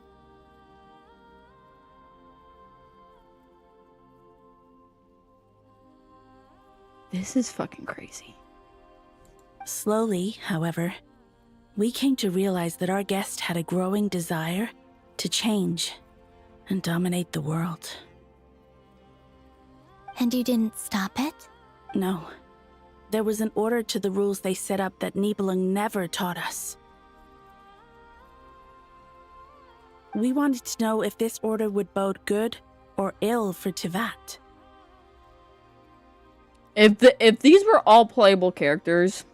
This is fucking crazy. Slowly, however, we came to realize that our guest had a growing desire to change and dominate the world. And you didn't stop it? No. There was an order to the rules they set up that Nibelung never taught us. We wanted to know if this order would bode good or ill for Tevat. If these were all playable characters,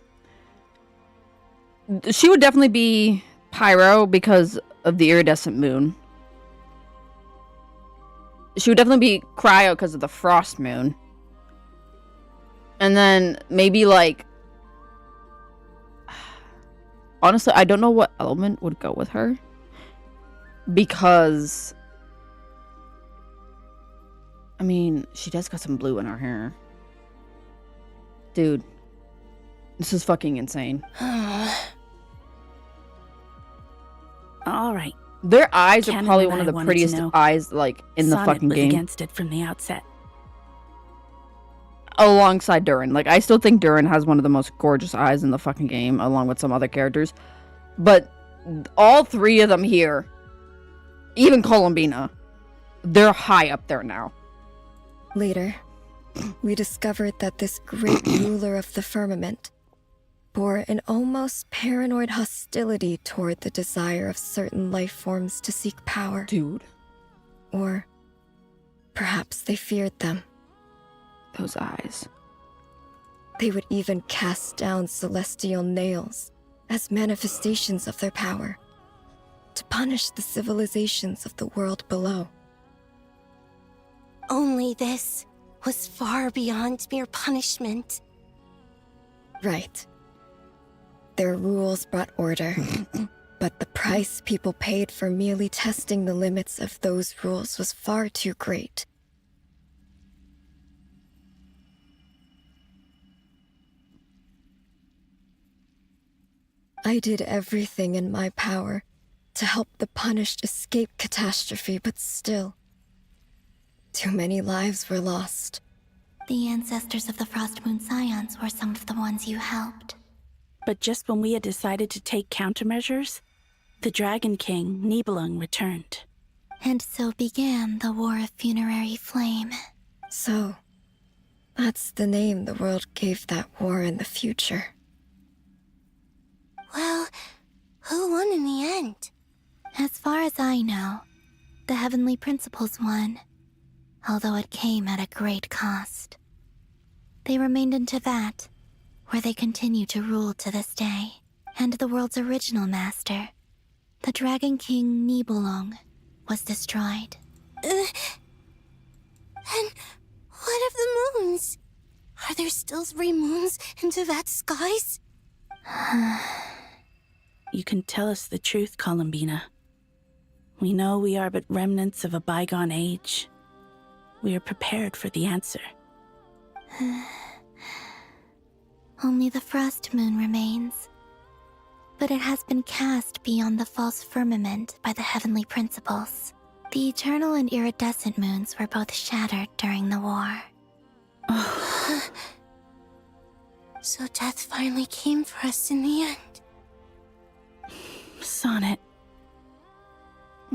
she would definitely be Pyro because of the iridescent moon. She would definitely be Cryo because of the frost moon. And then maybe like... Honestly, I don't know what element would go with her. Because... I mean, she does got some blue in her hair. Dude. This is fucking insane. Alright. Their eyes are Canon probably and one I of the wanted to prettiest know. eyes, like, in the Sonnet fucking was game. against it from the outset. Alongside Durin. Like, I still think Durin has one of the most gorgeous eyes in the fucking game, along with some other characters. But all three of them here, even Columbina, they're high up there now. Later, we discovered that this great ruler of the firmament bore an almost paranoid hostility toward the desire of certain life forms to seek power. Dude. Or perhaps they feared them. Those eyes. They would even cast down celestial nails as manifestations of their power to punish the civilizations of the world below. Only this was far beyond mere punishment. Right. Their rules brought order, But the price people paid for merely testing the limits of those rules was far too great. I did everything in my power to help the punished escape catastrophe, but still, too many lives were lost. The ancestors of the Frost Moon Scions were some of the ones you helped. But just when we had decided to take countermeasures, the Dragon King, Nibelung, returned. And so began the War of Funerary Flame. So, that's the name the world gave that war in the future. Well, who won in the end? As far as I know, the Heavenly Principles won, although it came at a great cost. They remained in Teyvat, where they continue to rule to this day, and the world's original master, the Dragon King Nibelung, was destroyed. And what of the moons? Are there still 3 moons in Teyvat's skies? You can tell us the truth, Columbina. We know we are but remnants of a bygone age. We are prepared for the answer. Only the Frost Moon remains. But it has been cast beyond the false firmament by the Heavenly Principles. The Eternal and Iridescent Moons were both shattered during the war. So death finally came for us in the end. Sonnet.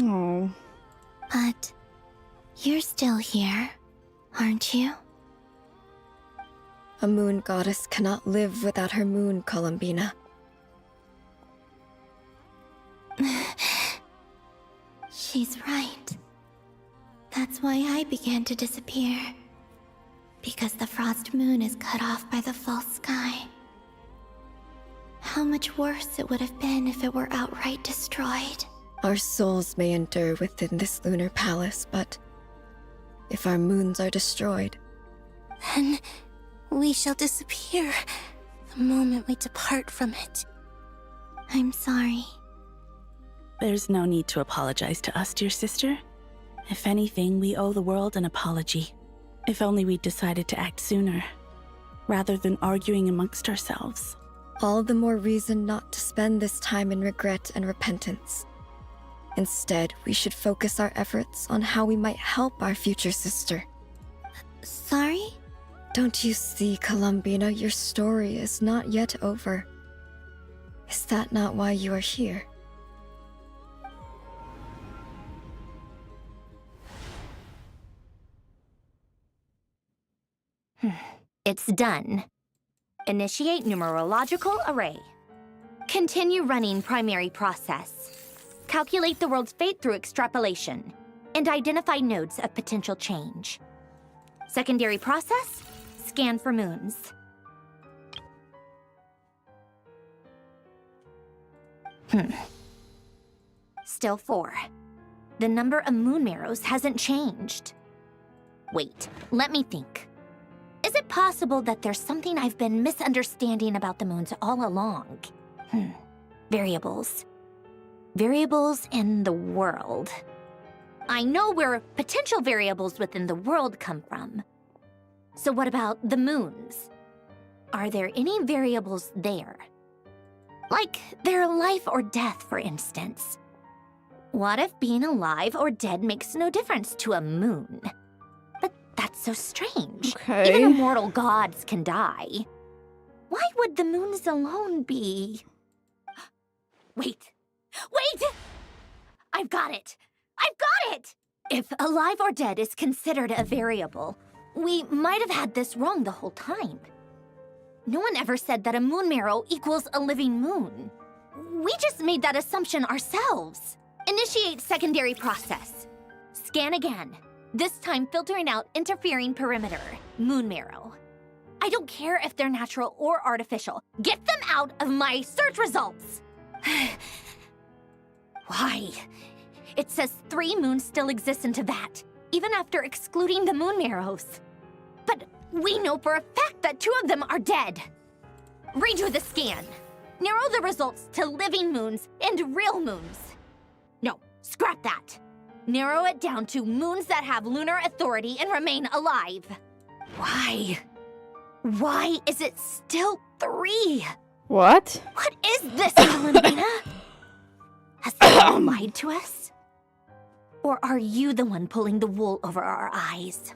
Oh. But you're still here, aren't you? A moon goddess cannot live without her moon, Columbina. She's right. That's why I began to disappear. Because the Frost Moon is cut off by the false sky. How much worse it would have been if it were outright destroyed. Our souls may endure within this lunar palace, but if our moons are destroyed, then we shall disappear the moment we depart from it. I'm sorry. There's no need to apologize to us, dear sister. If anything, we owe the world an apology. If only we'd decided to act sooner, rather than arguing amongst ourselves. All the more reason not to spend this time in regret and repentance. Instead, we should focus our efforts on how we might help our future sister. Sorry? Don't you see, Columbina, your story is not yet over. Is that not why you are here? It's done. Initiate numerological array. Continue running primary process. Calculate the world's fate through extrapolation. And identify nodes of potential change. Secondary process, scan for moons. Still 4. The number of moon marrows hasn't changed. Wait, let me think. Is it possible that there's something I've been misunderstanding about the moons all along? Variables. Variables in the world. I know where potential variables within the world come from. So what about the moons? Are there any variables there? Like their life or death, for instance. What if being alive or dead makes no difference to a moon? That's so strange. Okay. Even immortal gods can die. Why would the moons alone be... Wait! I've got it! If alive or dead is considered a variable, we might have had this wrong the whole time. No one ever said that a moon marrow equals a living moon. We just made that assumption ourselves. Initiate secondary process. Scan again. This time filtering out interfering perimeter, moon marrow. I don't care if they're natural or artificial. Get them out of my search results! Why? It says 3 moons still exist in Teyvat, even after excluding the moon marrows. But we know for a fact that 2 of them are dead. Redo the scan. Narrow the results to living moons and real moons. No, scrap that. Narrow it down to moons that have lunar authority and remain alive. Why? Why is it still 3? What? What is this, Valentina? Has someone lied to us? Or are you the one pulling the wool over our eyes?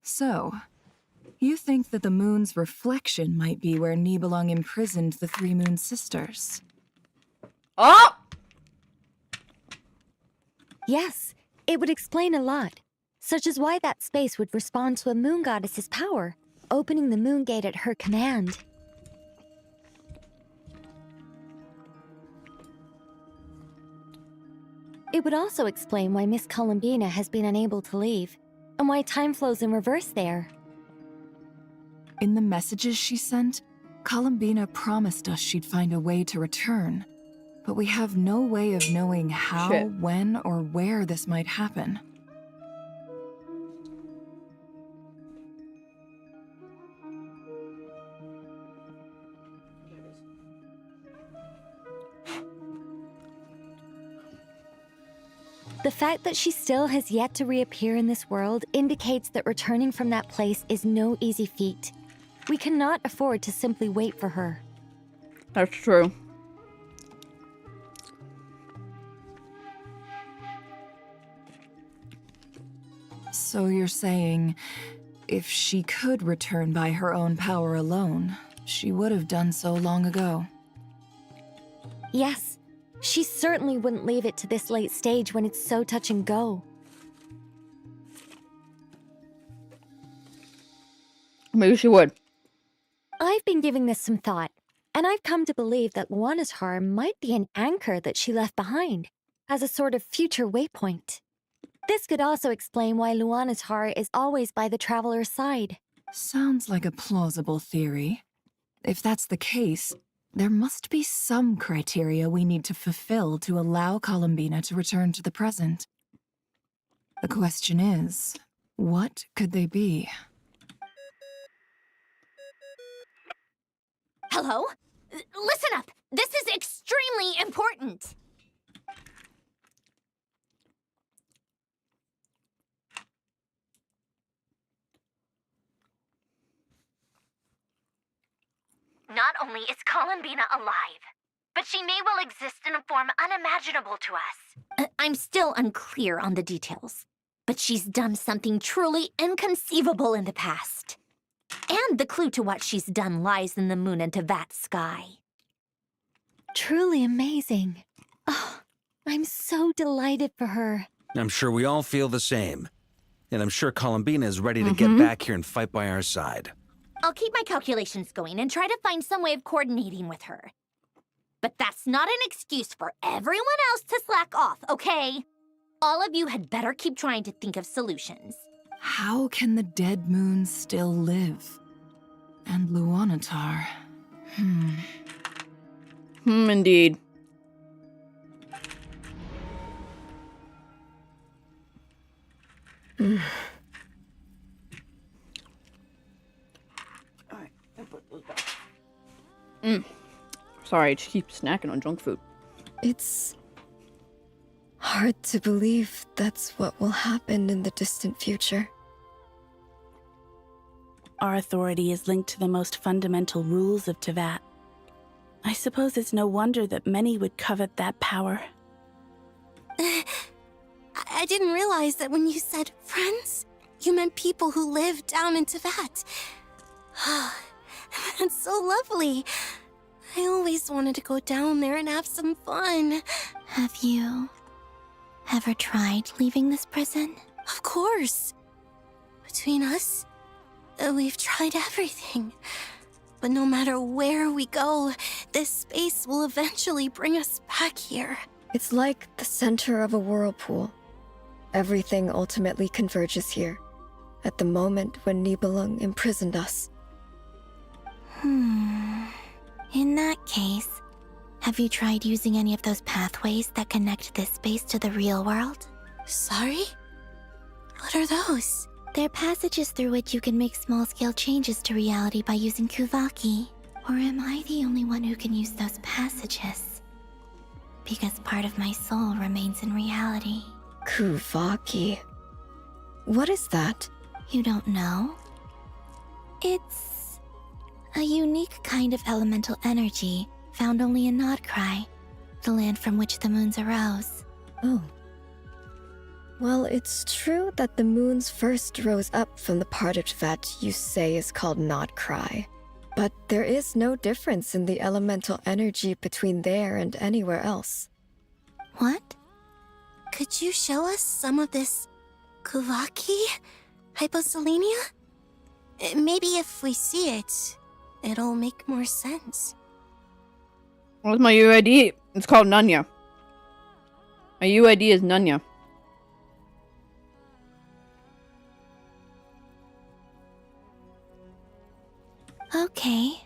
So, you think that the moon's reflection might be where Nibelung imprisoned the 3 Moon Sisters? Oh! Yes, it would explain a lot, such as why that space would respond to a moon goddess's power, opening the moon gate at her command. It would also explain why Miss Columbina has been unable to leave, and why time flows in reverse there. In the messages she sent, Columbina promised us she'd find a way to return. But we have no way of knowing how, when, or where this might happen. The fact that she still has yet to reappear in this world indicates that returning from that place is no easy feat. We cannot afford to simply wait for her. That's true. So you're saying, if she could return by her own power alone, she would have done so long ago? Yes, she certainly wouldn't leave it to this late stage when it's so touch and go. Maybe she would. I've been giving this some thought, and I've come to believe that Luanatar might be an anchor that she left behind, as a sort of future waypoint. This could also explain why Luanatar is always by the Traveler's side. Sounds like a plausible theory. If that's the case, there must be some criteria we need to fulfill to allow Columbina to return to the present. The question is, what could they be? Hello? Listen up! This is extremely important! Not only is Columbina alive, but she may well exist in a form unimaginable to us. I'm still unclear on the details, but she's done something truly inconceivable in the past. And the clue to what she's done lies in the moon and Tevat sky. Truly amazing. Oh, I'm so delighted for her. I'm sure we all feel the same. And I'm sure Columbina is ready to get back here and fight by our side. I'll keep my calculations going and try to find some way of coordinating with her. But that's not an excuse for everyone else to slack off, okay? All of you had better keep trying to think of solutions. How can the dead moon still live? And Luanatar... Indeed. Sorry, I just keep snacking on junk food. It's hard to believe that's what will happen in the distant future. Our authority is linked to the most fundamental rules of Tevat. I suppose it's no wonder that many would covet that power. I didn't realize that when you said friends, you meant people who live down in Tevat. That's so lovely. I always wanted to go down there and have some fun. Have you ever tried leaving this prison? Of course. Between us, we've tried everything. But no matter where we go, this space will eventually bring us back here. It's like the center of a whirlpool. Everything ultimately converges here, at the moment when Nibelung imprisoned us. In that case, have you tried using any of those pathways that connect this space to the real world? Sorry? What What are those? They're passages through which you can make small-scale changes to reality by using Kuvaki. Or am I the only one who can use those passages? Because part of my soul remains in reality. Kuvaki. What is that? You don't know? It's a unique kind of elemental energy found only in Nodcry, the land from which the moons arose. Oh. Well, it's true that the moons first rose up from the part of Tvet you say is called Nodcry. But there is no difference in the elemental energy between there and anywhere else. What? Could you show us some of this Kuvaki hyposelenia? Maybe if we see it, it'll make more sense. What's my UID? It's called Nunya. My UID is Nunya. Okay.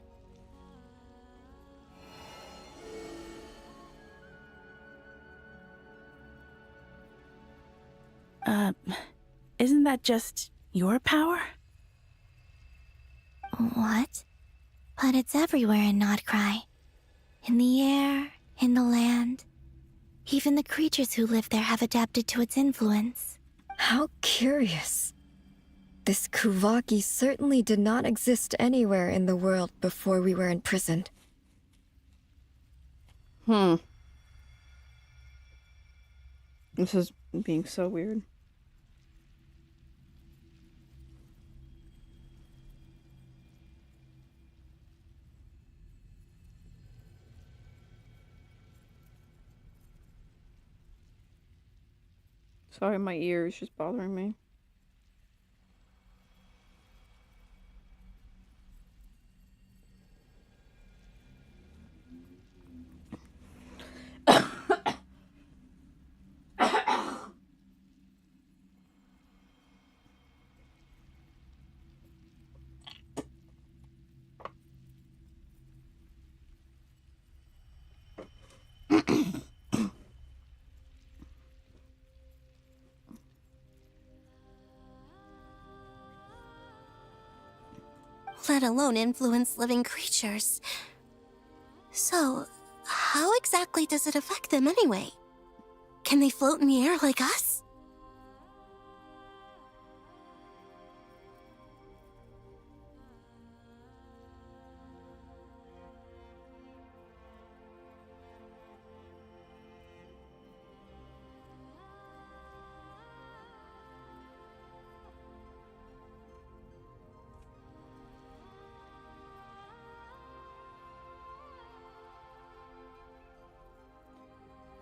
Isn't that just your power? What? But it's everywhere in Nodcry. In the air, in the land. Even the creatures who live there have adapted to its influence. How curious. This Kuvaki certainly did not exist anywhere in the world before we were imprisoned. This is being so weird. Sorry, my ear is just bothering me. Let alone influence living creatures. So, how exactly does it affect them anyway? Can they float in the air like us?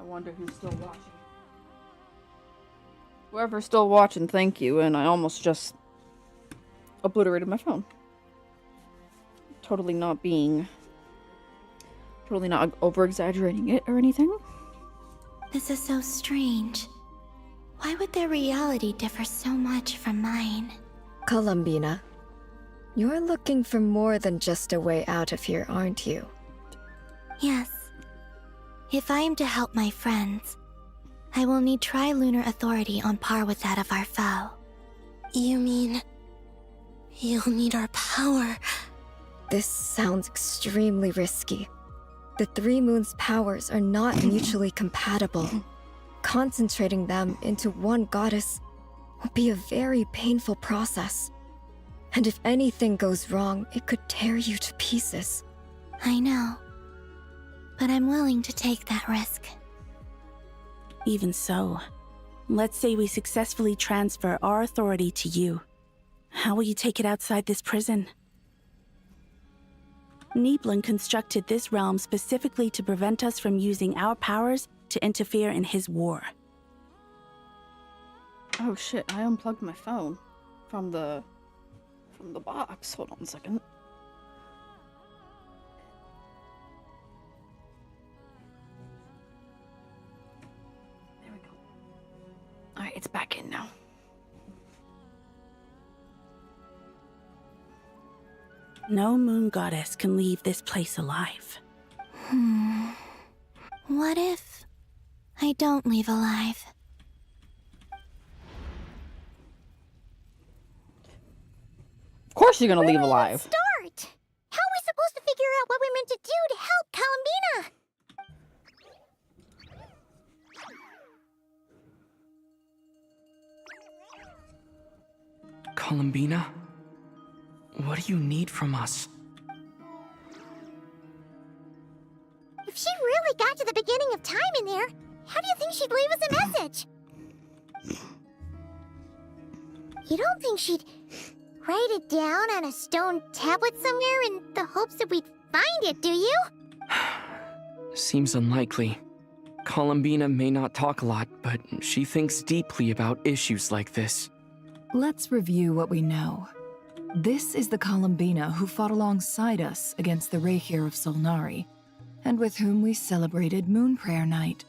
I wonder who's still watching. Whoever's still watching, thank you, and I almost just obliterated my phone. Totally not over-exaggerating it or anything. This is so strange. Why would their reality differ so much from mine? Columbina, you're looking for more than just a way out of here, aren't you? Yes. If I am to help my friends, I will need tri-lunar authority on par with that of our foe. You mean... you'll need our power? This sounds extremely risky. The Three Moons' powers are not mutually compatible. Concentrating them into one goddess will be a very painful process. And if anything goes wrong, it could tear you to pieces. I know. But I'm willing to take that risk. Even so, let's say we successfully transfer our authority to you. How will you take it outside this prison? Niblin constructed this realm specifically to prevent us from using our powers to interfere in his war. Oh shit, I unplugged my phone from the box. Hold on a second. There we go. Alright, it's back in now. No moon goddess can leave this place alive. What if I don't leave alive? course she's gonna leave alive. Start! How are we supposed to figure out what we're meant to do to help Columbina? Columbina? What do you need from us? If she really got to the beginning of time in there, how do you think she'd leave us a message? You don't think she'd write it down on a stone tablet somewhere in the hopes that we'd find it, do you? Seems unlikely. Columbina may not talk a lot, but she thinks deeply about issues like this. Let's review what we know. This is the Columbina who fought alongside us against the Reikir of Solnari, and with whom we celebrated Moon Prayer Night.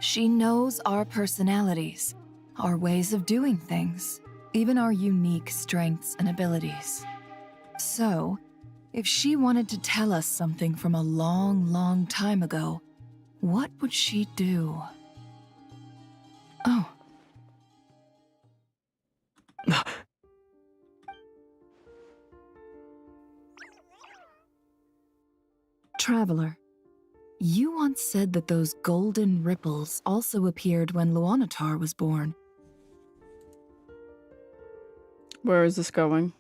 She knows our personalities, our ways of doing things, even our unique strengths and abilities. So, if she wanted to tell us something from a long, long time ago, what would she do? Oh. Traveler, you once said that those golden ripples also appeared when Luanatar was born. Where is this going?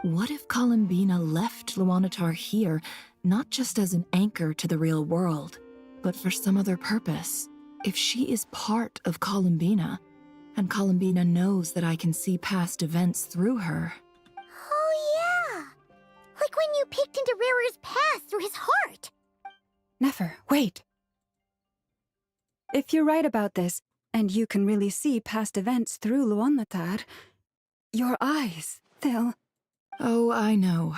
What if Columbina left Luanatar here, not just as an anchor to the real world, but for some other purpose? If she is part of Columbina, and Columbina knows that I can see past events through her. Oh yeah! Like when you peeked into Rarer's past through his heart! Nefer, wait! If you're right about this, and you can really see past events through Luanatar, your eyes, they'll... Oh, I know.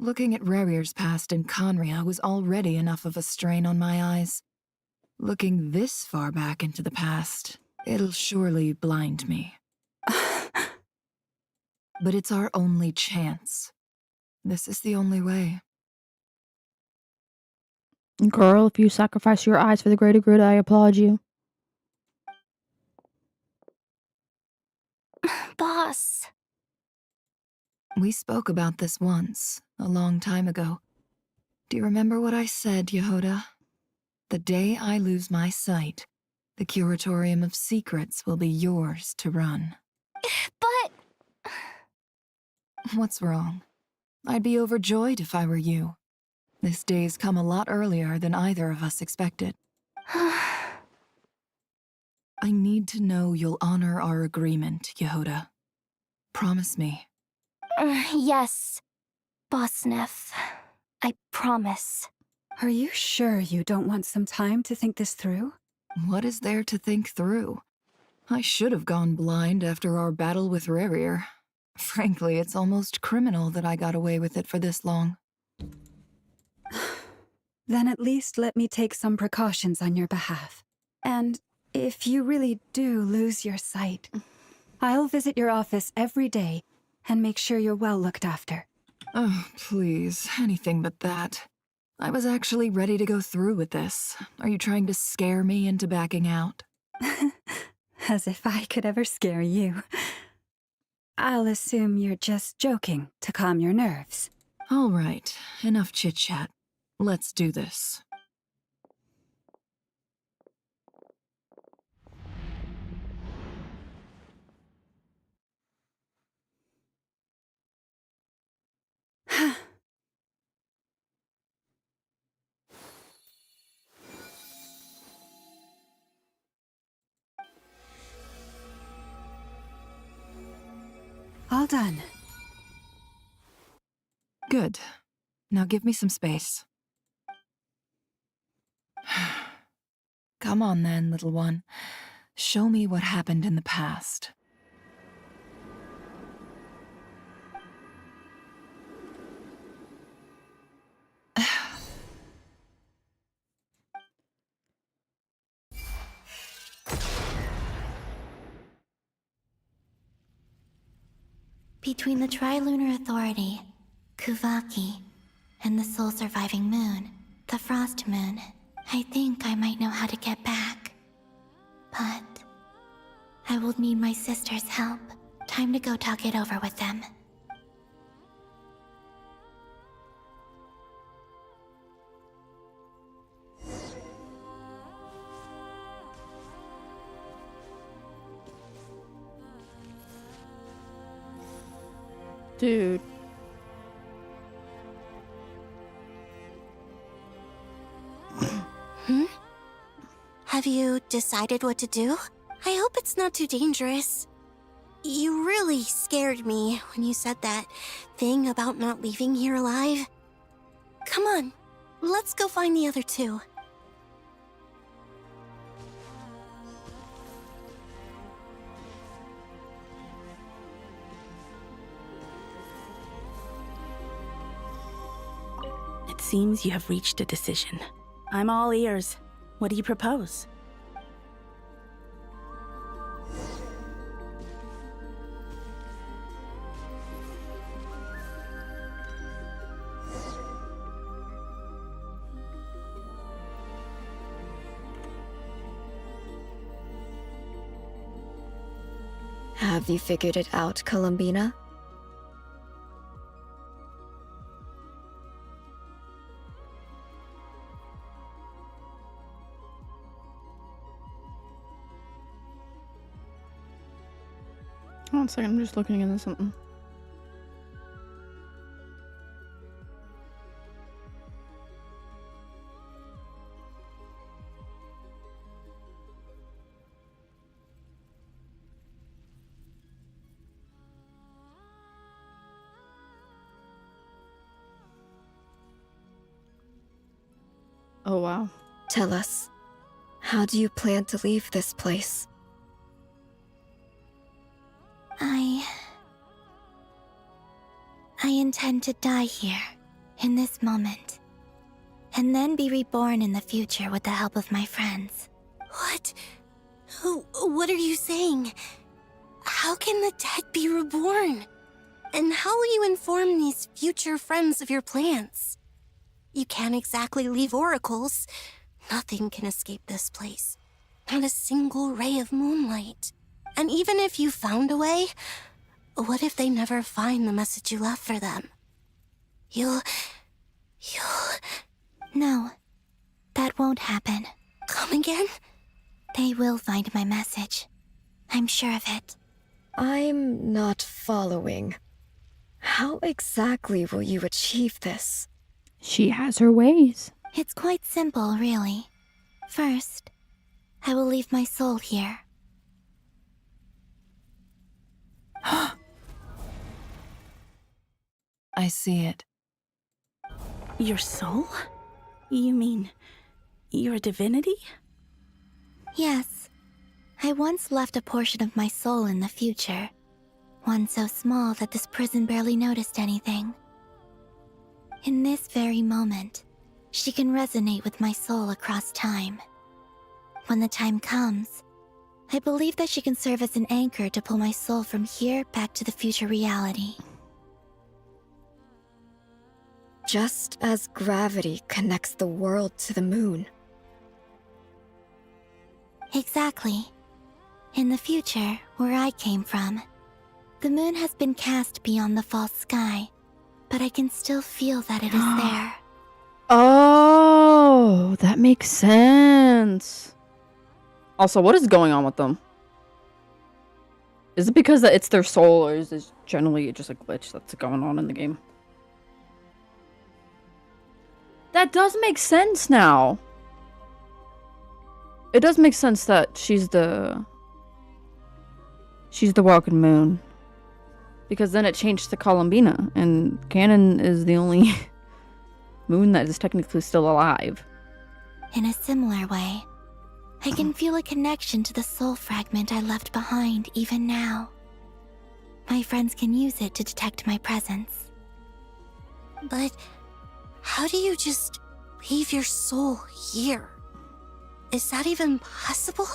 Looking at Rerir's past in Conria was already enough of a strain on my eyes. Looking this far back into the past, it'll surely blind me. But it's our only chance. This is the only way. Girl, if you sacrifice your eyes for the greater good, I applaud you. Boss. We spoke about this once, a long time ago. Do you remember what I said, Yehoda? The day I lose my sight, the Curatorium of Secrets will be yours to run. But... What's wrong? I'd be overjoyed if I were you. This day's come a lot earlier than either of us expected. I need to know you'll honor our agreement, Yehoda. Promise me. Yes, Boss Neff. I promise. Are you sure you don't want some time to think this through? What is there to think through? I should have gone blind after our battle with Rerir. Frankly, it's almost criminal that I got away with it for this long. Then at least let me take some precautions on your behalf. And if you really do lose your sight, I'll visit your office every day and make sure you're well looked after. Oh, please, anything but that. I was actually ready to go through with this. Are you trying to scare me into backing out? As if I could ever scare you. I'll assume you're just joking to calm your nerves. All right, enough chit-chat. Let's do this. All done. Good. Now give me some space. Come on then, little one. Show me what happened in the past. Between the Trilunar Authority, Kuvaki, and the sole surviving moon, the Frost Moon, I think I might know how to get back. But I will need my sister's help. Time to go talk it over with them. Dude. Have you decided what to do? I hope it's not too dangerous. You really scared me when you said that thing about not leaving here alive. Come on, let's go find the other two. It seems you have reached a decision. I'm all ears. What do you propose? Have you figured it out, Columbina? One second, I'm just looking into something. Oh, wow. Tell us, how do you plan to leave this place? I intend to die here, in this moment, and then be reborn in the future with the help of my friends. What? What are you saying? How can the dead be reborn? And how will you inform these future friends of your plans? You can't exactly leave oracles. Nothing can escape this place. Not a single ray of moonlight. And even if you found a way, what if they never find the message you left for them? You'll... No, that won't happen. Come again? They will find my message. I'm sure of it. I'm not following. How exactly will you achieve this? She has her ways. It's quite simple, really. First, I will leave my soul here. I see it. Your soul? You mean your divinity? Yes. I once left a portion of my soul in the future. One so small that this prison barely noticed anything. In this very moment, she can resonate with my soul across time. When the time comes, I believe that she can serve as an anchor to pull my soul from here back to the future reality. Just as gravity connects the world to the moon. Exactly. In the future, where I came from, the moon has been cast beyond the false sky, but I can still feel that it is there. Oh, that makes sense. Also, what is going on with them? Is it because that it's their soul, or is this generally just a glitch that's going on in the game? That does make sense now. It does make sense that she's the walking moon. Because then it changed to Columbina, and Canon is the only moon that is technically still alive. In a similar way, I can feel a connection to the soul fragment I left behind even now. My friends can use it to detect my presence. But how do you just leave your soul here? Is that even possible?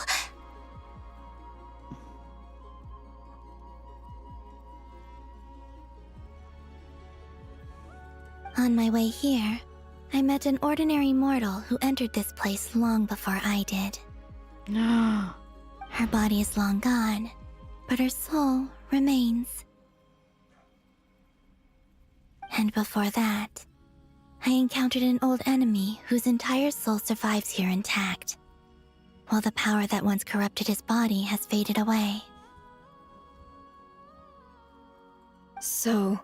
On my way here, I met an ordinary mortal who entered this place long before I did. Her body is long gone, but her soul remains. And before that, I encountered an old enemy whose entire soul survives here intact, while the power that once corrupted his body has faded away. So,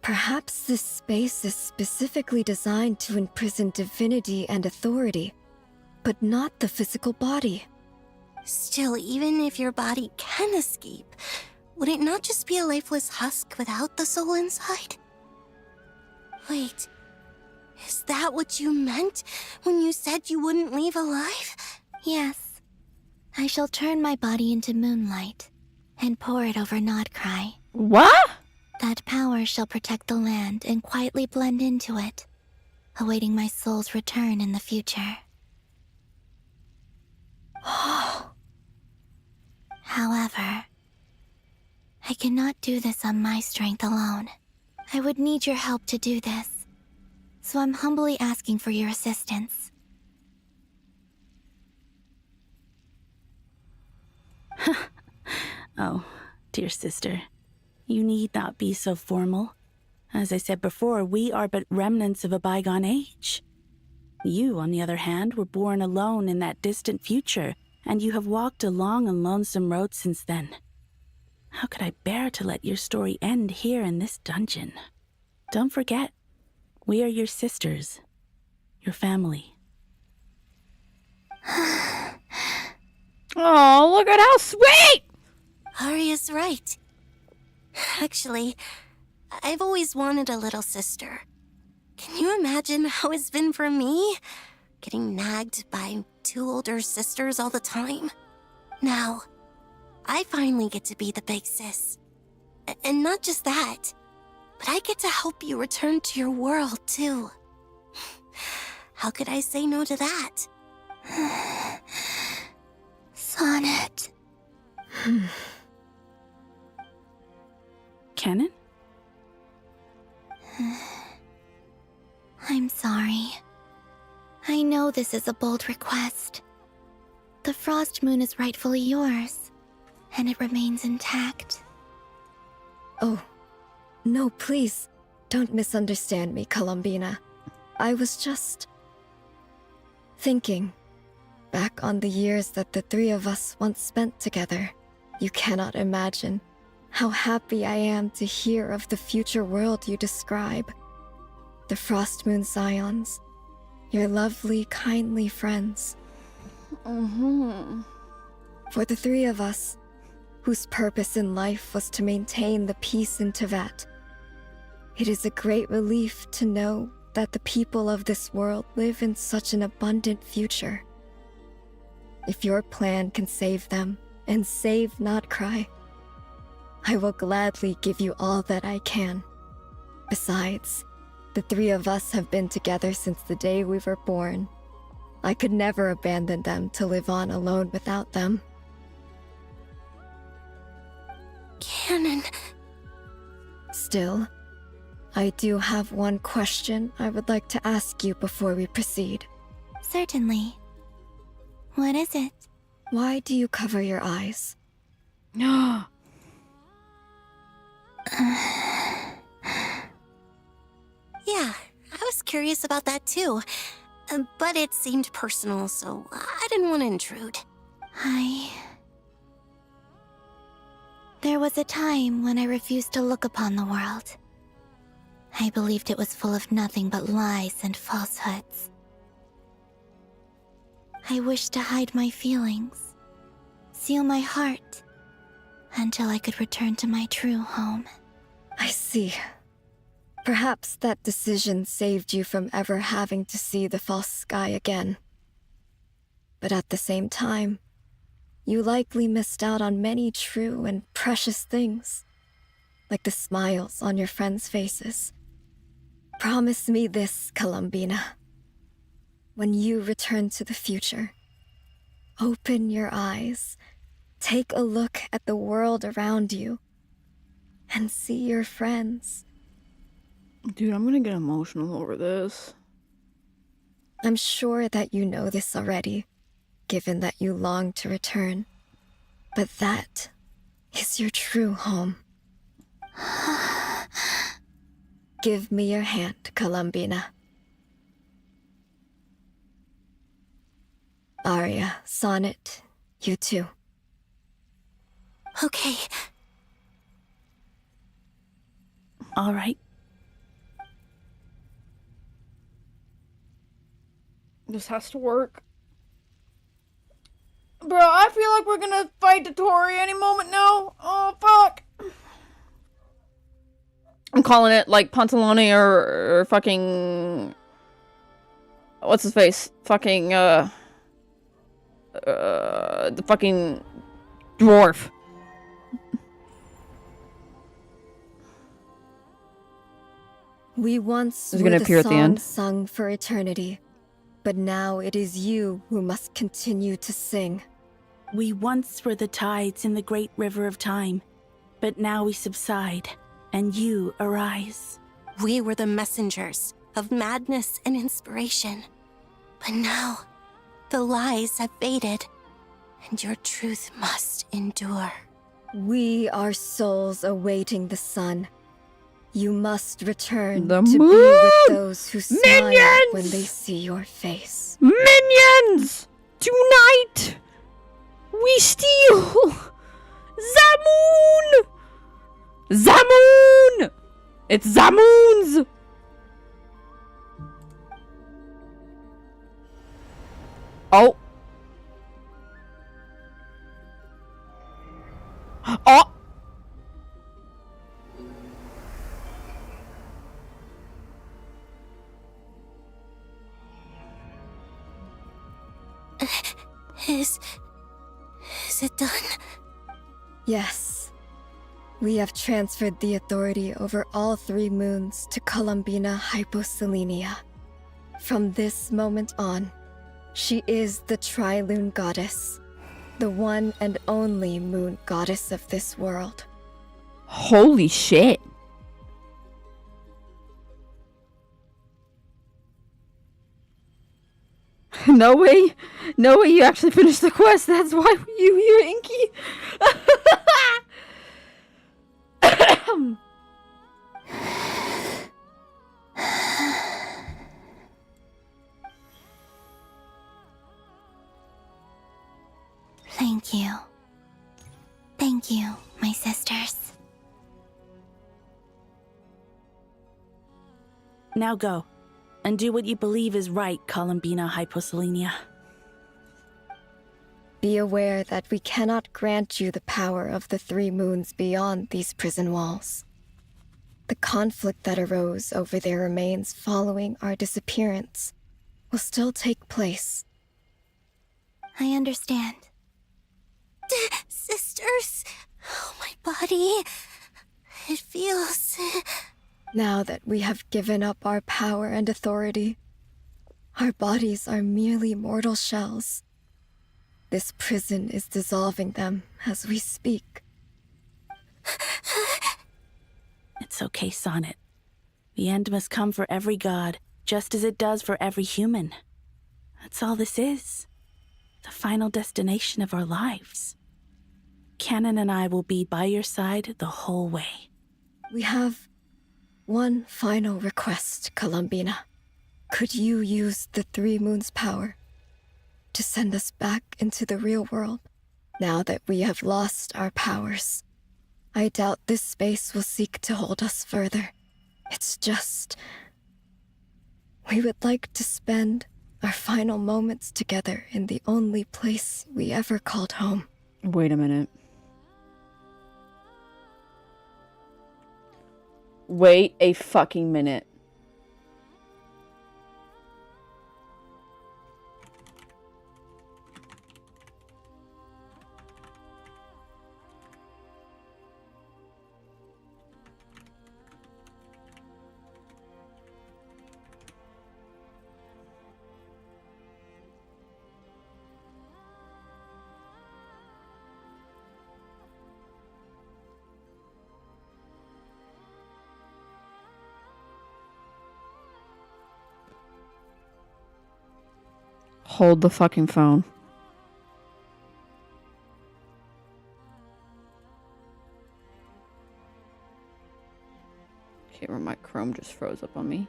perhaps this space is specifically designed to imprison divinity and authority, but not the physical body. Still, even if your body can escape, would it not just be a lifeless husk without the soul inside? Wait, is that what you meant when you said you wouldn't leave alive? Yes. I shall turn my body into moonlight and pour it over Nodcry. What? That power shall protect the land and quietly blend into it, awaiting my soul's return in the future. However, I cannot do this on my strength alone. I would need your help to do this, so I'm humbly asking for your assistance. Oh, dear sister, you need not be so formal. As I said before, we are but remnants of a bygone age. You, on the other hand, were born alone in that distant future, and you have walked a long and lonesome road since then. How could I bear to let your story end here in this dungeon? Don't forget, we are your sisters, your family. Oh, look at how sweet! Arya's right. Actually, I've always wanted a little sister. Can you imagine how it's been for me? Getting nagged by 2 older sisters all the time. Now, I finally get to be the big sis. And not just that, but I get to help you return to your world, too. How could I say no to that? Sonnet. Canon? I'm sorry. I know this is a bold request. The Frost Moon is rightfully yours, and it remains intact. Oh, no, please, don't misunderstand me, Columbina. I was just thinking back on the years that the 3 of us once spent together. You cannot imagine how happy I am to hear of the future world you describe. The Frost Moon Scions, your lovely, kindly friends. For the 3 of us, whose purpose in life was to maintain the peace in Teyvat, it is a great relief to know that the people of this world live in such an abundant future. If your plan can save them and save Nodcry, I will gladly give you all that I can. Besides, the 3 of us have been together since the day we were born. I could never abandon them to live on alone without them. Canon. Still, I do have one question I would like to ask you before we proceed. Certainly. What is it? Why do you cover your eyes? Yeah, I was curious about that too. But it seemed personal, so I didn't want to intrude. There was a time when I refused to look upon the world. I believed it was full of nothing but lies and falsehoods. I wished to hide my feelings, seal my heart, until I could return to my true home. I see. Perhaps that decision saved you from ever having to see the false sky again. But at the same time, you likely missed out on many true and precious things, like the smiles on your friends' faces. Promise me this, Columbina. When you return to the future, open your eyes, take a look at the world around you, and see your friends. Dude, I'm gonna get emotional over this. I'm sure that you know this already, given that you long to return. But that is your true home. Give me your hand, Columbina. Arya, Sonnet, you too. Okay. All right. This has to work. Bro, I feel like we're gonna fight Dottore any moment now. Oh, fuck. I'm calling it, like, Pantalone or fucking... What's his face? Fucking, the fucking dwarf. We once He's were gonna the appear at the song end. sung for eternity, but now it is you who must continue to sing. We once were the tides in the great river of time, but now we subside, and you arise. We were the messengers of madness and inspiration. But now, the lies have faded, and your truth must endure. We are souls awaiting the sun. You must return The to moon! be with those who smile Minions! when they see your face. Minions! Tonight! We steal! Zamoon! Zamoon! It's Zamoons! Oh. Oh! Is it done? Yes. We have transferred the authority over all 3 moons to Columbina Hyposelenia. From this moment on, she is the Tri-Lune Goddess, the one and only moon goddess of this world. Holy shit. No way you actually finished the quest. That's why you here, Inky. Thank you. Thank you, my sisters. Now go, and do what you believe is right, Columbina Hyposelenia. Be aware that we cannot grant you the power of the 3 moons beyond these prison walls. The conflict that arose over their remains following our disappearance will still take place. I understand. Sisters, oh, my body. It feels... Now that we have given up our power and authority, our bodies are merely mortal shells. This prison is dissolving them as we speak. It's okay, Sonnet. The end must come for every god, just as it does for every human. That's all this is. The final destination of our lives. Canon and I will be by your side the whole way. We have one final request, Columbina. Could you use the 3 moons' power to send us back into the real world? Now that we have lost our powers, I doubt this space will seek to hold us further. It's just... we would like to spend our final moments together in the only place we ever called home. Wait a minute. Wait a fucking minute. Hold the fucking phone. Okay, where my Chrome just froze up on me.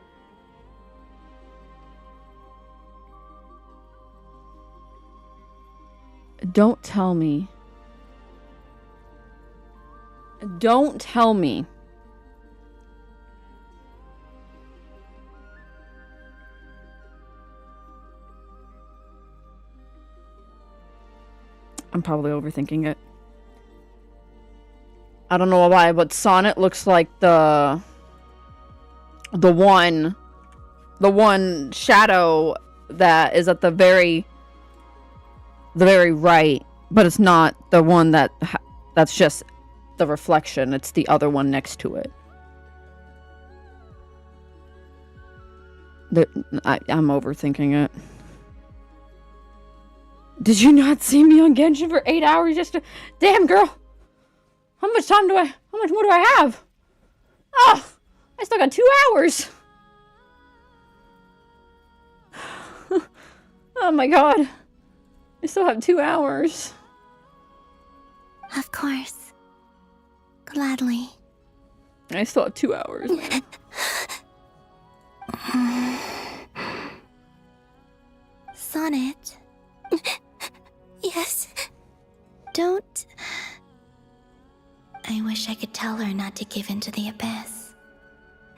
Don't tell me. Don't tell me. I'm probably overthinking it. I don't know why, but Sonnet looks like the one shadow that is at the very right, but it's not the one that's just the reflection. It's the other one next to it. I'm overthinking it. Did you not see me on Genshin for 8 hours just to... Damn, girl! How much more do I have? Oh, I still got 2 hours! Oh my god. I still have 2 hours. Of course. Gladly. I still have 2 hours, man. Sonnet. Yes? Don't... I wish I could tell her not to give in to the abyss.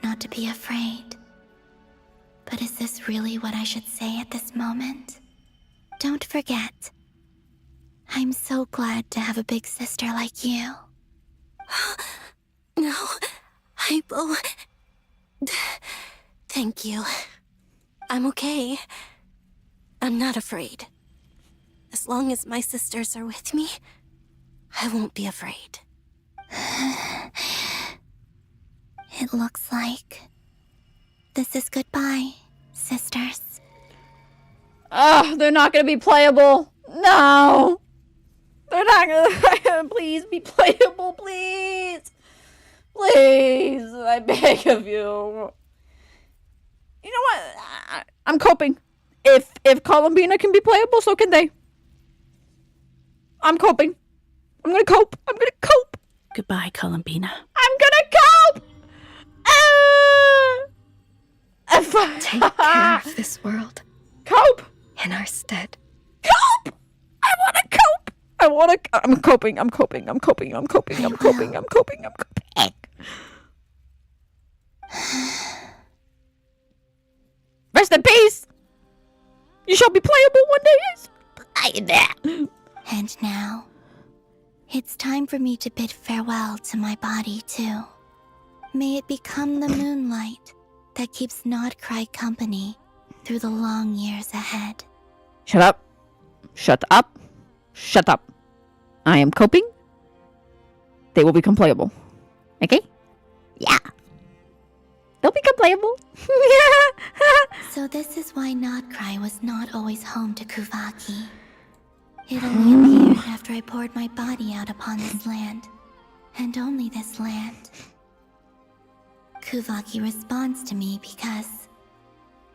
Not to be afraid. But is this really what I should say at this moment? Don't forget. I'm so glad to have a big sister like you. No, I will... Thank you. I'm okay. I'm not afraid. As long as my sisters are with me, I won't be afraid. It looks like this is goodbye, sisters. Oh, they're not gonna be playable. No! They're not gonna... Please be playable, please! Please, I beg of you. You know what? I'm coping. If Columbina can be playable, so can they. I'm coping. I'm gonna cope. I'm gonna cope. Goodbye, Columbina. I'm gonna cope! Take care of this world. Cope! In our stead. Cope! I wanna cope! I'm coping. I'm coping. Rest in peace! You shall be playable one day. And now, it's time for me to bid farewell to my body, too. May it become the moonlight that keeps Nodcry company through the long years ahead. Shut up. Shut up. Shut up. I am coping. They will become playable. Okay? Yeah. They'll become playable. So this is why Nodcry was not always home to Kuvaki. It only appeared after I poured my body out upon this land. And only this land. Kuvaki responds to me because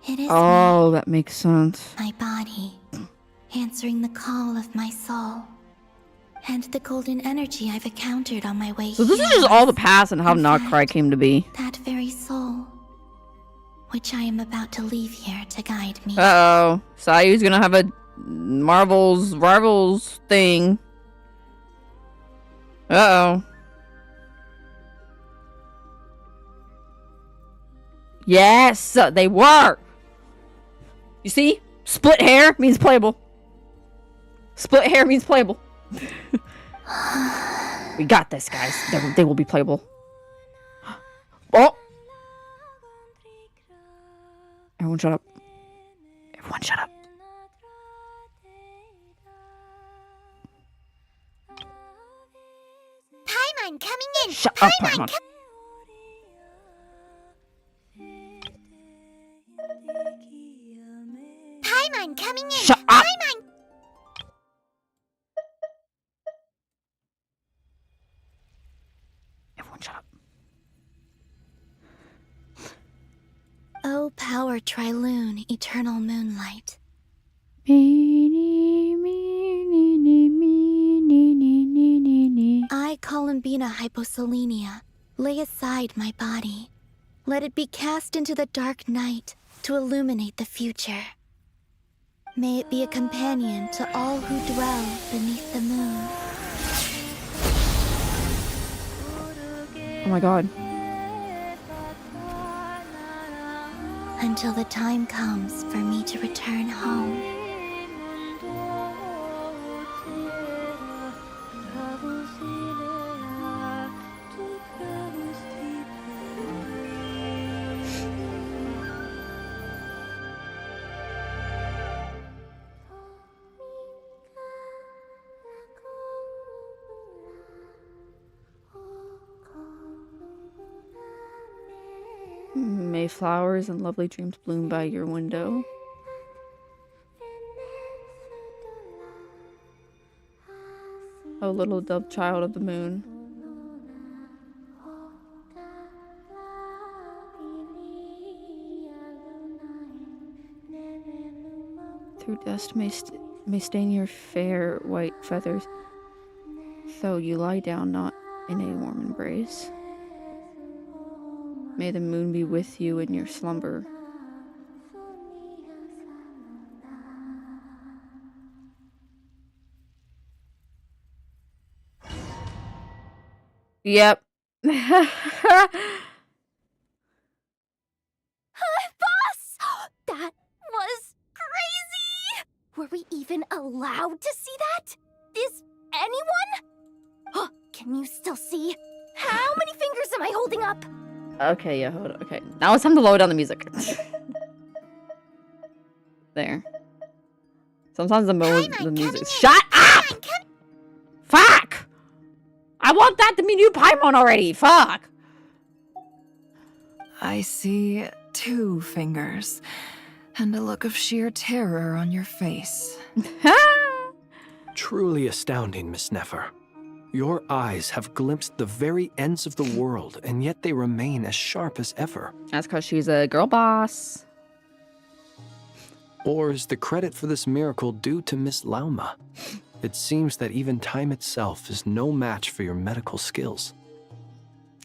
it is that makes sense. my body, answering the call of my soul. And the golden energy I've encountered on my way So this here is just all the was, past and how in Nodcry came to be. that very soul, which I am about to leave here to guide me. Uh-oh. Sayu's gonna have a Marvel's thing. Uh-oh. Yes, they were. You see? Split hair means playable. Split hair means playable. We got this, guys. They will be playable. Oh! Everyone shut up. Everyone shut up. Paimon coming in! Shut up, Paimon. Paimon coming in! Shut up! Paimon! Everyone shut up. O power Triloon, eternal moonlight. I, Columbina Hyposelenia, lay aside my body. Let it be cast into the dark night to illuminate the future. May it be a companion to all who dwell beneath the moon. Oh my god. Until the time comes for me to return home. May flowers and lovely dreams bloom by your window. O little dove child of the moon. Through dust may stain your fair white feathers, though you lie down not in a warm embrace. May the moon be with you in your slumber. Yep. Boss! That was crazy! Were we even allowed to see that? Is anyone? Can you still see? How many fingers am I holding up? Okay, yeah, hold on. Okay, now it's time to lower down the music. There. Sometimes the music. Shut up! Fuck! I want that to be new Paimon already. Fuck! I see 2 fingers and a look of sheer terror on your face. Truly astounding, Miss Nefer. Your eyes have glimpsed the very ends of the world, and yet they remain as sharp as ever. That's because she's a girl boss. Or is the credit for this miracle due to Miss Lauma? It seems that even time itself is no match for your medical skills.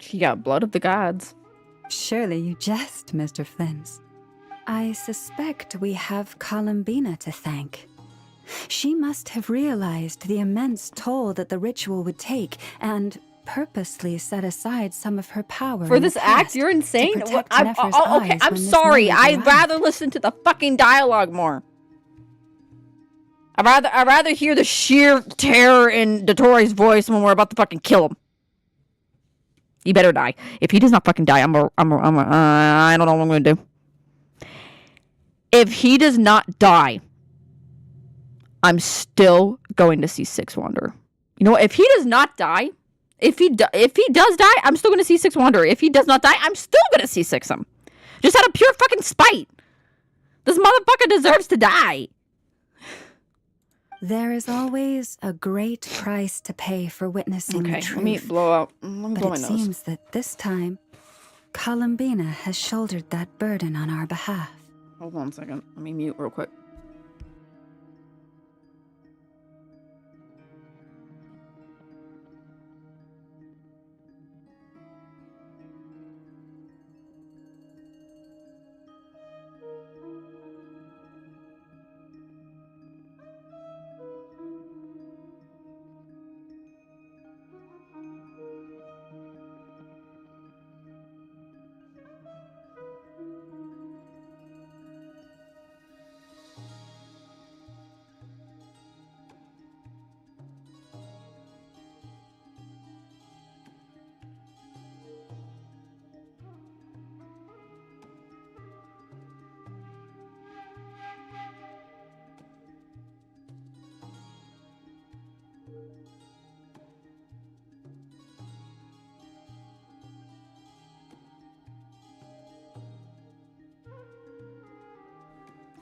She got blood of the gods. Surely you jest, Mr. Flins. I suspect we have Columbina to thank. She must have realized the immense toll that the ritual would take and purposely set aside some of her power For this act, you're insane. Okay, I'm sorry. I'd rather listen to the fucking dialogue more. I'd rather hear the sheer terror in Dottoro's voice when we're about to fucking kill him. He better die. If he does not fucking die, I don't know what I'm gonna do. If he does not die, I'm still going to see Six Wanderer. You know what? If he does not die, if he does die, I'm still going to see Six Wanderer. If he does not die, I'm still going to see Six him. Just out of pure fucking spite. This motherfucker deserves to die. There is always a great price to pay for witnessing the truth. Let me blow out. Let me blow my But it nose. seems that this time, Columbina has shouldered that burden on our behalf. Hold on a second. Let me mute real quick.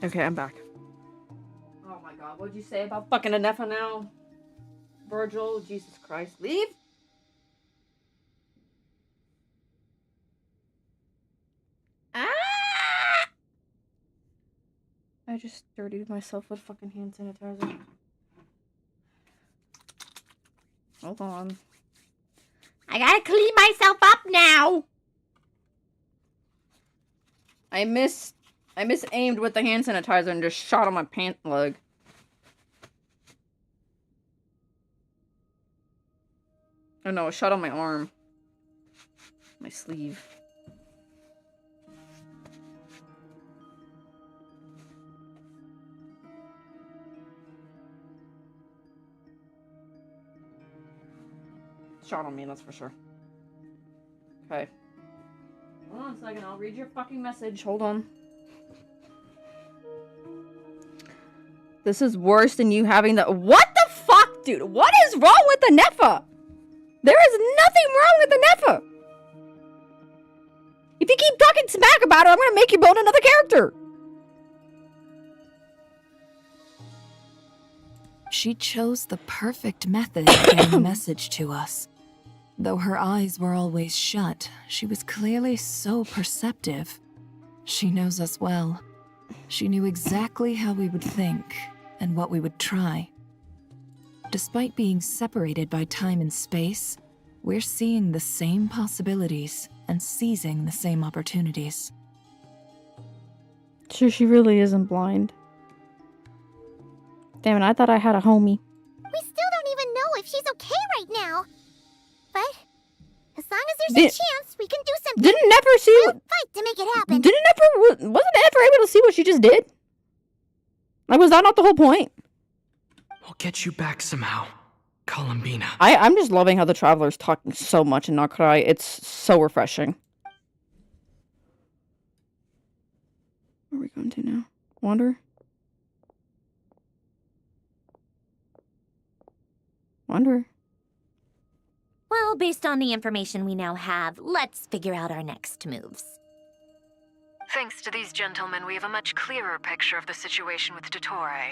Okay, I'm back. Oh my god, what'd you say about fucking Anefa now? Virgil, Jesus Christ, leave? Ah! I I just dirtied myself with fucking hand sanitizer. Hold on. I gotta clean myself up now! I misaimed with the hand sanitizer and just shot on my pant leg. Oh no, a shot on my arm. My sleeve. Shot on me, that's for sure. Okay. Hold on a second, I'll read your fucking message. Hold on. This is worse than you having the— What the fuck, dude? What is wrong with the Nepha? There is nothing wrong with the Nepha. If you keep talking smack about her, I'm gonna make you build another character. She chose the perfect method of getting a message to us. Though her eyes were always shut, she was clearly so perceptive. She knows us well. She knew exactly how we would think and what we would try. Despite being separated by time and space, we're seeing the same possibilities and seizing the same opportunities. So she really isn't blind. Damn it, I thought I had a homie. We still don't even know if she's okay right now. But as long as there's a chance, we can do something. Didn't Never see what— fight to make it happen. Wasn't Never able to see what she just did? Like, was that not the whole point? We'll get you back somehow, Columbina. I'm just loving how the Traveler's talking so much and not cry. It's so refreshing. Where are we going to now? Wander? Wander? Well, based on the information we now have, let's figure out our next moves. Thanks to these gentlemen, we have a much clearer picture of the situation with Dottore.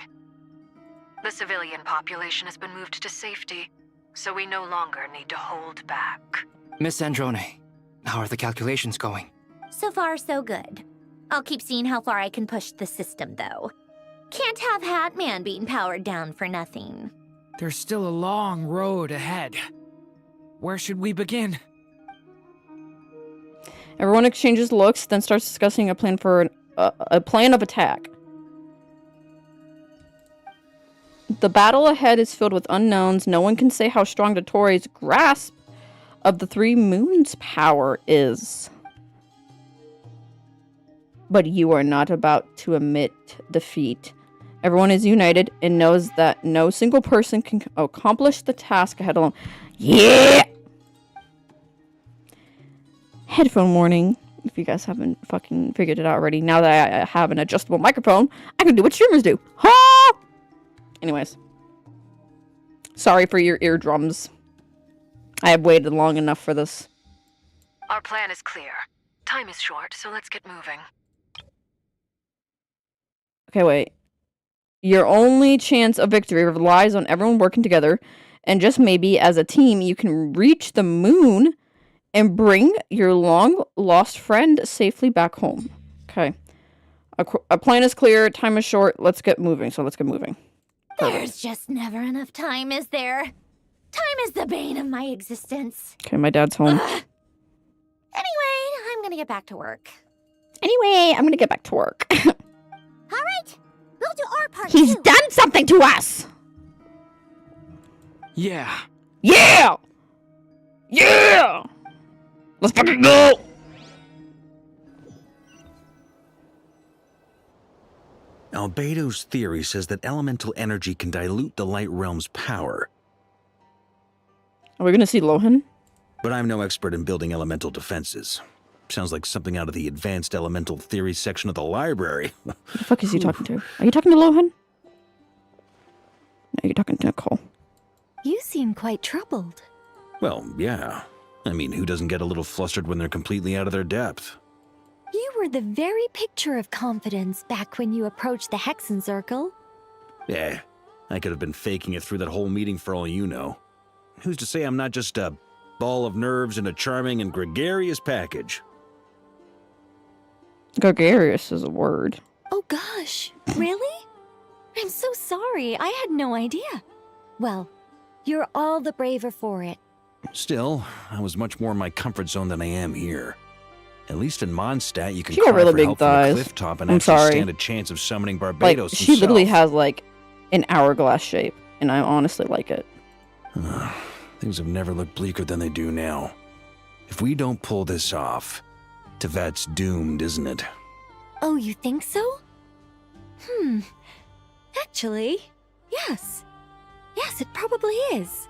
The civilian population has been moved to safety, so we no longer need to hold back. Miss Androne, how are the calculations going? So far, so good. I'll keep seeing how far I can push the system, though. Can't have Hatman being powered down for nothing. There's still a long road ahead. Where should we begin? Everyone exchanges looks, then starts discussing a plan for a plan of attack. The battle ahead is filled with unknowns. No one can say how strong Dottore's grasp of the Three Moons' power is. But you are not about to admit defeat. Everyone is united and knows that no single person can accomplish the task ahead alone. Yeah! Headphone warning. If you guys haven't fucking figured it out already, now that I have an adjustable microphone, I can do what streamers do. Ha! Anyways. Sorry for your eardrums. I have waited long enough for this. Our plan is clear. Time is short, so let's get moving. Okay, wait. Your only chance of victory relies on everyone working together, and just maybe as a team you can reach the moon and bring your long-lost friend safely back home. Okay. A plan is clear, time is short, let's get moving, so let's get moving. There's just never enough time, is there? Time is the bane of my existence. Okay, my dad's home. Anyway, I'm gonna get back to work. Anyway, I'm gonna get back to work. Alright, we'll do our part He's too. done something to us! Yeah. Yeah! Yeah! Let's fucking go! Albedo's theory says that elemental energy can dilute the light realm's power. Are we gonna see Lohan? But I'm no expert in building elemental defenses. Sounds like something out of the advanced elemental theory section of the library. What the fuck is he talking to? Are you talking to Lohan? No, you're talking to Nicole. You seem quite troubled. Well, yeah. I mean, who doesn't get a little flustered when they're completely out of their depth? You were the very picture of confidence back when you approached the Hexen Circle. Eh, I could have been faking it through that whole meeting for all you know. Who's to say I'm not just a ball of nerves in a charming and gregarious package? Gregarious is a word. Oh gosh, really? I'm so sorry. I had no idea. Well, you're all the braver for it. Still, I was much more in my comfort zone than I am here. At least in Mondstadt, you can She got cry really for big help from thighs. the cliff top and I'm actually sorry. stand a chance of summoning Like, Barbados she literally himself. has, like, an hourglass shape, and I honestly like it. Things have never looked bleaker than they do now. If we don't pull this off, Tevat's doomed, isn't it? Oh, you think so? Actually, yes. Yes, it probably is.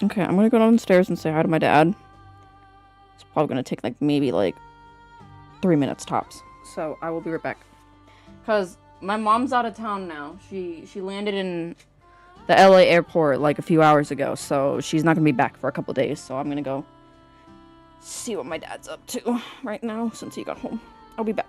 Okay, I'm gonna go downstairs and say hi to my dad. It's probably gonna take, like, maybe, like, 3 minutes tops. So, I will be right back. Because my mom's out of town now. She landed in the LA airport, like, a few hours ago. So, she's not gonna be back for a couple days. So, I'm gonna go see what my dad's up to right now since he got home. I'll be back.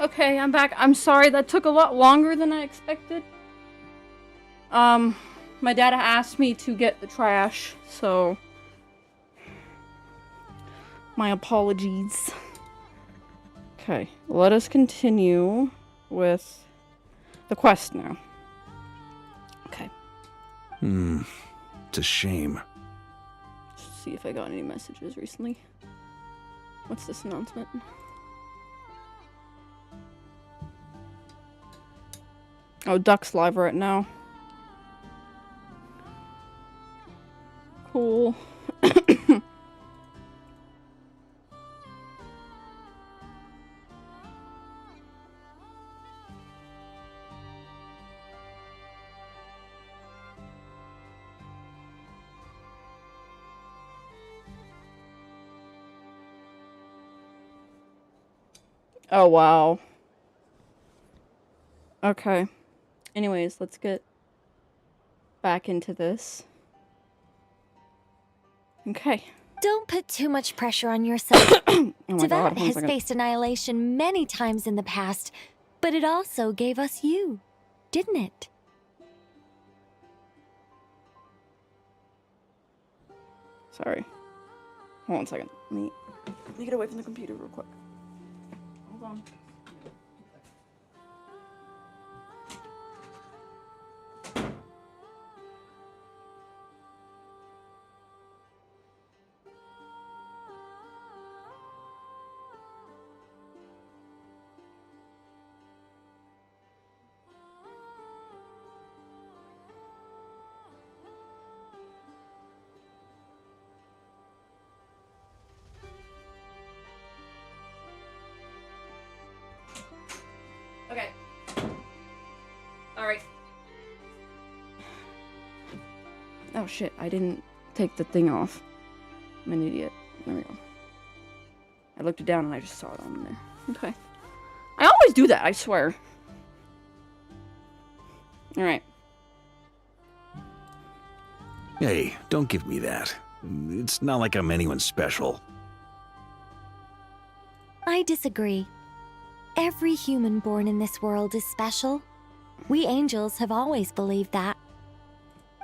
Okay, I'm back. I'm sorry, that took a lot longer than I expected. My dad asked me to get the trash, so... my apologies. Okay, let us continue with the quest now. Okay. It's a shame. Let's see if I got any messages recently. What's this announcement? Oh, Duck's live right now. Cool. Oh, wow. Okay. Anyways, let's get back into this. Okay. Don't put too much pressure on yourself. Oh my God, Devat one has second. faced annihilation many times in the past, but it also gave us you, didn't it? Sorry. Hold on a second. Let me get away from the computer real quick. Hold on. Okay. Alright. Oh shit, I didn't take the thing off. I'm an idiot. There we go. I looked it down and I just saw it on there. Okay. I always do that, I swear. Alright. Hey, don't give me that. It's not like I'm anyone special. I disagree. Every human born in this world is special. We angels have always believed that.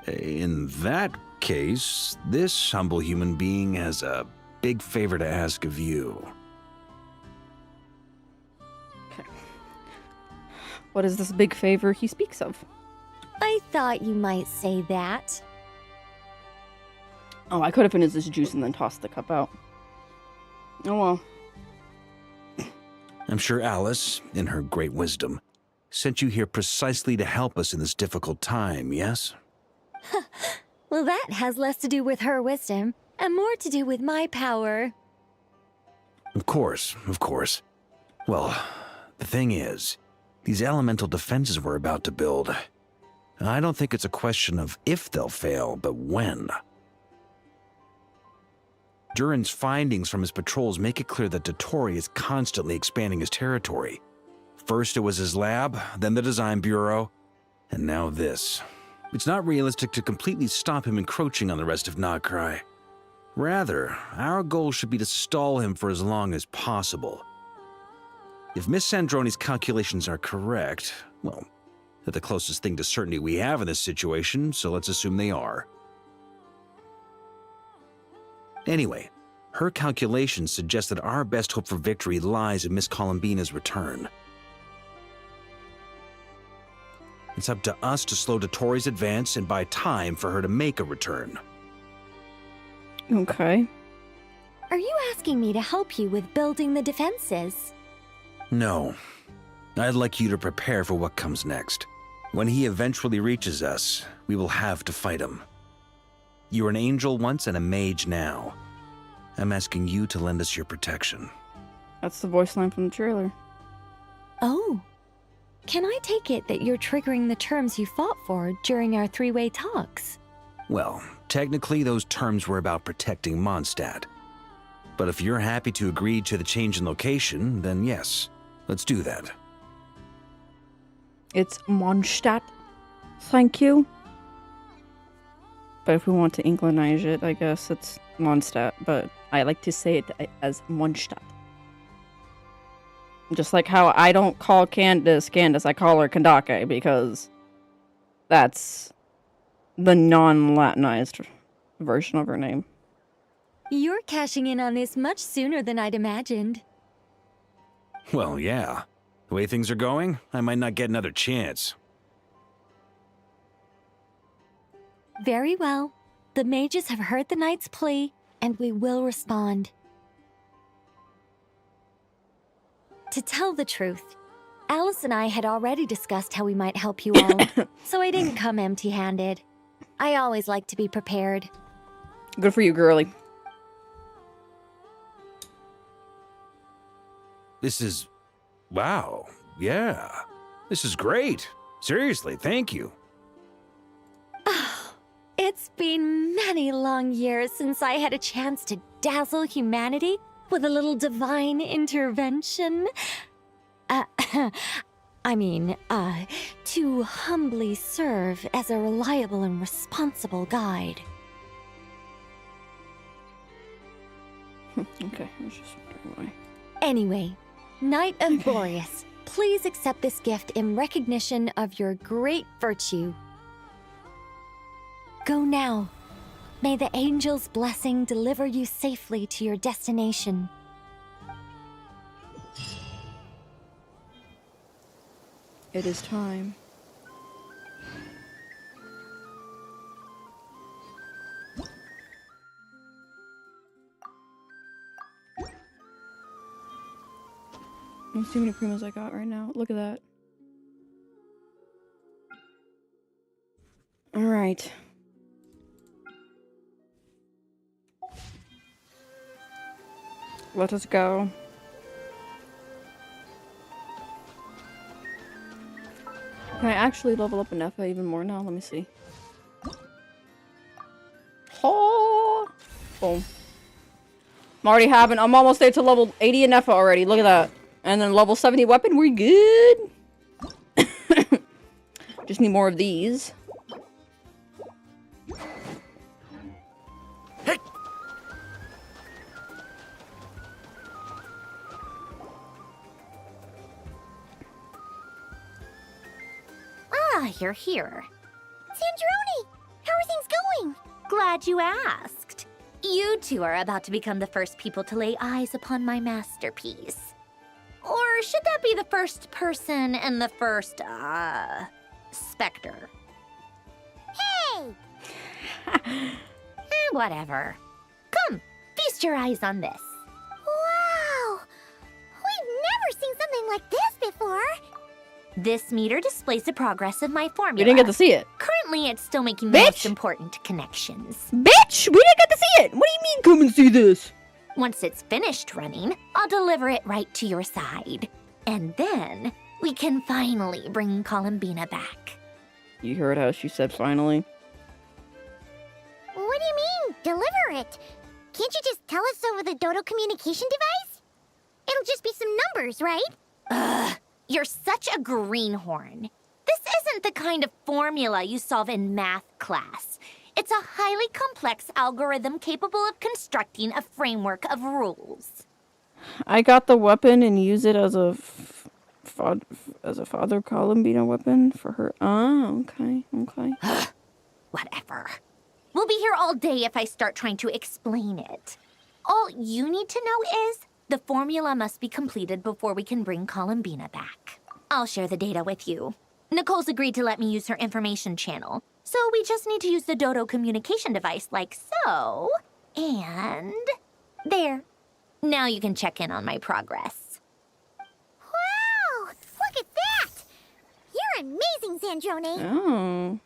In that case, this humble human being has a big favor to ask of you. Okay. What is this big favor he speaks of? I thought you might say that. Oh, I could have finished this juice and then tossed the cup out. Oh well. I'm sure Alice, in her great wisdom, sent you here precisely to help us in this difficult time, yes? Well, that has less to do with her wisdom and more to do with my power. Of course, of course. Well, the thing is, these elemental defenses we're about to build, I don't think it's a question of if they'll fail, but when. Durin's findings from his patrols make it clear that Dottore is constantly expanding his territory. First it was his lab, then the design bureau, and now this. It's not realistic to completely stop him encroaching on the rest of Nodcry. Rather, our goal should be to stall him for as long as possible. If Miss Sandroni's calculations are correct, well, they're the closest thing to certainty we have in this situation, so let's assume they are. Anyway, her calculations suggest that our best hope for victory lies in Miss Columbina's return. It's up to us to slow Dottore's advance and buy time for her to make a return. Okay. Are you asking me to help you with building the defenses? No. I'd like you to prepare for what comes next. When he eventually reaches us, we will have to fight him. You were an angel once and a mage now. I'm asking you to lend us your protection. That's the voice line from the trailer. Oh. Can I take it that you're triggering the terms you fought for during our three-way talks? Well, technically those terms were about protecting Mondstadt. But if you're happy to agree to the change in location, then yes, let's do that. It's Mondstadt. Thank you. But if we want to Englishise it, I guess it's Mondstadt, but I like to say it as Mondstadt. Just like how I don't call Candace Candace, I call her Kandake because that's the non-Latinized version of her name. You're cashing in on this much sooner than I'd imagined. Well, yeah. The way things are going, I might not get another chance. Very well. The mages have heard the knight's plea, and we will respond. To tell the truth, Alice and I had already discussed how we might help you all, so I didn't come empty-handed. I always like to be prepared. Good for you, girly. This is... wow. Yeah. This is great. Seriously, thank you. It's been many long years since I had a chance to dazzle humanity with a little divine intervention. To humbly serve as a reliable and responsible guide. Okay, let's just put it away. Anyway, Knight of Boreas, please accept this gift in recognition of your great virtue. Go now. May the angel's blessing deliver you safely to your destination. It is time. Let's see how many primos I got right now. Look at that. Alright. Let us go. Can I actually level up Nefa even more now? Let me see. Oh! Boom. I'm almost there to level 80 in Nefa already. Look at that. And then level 70 weapon. We're good. Just need more of these. Hey! Ah, you're here. Sandrone! How are things going? Glad you asked. You two are about to become the first people to lay eyes upon my masterpiece. Or should that be the first person and the first, specter? Hey! Whatever. Come, feast your eyes on this. Wow! We've never seen something like this before. This meter displays the progress of my formula. We didn't get to see it. Currently, it's still making the most important connections. Bitch! We didn't get to see it! What do you mean, come and see this? Once it's finished running, I'll deliver it right to your side. And then, we can finally bring Columbina back. You heard how she said finally? What do you mean, deliver it? Can't you just tell us over the Dodo communication device? It'll just be some numbers, right? Ugh, you're such a greenhorn. This isn't the kind of formula you solve in math class. It's a highly complex algorithm capable of constructing a framework of rules. I got the weapon and use it as a Father Columbina weapon for her. Oh, okay, okay. Whatever. We'll be here all day if I start trying to explain it. All you need to know is the formula must be completed before we can bring Columbina back. I'll share the data with you. Nicole's agreed to let me use her information channel, so we just need to use the Dodo communication device like so. And there. Now you can check in on my progress. Wow! Look at that! You're amazing, Sandrone! Oh.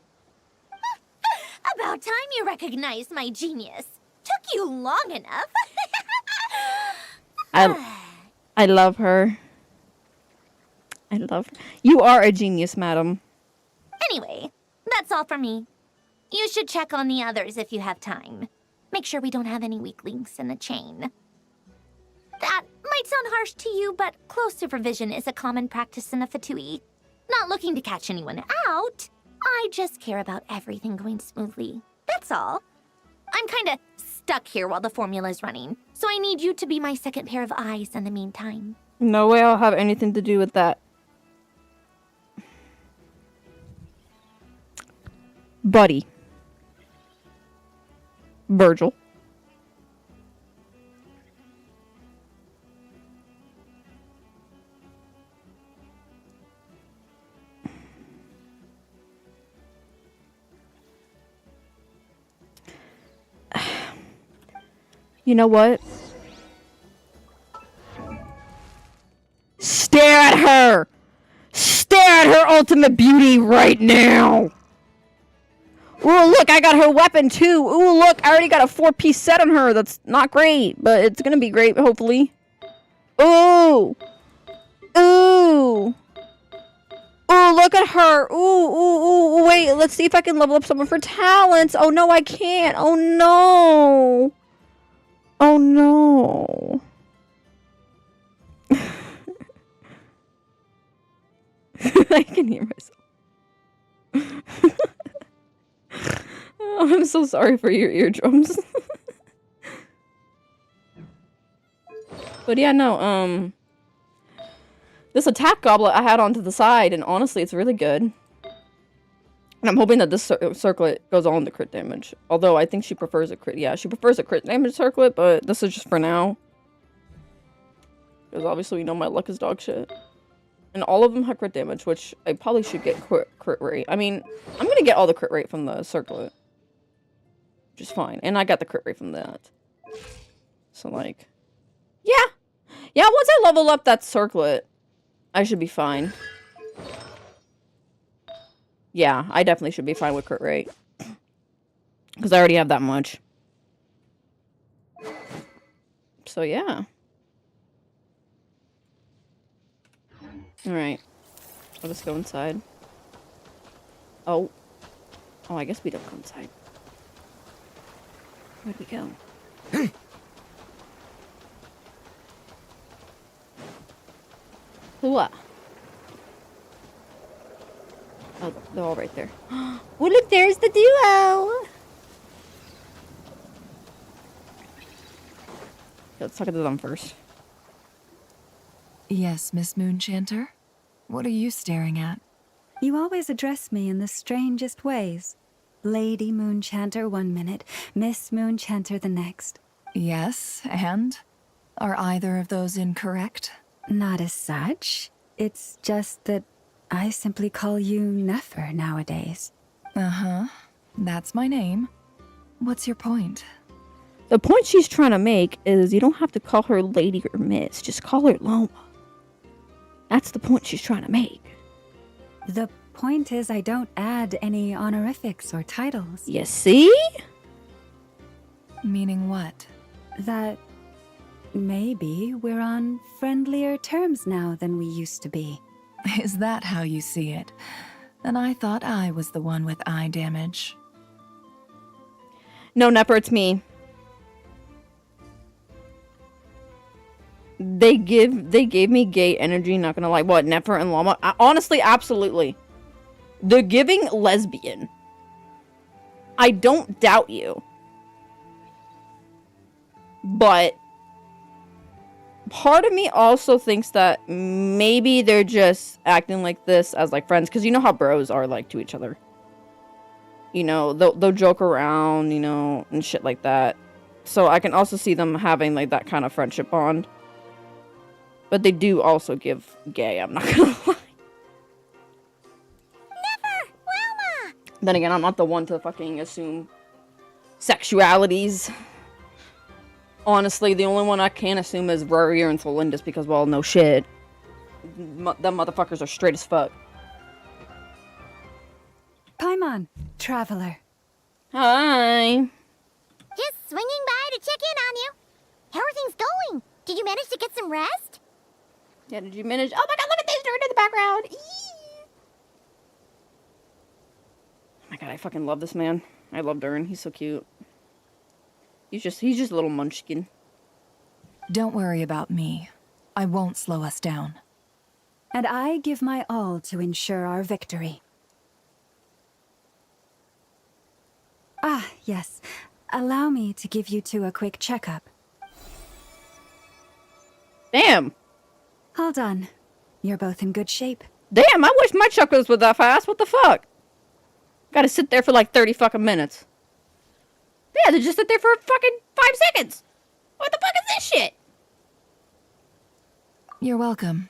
About time you recognized my genius. Took you long enough. I love her. I love her. You are a genius, madam. Anyway, that's all from me. You should check on the others if you have time. Make sure we don't have any weak links in the chain. That might sound harsh to you, but close supervision is a common practice in a Fatui. Not looking to catch anyone out. I just care about everything going smoothly. That's all. I'm kinda stuck here while the formula's running, so I need you to be my second pair of eyes in the meantime. No way I'll have anything to do with that. Buddy. Virgil. You know what? Stare at her! Stare at her ultimate beauty right now! Ooh, look, I got her weapon too! Ooh, look, I already got a 4-piece set on her. That's not great, but it's gonna be great, hopefully. Ooh! Ooh! Ooh, look at her! Ooh, wait, let's see if I can level up some of her talents! Oh no, I can't! Oh no! Oh no! I can hear myself. Oh, I'm so sorry for your eardrums. But yeah, no, this attack goblet I had onto the side, and honestly, it's really good. And I'm hoping that this circlet goes on the crit damage. Although, I think she prefers a crit. Yeah, she prefers a crit damage circlet, but this is just for now. Because obviously we know my luck is dog shit. And all of them have crit damage, which I probably should get crit rate. I mean, I'm gonna get all the crit rate from the circlet. Which is fine. And I got the crit rate from that. So, like... Yeah! Yeah, once I level up that circlet, I should be fine. Yeah, I definitely should be fine with crit rate. Because I already have that much. So, yeah. Alright. Let's go inside. Oh. Oh, I guess we don't go inside. Where'd we go? What? Oh, they're all right there. Oh, look, there's the duo! Let's talk to them first. Yes, Miss Moonchanter? What are you staring at? You always address me in the strangest ways. Lady Moonchanter 1 minute, Miss Moonchanter the next. Yes, and? Are either of those incorrect? Not as such. It's just that I simply call you Nefer nowadays. Uh-huh. That's my name. What's your point? The point she's trying to make is you don't have to call her Lady or Miss. Just call her Loma. That's the point she's trying to make. The point is I don't add any honorifics or titles. You see? Meaning what? That maybe we're on friendlier terms now than we used to be. Is that how you see it? Then I thought I was the one with eye damage. No, Nepper, it's me. They gave me gay energy, not gonna lie. What, Nepher and Llama? Honestly, absolutely. They're giving lesbian. I don't doubt you. But part of me also thinks that maybe they're just acting like this as like friends, because you know how bros are like to each other. You know, they'll joke around, you know, and shit like that. So I can also see them having like that kind of friendship bond. But they do also give gay, I'm not gonna lie. Never! Wilma! Then again, I'm not the one to fucking assume sexualities. Honestly, the only one I can assume is Rarier and Tholindis because, well, no shit. Them motherfuckers are straight as fuck. Paimon, traveler. Hi. Just swinging by to check in on you. How are things going? Did you manage to get some rest? Yeah, did you manage? Oh my god, look at this dirt in the background! Eee! Oh my god, I fucking love this man. I love Durin. He's so cute. He's just a little munchkin. Don't worry about me. I won't slow us down. And I give my all to ensure our victory. Ah, yes. Allow me to give you two a quick checkup. Damn! All done. You're both in good shape. Damn, I wish my chakras were that fast. What the fuck? Gotta sit there for like 30 fucking minutes. Yeah, they just sit there for fucking 5 seconds. What the fuck is this shit? You're welcome.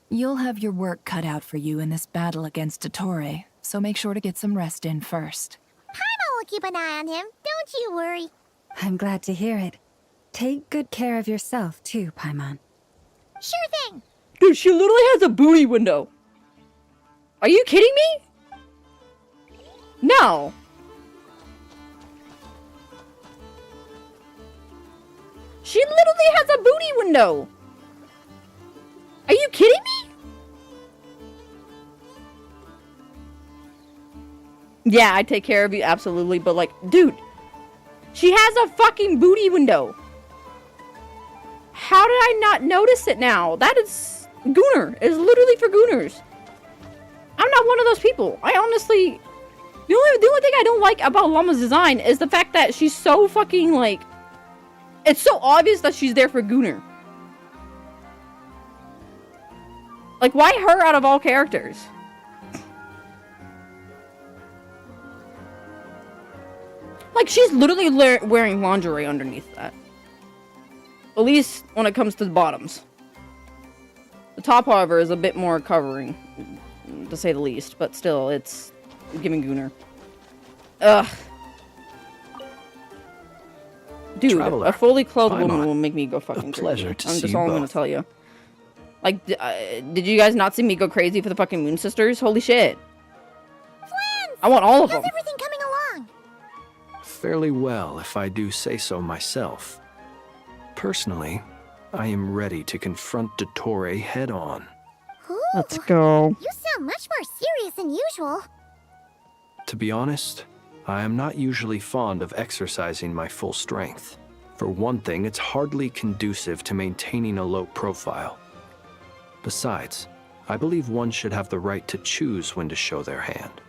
You'll have your work cut out for you in this battle against Dottore, so make sure to get some rest in first. Paimon will keep an eye on him, don't you worry. I'm glad to hear it. Take good care of yourself, too, Paimon. Sure thing. Dude, she literally has a booty window. Are you kidding me? No. She literally has a booty window. Are you kidding me? Yeah, I take care of you, absolutely, but like, dude, she has a fucking booty window. How did I not notice it now? That is Gooner. It's literally for Gooners. I'm not one of those people. I honestly, the only thing I don't like about Llama's design is the fact that she's so fucking like, it's so obvious that she's there for Gooner. Like, why her out of all characters? Like, she's literally wearing lingerie underneath that. At least when it comes to the bottoms. The top, however, is a bit more covering, to say the least. But still, it's giving Gooner. Ugh. Dude, Traveler, a fully clothed Paimon, woman will make me go fucking a pleasure crazy. to That's see just you all I'm gonna both. tell you. Like, did you guys not see me go crazy for the fucking Moon Sisters? Holy shit. I want all of them. How's everything coming along? Fairly well, if I do say so myself. Personally, I am ready to confront Dottore head-on. Let's go. You sound much more serious than usual. To be honest, I am not usually fond of exercising my full strength. For one thing, it's hardly conducive to maintaining a low profile. Besides, I believe one should have the right to choose when to show their hand.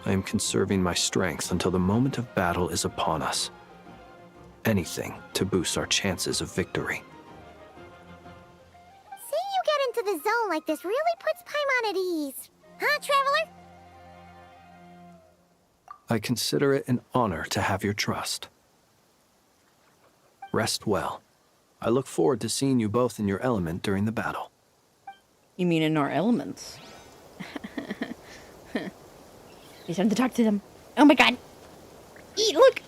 I am conserving my strength until the moment of battle is upon us. Anything to boost our chances of victory. Seeing you get into the zone like this really puts Paimon at ease. Huh, Traveler? I consider it an honor to have your trust. Rest well. I look forward to seeing you both in your element during the battle. You mean in our elements? He's time to talk to them. Oh my god. Eat, look!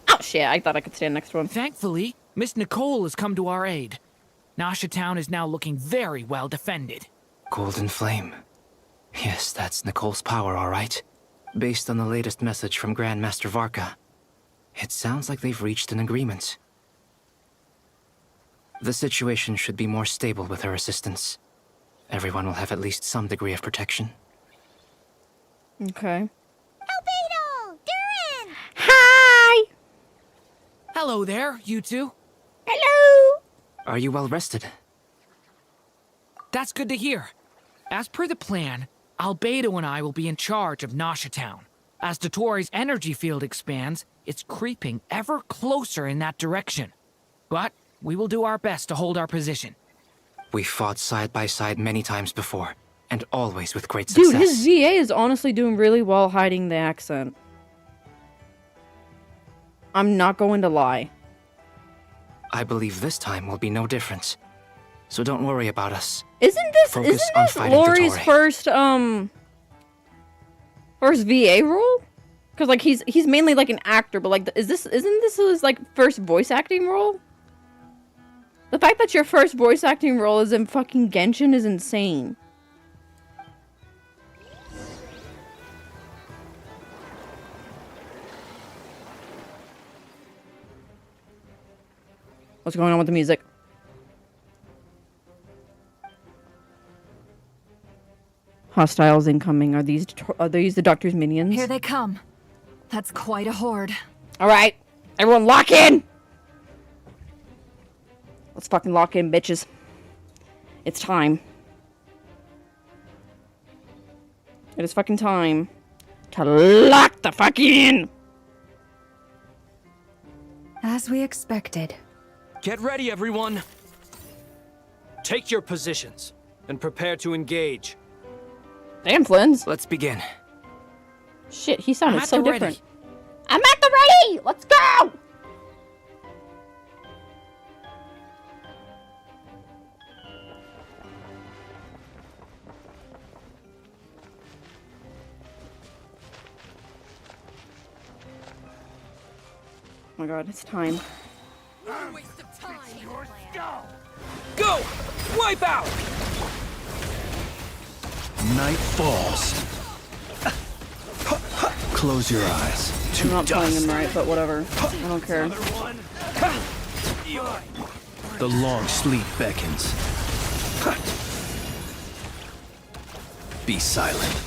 Oh shit, I thought I could stand next to him. Thankfully, Miss Nicole has come to our aid. Nasha Town is now looking very well defended. Golden Flame. Yes, that's Nicole's power, all right. Based on the latest message from Grandmaster Varka, it sounds like they've reached an agreement. The situation should be more stable with her assistance. Everyone will have at least some degree of protection. Okay. Albedo! Durin! Hi! Hello there, you two. Hello! Are you well rested? That's good to hear. As per the plan, Albedo and I will be in charge of Nasha Town. As Dottore's energy field expands, it's creeping ever closer in that direction. But we will do our best to hold our position. We fought side by side many times before, and always with great success. Dude, his VA is honestly doing really well hiding the accent. I'm not going to lie. I believe this time will be no different. So don't worry about us. Isn't this Laurie's first VA role? Because like he's mainly like an actor, but like isn't this his like first voice acting role? The fact that your first voice acting role is in fucking Genshin is insane. What's going on with the music? Hostiles incoming. Are these the Doctor's minions? Here they come. That's quite a horde. All right, everyone, lock in. Let's fucking lock in, bitches. It's time. It is fucking time to lock the fuck in. As we expected. Get ready, everyone. Take your positions and prepare to engage. Damn, Flins. Let's begin. Shit, he sounded I'm so at the different. ready. I'm at the ready! Let's go! Oh my god, it's time. Go! Wipe out! Night falls. Close your eyes. To I'm not playing dust. him right, but whatever. I don't care. The long sleep beckons. Be silent.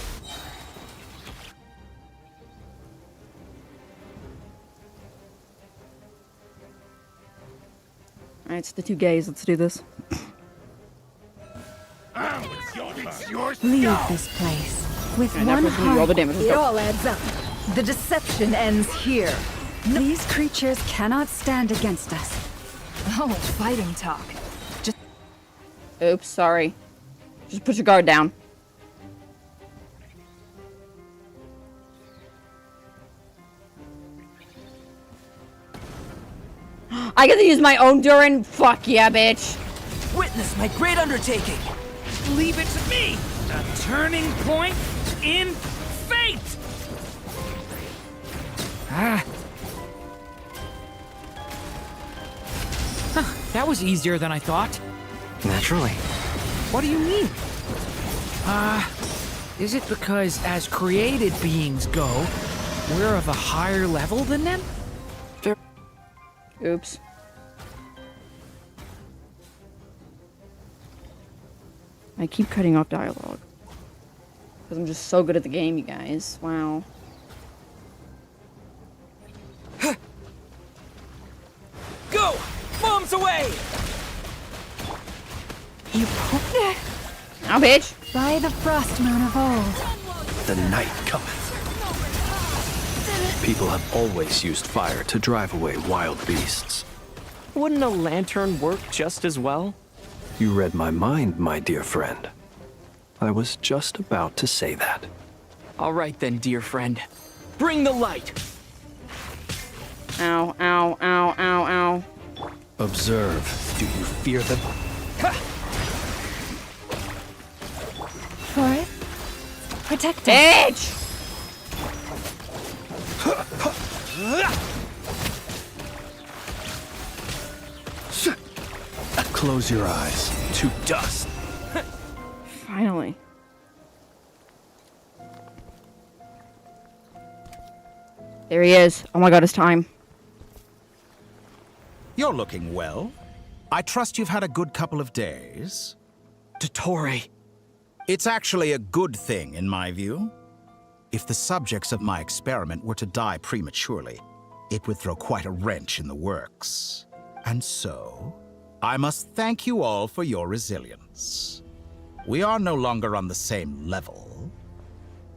Alright, it's the two gays. Let's do this. Leave this place with And that one person will do all the damage. Let's It go. all adds up. The deception ends here. These creatures cannot stand against us. Oh, fighting talk. Just Oops, sorry. Just put your guard down. I get to use my own Durin? Fuck yeah, bitch. Witness my great undertaking. Leave it to me. A turning point in fate. Ah. Huh, that was easier than I thought. Naturally. What do you mean? Is it because as created beings go, we're of a higher level than them? Oops. I keep cutting off dialogue. Because I'm just so good at the game, you guys. Wow. Go! Bombs away! you put it Now, bitch. by the frost moon of old. The night cometh. People have always used fire to drive away wild beasts. Wouldn't a lantern work just as well? You read my mind, my dear friend. I was just about to say that. All right then, dear friend. Bring the light. Ow, ow, ow, ow, ow. Observe. Do you fear them? Forest, protect us. Bitch! Close your eyes. To dust. Finally. There he is. Oh my god, it's time. You're looking well. I trust you've had a good couple of days. Dottore. It's actually a good thing, in my view. If the subjects of my experiment were to die prematurely, it would throw quite a wrench in the works. And so, I must thank you all for your resilience. We are no longer on the same level,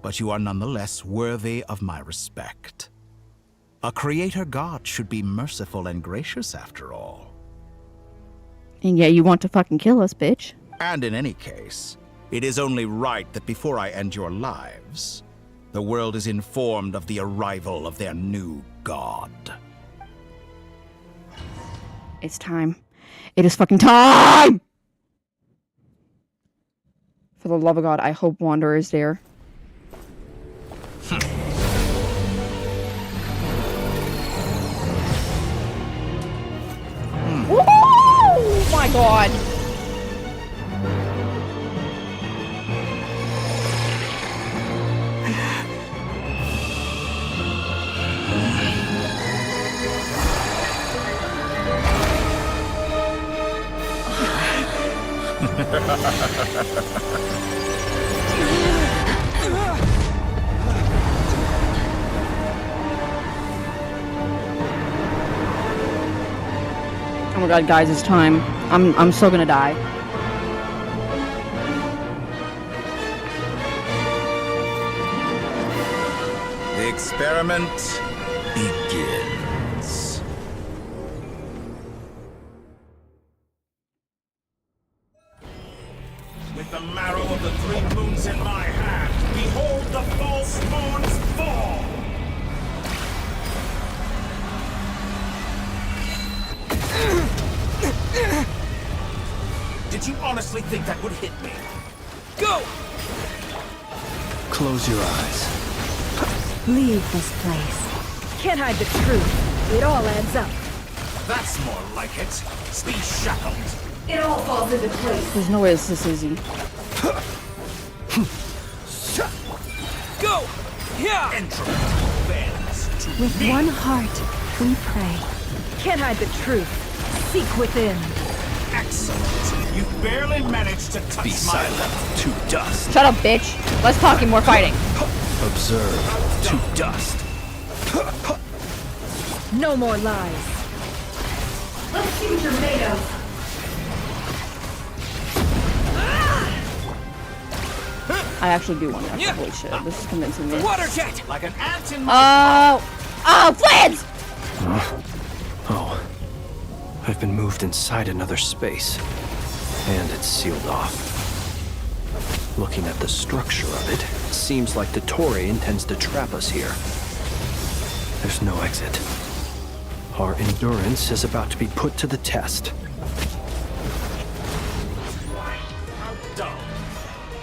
but you are nonetheless worthy of my respect. A creator god should be merciful and gracious after all. And yet you want to fucking kill us, bitch. And in any case, it is only right that before I end your lives, the world is informed of the arrival of their new god. It's time. It is fucking time! For the love of God, I hope Wanderer is there. Oh my god! Oh my god, guys, it's time. I'm so gonna die. The experiment begins. the marrow of the 3 moons in my hand, behold the false moons fall! Did you honestly think that would hit me? Go! Close your eyes. Leave this place. Can't hide the truth. It all adds up. That's more like it. Be shackled. It all falls into place. There's no way this is easy. Go! Yeah! With one heart, we pray. Can't hide the truth. Seek within. Excellent. You barely managed to touch Be silent. To dust. Shut up, bitch. Less talking, more fighting. Observe. To dust. No more lies. Let's see what you're made of. I actually do want that. Holy shit, this is convincing me. Water jet! Like an ant in Oh, Flans! Oh. I've been moved inside another space. And it's sealed off. Looking at the structure of it, seems like Dottore intends to trap us here. There's no exit. Our endurance is about to be put to the test.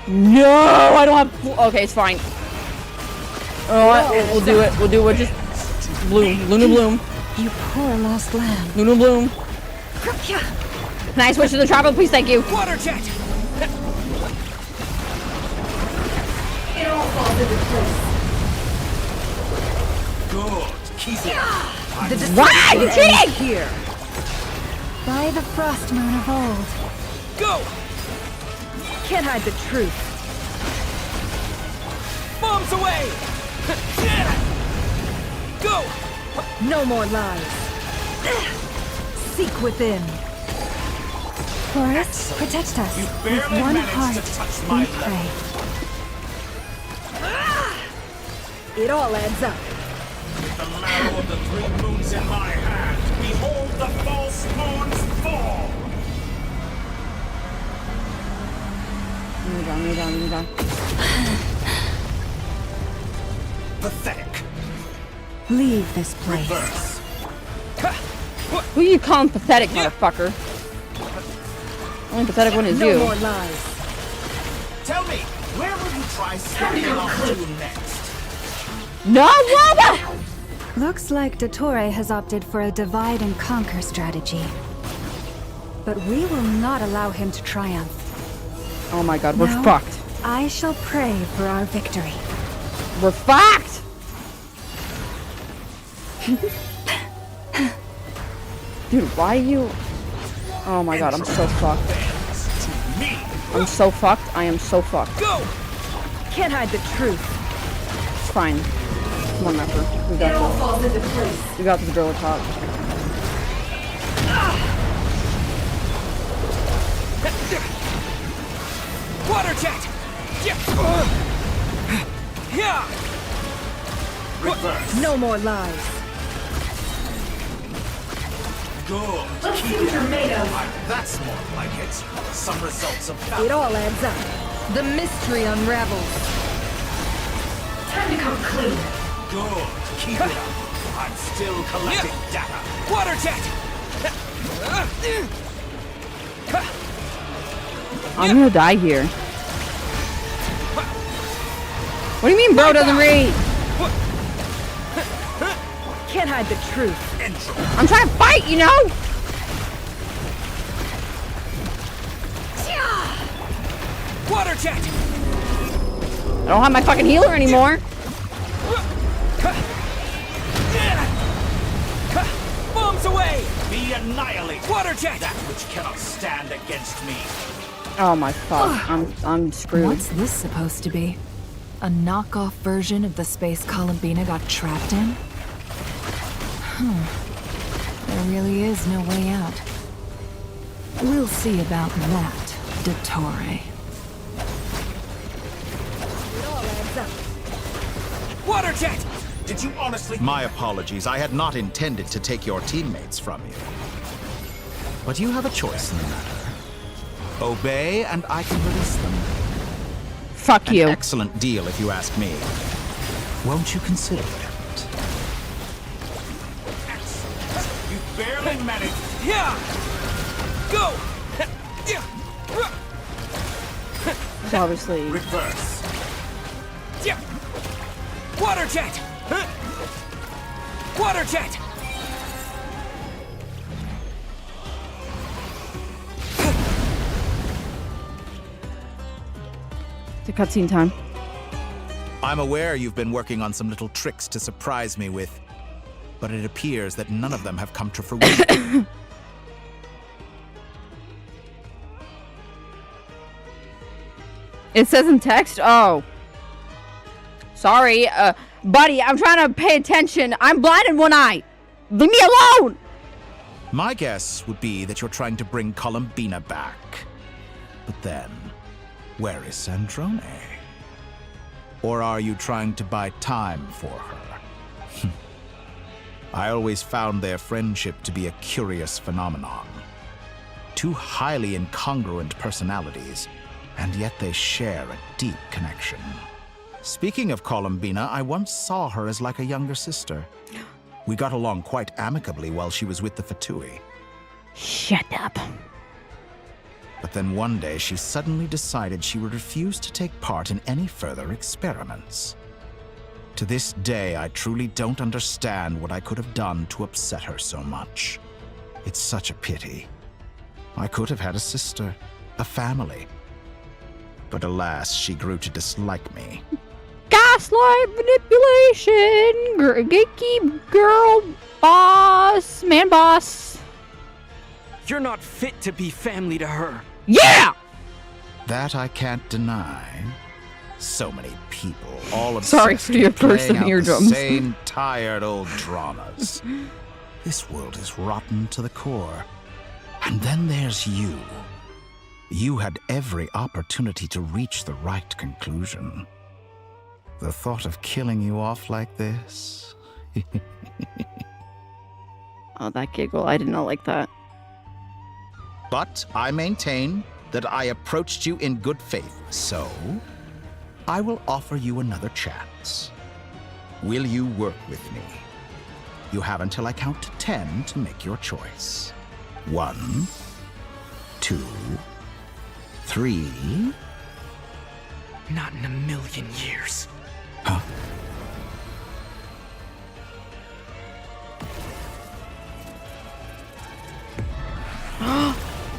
No, I don't have. Okay, it's fine. Oh, we'll do it. We'll do it. Just bloom, Luna bloom. You poor lost lamb. Luna bloom. Can I switch to the travel, please? Thank you. Water jet. It all falls into place. Good. Keep it. Why? You're cheating! Here. By the frost moon of old. Go! Can't hide the truth. Bombs away! Go! No more lies. Seek within. Forest, protect us. With one heart, we pray. It all adds up. With the marrow of the 3 moons in my hand, behold the false moons fall! Kneel down. Pathetic. Leave this place. Reverse. Who you calling pathetic, motherfucker? Only pathetic one is No you. more lies. Tell me, where will you try stepping off to next? No, Wanda! Looks like Dottore has opted for a divide and conquer strategy. But we will not allow him to triumph. Oh my god, we're Now, fucked. I shall pray for our victory. We're fucked! Dude, why you... Oh my god, I'm so fucked. I'm so fucked. I am so fucked. Go! Can't hide the truth. It's fine. Come on, Mepper. We got this. We got this girl at top. Water jet! Yeah! Reverse. No more lies. Good. Let's see what you're made of. That's more like it. Some results of battle. It all adds up. The mystery unravels. Time to come clean. Good. Keep it up. I'm still collecting data. Water jet! I'm gonna die here. What do you mean, bro doesn't read? Can't hide the truth. I'm trying to fight, you know? Water jet! I don't have my fucking healer anymore. Bombs away! Be annihilated. Water jet! That which cannot stand against me. Oh my fuck. I'm screwed. What's this supposed to be? A knockoff version of the space Columbina got trapped in? There really is no way out. We'll see about that, Dottore. Water jet! Did you honestly... My apologies. I had not intended to take your teammates from you. But you have a choice in the matter. Obey, and I can release them. Fuck you. An excellent deal, if you ask me. Won't you consider it? You barely managed. Yeah! Go! It's obviously. Reverse. Yeah! Water jet! Water jet! It's a cutscene time. I'm aware you've been working on some little tricks to surprise me with, but it appears that none of them have come to fruition. It says in text? Oh. Sorry, buddy, I'm trying to pay attention. I'm blind in one eye. Leave me alone! My guess would be that you're trying to bring Columbina back. But then, where is Sandrone? Or are you trying to buy time for her? I always found their friendship to be a curious phenomenon. Two highly incongruent personalities, and yet they share a deep connection. Speaking of Columbina, I once saw her as like a younger sister. We got along quite amicably while she was with the Fatui. Shut up. But then one day she suddenly decided she would refuse to take part in any further experiments. To this day, I truly don't understand what I could have done to upset her so much. It's such a pity. I could have had a sister, a family. But alas, she grew to dislike me. Gaslight, manipulation, gatekeep, girl, boss, man boss. You're not fit to be family to her. Yeah! That I can't deny. So many people, all obsessed Sorry for your with playing person out eardrums. the same tired old dramas. This world is rotten to the core. And then there's you. You had every opportunity to reach the right conclusion. The thought of killing you off like this? Oh, that giggle. I did not like that. But I maintain that I approached you in good faith, so I will offer you another chance. Will you work with me? You have until I count to 10 to make your choice. 1, 2, 3. Not in a million years. Huh?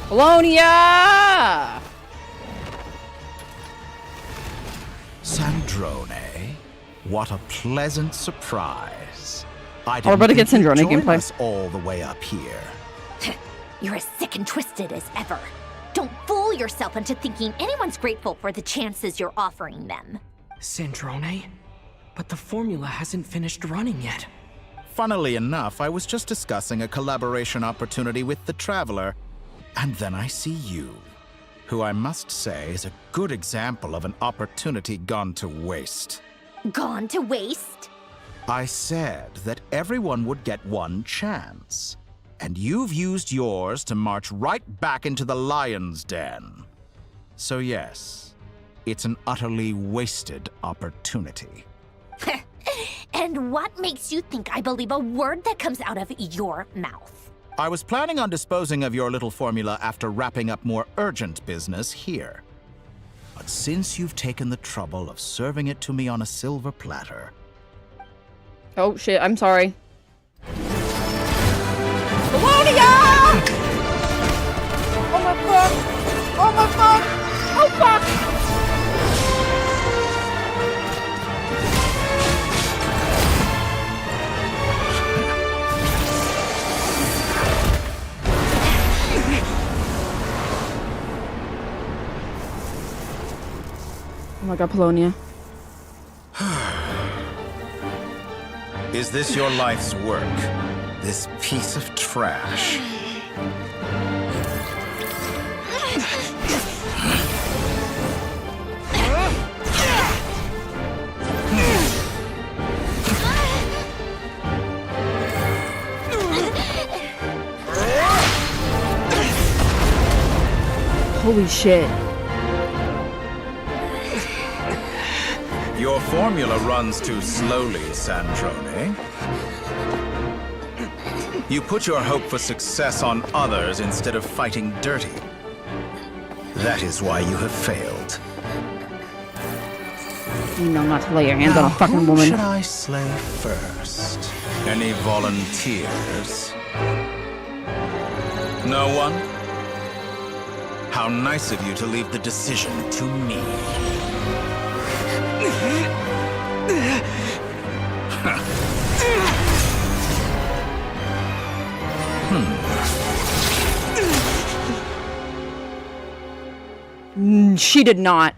Polonia! Sandrone, what a pleasant surprise. I We're about to didn't get think Sandrone you'd join gameplay. us all the way up here. You're as sick and twisted as ever. Don't fool yourself into thinking anyone's grateful for the chances you're offering them. Sandrone? But the formula hasn't finished running yet. Funnily enough, I was just discussing a collaboration opportunity with the Traveler, and then I see you, who I must say is a good example of an opportunity gone to waste. Gone to waste? I said that everyone would get one chance, and you've used yours to march right back into the lion's den. So yes, it's an utterly wasted opportunity. And what makes you think I believe a word that comes out of your mouth? I was planning on disposing of your little formula after wrapping up more urgent business here. But since you've taken the trouble of serving it to me on a silver platter... Oh shit, I'm sorry. Polonia! Oh my fuck! Oh my fuck! Oh fuck! Oh my god, Polonia. Is this your life's work? This piece of trash? Holy shit. Your formula runs too slowly, Sandrone. You put your hope for success on others instead of fighting dirty. That is why you have failed. You know not to lay your hands on a fucking whom woman. should I slay first? Any volunteers? No one? How nice of you to leave the decision to me. She did not.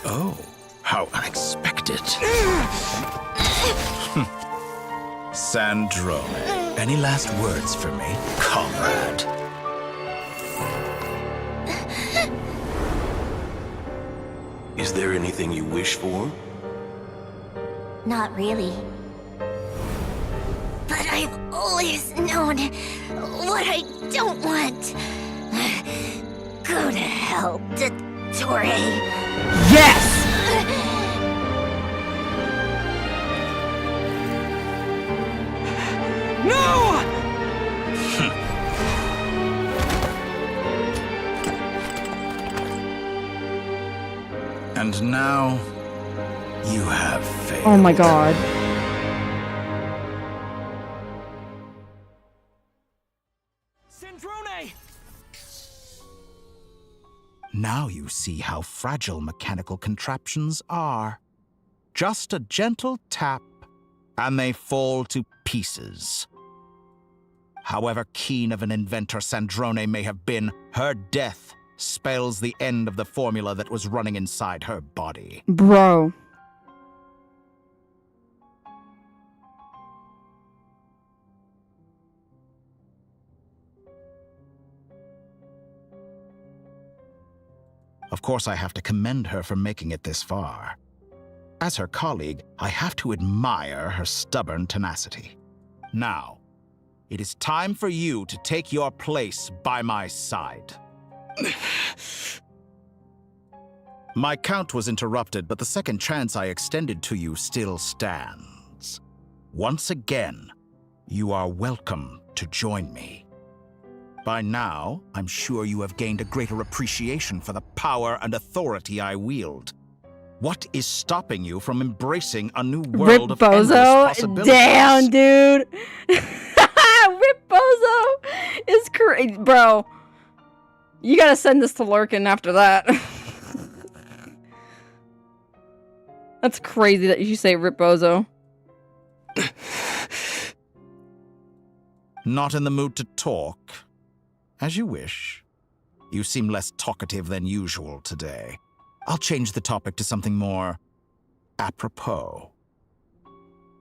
Oh, how unexpected. Sandrone, any last words for me, comrade? Is there anything you wish for? Not really. But I've always known what I don't want. Go to hell, Dottore. Yes! No! And now, you have failed. Oh my god. Sandrone! Now you see how fragile mechanical contraptions are. Just a gentle tap, and they fall to pieces. However keen of an inventor Sandrone may have been, her death spells the end of the formula that was running inside her body. Bro. Of course, I have to commend her for making it this far. As her colleague, I have to admire her stubborn tenacity. Now, it is time for you to take your place by my side. My count was interrupted, but the second chance I extended to you still stands. Once again, you are welcome to join me. By now, I'm sure you have gained a greater appreciation for the power and authority I wield. What is stopping you from embracing a new world of endless possibilities? Damn, dude. Rip Bozo is crazy. Bro, you gotta send this to Lurkin after that. That's crazy that you say Rip Bozo. Not in the mood to talk? As you wish. You seem less talkative than usual today. I'll change the topic to something more apropos.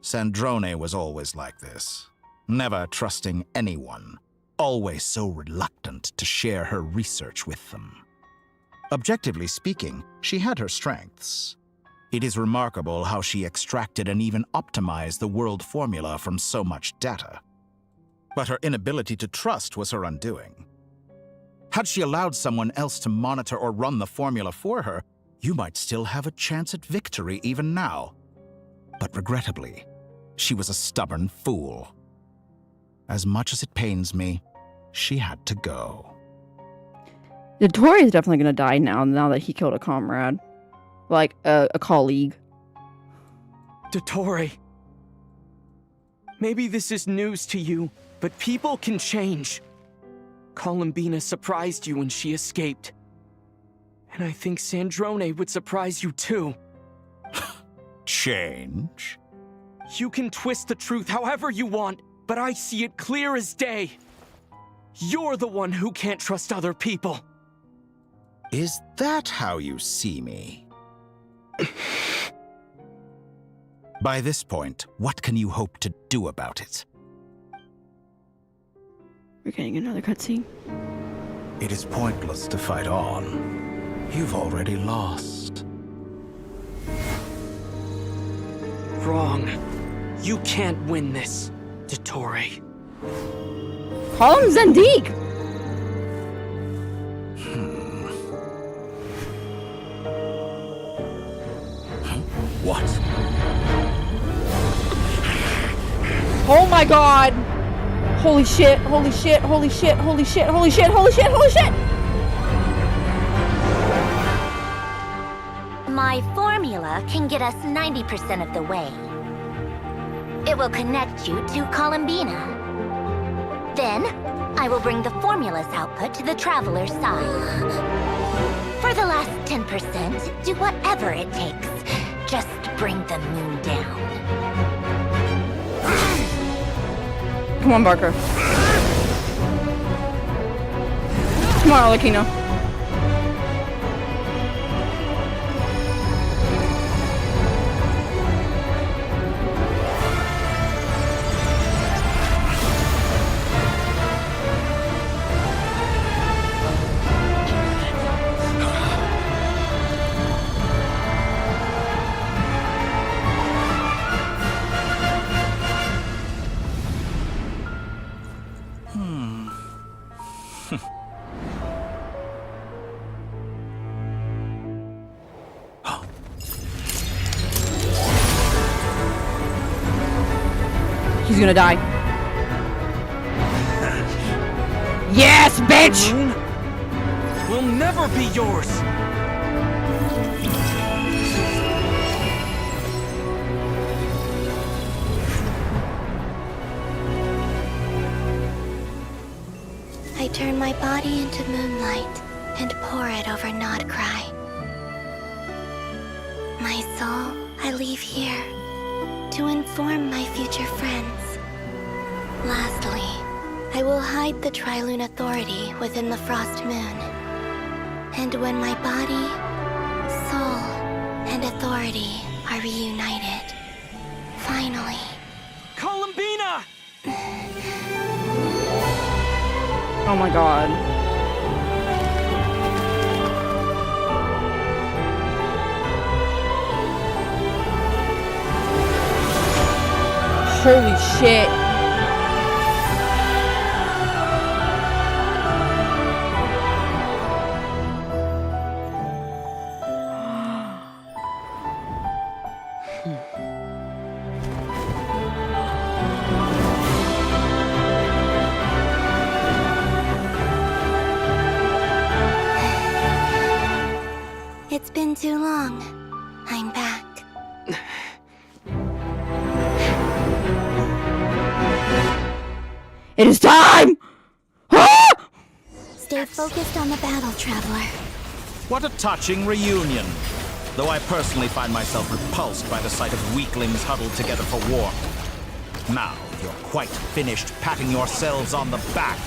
Sandrone was always like this, never trusting anyone, always so reluctant to share her research with them. Objectively speaking, she had her strengths. It is remarkable how she extracted and even optimized the world formula from so much data. But her inability to trust was her undoing. Had she allowed someone else to monitor or run the formula for her, you might still have a chance at victory even now. But regrettably, she was a stubborn fool. As much as it pains me, she had to go. Dottore is definitely gonna die now that he killed a comrade. Like, a colleague. Dottore. Maybe this is news to you, but people can change. Columbina surprised you when she escaped. And I think Sandrone would surprise you too. Change? You can twist the truth however you want, but I see it clear as day. You're the one who can't trust other people. Is that how you see me? By this point, what can you hope to do about it? We're getting another cutscene. It is pointless to fight on. You've already lost. wrong. You can't win this, Dottore. Call him Zendik! What? Oh my god! Holy shit, holy shit, holy shit, holy shit, holy shit, holy shit, holy shit! My formula can get us 90% of the way. It will connect you to Columbina. Then, I will bring the formula's output to the Traveler's side. For the last 10%, do whatever it takes. Just bring the moon down. Come on, Barker. Come on, Arlecchino. He's gonna die. Yes, bitch! Moon will never be yours! I turn my body into moonlight and pour it over Nodcry. My soul, I leave here to inform my future friends. Lastly, I will hide the Trilune Authority within the Frost Moon. And when my body, soul, and authority are reunited, finally... Columbina! Oh my god. Holy shit. It's been too long. I'm back. It is time! Stay focused on the battle, Traveler. What a touching reunion. Though I personally find myself repulsed by the sight of weaklings huddled together for war. Now, you're quite finished patting yourselves on the back.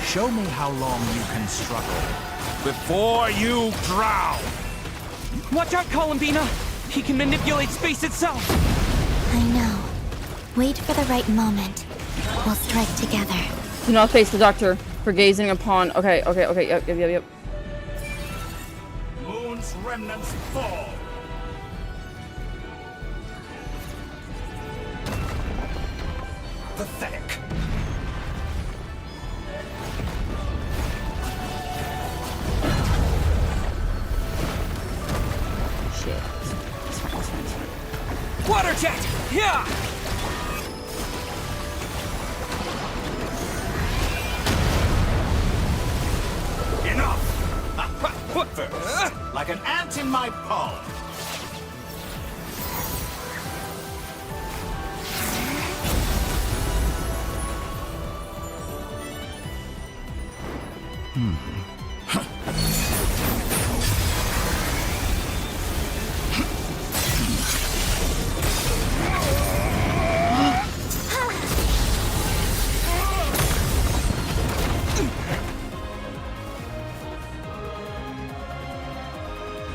Show me how long you can struggle before you drown! Watch out, Columbina! He can manipulate space itself! I know. Wait for the right moment. We'll strike together. Do not face the doctor for gazing upon... Okay, yep. Moon's remnants fall! Pathetic. Shit. It's fine. Water jet! Yeah! Enough! Foot first, like an ant in my palm.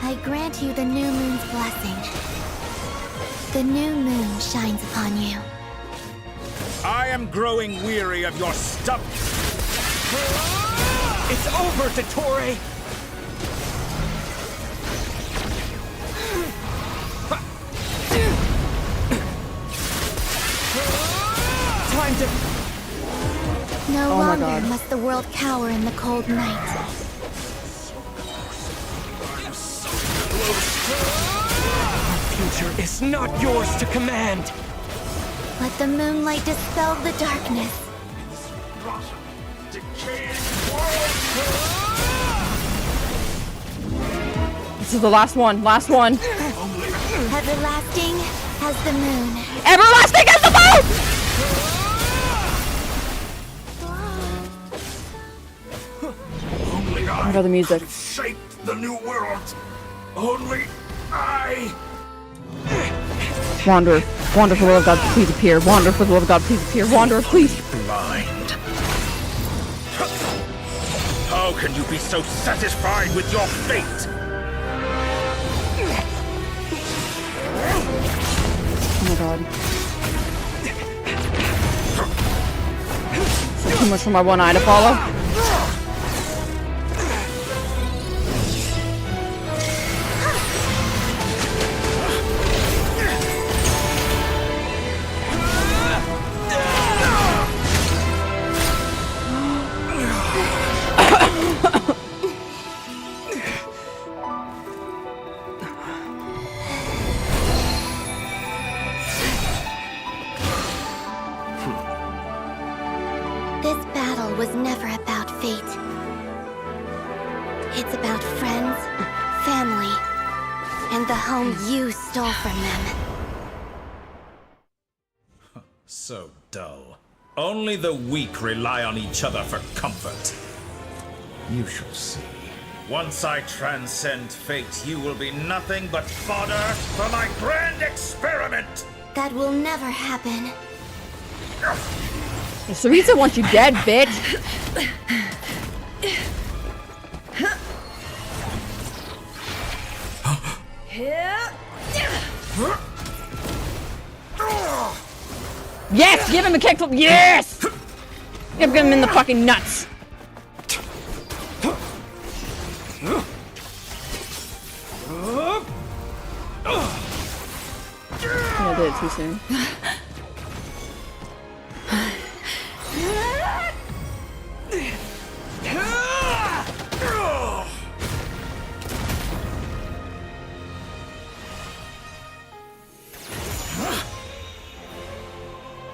I grant you the new moon's blessing. The new moon shines upon you. I am growing weary of your stuff. It's over, Dottore! No Oh my longer God. must the world cower in the cold night. Future is not yours to command. Let the moonlight dispel the darkness. This is the last one. Last one. Everlasting as the moon. Everlasting as the moon! Only I What are the music? could have shaped the new world. Only I. Wanderer. Wanderer, for the love of God, please appear. Wanderer, for the love of God, please appear. Wanderer, please. Blind. How can you be so satisfied with your fate? Oh my God. This is too much for my one eye to follow. This battle was never about fate. It's about friends, family, and the home you stole from them. So dull. Only the weak rely on each other for comfort. You shall see. Once I transcend fate, you will be nothing but fodder for my grand experiment! That will never happen. Sarita wants you dead, bitch. Yes! Give him a kickflip! Yes! Give him in the fucking nuts! I did it too soon.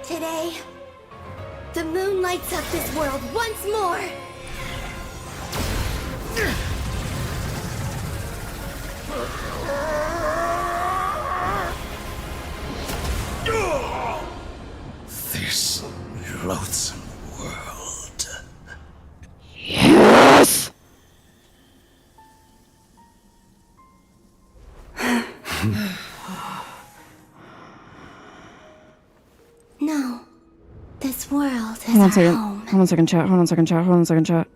Today, the moon lights up this world once more. This loathsome world. Yes! No, this world is Hold on a our second. home. Hold on a second, chat. Hold on a second, chat. Hold on a second, chat.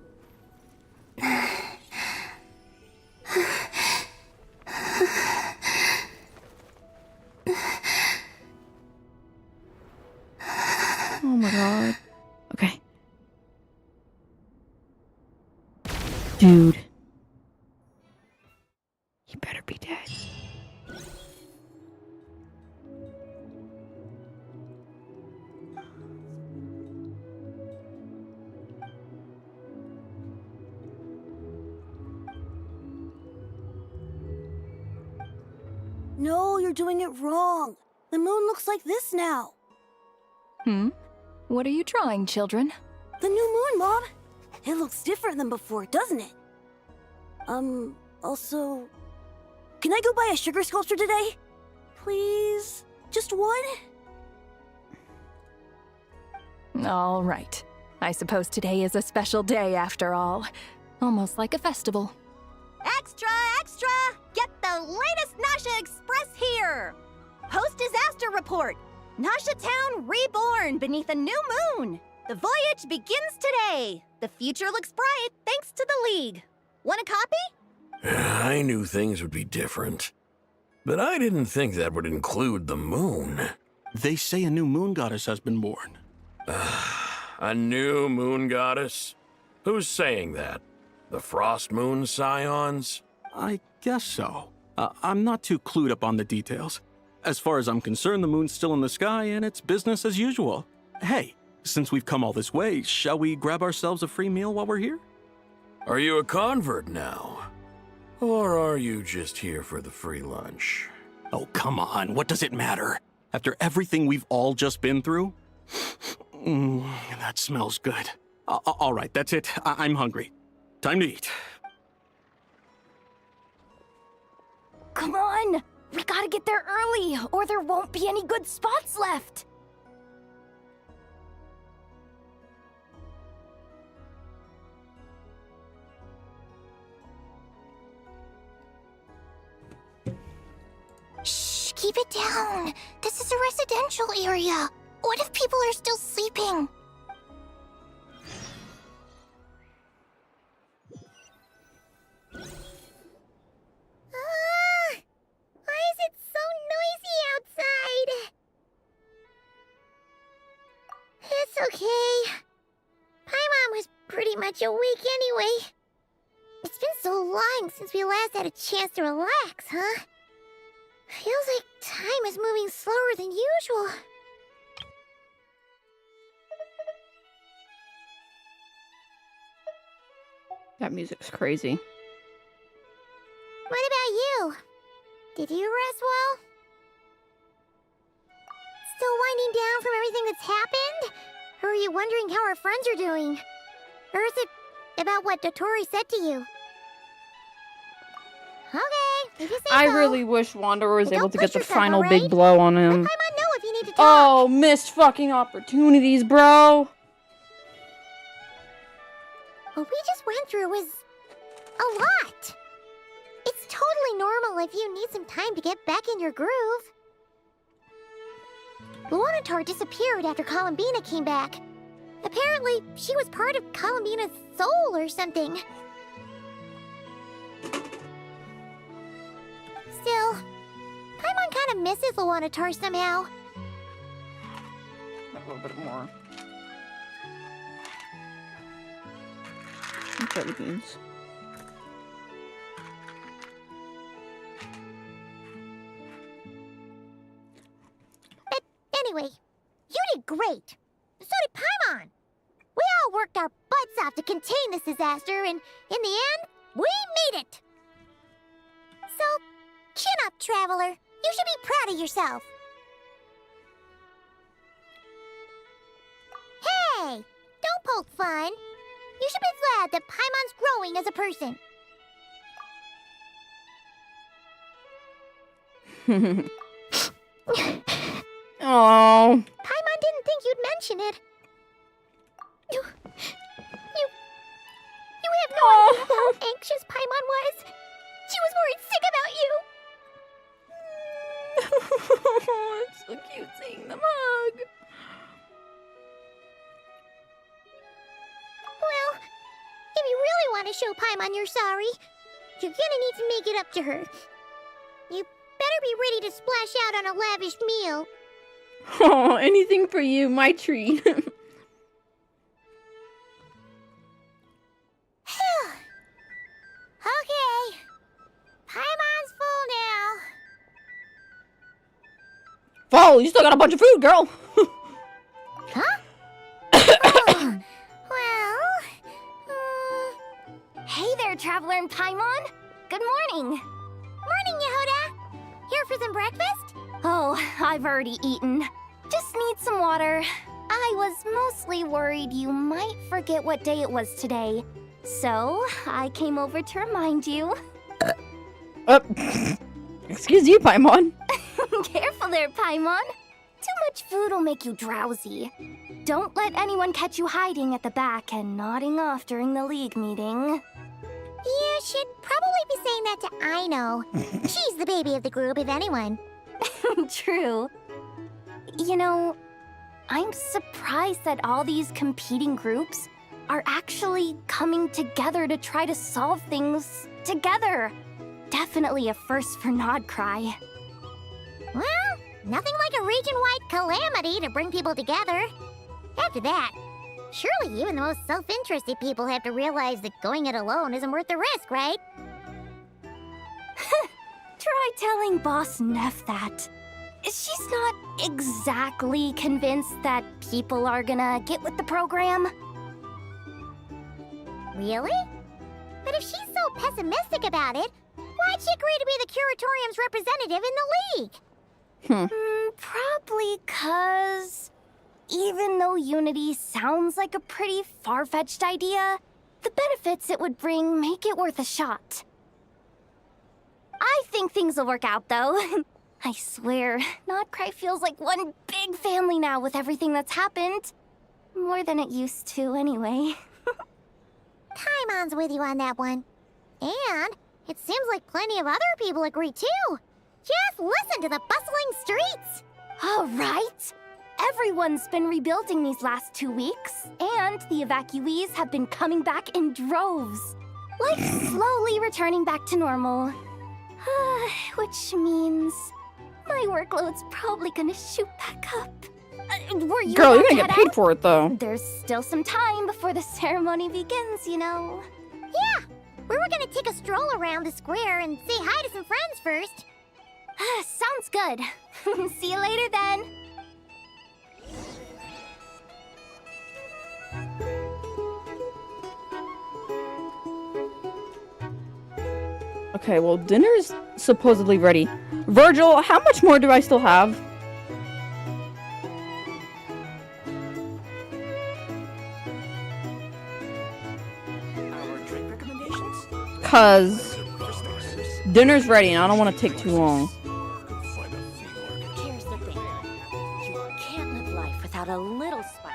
Oh my God. Okay. Dude. He better be dead. No, you're doing it wrong. The moon looks like this now. What are you trying, children? The new moon, Mom. It looks different than before, doesn't it? Also, can I go buy a sugar sculpture today? Please? Just one? All right. I suppose today is a special day after all. Almost like a festival. Extra, extra! Get the latest Nasha Express here! Post-disaster report! Nasha Town reborn beneath a new moon! The voyage begins today! The future looks bright thanks to the League. Want a copy? I knew things would be different. But I didn't think that would include the moon. They say a new moon goddess has been born. A new moon goddess? Who's saying that? The Frost Moon Scions? I guess so. I'm not too clued up on the details. As far as I'm concerned, the moon's still in the sky and it's business as usual. Hey, since we've come all this way, shall we grab ourselves a free meal while we're here? Are you a convert now? Or are you just here for the free lunch? Oh, come on. What does it matter? After everything we've all just been through? That smells good. All right, that's it. I'm hungry. Time to eat. Come on! We gotta get there early, or there won't be any good spots left! Shh, keep it down. This is a residential area. What if people are still sleeping? Why is it so noisy outside? It's okay. Paimon was pretty much awake anyway. It's been so long since we last had a chance to relax, huh? Feels like time is moving slower than usual. That music's crazy. What about you? Did you rest well? Still winding down from everything that's happened? Or are you wondering how our friends are doing? Or is it about what Dotori said to you? Okay, if you say I so. really wish Wanderer was But able don't to get push the yourself, final alright? big blow on him. Let Paimon know if you need to talk. Oh, missed fucking opportunities, bro. What we just went through was a lot. It's totally normal if you need some time to get back in your groove. Luanatar disappeared after Columbina came back. Apparently, she was part of Columbina's soul or something. Still, Paimon kind of misses Luanatar somehow. A little bit more. Jelly beans. But anyway, you did great. So did Paimon. We all worked our butts off to contain this disaster, and in the end, we made it. So, chin up, Traveler. You should be proud of yourself. Hey, don't poke fun. You should be glad that Paimon's growing as a person. Oh. Paimon didn't think you'd mention it. You have no idea how anxious Paimon was. She was worried sick about you. It's so cute seeing them hug. Well, if you really want to show Paimon you're sorry, you're gonna need to make it up to her. You better be ready to splash out on a lavish meal. Oh, anything for you, my treat. Okay. Paimon's full now. Fall, you still got a bunch of food, girl. Huh? Well... Hey there, Traveler and Paimon! Good morning! Morning, Yehuda! Here for some breakfast? Oh, I've already eaten. Just need some water. I was mostly worried you might forget what day it was today. So, I came over to remind you. Excuse you, Paimon. Careful there, Paimon. Too much food will make you drowsy. Don't let anyone catch you hiding at the back and nodding off during the League meeting. You should probably be saying that to Aino. She's the baby of the group, if anyone. True. You know, I'm surprised that all these competing groups are actually coming together to try to solve things together. Definitely a first for Nodcry. Well, nothing like a region-wide calamity to bring people together. After that, surely even the most self-interested people have to realize that going it alone isn't worth the risk, right? Try telling Boss Neff that. she's not exactly convinced that people are gonna get with the program. Really? But if she's so pessimistic about it, why'd she agree to be the Curatorium's representative in the league? Probably 'cause even though Unity sounds like a pretty far-fetched idea, the benefits it would bring make it worth a shot. I think things will work out, though. I swear, Nodcry feels like one big family now with everything that's happened. More than it used to, anyway. Paimon's with you on that one. And it seems like plenty of other people agree, too. Just listen to the bustling streets! All right. Everyone's been rebuilding these last 2 weeks, and the evacuees have been coming back in droves. Like, slowly returning back to normal. Which means my workload's probably gonna shoot back up. Were you Girl, you're about gonna to get head paid for it, though. There's still some time before the ceremony begins, you know. Yeah, we were gonna take a stroll around the square and say hi to some friends first. Sounds good. See you later then. Okay, well, dinner's supposedly ready. Virgil, how much more do I still have? Cause dinner's ready and I don't want to take too long. Here's the thing. You can't live life without a little spice.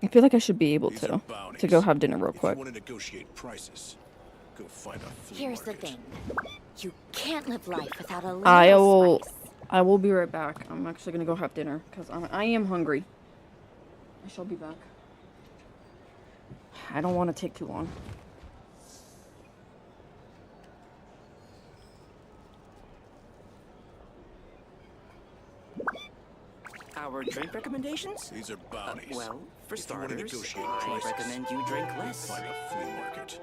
I feel like I should be able to go have dinner real quick. Here's the thing. You can't live life without a little spice. I will be right back. I'm actually gonna go have dinner because I am hungry. I shall be back. I don't want to take too long. Our drink recommendations? These are bounties. Well, for If you want to starters, negotiate I prices, recommend you drink less. Find a flea market.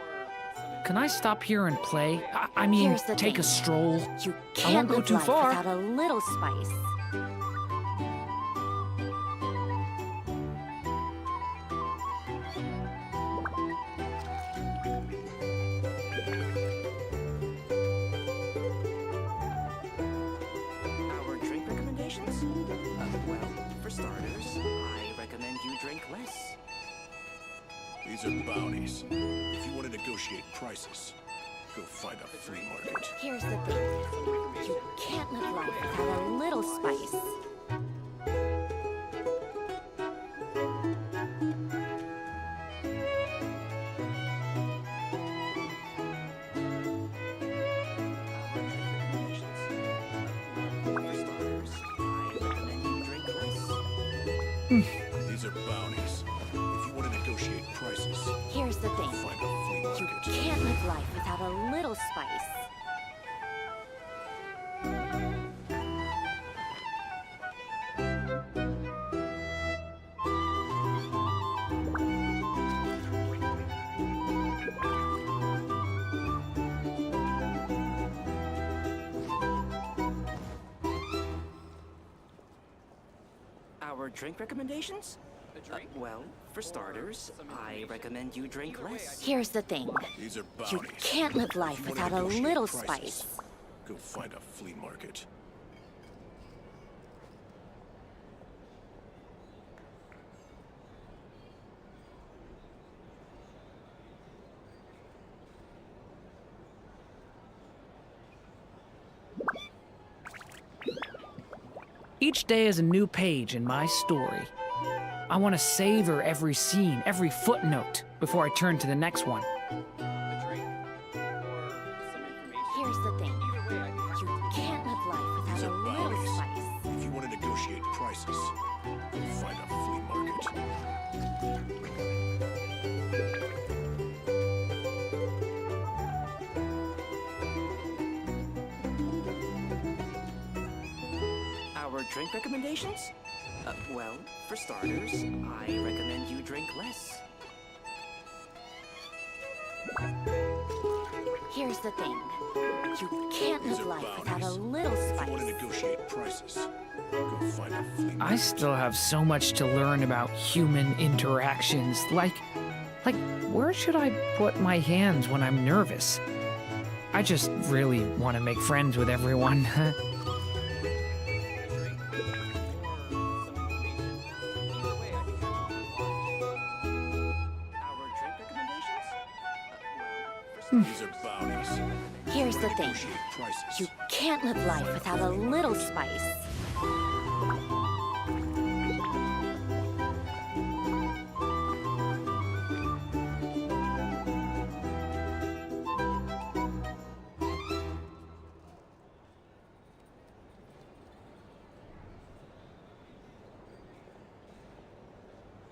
Can I stop here and play? I mean, Here's the take thing. a stroll. You I can't won't go live too life far. without a little spice. Our drink recommendations? Well, for starters, I recommend you drink less. These are bounties. If you want to negotiate prices, go find a flea market. Here's the thing. You can't live life without a little spice. These are bounties. If you want to negotiate prices, Here's the thing. find a flea You market. can't live life without a little spice. Our drink recommendations? Well, for starters, I recommend you drink less. Here's the thing. These are You bounties. can't live life If you wanna without a negotiate little prices, spice. Go find a flea market. Each day is a new page in my story. I want to savor every scene, every footnote, before I turn to the next one. Here's the thing. You can't live life These without a are little bounties. spice. If you want to negotiate prices, go find a flea market. Our drink recommendations? Well, for starters, I recommend you drink less. Here's the thing. You can't live life without a little If you spice. want to negotiate prices, go find a flea I market. still have so much to learn about human interactions. Like, where should I put my hands when I'm nervous? I just really want to make friends with everyone. These are bounties. Here's the thing. Negotiate prices. You can't live life without a little spice.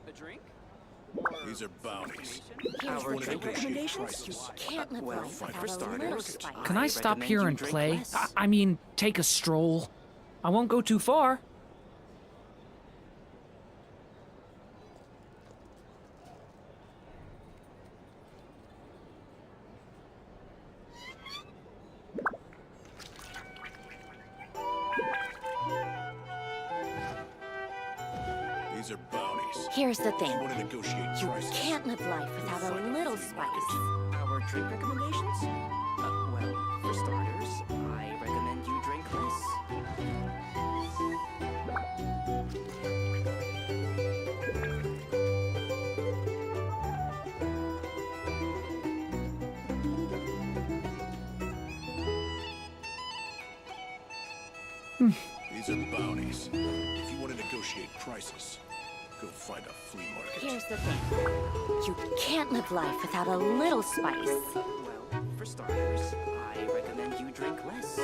A drink? These are bounties. Here's Our the drink thing. recommendations? You can't live Well, life for without a little starters, spice. Can I stop recommend here you and drink play? less. I mean, take a stroll. I won't go too far. These are bounties. Here's the If thing. you want to negotiate You prices, can't live life without find a a little flea spice. Our drink recommendations? Well, for starters, I recommend you drink less. these are bounties. If you want to negotiate prices, go find a flea market. Here's the thing. You can't live life without a little spice. Well, for starters, I recommend you drink less.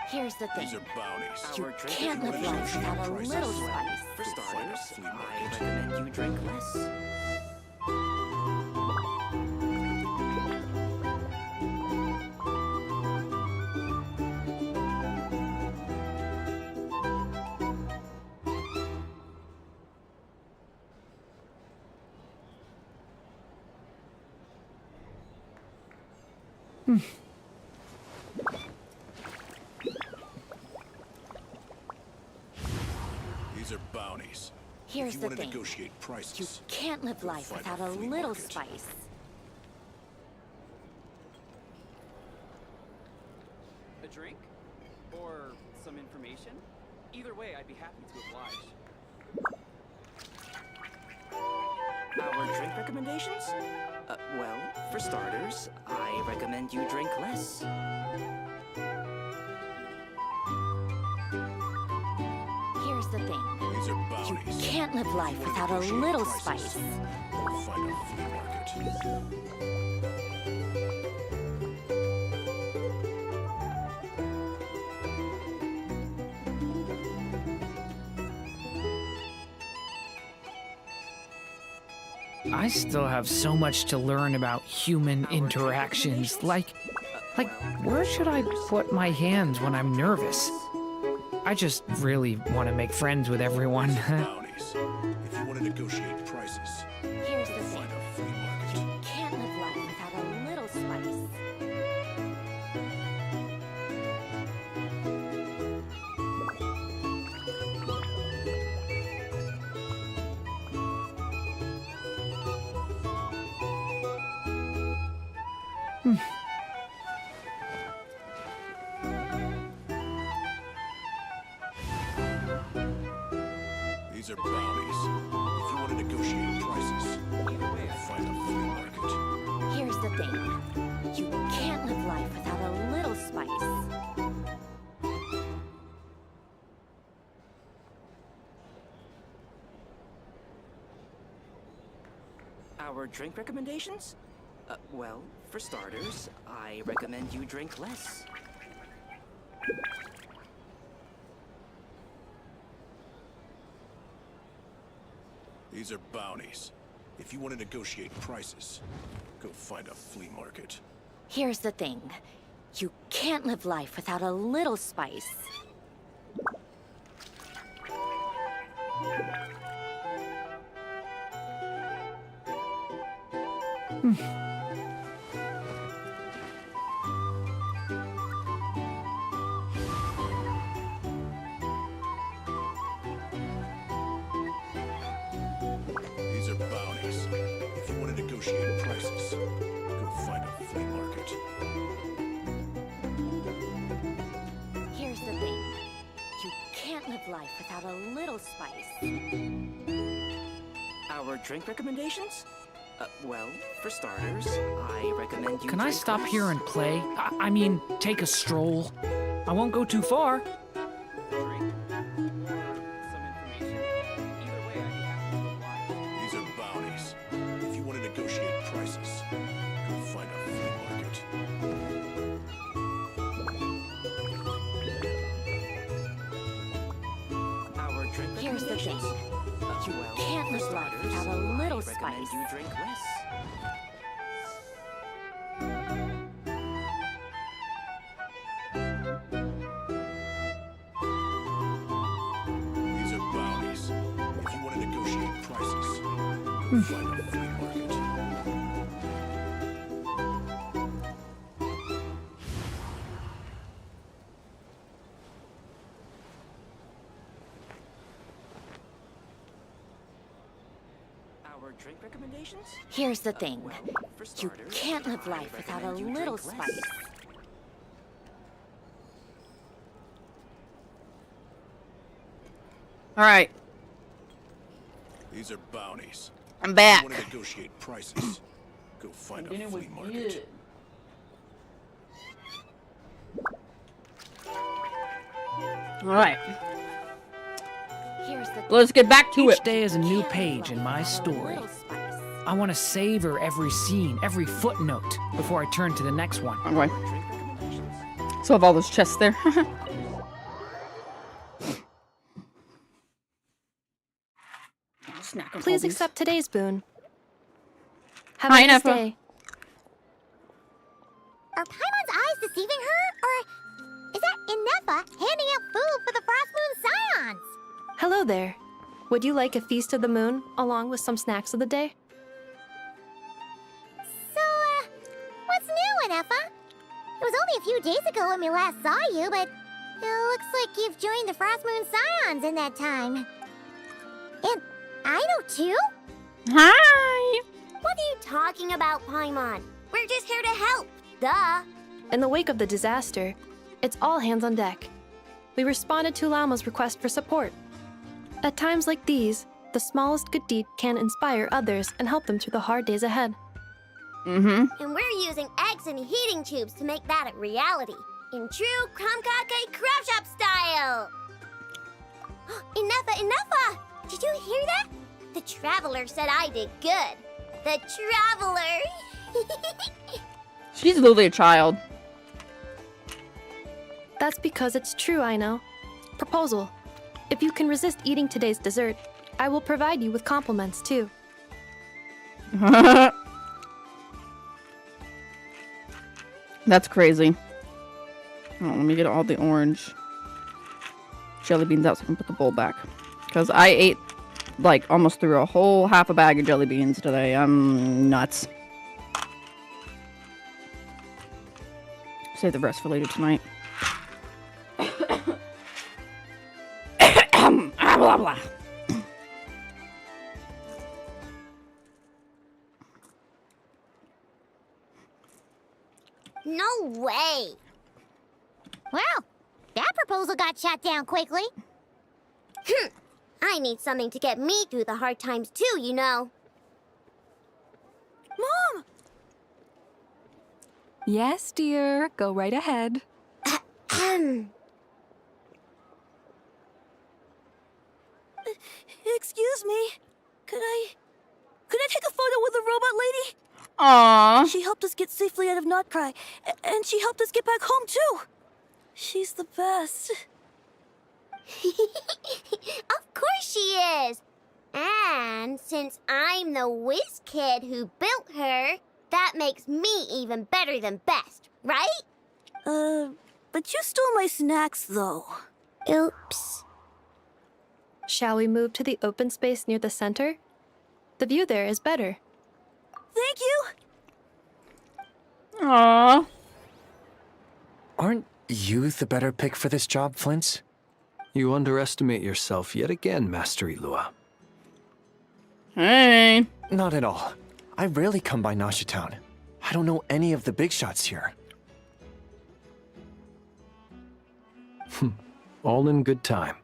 Here's the thing. These are bounties. You Our drink can't live life recommendations? without a Prices. little spice. For Go find a starters, flea I market. recommend you drink less. These are bounties. Here's if you the want to thing. negotiate prices, You can't live go life find without a flea little market. spice. A drink? Or some information? Either way, I'd be happy to oblige. Our drink recommendations? Well, for starters, I recommend you drink less. Here's the thing. These are You bounties. can't live life If you wanna without a negotiate little prices, spice. go find a flea market. I still have so much to learn about human interactions. Like, where should I put my hands when I'm nervous? I just really want to make friends with everyone. Bounties. If you want to negotiate prices, Here's the go thing. find a flea market. You can't live life without a little spice. These are bounties. If you want to negotiate prices, go find a flea market. Here's the thing. You can't live life without a little spice. Our drink recommendations? Well, for starters, I recommend you drink less. These are bounties. If you want to negotiate prices, go find a flea market. Here's the thing. You can't live life without a little spice. These are bounties. If you want to negotiate prices, go find a flea market. Here's the thing. You can't live life without a little spice. Our drink recommendations? Well, for starters, I recommend you Can I drink stop less. here and play? I mean, take a stroll. I won't go too far. These are bounties. If you want to negotiate prices, go find a flea market. Our drink Here's the thing. You can't live life without a little spice. You drink less. These are bounties. If you want to negotiate prices, go find a flea market. Our drink recommendations? Here's the thing. For You starters, can't live I life without a recommend you little drink less. spice. All right, These are bounties. I'm back. If you want to negotiate prices, go find a flea market. All right, Here's the let's get back to Each it. day is a new page in my story. I want to savor every scene, every footnote, before I turn to the next one. Okay. So have all those chests there. Snack on all Please these. accept today's boon. Have Hi, a nice Nefa. day. Are Paimon's eyes deceiving her? Or is that Inefa handing out food for the Frost Moon Scions? Hello there. Would you like a feast of the moon, along with some snacks of the day? So, what's new, Inefa? It was only a few days ago when we last saw you, but it looks like you've joined the Frost Moon Scions in that time. And I know too? Hi! What are you talking about, Paimon? We're just here to help. Duh. In the wake of the disaster, it's all hands on deck. We responded to Lama's request for support. At times like these, the smallest good deed can inspire others and help them through the hard days ahead. Mm-hmm. And we're using eggs and heating tubes to make that a reality. In true Krumkake Crab Shop style! Inefa! Did you hear that? The Traveler said I did good. The Traveler! She's literally a child. That's because it's true, I know. Proposal. If you can resist eating today's dessert, I will provide you with compliments too. That's crazy. Oh, let me get all the orange jelly beans out so I can put the bowl back. Because I ate, like, almost through a whole half a bag of jelly beans today. I'm nuts. Save the rest for later tonight. Blah, blah. No way! Well, that proposal got shot down quickly. I need something to get me through the hard times too, you know. Mom! Yes, dear. Go right ahead. Excuse me. Could I take a photo with the robot lady? Aww. She helped us get safely out of Notcry, and she helped us get back home too. She's the best. Of course she is. And since I'm the whiz kid who built her, that makes me even better than best, right? But you stole my snacks, though. Oops. Shall we move to the open space near the center? The view there is better. Thank you! Aww. Aren't you the better pick for this job, Flint? You underestimate yourself yet again, Master Ilua. Hey. Not at all. I rarely come by Nasha Town. I don't know any of the big shots here. All in good time.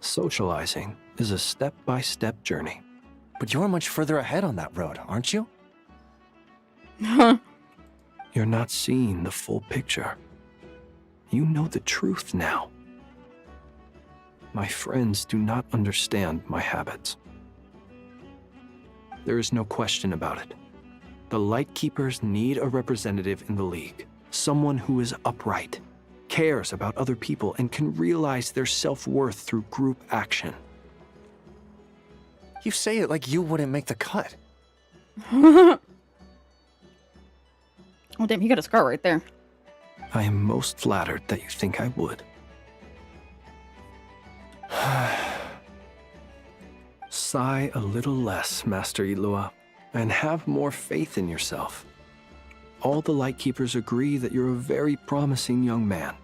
Socializing is a step-by-step journey. But you're much further ahead on that road, aren't you? You're not seeing the full picture. You know the truth now. My friends do not understand my habits. There is no question about it. The Lightkeepers need a representative in the League. Someone who is upright, cares about other people, and can realize their self-worth through group action. You say it like you wouldn't make the cut. Oh, damn, he got a scar right there. I am most flattered that you think I would. Sigh a little less, Master Ilua, and have more faith in yourself. All the Lightkeepers agree that you're a very promising young man.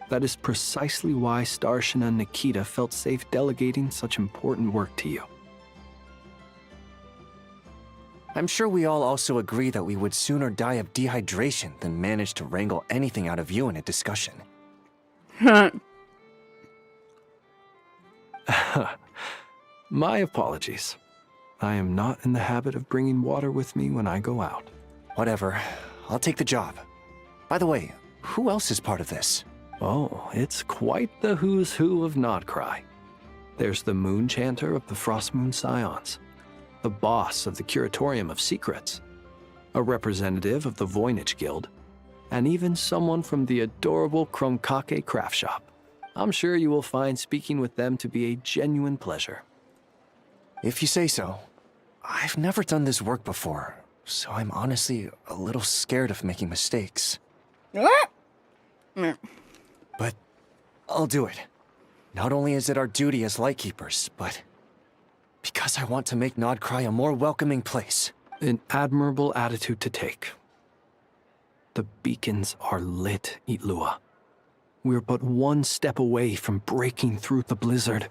That is precisely why Starshin and Nikita felt safe delegating such important work to you. I'm sure we all also agree that we would sooner die of dehydration than manage to wrangle anything out of you in a discussion. My apologies. I am not in the habit of bringing water with me when I go out. Whatever. I'll take the job. By the way, who else is part of this? Oh, it's quite the who's who of Nodcry. There's the Moon Chanter of the Frostmoon Scions, the boss of the Curatorium of Secrets, a representative of the Voynich Guild, and even someone from the adorable Krumkake craft shop. I'm sure you will find speaking with them to be a genuine pleasure. If you say so. I've never done this work before, so I'm honestly a little scared of making mistakes. But I'll do it. Not only is it our duty as Lightkeepers, but because I want to make Nodcry a more welcoming place. An admirable attitude to take. The beacons are lit, Ilua. We're but one step away from breaking through the blizzard.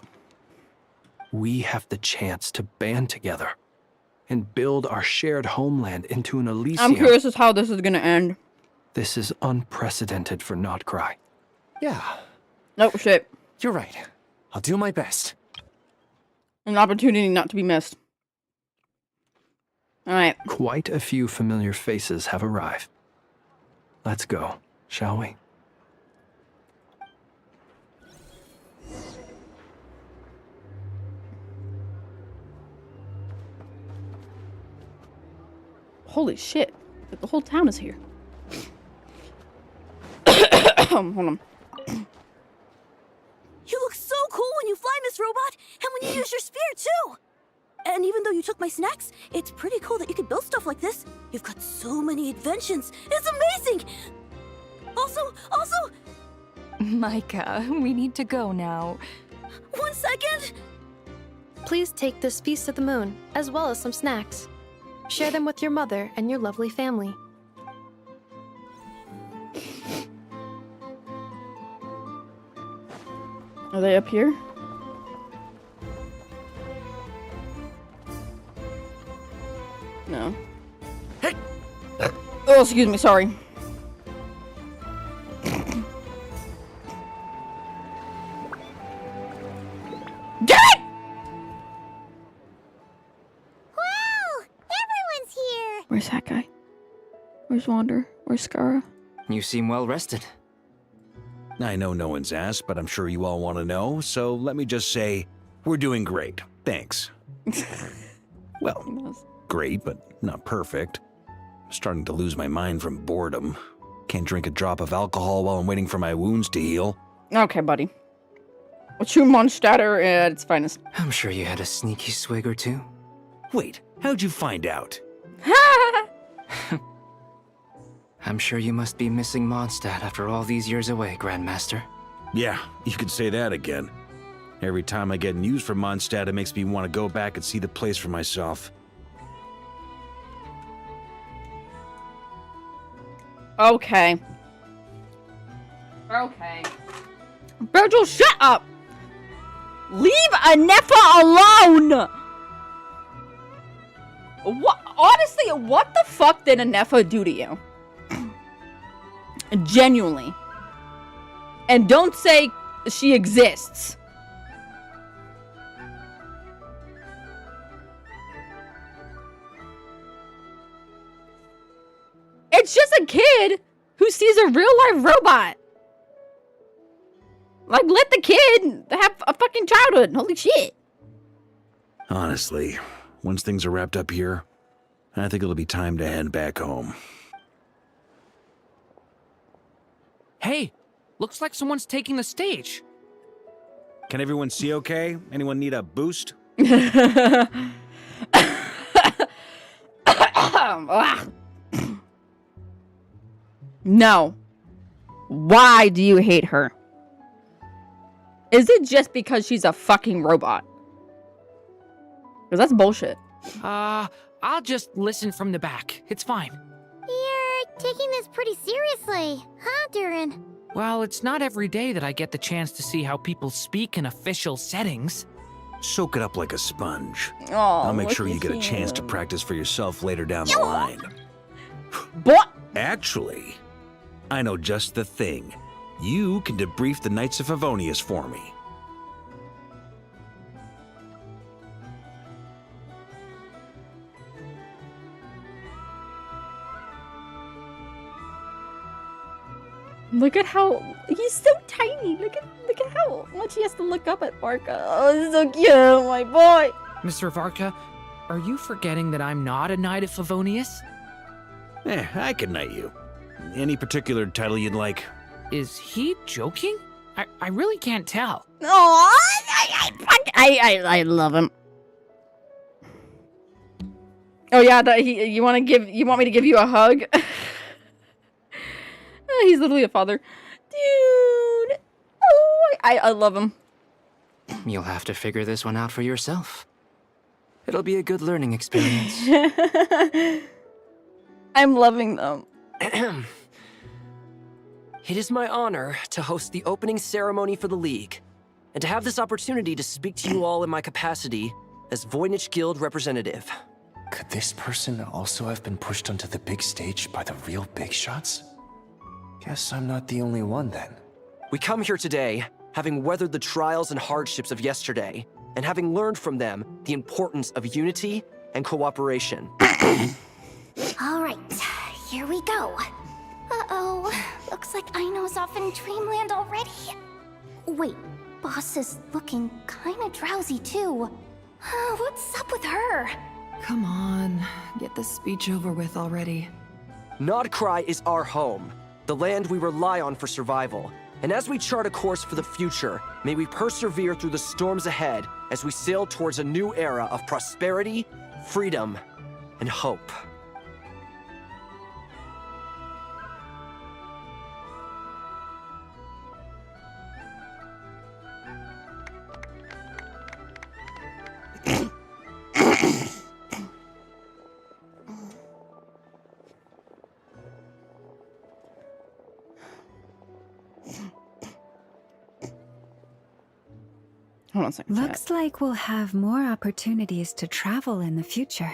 We have the chance to band together and build our shared homeland into an Elysium. I'm curious as how this is gonna end. This is unprecedented for Nodcry. Yeah. Nope, shit. You're right. I'll do my best. An opportunity not to be missed. Alright. Quite a few familiar faces have arrived. Let's go, shall we? Holy shit. The whole town is here. Hold on. You look so cool when you fly, Miss Robot, and when you use your spear, too! And even though you took my snacks, it's pretty cool that you can build stuff like this. You've got so many inventions. It's amazing! Also... Micah, we need to go now. 1 second! Please take this feast of the moon, as well as some snacks. Share them with your mother and your lovely family. Are they up here? No. Hey! Oh, excuse me, sorry. Get it! Wow! Everyone's here! Where's that guy? Where's Wander? Where's Skara? You seem well rested. I know no one's asked, but I'm sure you all want to know, so let me just say, we're doing great. Thanks. Well, great, but not perfect. I'm starting to lose my mind from boredom. Can't drink a drop of alcohol while I'm waiting for my wounds to heal. Okay, buddy. A true Mondstatter at its finest. I'm sure you had a sneaky swig or two. Wait, how'd you find out? I'm sure you must be missing Mondstadt after all these years away, Grandmaster. Yeah, you could say that again. Every time I get news from Mondstadt, it makes me want to go back and see the place for myself. Okay. Okay. Virgil, shut up! Leave Anefa alone! What? Honestly, what the fuck did Anefa do to you? Genuinely. And don't say she exists. It's just a kid who sees a real-life robot. Like, let the kid have a fucking childhood. Holy shit. Honestly, once things are wrapped up here, I think it'll be time to head back home. Hey, looks like someone's taking the stage. Can everyone see okay? Anyone need a boost? No. Why do you hate her? Is it just because she's a fucking robot? Because that's bullshit. I'll just listen from the back. It's fine. You're taking this pretty seriously, huh, Durin? Well, it's not every day that I get the chance to see how people speak in official settings. Soak it up like a sponge. Aw, I'll make look sure you at get a chance to him. practice for yourself later down the line. What? Actually, I know just the thing. You can debrief the Knights of Favonius for me. Look at how he's so tiny. Look at how much he has to look up at Varka. Oh, this is so cute, my boy. Mr. Varka, are you forgetting that I'm not a Knight of Favonius? I can knight you. Any particular title you'd like? Is he joking? I really can't tell. Oh, I love him. Oh yeah, you want me to give you a hug? He's literally a father. Dude. Oh, I love him. You'll have to figure this one out for yourself. It'll be a good learning experience. I'm loving them. It is my honor to host the opening ceremony for the League, and to have this opportunity to speak to you all in my capacity as Voynich Guild representative. Could this person also have been pushed onto the big stage by the real big shots? Guess I'm not the only one then. We come here today, having weathered the trials and hardships of yesterday, and having learned from them the importance of unity and cooperation. All right, here we go. Uh-oh, looks like Aino's off in Dreamland already. Wait, Boss is looking kinda drowsy too. What's up with her? Come on, get this speech over with already. Nodcry is our home, the land we rely on for survival. And as we chart a course for the future, may we persevere through the storms ahead as we sail towards a new era of prosperity, freedom, and hope. Hold on a second. Looks like we'll have more opportunities to travel in the future.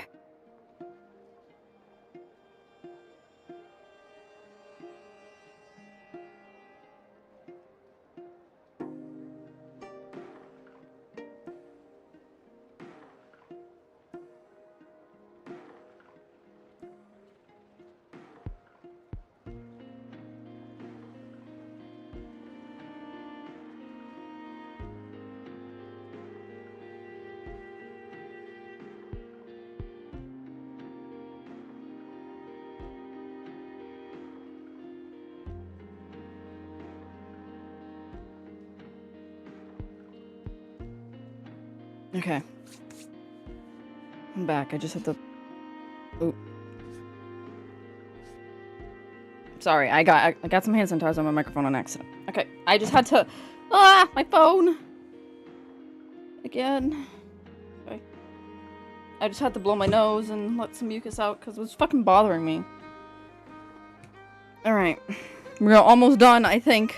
Okay. I'm back. I just have to... Oop. Sorry, I got some hand sanitizer on my microphone on accident. Okay, I just had to... Ah! My phone! Again. Okay. I just had to blow my nose and let some mucus out because it was fucking bothering me. Alright. We're almost done, I think.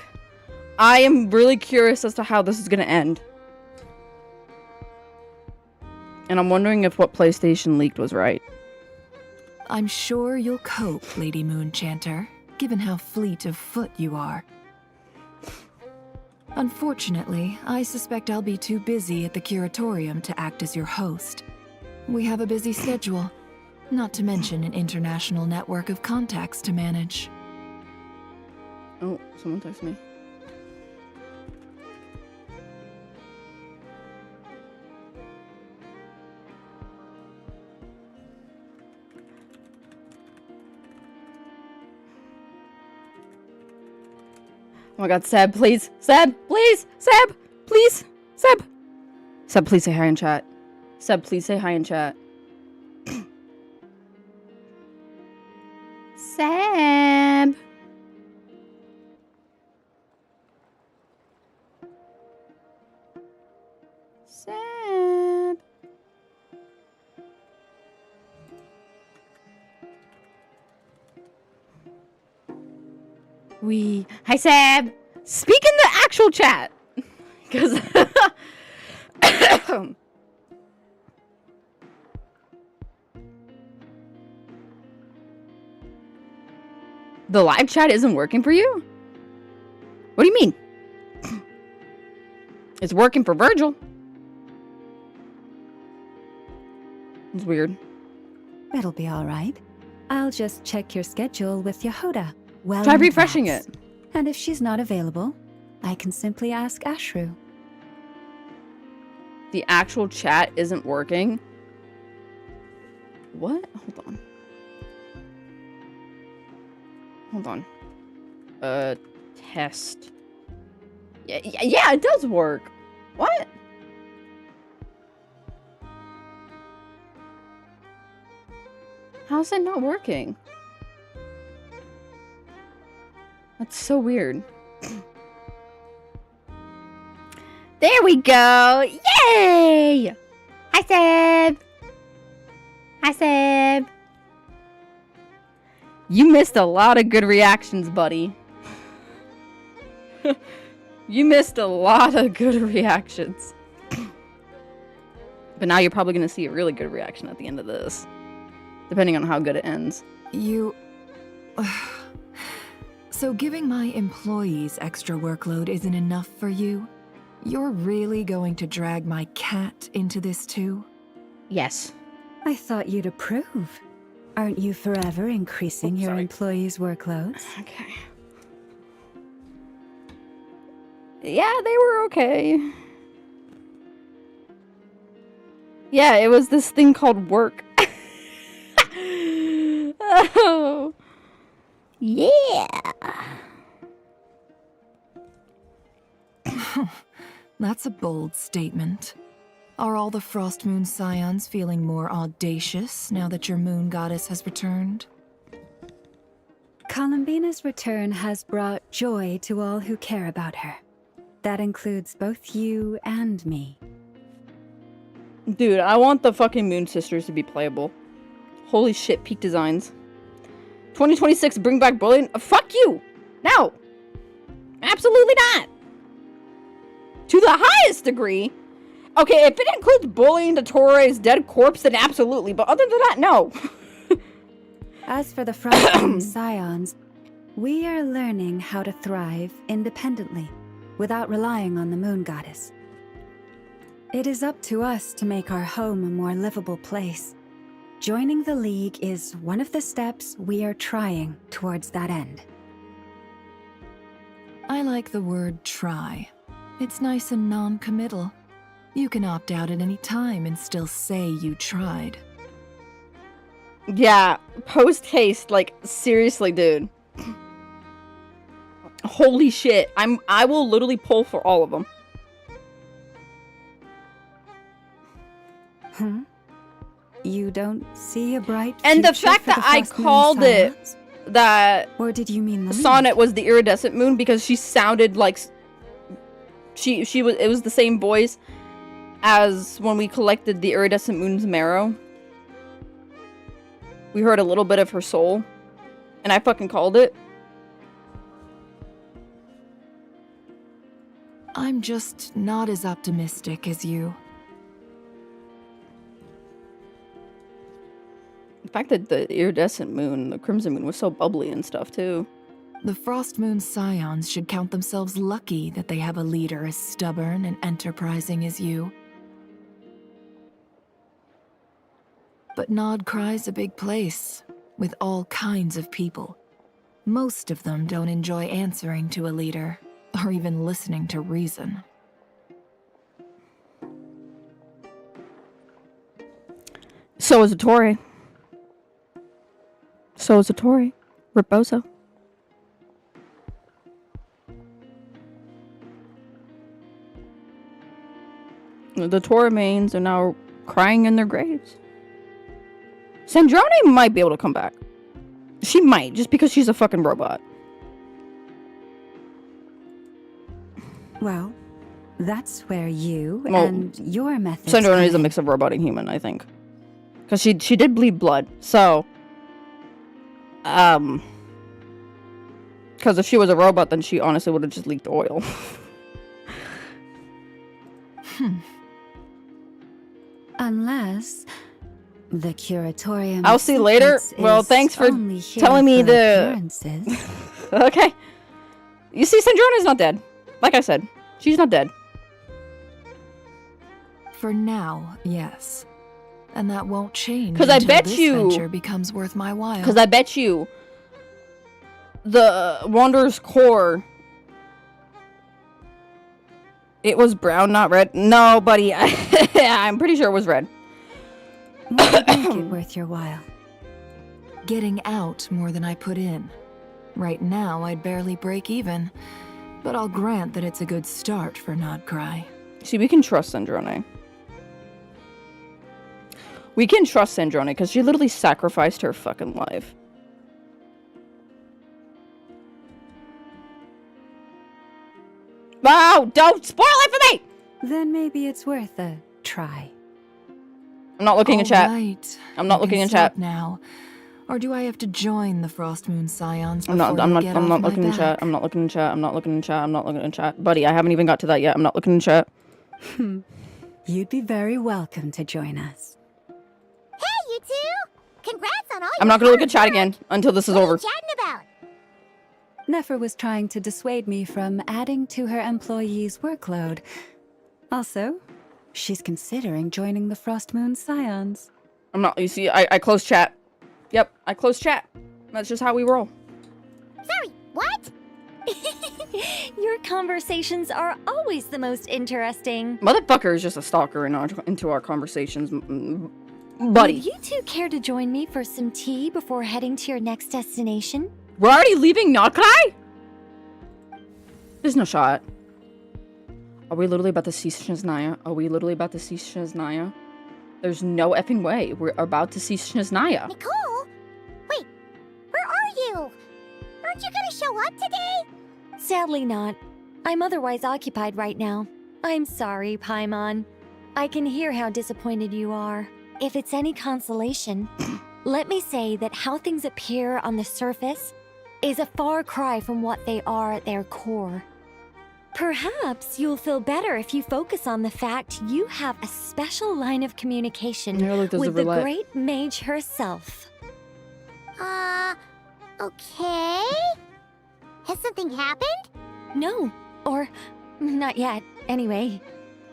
I am really curious as to how this is gonna end. And I'm wondering if what PlayStation leaked was right. I'm sure you'll cope, Lady Moonchanter, given how fleet of foot you are. Unfortunately, I suspect I'll be too busy at the Curatorium to act as your host. We have a busy schedule, not to mention an international network of contacts to manage. Oh, someone texted me. Oh my god, Seb, please! Seb, please! Seb, please! Seb! Seb, please say hi in chat. Seb, please say hi in chat. Seb! Seb! Hi, Seb! Speak in the actual chat! Because... The live chat isn't working for you? What do you mean? It's working for Virgil. It's weird. It'll be all right. I'll just check your schedule with Yehoda. Well, try refreshing it. And if she's not available, I can simply ask Ashru. The actual chat isn't working. What? Hold on. Hold on. Test. Yeah, it does work. What? How's it not working? That's so weird. There we go! Yay! Hi, Seb! Hi, Seb! You missed a lot of good reactions, buddy. You missed a lot of good reactions. But now you're probably going to see a really good reaction at the end of this. Depending on how good it ends. You... So giving my employees extra workload isn't enough for you? You're really going to drag my cat into this too? Yes. I thought you'd approve. Aren't you forever increasing your employees' workloads? Okay. Yeah, they were okay. Yeah, it was this thing called work. Oh. Yeah. That's a bold statement. Are all the Frost Moon Scions feeling more audacious now that your moon goddess has returned? Columbina's return has brought joy to all who care about her. That includes both you and me. Dude, I want the fucking Moon Sisters to be playable. Holy shit, peak designs. 2026, bring back bullying? Fuck you! No! Absolutely not! To the highest degree? Okay, if it includes bullying to Torre's dead corpse, then absolutely. But other than that, no. As for the Frost Moon Scions, we are learning how to thrive independently, without relying on the Moon Goddess. It is up to us to make our home a more livable place. Joining the League is one of the steps we are trying towards that end. I like the word try. It's nice and non-committal. You can opt out at any time and still say you tried. Yeah, post-haste, like, seriously, dude. Holy shit. I will literally pull for all of them. Hmm? You don't see a bright And the future fact for that the I Frost Moon called it Scions? that Or did you mean the moon? Sonnet was the iridescent moon because she sounded like it was the same voice as when we collected the iridescent moon's marrow. We heard a little bit of her soul, and I fucking called it. I'm just not as optimistic as you. The fact that the iridescent moon, the crimson moon, was so bubbly and stuff too. The Frost Moon Scions should count themselves lucky that they have a leader as stubborn and enterprising as you. But Nod Cry's a big place, with all kinds of people. Most of them don't enjoy answering to a leader, or even listening to reason. So is a Tory. So is a Tory. Rebozo. The Toramains are now crying in their graves. Sandrone might be able to come back. She might, just because she's a fucking robot. Well, that's where you and your methods Sandrone come is a in. mix of robot and human, I think. Because she did bleed blood, so... Because if she was a robot, then she honestly would have just leaked oil. Unless the curatorium. I'll see you later. Well, thanks for telling me the... Okay. You see, Sandrona's not dead. Like I said, she's not dead. For now, yes. And that won't change Because I until bet this you... venture becomes worth my while. Because I bet you... The Wanderer's core... It was brown, not red. No, buddy. I'm pretty sure it was red. What would make it worth your while? Getting out more than I put in. Right now, I'd barely break even. But I'll grant that it's a good start for Nod Cry. See, we can trust Sandrone. We can trust Sandrone because she literally sacrificed her fucking life. Wow, don't spoil it for me! Then maybe it's worth a try. I'm not looking in chat. Right. I'm not looking in chat. Now. Or do I have to join the Frost Moon Scions I'm before not you get off my looking in back? chat. I'm not looking in chat. I'm not looking in chat. I'm not looking in chat. Buddy, I haven't even got to that yet. I'm not looking in chat. You'd be very welcome to join us. Hey, you two! Congrats on all your I'm not gonna look hard at chat work. again until this is What are over. you chatting about? Nefer was trying to dissuade me from adding to her employees' workload. Also, she's considering joining the Frost Moon Scions. I'm not, you see, I closed chat. Yep, I closed chat. That's just how we roll. Sorry, what? Your conversations are always the most interesting. Motherfucker is just a stalker into our conversations, buddy. Would you two care to join me for some tea before heading to your next destination? We're already leaving Nodkai? There's no shot. Are we literally about to see Shiznaya? Are we literally about to see Shiznaya? There's no effing way. We're about to see Shiznaya. Nicole? Wait, where are you? Aren't you gonna show up today? Sadly not. I'm otherwise occupied right now. I'm sorry, Paimon. I can hear how disappointed you are. If it's any consolation, let me say that how things appear on the surface is a far cry from what they are at their core. Perhaps you'll feel better if you focus on the fact you have a special line of communication with the great mage herself. Okay? Has something happened? No, or not yet, anyway.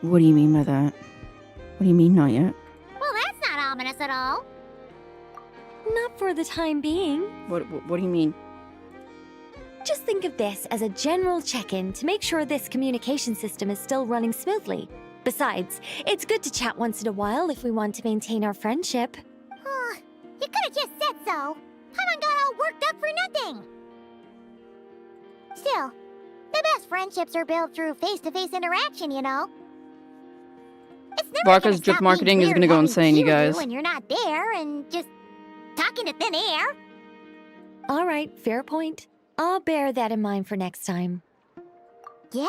What do you mean by that? What do you mean, not yet? Well, that's not ominous at all. Not for the time being. What do you mean? Just think of this as a general check-in to make sure this communication system is still running smoothly. Besides, it's good to chat once in a while if we want to maintain our friendship. You could have just said so. Paimon got all worked up for nothing. Still, the best friendships are built through face-to-face interaction, you know. It's never Vodka's gonna drip stop marketing being is gonna weird go having insane, you hear guys. when you're not there and just talking to thin air. All right, fair point. I'll bear that in mind for next time. Yeah.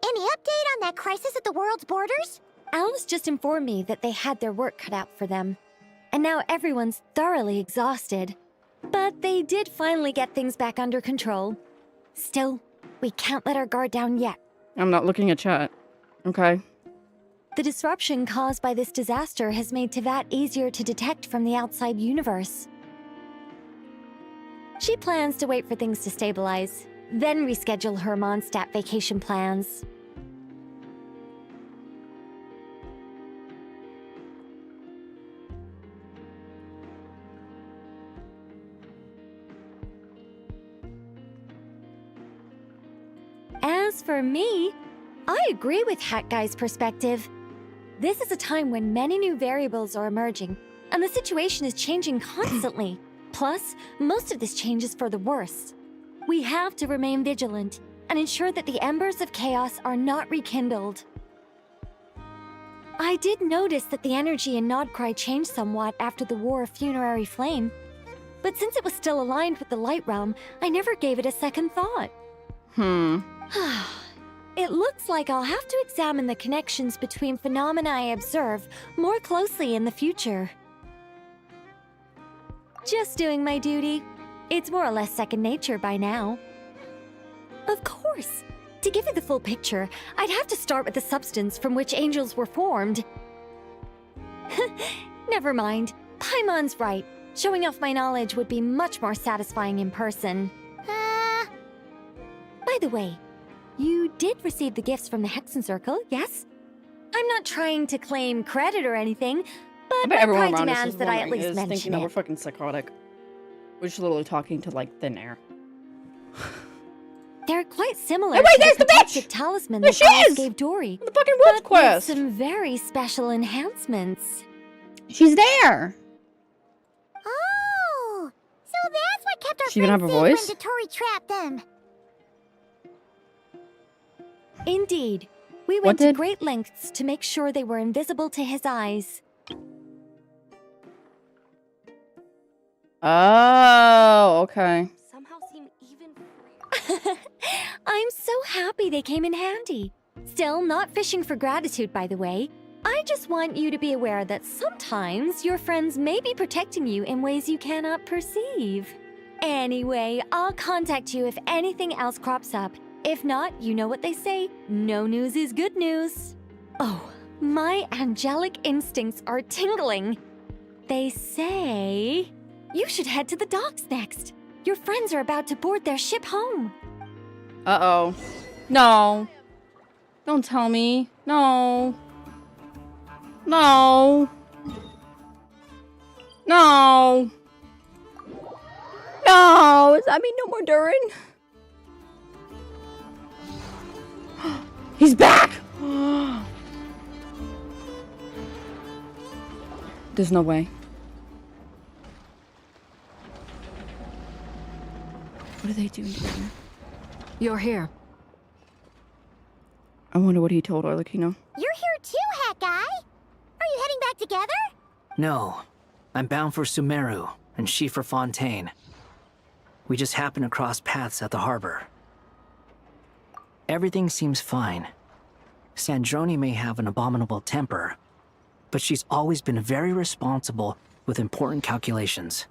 Any update on that crisis at the world's borders? Alice just informed me that they had their work cut out for them. And now everyone's thoroughly exhausted. But they did finally get things back under control. Still, we can't let our guard down yet. I'm not looking at chat. Okay. The disruption caused by this disaster has made Tevat easier to detect from the outside universe. She plans to wait for things to stabilize, then reschedule her Mondstadt vacation plans. As for me, I agree with Hat Guy's perspective. This is a time when many new variables are emerging, and the situation is changing constantly. Plus, most of this change is for the worse. We have to remain vigilant and ensure that the embers of chaos are not rekindled. I did notice that the energy in Nodcry changed somewhat after the War of Funerary Flame, but since it was still aligned with the Light Realm, I never gave it a second thought. It looks like I'll have to examine the connections between phenomena I observe more closely in the future. Just doing my duty. It's more or less second nature by now. Of course. To give you the full picture, I'd have to start with the substance from which angels were formed. Never mind. Paimon's right. Showing off my knowledge would be much more satisfying in person. By the way, you did receive the gifts from the Hexen Circle, yes? I'm not trying to claim credit or anything, I but bet my everyone pride around us demands is that I at wondering, least is mention thinking that we're it. fucking psychotic. We're just literally talking to, like, thin air. They're quite similar Hey, wait, to there's the protective bitch! talisman There that she Alice is! gave Dory. The fucking woods but quest! with some very special enhancements. She's there! Oh, so that's what kept our She gonna friends have a safe voice? when Dotori trapped them. Indeed. We What went to did- great lengths to make sure they were invisible to his eyes. Oh, okay. Somehow seem even freer. I'm so happy they came in handy. Still, not fishing for gratitude, by the way. I just want you to be aware that sometimes your friends may be protecting you in ways you cannot perceive. Anyway, I'll contact you if anything else crops up. If not, you know what they say, no news is good news. Oh, my angelic instincts are tingling. They say you should head to the docks next. Your friends are about to board their ship home. Uh-oh. No. Don't tell me. No. No. No. No. Does that mean no more Durin? He's back! There's no way. What are they doing together? You're here. I wonder what he told Arlecchino. You're here too, Hat Guy. Are you heading back together? No. I'm bound for Sumeru, and she for Fontaine. We just happened to cross paths at the harbor. Everything seems fine. Sandrone may have an abominable temper, but she's always been very responsible with important calculations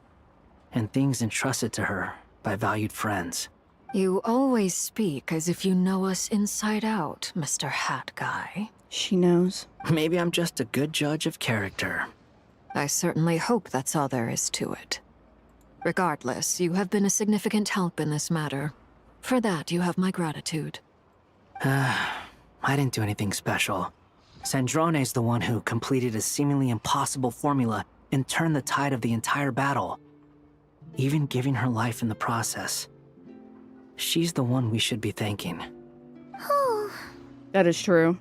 and things entrusted to her by valued friends. You always speak as if you know us inside out, Mr. Hat Guy. She knows. Maybe I'm just a good judge of character. I certainly hope that's all there is to it. Regardless, you have been a significant help in this matter. For that, you have my gratitude. I didn't do anything special. Sandrone's the one who completed a seemingly impossible formula and turned the tide of the entire battle, even giving her life in the process. She's the one we should be thanking. That is true.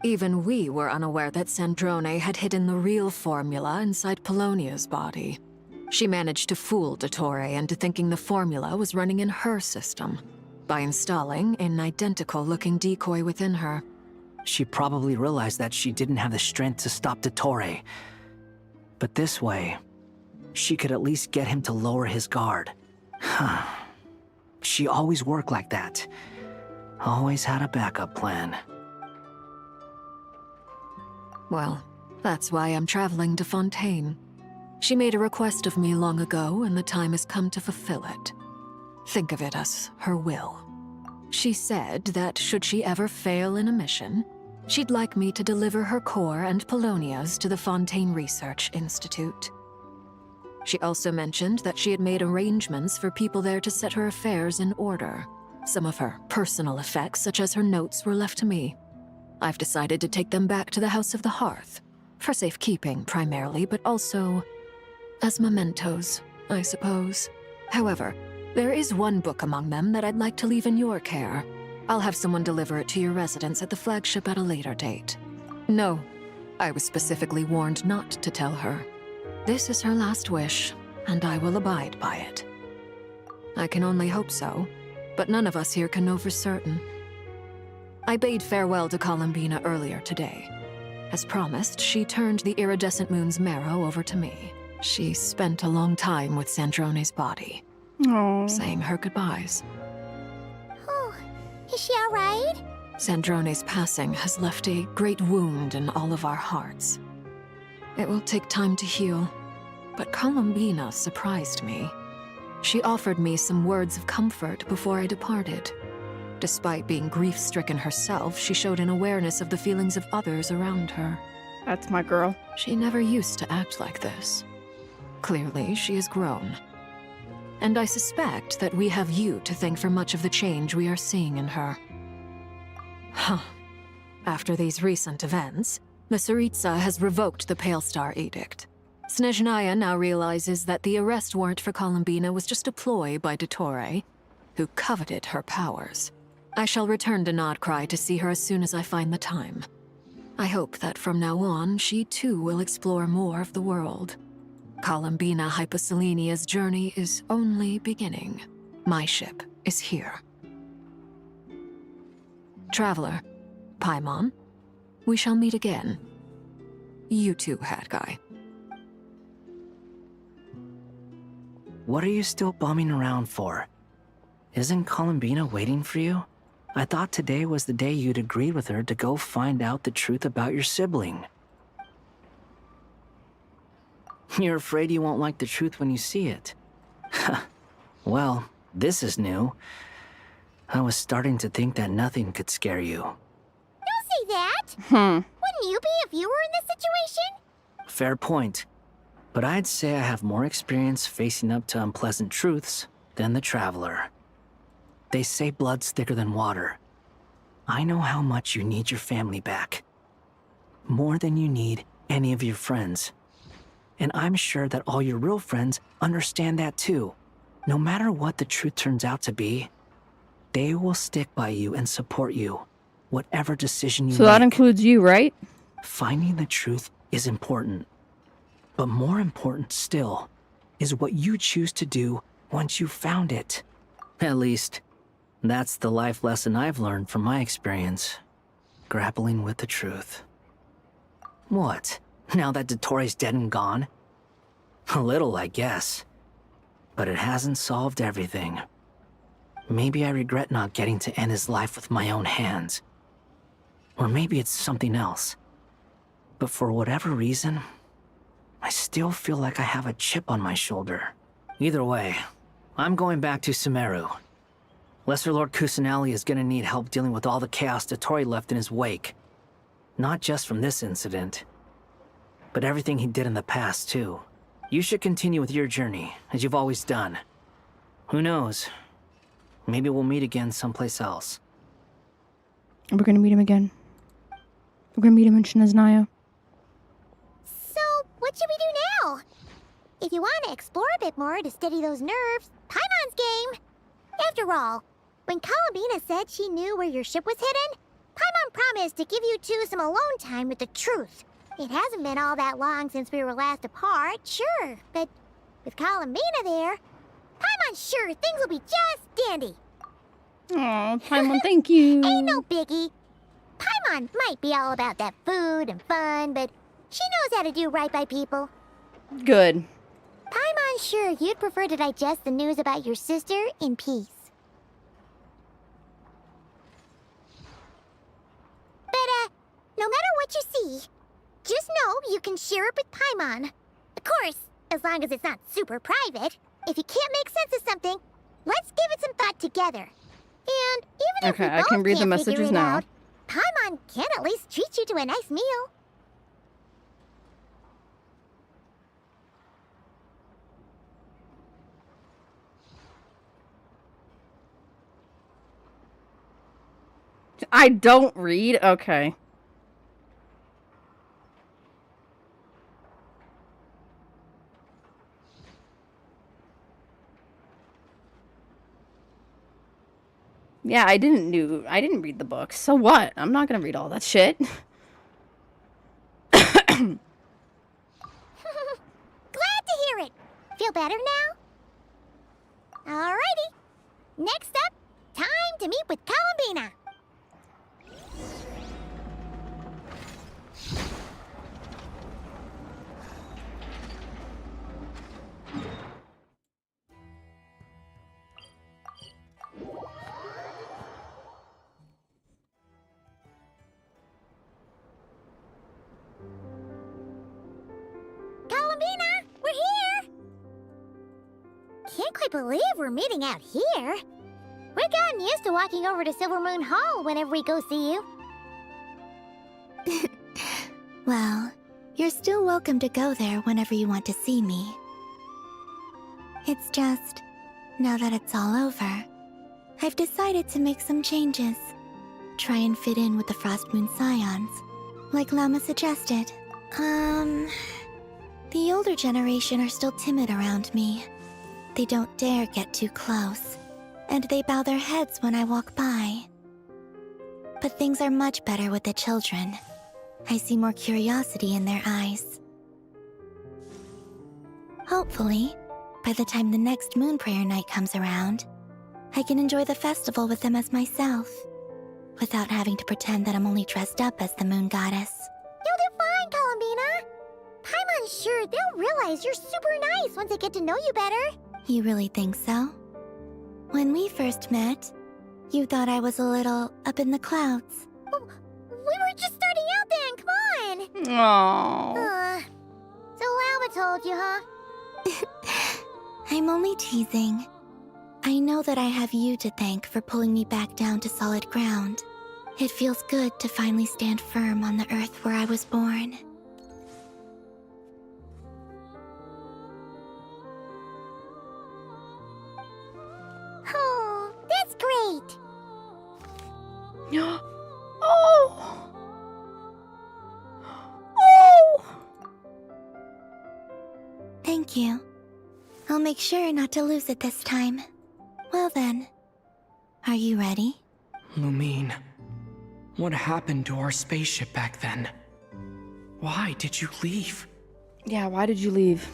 Even we were unaware that Sandrone had hidden the real formula inside Polonia's body. She managed to fool Dottore into thinking the formula was running in her system by installing an identical-looking decoy within her. She probably realized that she didn't have the strength to stop Dottore. But this way, she could at least get him to lower his guard. She always worked like that. Always had a backup plan. Well, that's why I'm traveling to Fontaine. She made a request of me long ago, and the time has come to fulfill it. Think of it as her will. She said that should she ever fail in a mission, she'd like me to deliver her core and Polonia's to the Fontaine Research Institute. She also mentioned that she had made arrangements for people there to set her affairs in order. Some of her personal effects, such as her notes, were left to me. I've decided to take them back to the House of the Hearth, for safekeeping primarily, but also as mementos, I suppose. However, there is one book among them that I'd like to leave in your care. I'll have someone deliver it to your residence at the flagship at a later date. No, I was specifically warned not to tell her. This is her last wish, and I will abide by it. I can only hope so, but none of us here can know for certain. I bade farewell to Columbina earlier today. As promised, she turned the iridescent moon's marrow over to me. She spent a long time with Sandrone's body, saying her goodbyes. Oh, is she alright? Sandrone's passing has left a great wound in all of our hearts. It will take time to heal, but Columbina surprised me. She offered me some words of comfort before I departed. Despite being grief-stricken herself, she showed an awareness of the feelings of others around her. That's my girl. She never used to act like this. Clearly, she has grown. And I suspect that we have you to thank for much of the change we are seeing in her. Huh. After these recent events, the Tsaritsa has revoked the Pale Star Edict. Snezhnaya now realizes that the arrest warrant for Columbina was just a ploy by Dottore, who coveted her powers. I shall return to Nodcry to see her as soon as I find the time. I hope that from now on, she too will explore more of the world. Columbina Hyposelenia's journey is only beginning. My ship is here. Traveler, Paimon, we shall meet again. You too, Hat Guy. What are you still bumming around for? Isn't Columbina waiting for you? I thought today was the day you'd agreed with her to go find out the truth about your sibling. You're afraid you won't like the truth when you see it. Well, this is new. I was starting to think that nothing could scare you. Don't say that! Wouldn't you be if you were in this situation? Fair point. But I'd say I have more experience facing up to unpleasant truths than the Traveler. They say blood's thicker than water. I know how much you need your family back. More than you need any of your friends. And I'm sure that all your real friends understand that too. No matter what the truth turns out to be, they will stick by you and support you, whatever decision you make. So that includes you, right? Finding the truth is important. But more important still is what you choose to do once you've found it. At least, that's the life lesson I've learned from my experience. Grappling with the truth. What? Now that Dottore's dead and gone? A little, I guess. But it hasn't solved everything. Maybe I regret not getting to end his life with my own hands. Or maybe it's something else. But for whatever reason, I still feel like I have a chip on my shoulder. Either way, I'm going back to Sumeru. Lesser Lord Kusanali is gonna need help dealing with all the chaos Dottore left in his wake. Not just from this incident, but everything he did in the past, too. You should continue with your journey, as you've always done. Who knows? Maybe we'll meet again someplace else. We're gonna meet him again. We're gonna meet him in Snezhnaya. So, what should we do now? If you want to explore a bit more to steady those nerves, Paimon's game. After all, when Columbina said she knew where your ship was hidden, Paimon promised to give you two some alone time with the truth. It hasn't been all that long since we were last apart, sure, but with Columbina there, Paimon's sure things will be just dandy. Aw, Paimon, thank you. Ain't no biggie. Paimon might be all about that food and fun, but she knows how to do right by people. Good. Paimon's sure you'd prefer to digest the news about your sister in peace. But, no matter what you see, just know you can share it with Paimon. Of course, as long as it's not super private. If you can't make sense of something, let's give it some thought together. And even if we Okay, I both can read the can't messages figure it now. out, Paimon can at least treat you to a nice meal. I don't read? Okay. Yeah, I didn't read the book. So what? I'm not gonna read all that shit. Glad to hear it. Feel better now? Alrighty. Next up, time to meet with Columbina. Columbina, we're here! Can't quite believe we're meeting out here. We've gotten used to walking over to Silver Moon Hall whenever we go see you. Well, you're still welcome to go there whenever you want to see me. It's just, now that it's all over, I've decided to make some changes. Try and fit in with the Frost Moon Scions, like Llama suggested. The older generation are still timid around me. They don't dare get too close, and they bow their heads when I walk by. But things are much better with the children. I see more curiosity in their eyes. Hopefully, by the time the next Moon Prayer Night comes around, I can enjoy the festival with them as myself, without having to pretend that I'm only dressed up as the Moon Goddess. You'll do fine, Columbina. Paimon's sure they'll realize you're super nice once they get to know you better. You really think so? When we first met, you thought I was a little up in the clouds. Oh, we were just starting out then, come on! Aww. So Llama told you, huh? I'm only teasing. I know that I have you to thank for pulling me back down to solid ground. It feels good to finally stand firm on the earth where I was born. Oh, that's great! Oh! Oh! Thank you. I'll make sure not to lose it this time. Well then, are you ready? Lumine, what happened to our spaceship back then? Why did you leave? Yeah, why did you leave?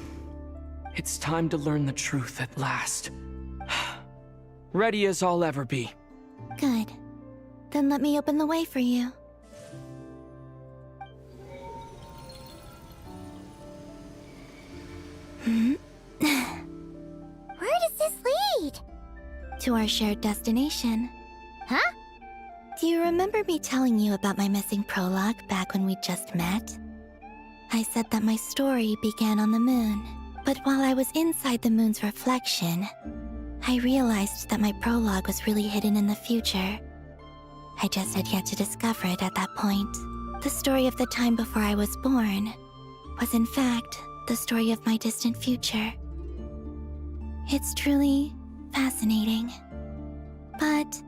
It's time to learn the truth at last. Ready as I'll ever be. Good. Then let me open the way for you. Where does this lead? To our shared destination. Huh? Do you remember me telling you about my missing prologue back when we just met? I said that my story began on the moon, but while I was inside the moon's reflection, I realized that my prologue was really hidden in the future. I just had yet to discover it at that point. The story of the time before I was born was in fact the story of my distant future. It's truly fascinating. But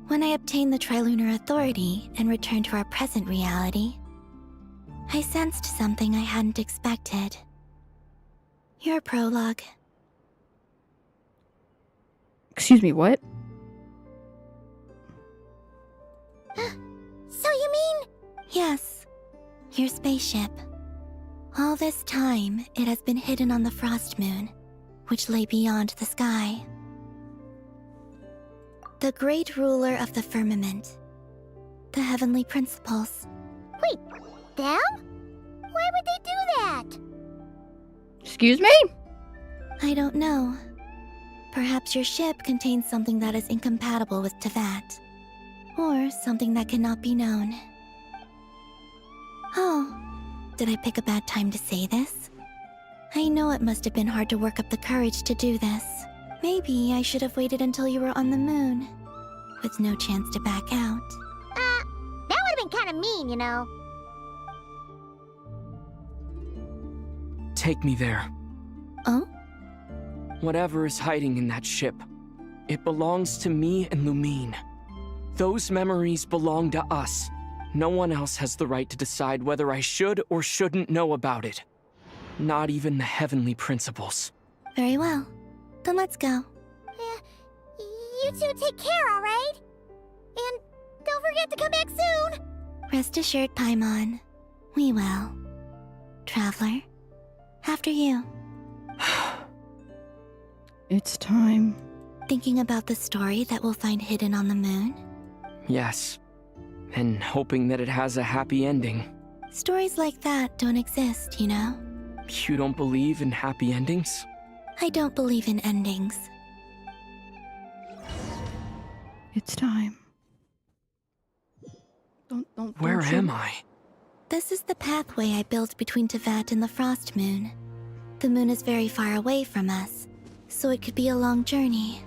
when I obtained the Trilunar Authority and returned to our present reality, I sensed something I hadn't expected. Your prologue. Excuse me, what? So you mean... Yes, your spaceship. All this time, it has been hidden on the Frost Moon, which lay beyond the sky. The great ruler of the firmament. The heavenly principles. Wait, them? Why would they do that? Excuse me? I don't know. Perhaps your ship contains something that is incompatible with Tevat. Or something that cannot be known. Oh, did I pick a bad time to say this? I know it must have been hard to work up the courage to do this. Maybe I should have waited until you were on the moon, with no chance to back out. That would have been kind of mean, you know. Take me there. Oh? Whatever is hiding in that ship, it belongs to me and Lumine. Those memories belong to us. No one else has the right to decide whether I should or shouldn't know about it. Not even the heavenly principles. Very well. Then let's go. You two take care, alright? And don't forget to come back soon! Rest assured, Paimon. We will. Traveler, after you. It's time. Thinking about the story that we'll find hidden on the moon? Yes. And hoping that it has a happy ending. Stories like that don't exist, you know? You don't believe in happy endings? I don't believe in endings. It's time. Where am I? This is the pathway I built between Tevat and the Frost Moon. The moon is very far away from us, so it could be a long journey.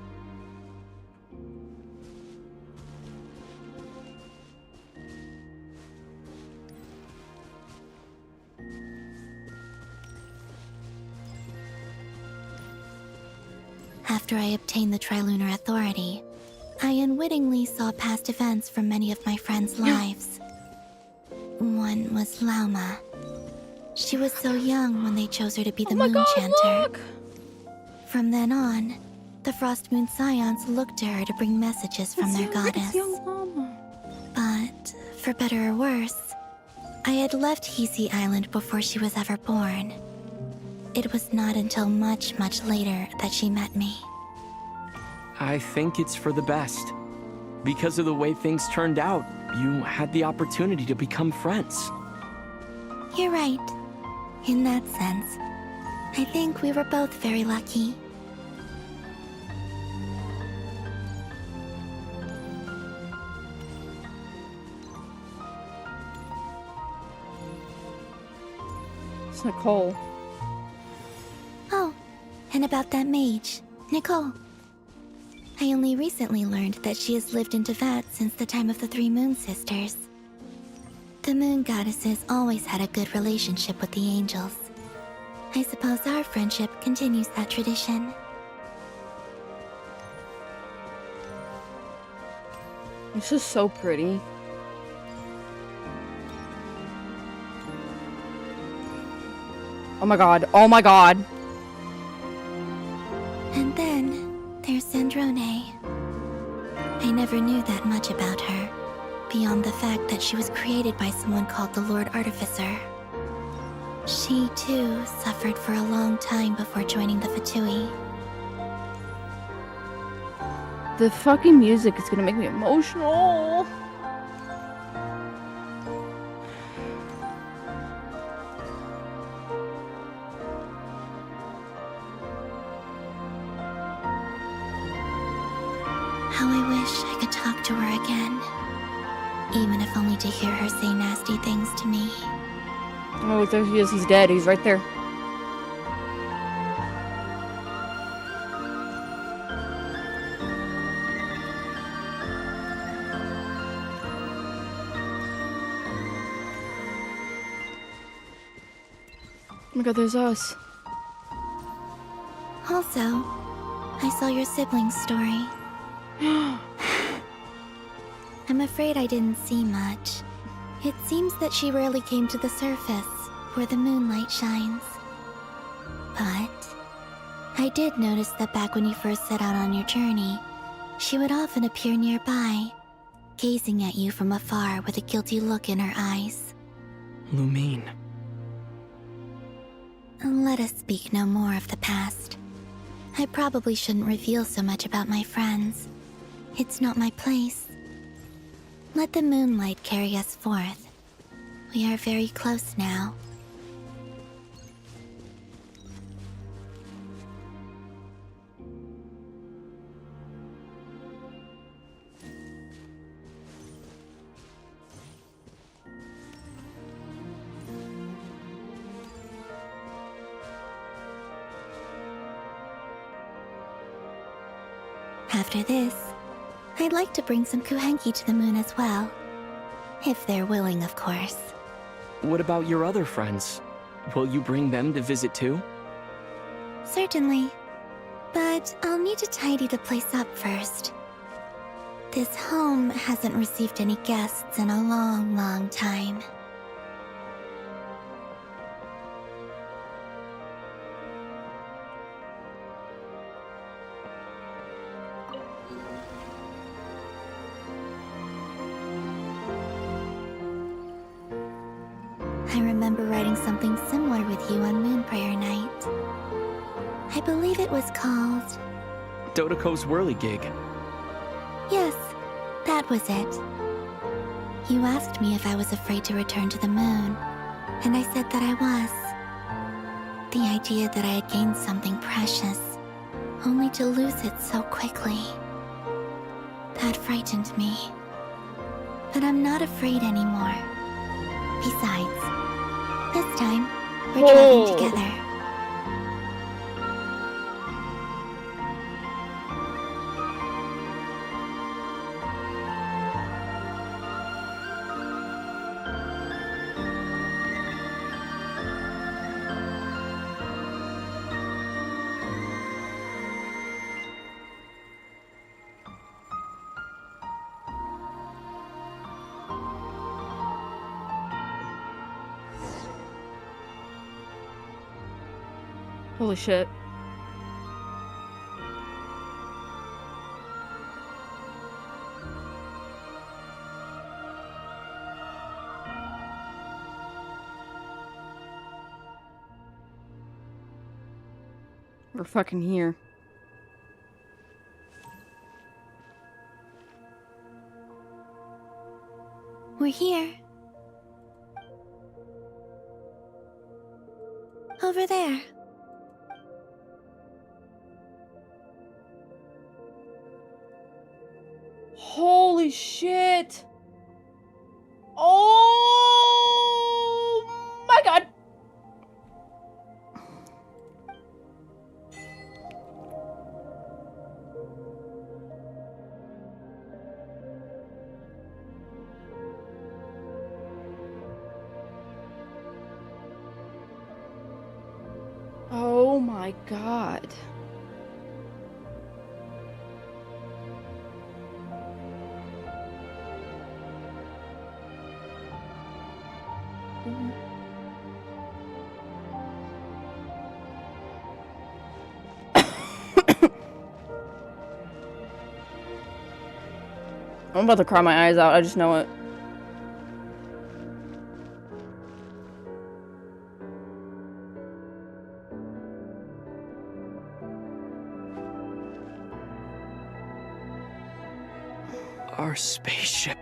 After I obtained the Trilunar Authority, I unwittingly saw past events from many of my friends' lives. One was Lauma. She was so young when they chose her to be the Moon Chanter. Look! From then on, the Frost Moon Scions looked to her to bring messages from their goddess. But, for better or worse, I had left Hisi Island before she was ever born. It was not until much, much later that she met me. I think it's for the best. Because of the way things turned out, you had the opportunity to become friends. You're right. In that sense, I think we were both very lucky. It's Nicole. Oh, and about that mage, Nicole. I only recently learned that she has lived in Tevat since the time of the Three Moon Sisters. The Moon Goddesses always had a good relationship with the angels. I suppose our friendship continues that tradition. This is so pretty. Oh my god, oh my god. And then, there's Sandrone. I never knew that much about her, beyond the fact that she was created by someone called the Lord Artificer. She, too, suffered for a long time before joining the Fatui. The fucking music is gonna make me emotional. How I wish I could talk to her again. Even if only to hear her say nasty things to me. Oh, there he is. He's dead. He's right there. Oh my god, there's us. Also, I saw your siblings' story. I'm afraid I didn't see much. It seems that she rarely came to the surface, where the moonlight shines. But I did notice that back when you first set out on your journey, she would often appear nearby, gazing at you from afar with a guilty look in her eyes. Lumine. Let us speak no more of the past. I probably shouldn't reveal so much about my friends. It's not my place. Let the moonlight carry us forth. We are very close now. After this, I'd like to bring some Kuhenki to the moon as well. If they're willing, of course. What about your other friends? Will you bring them to visit too? Certainly. But I'll need to tidy the place up first. This home hasn't received any guests in a long, long time. I remember writing something similar with you on Moon Prayer Night. I believe it was called... Dodoko's whirligig. Yes, that was it. You asked me if I was afraid to return to the moon, and I said that I was. The idea that I had gained something precious, only to lose it so quickly. That frightened me. But I'm not afraid anymore. Besides, this time, we're traveling together. Holy shit. We're fucking here. We're here. Over there. Holy shit! Oh my god! Oh my god. I'm about to cry my eyes out, I just know it. Our spaceship.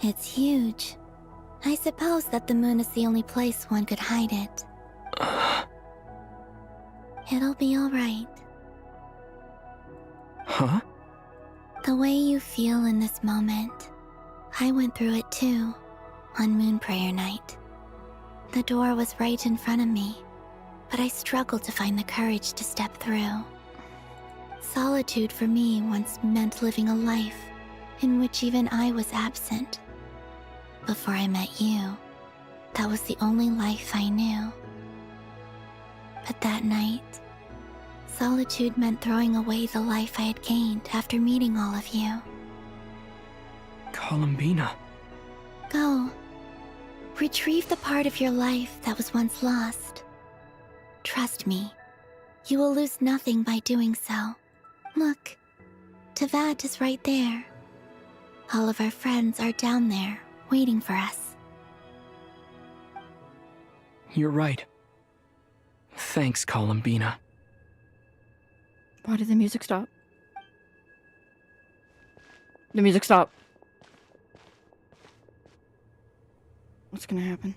It's huge. I suppose that the moon is the only place one could hide it. It'll be alright. Huh? The way you feel in this moment, I went through it too, on Moon Prayer Night. The door was right in front of me, but I struggled to find the courage to step through. Solitude for me once meant living a life in which even I was absent. Before I met you, that was the only life I knew. But that night, solitude meant throwing away the life I had gained after meeting all of you. Columbina. Go. Retrieve the part of your life that was once lost. Trust me, you will lose nothing by doing so. Look, Tavad is right there. All of our friends are down there, waiting for us. You're right. Thanks, Columbina. Why did the music stop? The music stopped. What's gonna happen?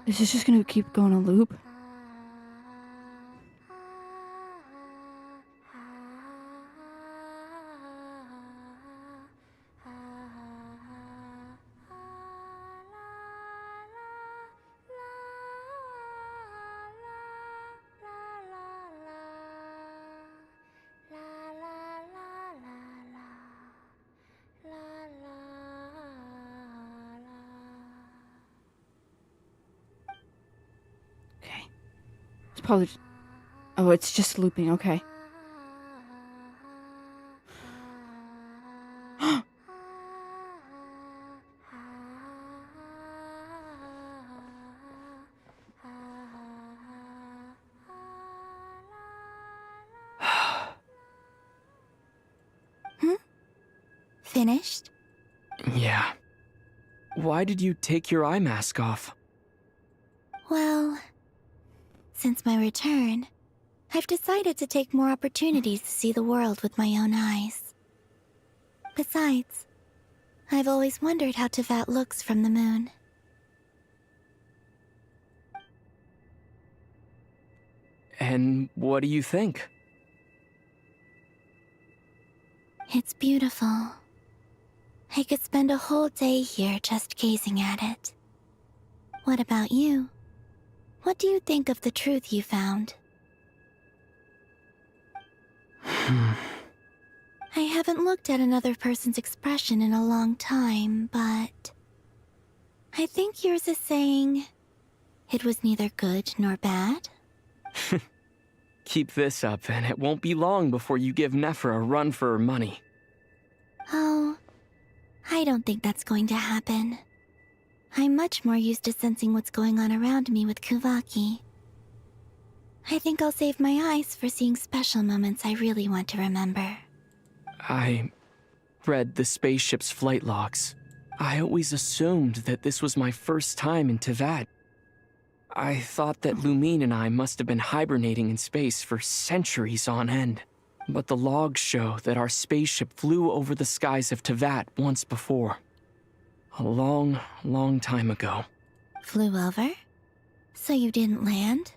Is this just gonna keep going on loop? Okay. It's probably just... Oh, it's just looping, okay. Finished? Yeah. Why did you take your eye mask off? Well, since my return, I've decided to take more opportunities to see the world with my own eyes. Besides, I've always wondered how Tevat looks from the moon. And what do you think? It's beautiful. I could spend a whole day here just gazing at it. What about you? What do you think of the truth you found? I haven't looked at another person's expression in a long time, but... I think yours is saying... it was neither good nor bad? Keep this up, and it won't be long before you give Nephra a run for her money. Oh, I don't think that's going to happen. I'm much more used to sensing what's going on around me with Kuvaki. I think I'll save my eyes for seeing special moments I really want to remember. I read the spaceship's flight logs. I always assumed that this was my first time in Tevat. I thought that Lumine and I must have been hibernating in space for centuries on end. But the logs show that our spaceship flew over the skies of Tevat once before. A long, long time ago. Flew over? So you didn't land?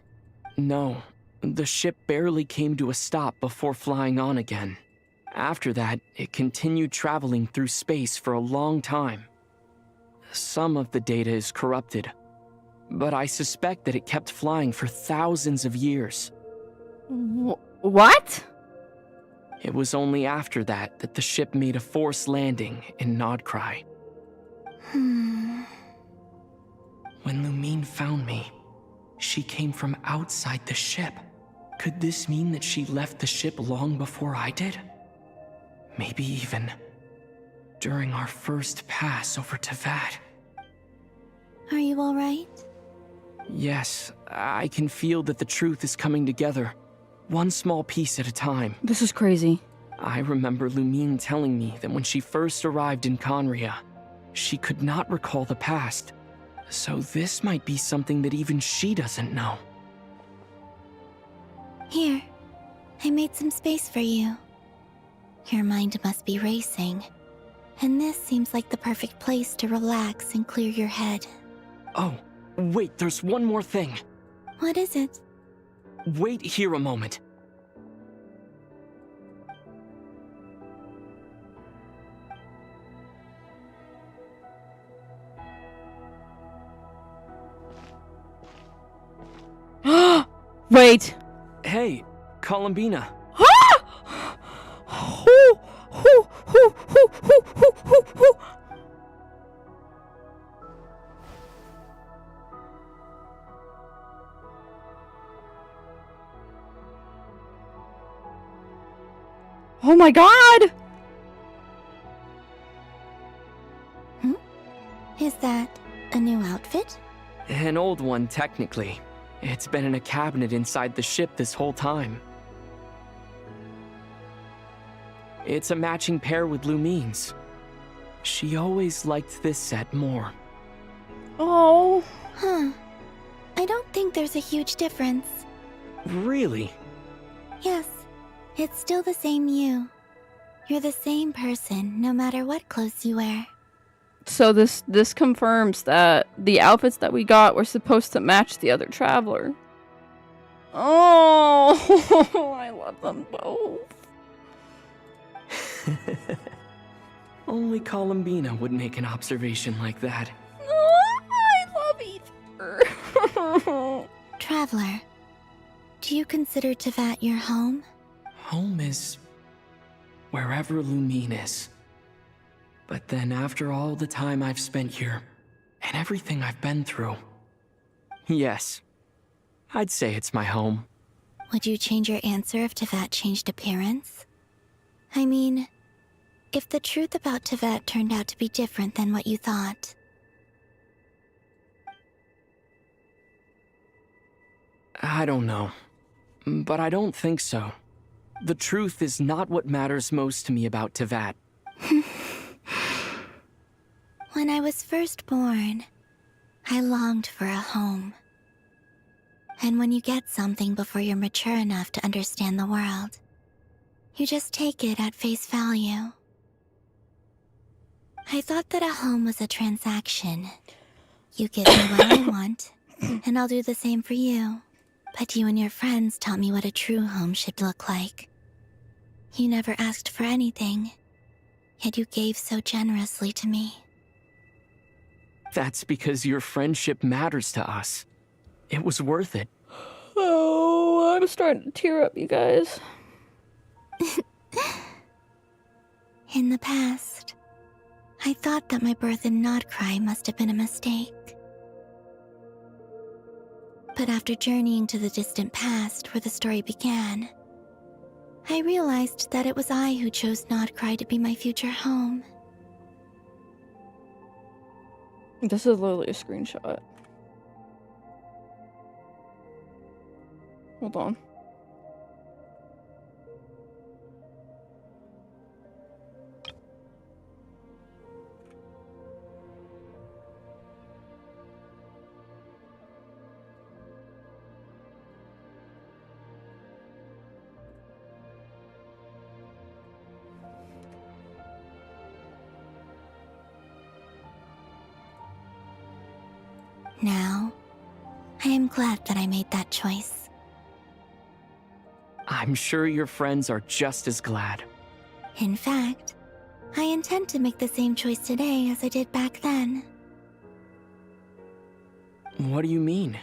No, the ship barely came to a stop before flying on again. After that, it continued traveling through space for a long time. Some of the data is corrupted, but I suspect that it kept flying for thousands of years. What? It was only after that that the ship made a forced landing in Nodcry. When Lumine found me, she came from outside the ship. Could this mean that she left the ship long before I did? Maybe even during our first pass over Tevat. Are you alright? Yes, I can feel that the truth is coming together, one small piece at a time. This is crazy. I remember Lumine telling me that when she first arrived in Conria, she could not recall the past. So this might be something that even she doesn't know. Here, I made some space for you. Your mind must be racing, and this seems like the perfect place to relax and clear your head. Oh, wait, there's one more thing. What is it? Wait here a moment. Wait. Hey, Columbina. Oh my god! Is that a new outfit? An old one, technically. It's been in a cabinet inside the ship this whole time. It's a matching pair with Lumine's. She always liked this set more. Oh. Huh. I don't think there's a huge difference. Really? Yes. It's still the same you. You're the same person, no matter what clothes you wear. So this confirms that the outfits that we got were supposed to match the other traveler. Oh, I love them both. Only Columbina would make an observation like that. Oh, I love either. Traveler, do you consider Tevat your home? Home is wherever Lumine is. But then after all the time I've spent here, and everything I've been through, yes, I'd say it's my home. Would you change your answer if Tevat changed appearance? I mean, if the truth about Tevat turned out to be different than what you thought. I don't know, but I don't think so. The truth is not what matters most to me about Tevat. When I was first born, I longed for a home. And when you get something before you're mature enough to understand the world, you just take it at face value. I thought that a home was a transaction. You give me what I want, and I'll do the same for you. But you and your friends taught me what a true home should look like. You never asked for anything, yet you gave so generously to me. That's because your friendship matters to us. It was worth it. Oh, I'm starting to tear up, you guys. In the past, I thought that my birth in Nodcry must have been a mistake. But after journeying to the distant past where the story began, I realized that it was I who chose Nodcry to be my future home. This is literally a screenshot. Hold on. Now, I am glad that I made that choice. I'm sure your friends are just as glad. In fact, I intend to make the same choice today as I did back then. What do you mean?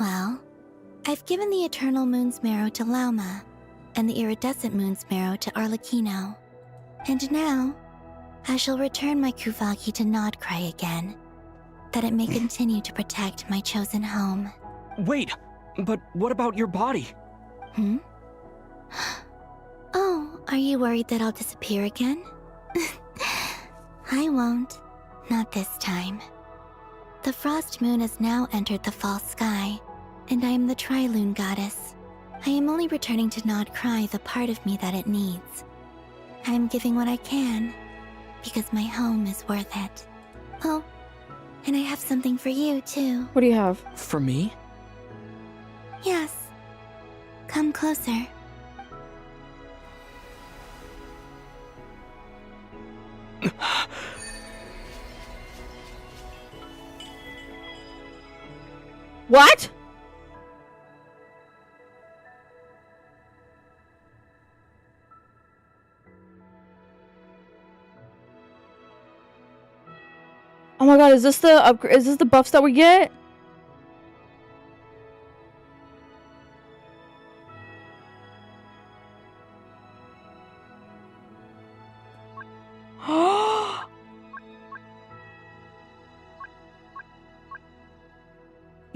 Well, I've given the Eternal Moon's Marrow to Lauma, and the Iridescent Moon's Marrow to Arlecchino. And now, I shall return my Kuvaki to Nodcry again, that it may continue to protect my chosen home. Wait, but what about your body? Oh, are you worried that I'll disappear again? I won't. Not this time. The Frost Moon has now entered the fall sky, and I am the Trilune Goddess. I am only returning to Nodcry the part of me that it needs. I am giving what I can, because my home is worth it. Oh, and I have something for you, too. What do you have? For me? Yes. Come closer. What? Oh my god, is this the upgrade? Is this the buffs that we get?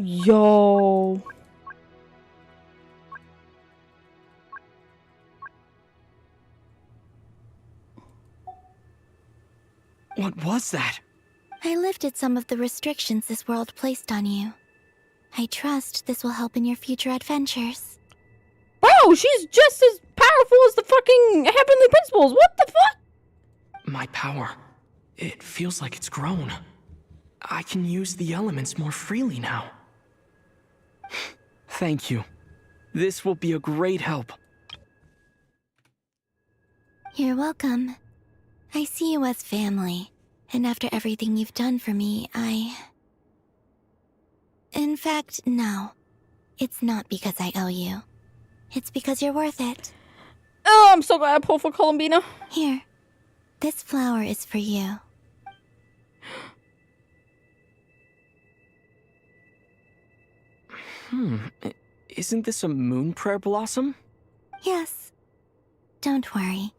Yo. What was that? I lifted some of the restrictions this world placed on you. I trust this will help in your future adventures. Bro, she's just as powerful as the fucking Heavenly Principles. What the fuck? My power. It feels like it's grown. I can use the elements more freely now. Thank you. This will be a great help. You're welcome. I see you as family, and after everything you've done for me, In fact, no. It's not because I owe you. It's because you're worth it. Oh, I'm so glad I pulled for Columbina. Here. This flower is for you. Isn't this a moon prayer blossom? Yes. Don't worry.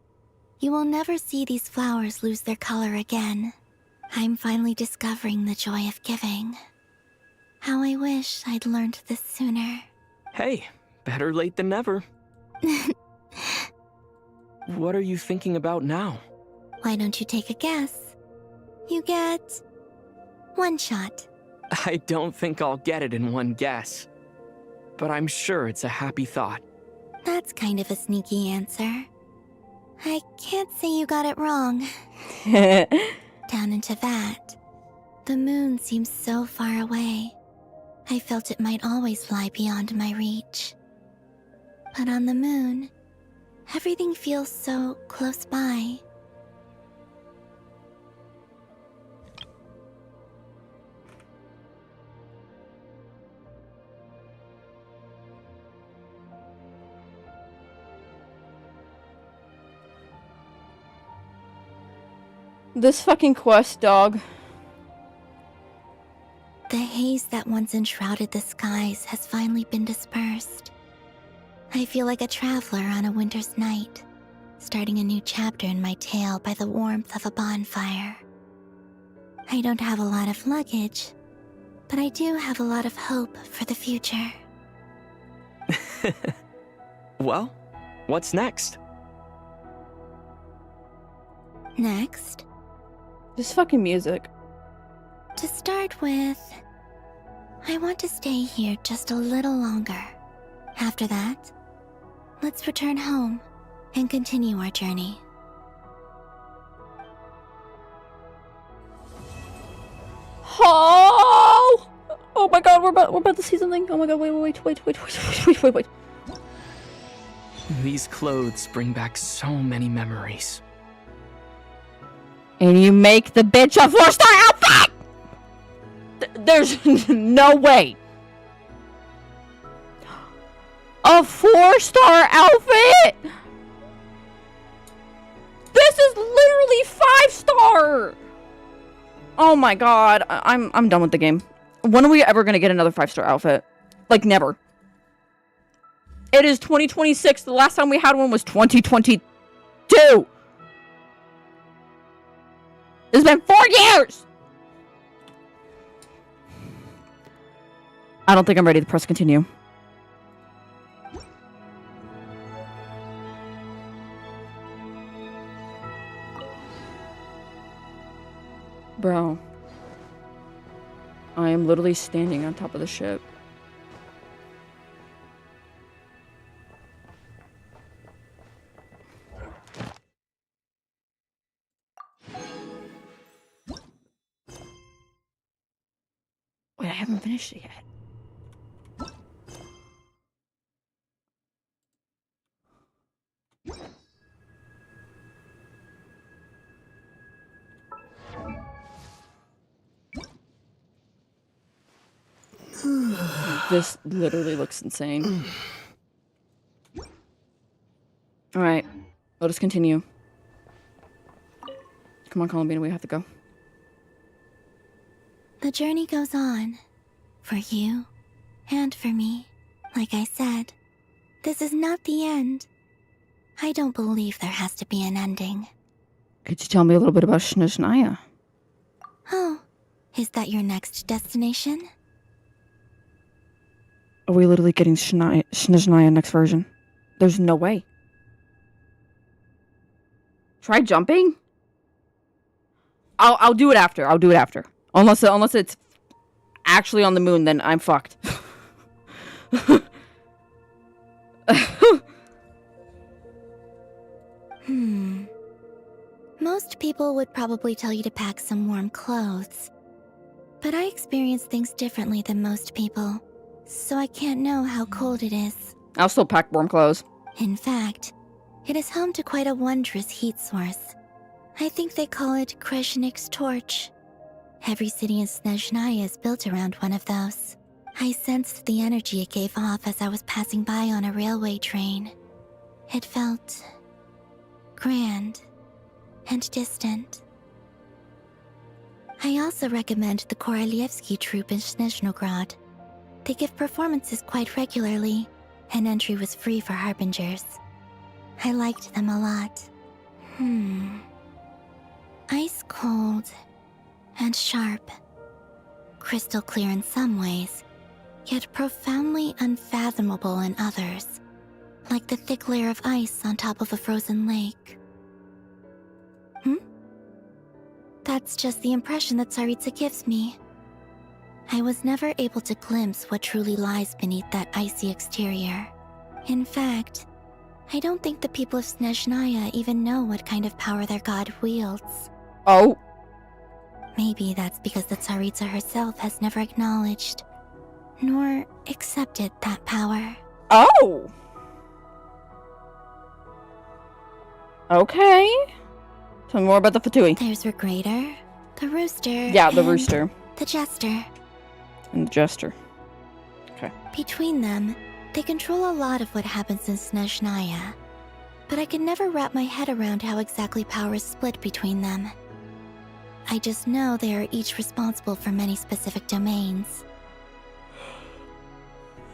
You will never see these flowers lose their color again. I'm finally discovering the joy of giving. How I wish I'd learned this sooner. Hey, better late than never. What are you thinking about now? Why don't you take a guess? You get... one shot. I don't think I'll get it in one guess. But I'm sure it's a happy thought. That's kind of a sneaky answer. I can't say you got it wrong. Down into that. The moon seems so far away. I felt it might always lie beyond my reach. But on the moon, everything feels so close by. This fucking quest, dog. The haze that once enshrouded the skies has finally been dispersed. I feel like a traveler on a winter's night, starting a new chapter in my tale by the warmth of a bonfire. I don't have a lot of luggage, but I do have a lot of hope for the future. Well, what's next? Next? This fucking music. To start with, I want to stay here just a little longer. After that, let's return home and continue our journey. Oh! Oh my god, we're about to see something. Oh my god, wait. These clothes bring back so many memories. And you make the bitch a 4-star outfit! There's no way. A 4-star outfit? This is literally 5-star! Oh my god, I'm done with the game. When are we ever gonna get another 5-star outfit? Like, never. It is 2026. The last time we had one was 2022. It's been 4 years! I don't think I'm ready to press continue. Bro. I am literally standing on top of the ship. Wait, I haven't finished it yet. This literally looks insane. Alright, let us continue. Come on, Columbina, we have to go. The journey goes on. For you, and for me. Like I said, this is not the end. I don't believe there has to be an ending. Could you tell me a little bit about Snezhnaya? Oh, is that your next destination? Are we literally getting Snezhnaya next version? There's no way. Try jumping? I'll do it after. I'll do it after. Unless it's actually on the moon, then I'm fucked. Most people would probably tell you to pack some warm clothes. But I experience things differently than most people, so I can't know how cold it is. I'll still pack warm clothes. In fact, it is home to quite a wondrous heat source. I think they call it Kreshnik's torch. Every city in Snezhnaya is built around one of those. I sensed the energy it gave off as I was passing by on a railway train. It felt grand and distant. I also recommend the Korolievsky troupe in Snezhnograd. They give performances quite regularly, and entry was free for harbingers. I liked them a lot. Ice cold and sharp. Crystal clear in some ways, yet profoundly unfathomable in others, like the thick layer of ice on top of a frozen lake. That's just the impression that Tsaritsa gives me. I was never able to glimpse what truly lies beneath that icy exterior. In fact, I don't think the people of Snezhnaya even know what kind of power their god wields. Oh. Maybe that's because the Tsaritsa herself has never acknowledged, nor accepted that power. Oh! Okay. Tell me more about the Fatui. There's Regrator, the Rooster. Yeah, the Rooster. The Jester. And the Jester. Okay. Between them, they control a lot of what happens in Snezhnaya. But I can never wrap my head around how exactly power is split between them. I just know they are each responsible for many specific domains.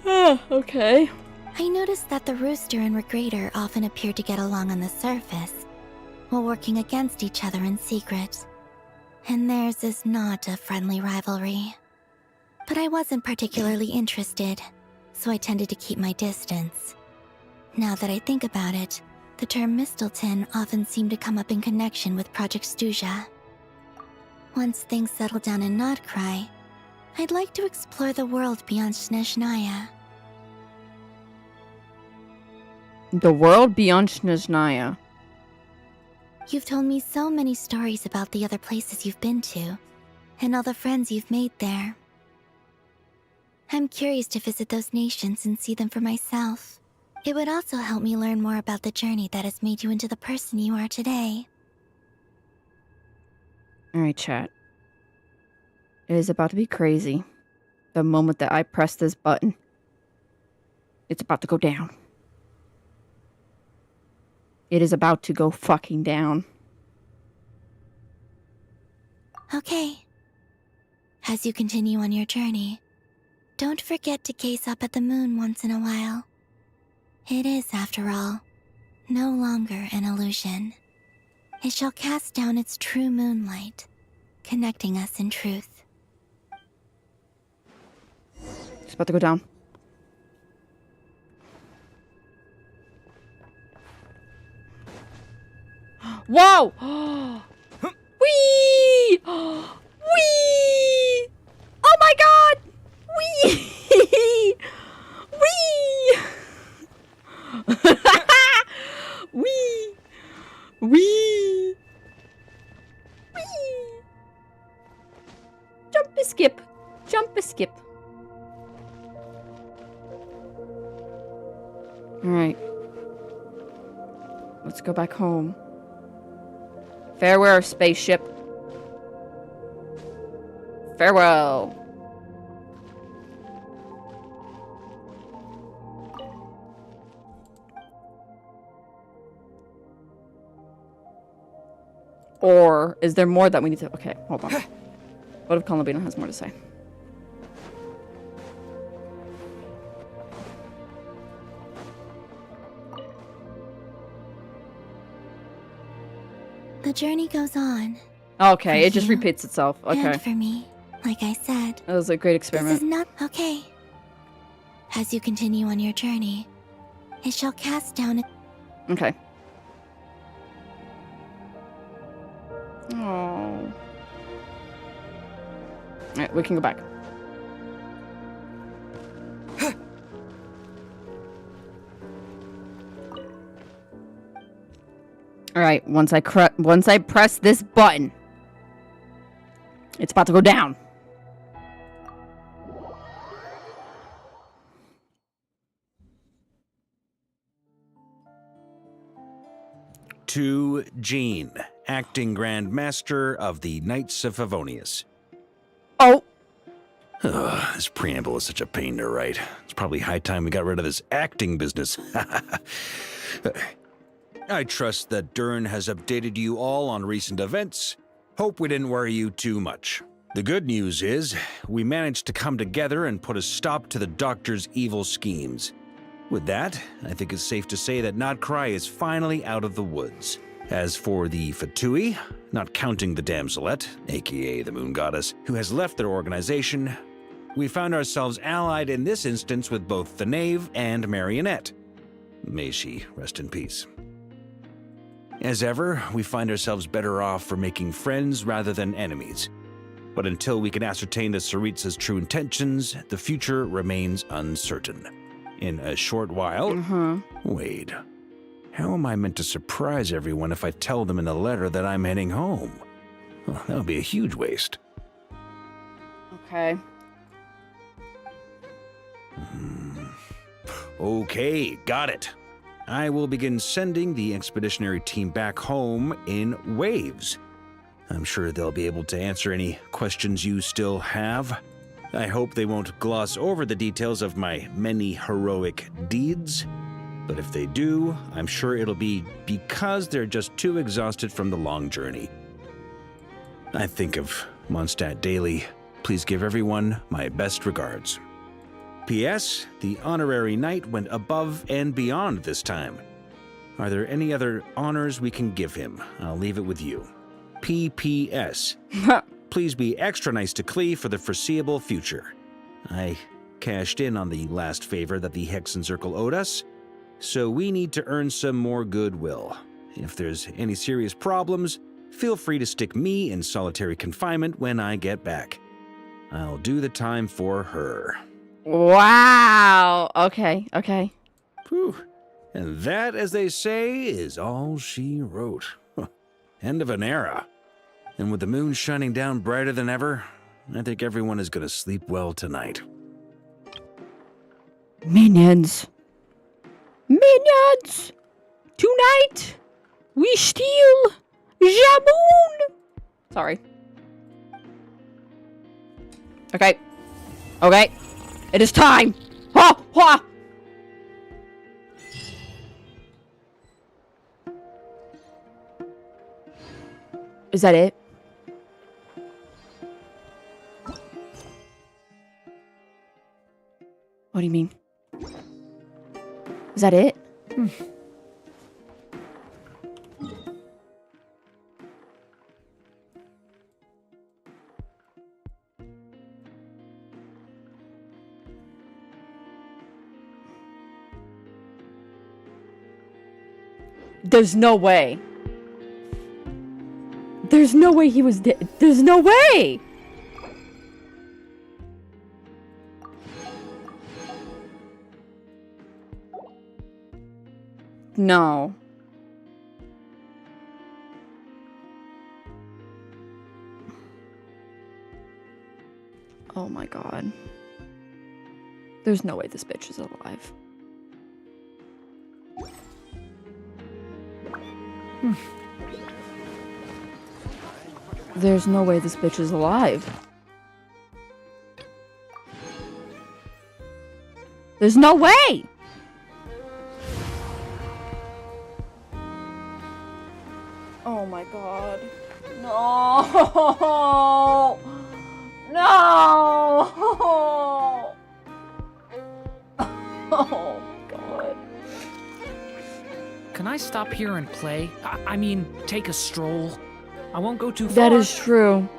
Okay. I noticed that the Rooster and Regrator often appear to get along on the surface, while working against each other in secret. And theirs is not a friendly rivalry. But I wasn't particularly interested, so I tended to keep my distance. Now that I think about it, the term Mistelton often seemed to come up in connection with Project Stuja. Once things settle down in Nodcry, I'd like to explore the world beyond Snezhnaya. The world beyond Snezhnaya. You've told me so many stories about the other places you've been to, and all the friends you've made there. I'm curious to visit those nations and see them for myself. It would also help me learn more about the journey that has made you into the person you are today. Alright, chat. It is about to be crazy. The moment that I press this button, it's about to go down. It is about to go fucking down. Okay. As you continue on your journey, don't forget to gaze up at the moon once in a while. It is, after all, no longer an illusion. It shall cast down its true moonlight, connecting us in truth. It's about to go down. Whoa! Whee! Whee! Oh my god! Whee! Whee! Whee! Whee! Whee! Jump a skip. Jump a skip. Alright. Let's go back home. Farewell, spaceship. Farewell. Or is there more that we need to... Okay, hold on. What if Columbina has more to say? The journey goes on. Okay, it just repeats itself. Okay. And for me, like I said. That was a great This experiment. is not okay. As you continue on your journey, it shall cast down a... Okay. Oh. Alright, we can go back. Alright, once I press this button, it's about to go down. To Jean, acting Grand Master of the Knights of Favonius. Oh! Ugh, this preamble is such a pain to write. It's probably high time we got rid of this acting business. I trust that Dern has updated you all on recent events. Hope we didn't worry you too much. The good news is, we managed to come together and put a stop to the Doctor's evil schemes. With that, I think it's safe to say that Nodcry is finally out of the woods. As for the Fatui, not counting the Damselette, aka the Moon Goddess, who has left their organization, we found ourselves allied in this instance with both the Knave and Marionette. May she rest in peace. As ever, we find ourselves better off for making friends rather than enemies. But until we can ascertain the Tsaritsa's true intentions, the future remains uncertain. In a short while... Wait. How am I meant to surprise everyone if I tell them in a letter that I'm heading home? Well, that would be a huge waste. Okay. Okay, got it. I will begin sending the expeditionary team back home in waves. I'm sure they'll be able to answer any questions you still have. I hope they won't gloss over the details of my many heroic deeds. But if they do, I'm sure it'll be because they're just too exhausted from the long journey. I think of Mondstadt daily. Please give everyone my best regards. P.S. The honorary knight went above and beyond this time. Are there any other honors we can give him? I'll leave it with you. P.P.S. Please be extra nice to Klee for the foreseeable future. I cashed in on the last favor that the Hexen Circle owed us, so we need to earn some more goodwill. If there's any serious problems, feel free to stick me in solitary confinement when I get back. I'll do the time for her. Wow. Okay, okay. Whew. And that, as they say, is all she wrote. End of an era. And with the moon shining down brighter than ever, I think everyone is going to sleep well tonight. Minions. Minions! Tonight, we steal Jaboon! Sorry. Okay. Okay. It is time! Ha! Ha! Is that it? What do you mean? Is that it? There's no way. There's no way he was dead. There's no way! No. Oh my god. There's no way this bitch is alive. There's no way this bitch is alive. There's no way! Oh my god. No! No! Oh my god. Can I stop here and play? I mean, take a stroll. I won't go too far. That is true.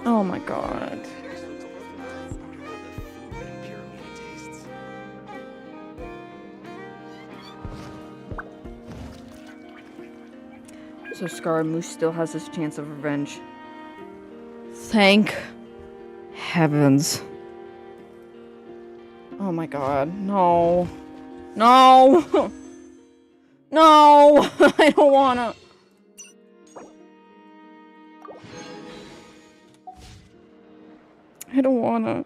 Oh my god. So Scaramouche still has his chance of revenge. Thank heavens. Oh my god, no. No! No! I don't wanna. I don't wanna.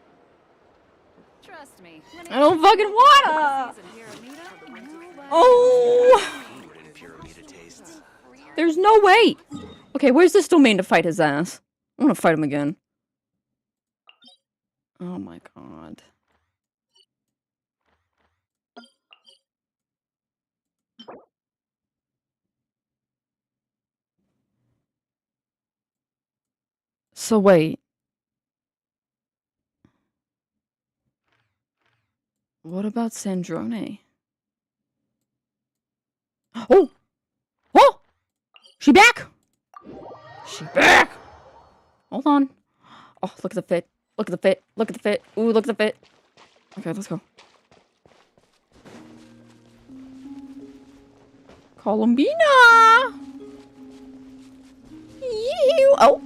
Trust me. I don't fucking wanna! Oh! There's no way! Okay, where's this domain to fight his ass? I wanna fight him again. Oh my god. So wait. What about Sandrone? Oh! Oh! She back! She back! Hold on. Oh, look at the fit. Look at the fit. Look at the fit. Ooh, look at the fit. Okay, let's go. Columbina! You! Oh!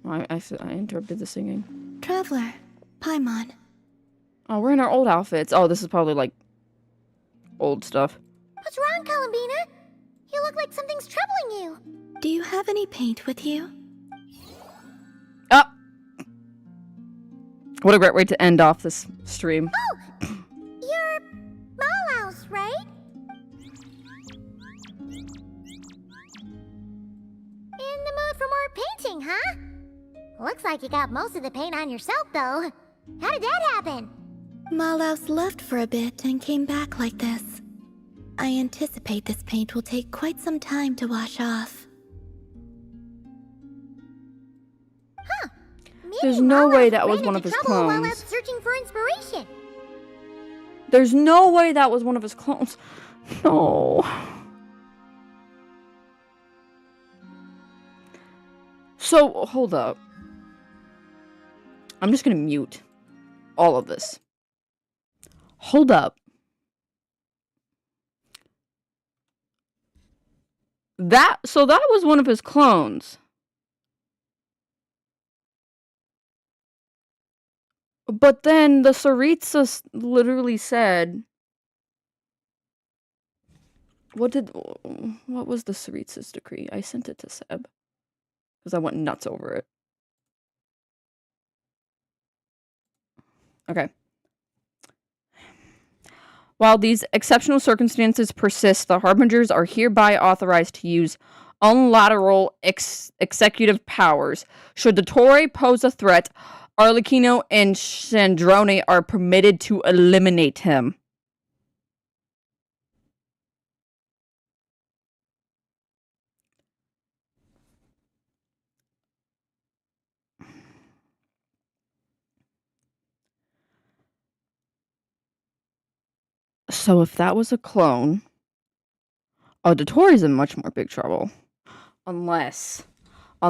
I interrupted the singing. Traveler, Paimon. Oh, we're in our old outfits. Oh, this is probably like old stuff. What's wrong, Columbina? You look like something's troubling you. Do you have any paint with you? Ah! What a great way to end off this stream. Oh! You're Malaus, right? In the mood for more painting, huh? Looks like you got most of the paint on yourself, though. How did that happen? Malaus left for a bit and came back like this. I anticipate this paint will take quite some time to wash off. Huh. Maybe There's no way Malaus that was ran one of into his trouble while clones. out searching for inspiration. There's no way that was one of his clones. No. So, hold up. I'm just gonna mute all of this. Hold up. So that was one of his clones. But then the Tsaritsa literally said... What was the Tsaritsa's decree? I sent it to Seb. Because I went nuts over it. Okay. While these exceptional circumstances persist, the Harbingers are hereby authorized to use unilateral executive powers. Should the Torre pose a threat, Arlecchino and Sandrone are permitted to eliminate him. So if that was a clone, the Torre's in much more big trouble. Unless the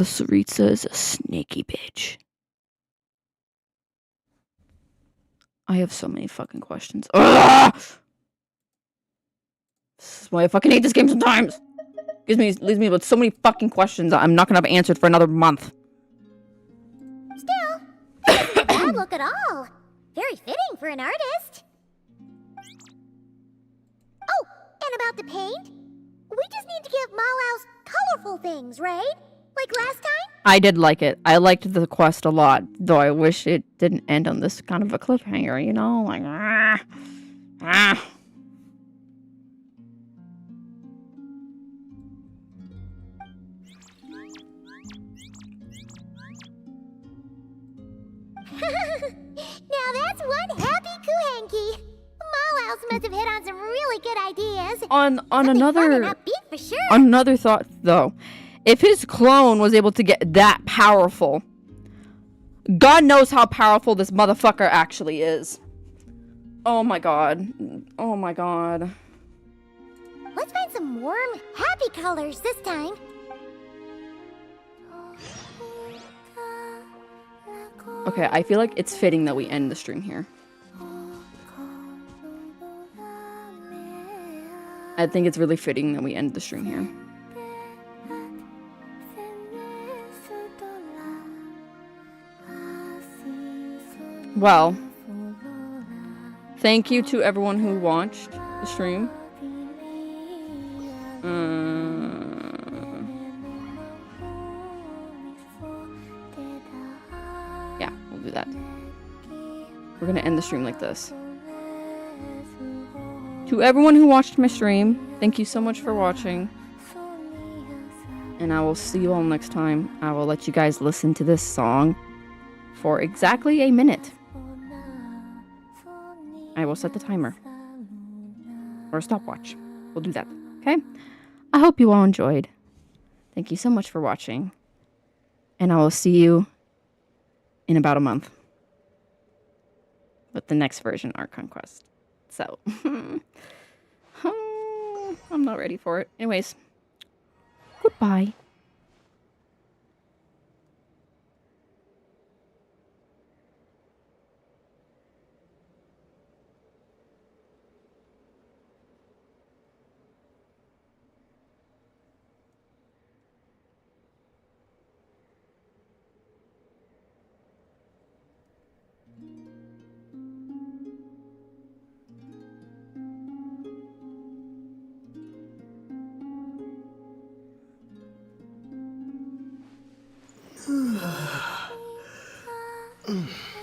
Tsaritsa is a sneaky bitch. I have so many fucking questions. Ugh! This is why I fucking hate this game sometimes. Leaves me with so many fucking questions I'm not gonna have answered for another month. Still, that isn't a bad look at all. Very fitting for an artist. Oh, and about the paint? We just need to give Malaus colorful things, right? Like last time? I did like it. I liked the quest a lot, though I wish it didn't end on this kind of a cliffhanger, you know? Like, Now that's one happy Kuhanki. Malaus must have hit on some really good ideas. On another fun and upbeat for sure. another thought though, if his clone was able to get that powerful, God knows how powerful this motherfucker actually is. Oh my god. Oh my god. Let's find some warm, happy colors this time. Okay, I feel like it's fitting that we end the stream here. I think it's really fitting that we end the stream here. Well, thank you to everyone who watched the stream. Yeah, we'll do that. We're gonna end the stream like this. To everyone who watched my stream, thank you so much for watching. And I will see you all next time. I will let you guys listen to this song for exactly a minute. I will set the timer. Or a stopwatch. We'll do that. Okay? I hope you all enjoyed. Thank you so much for watching. And I will see you in about a month with the next version, Archon Quest. So, I'm not ready for it. Anyways, goodbye. Mm.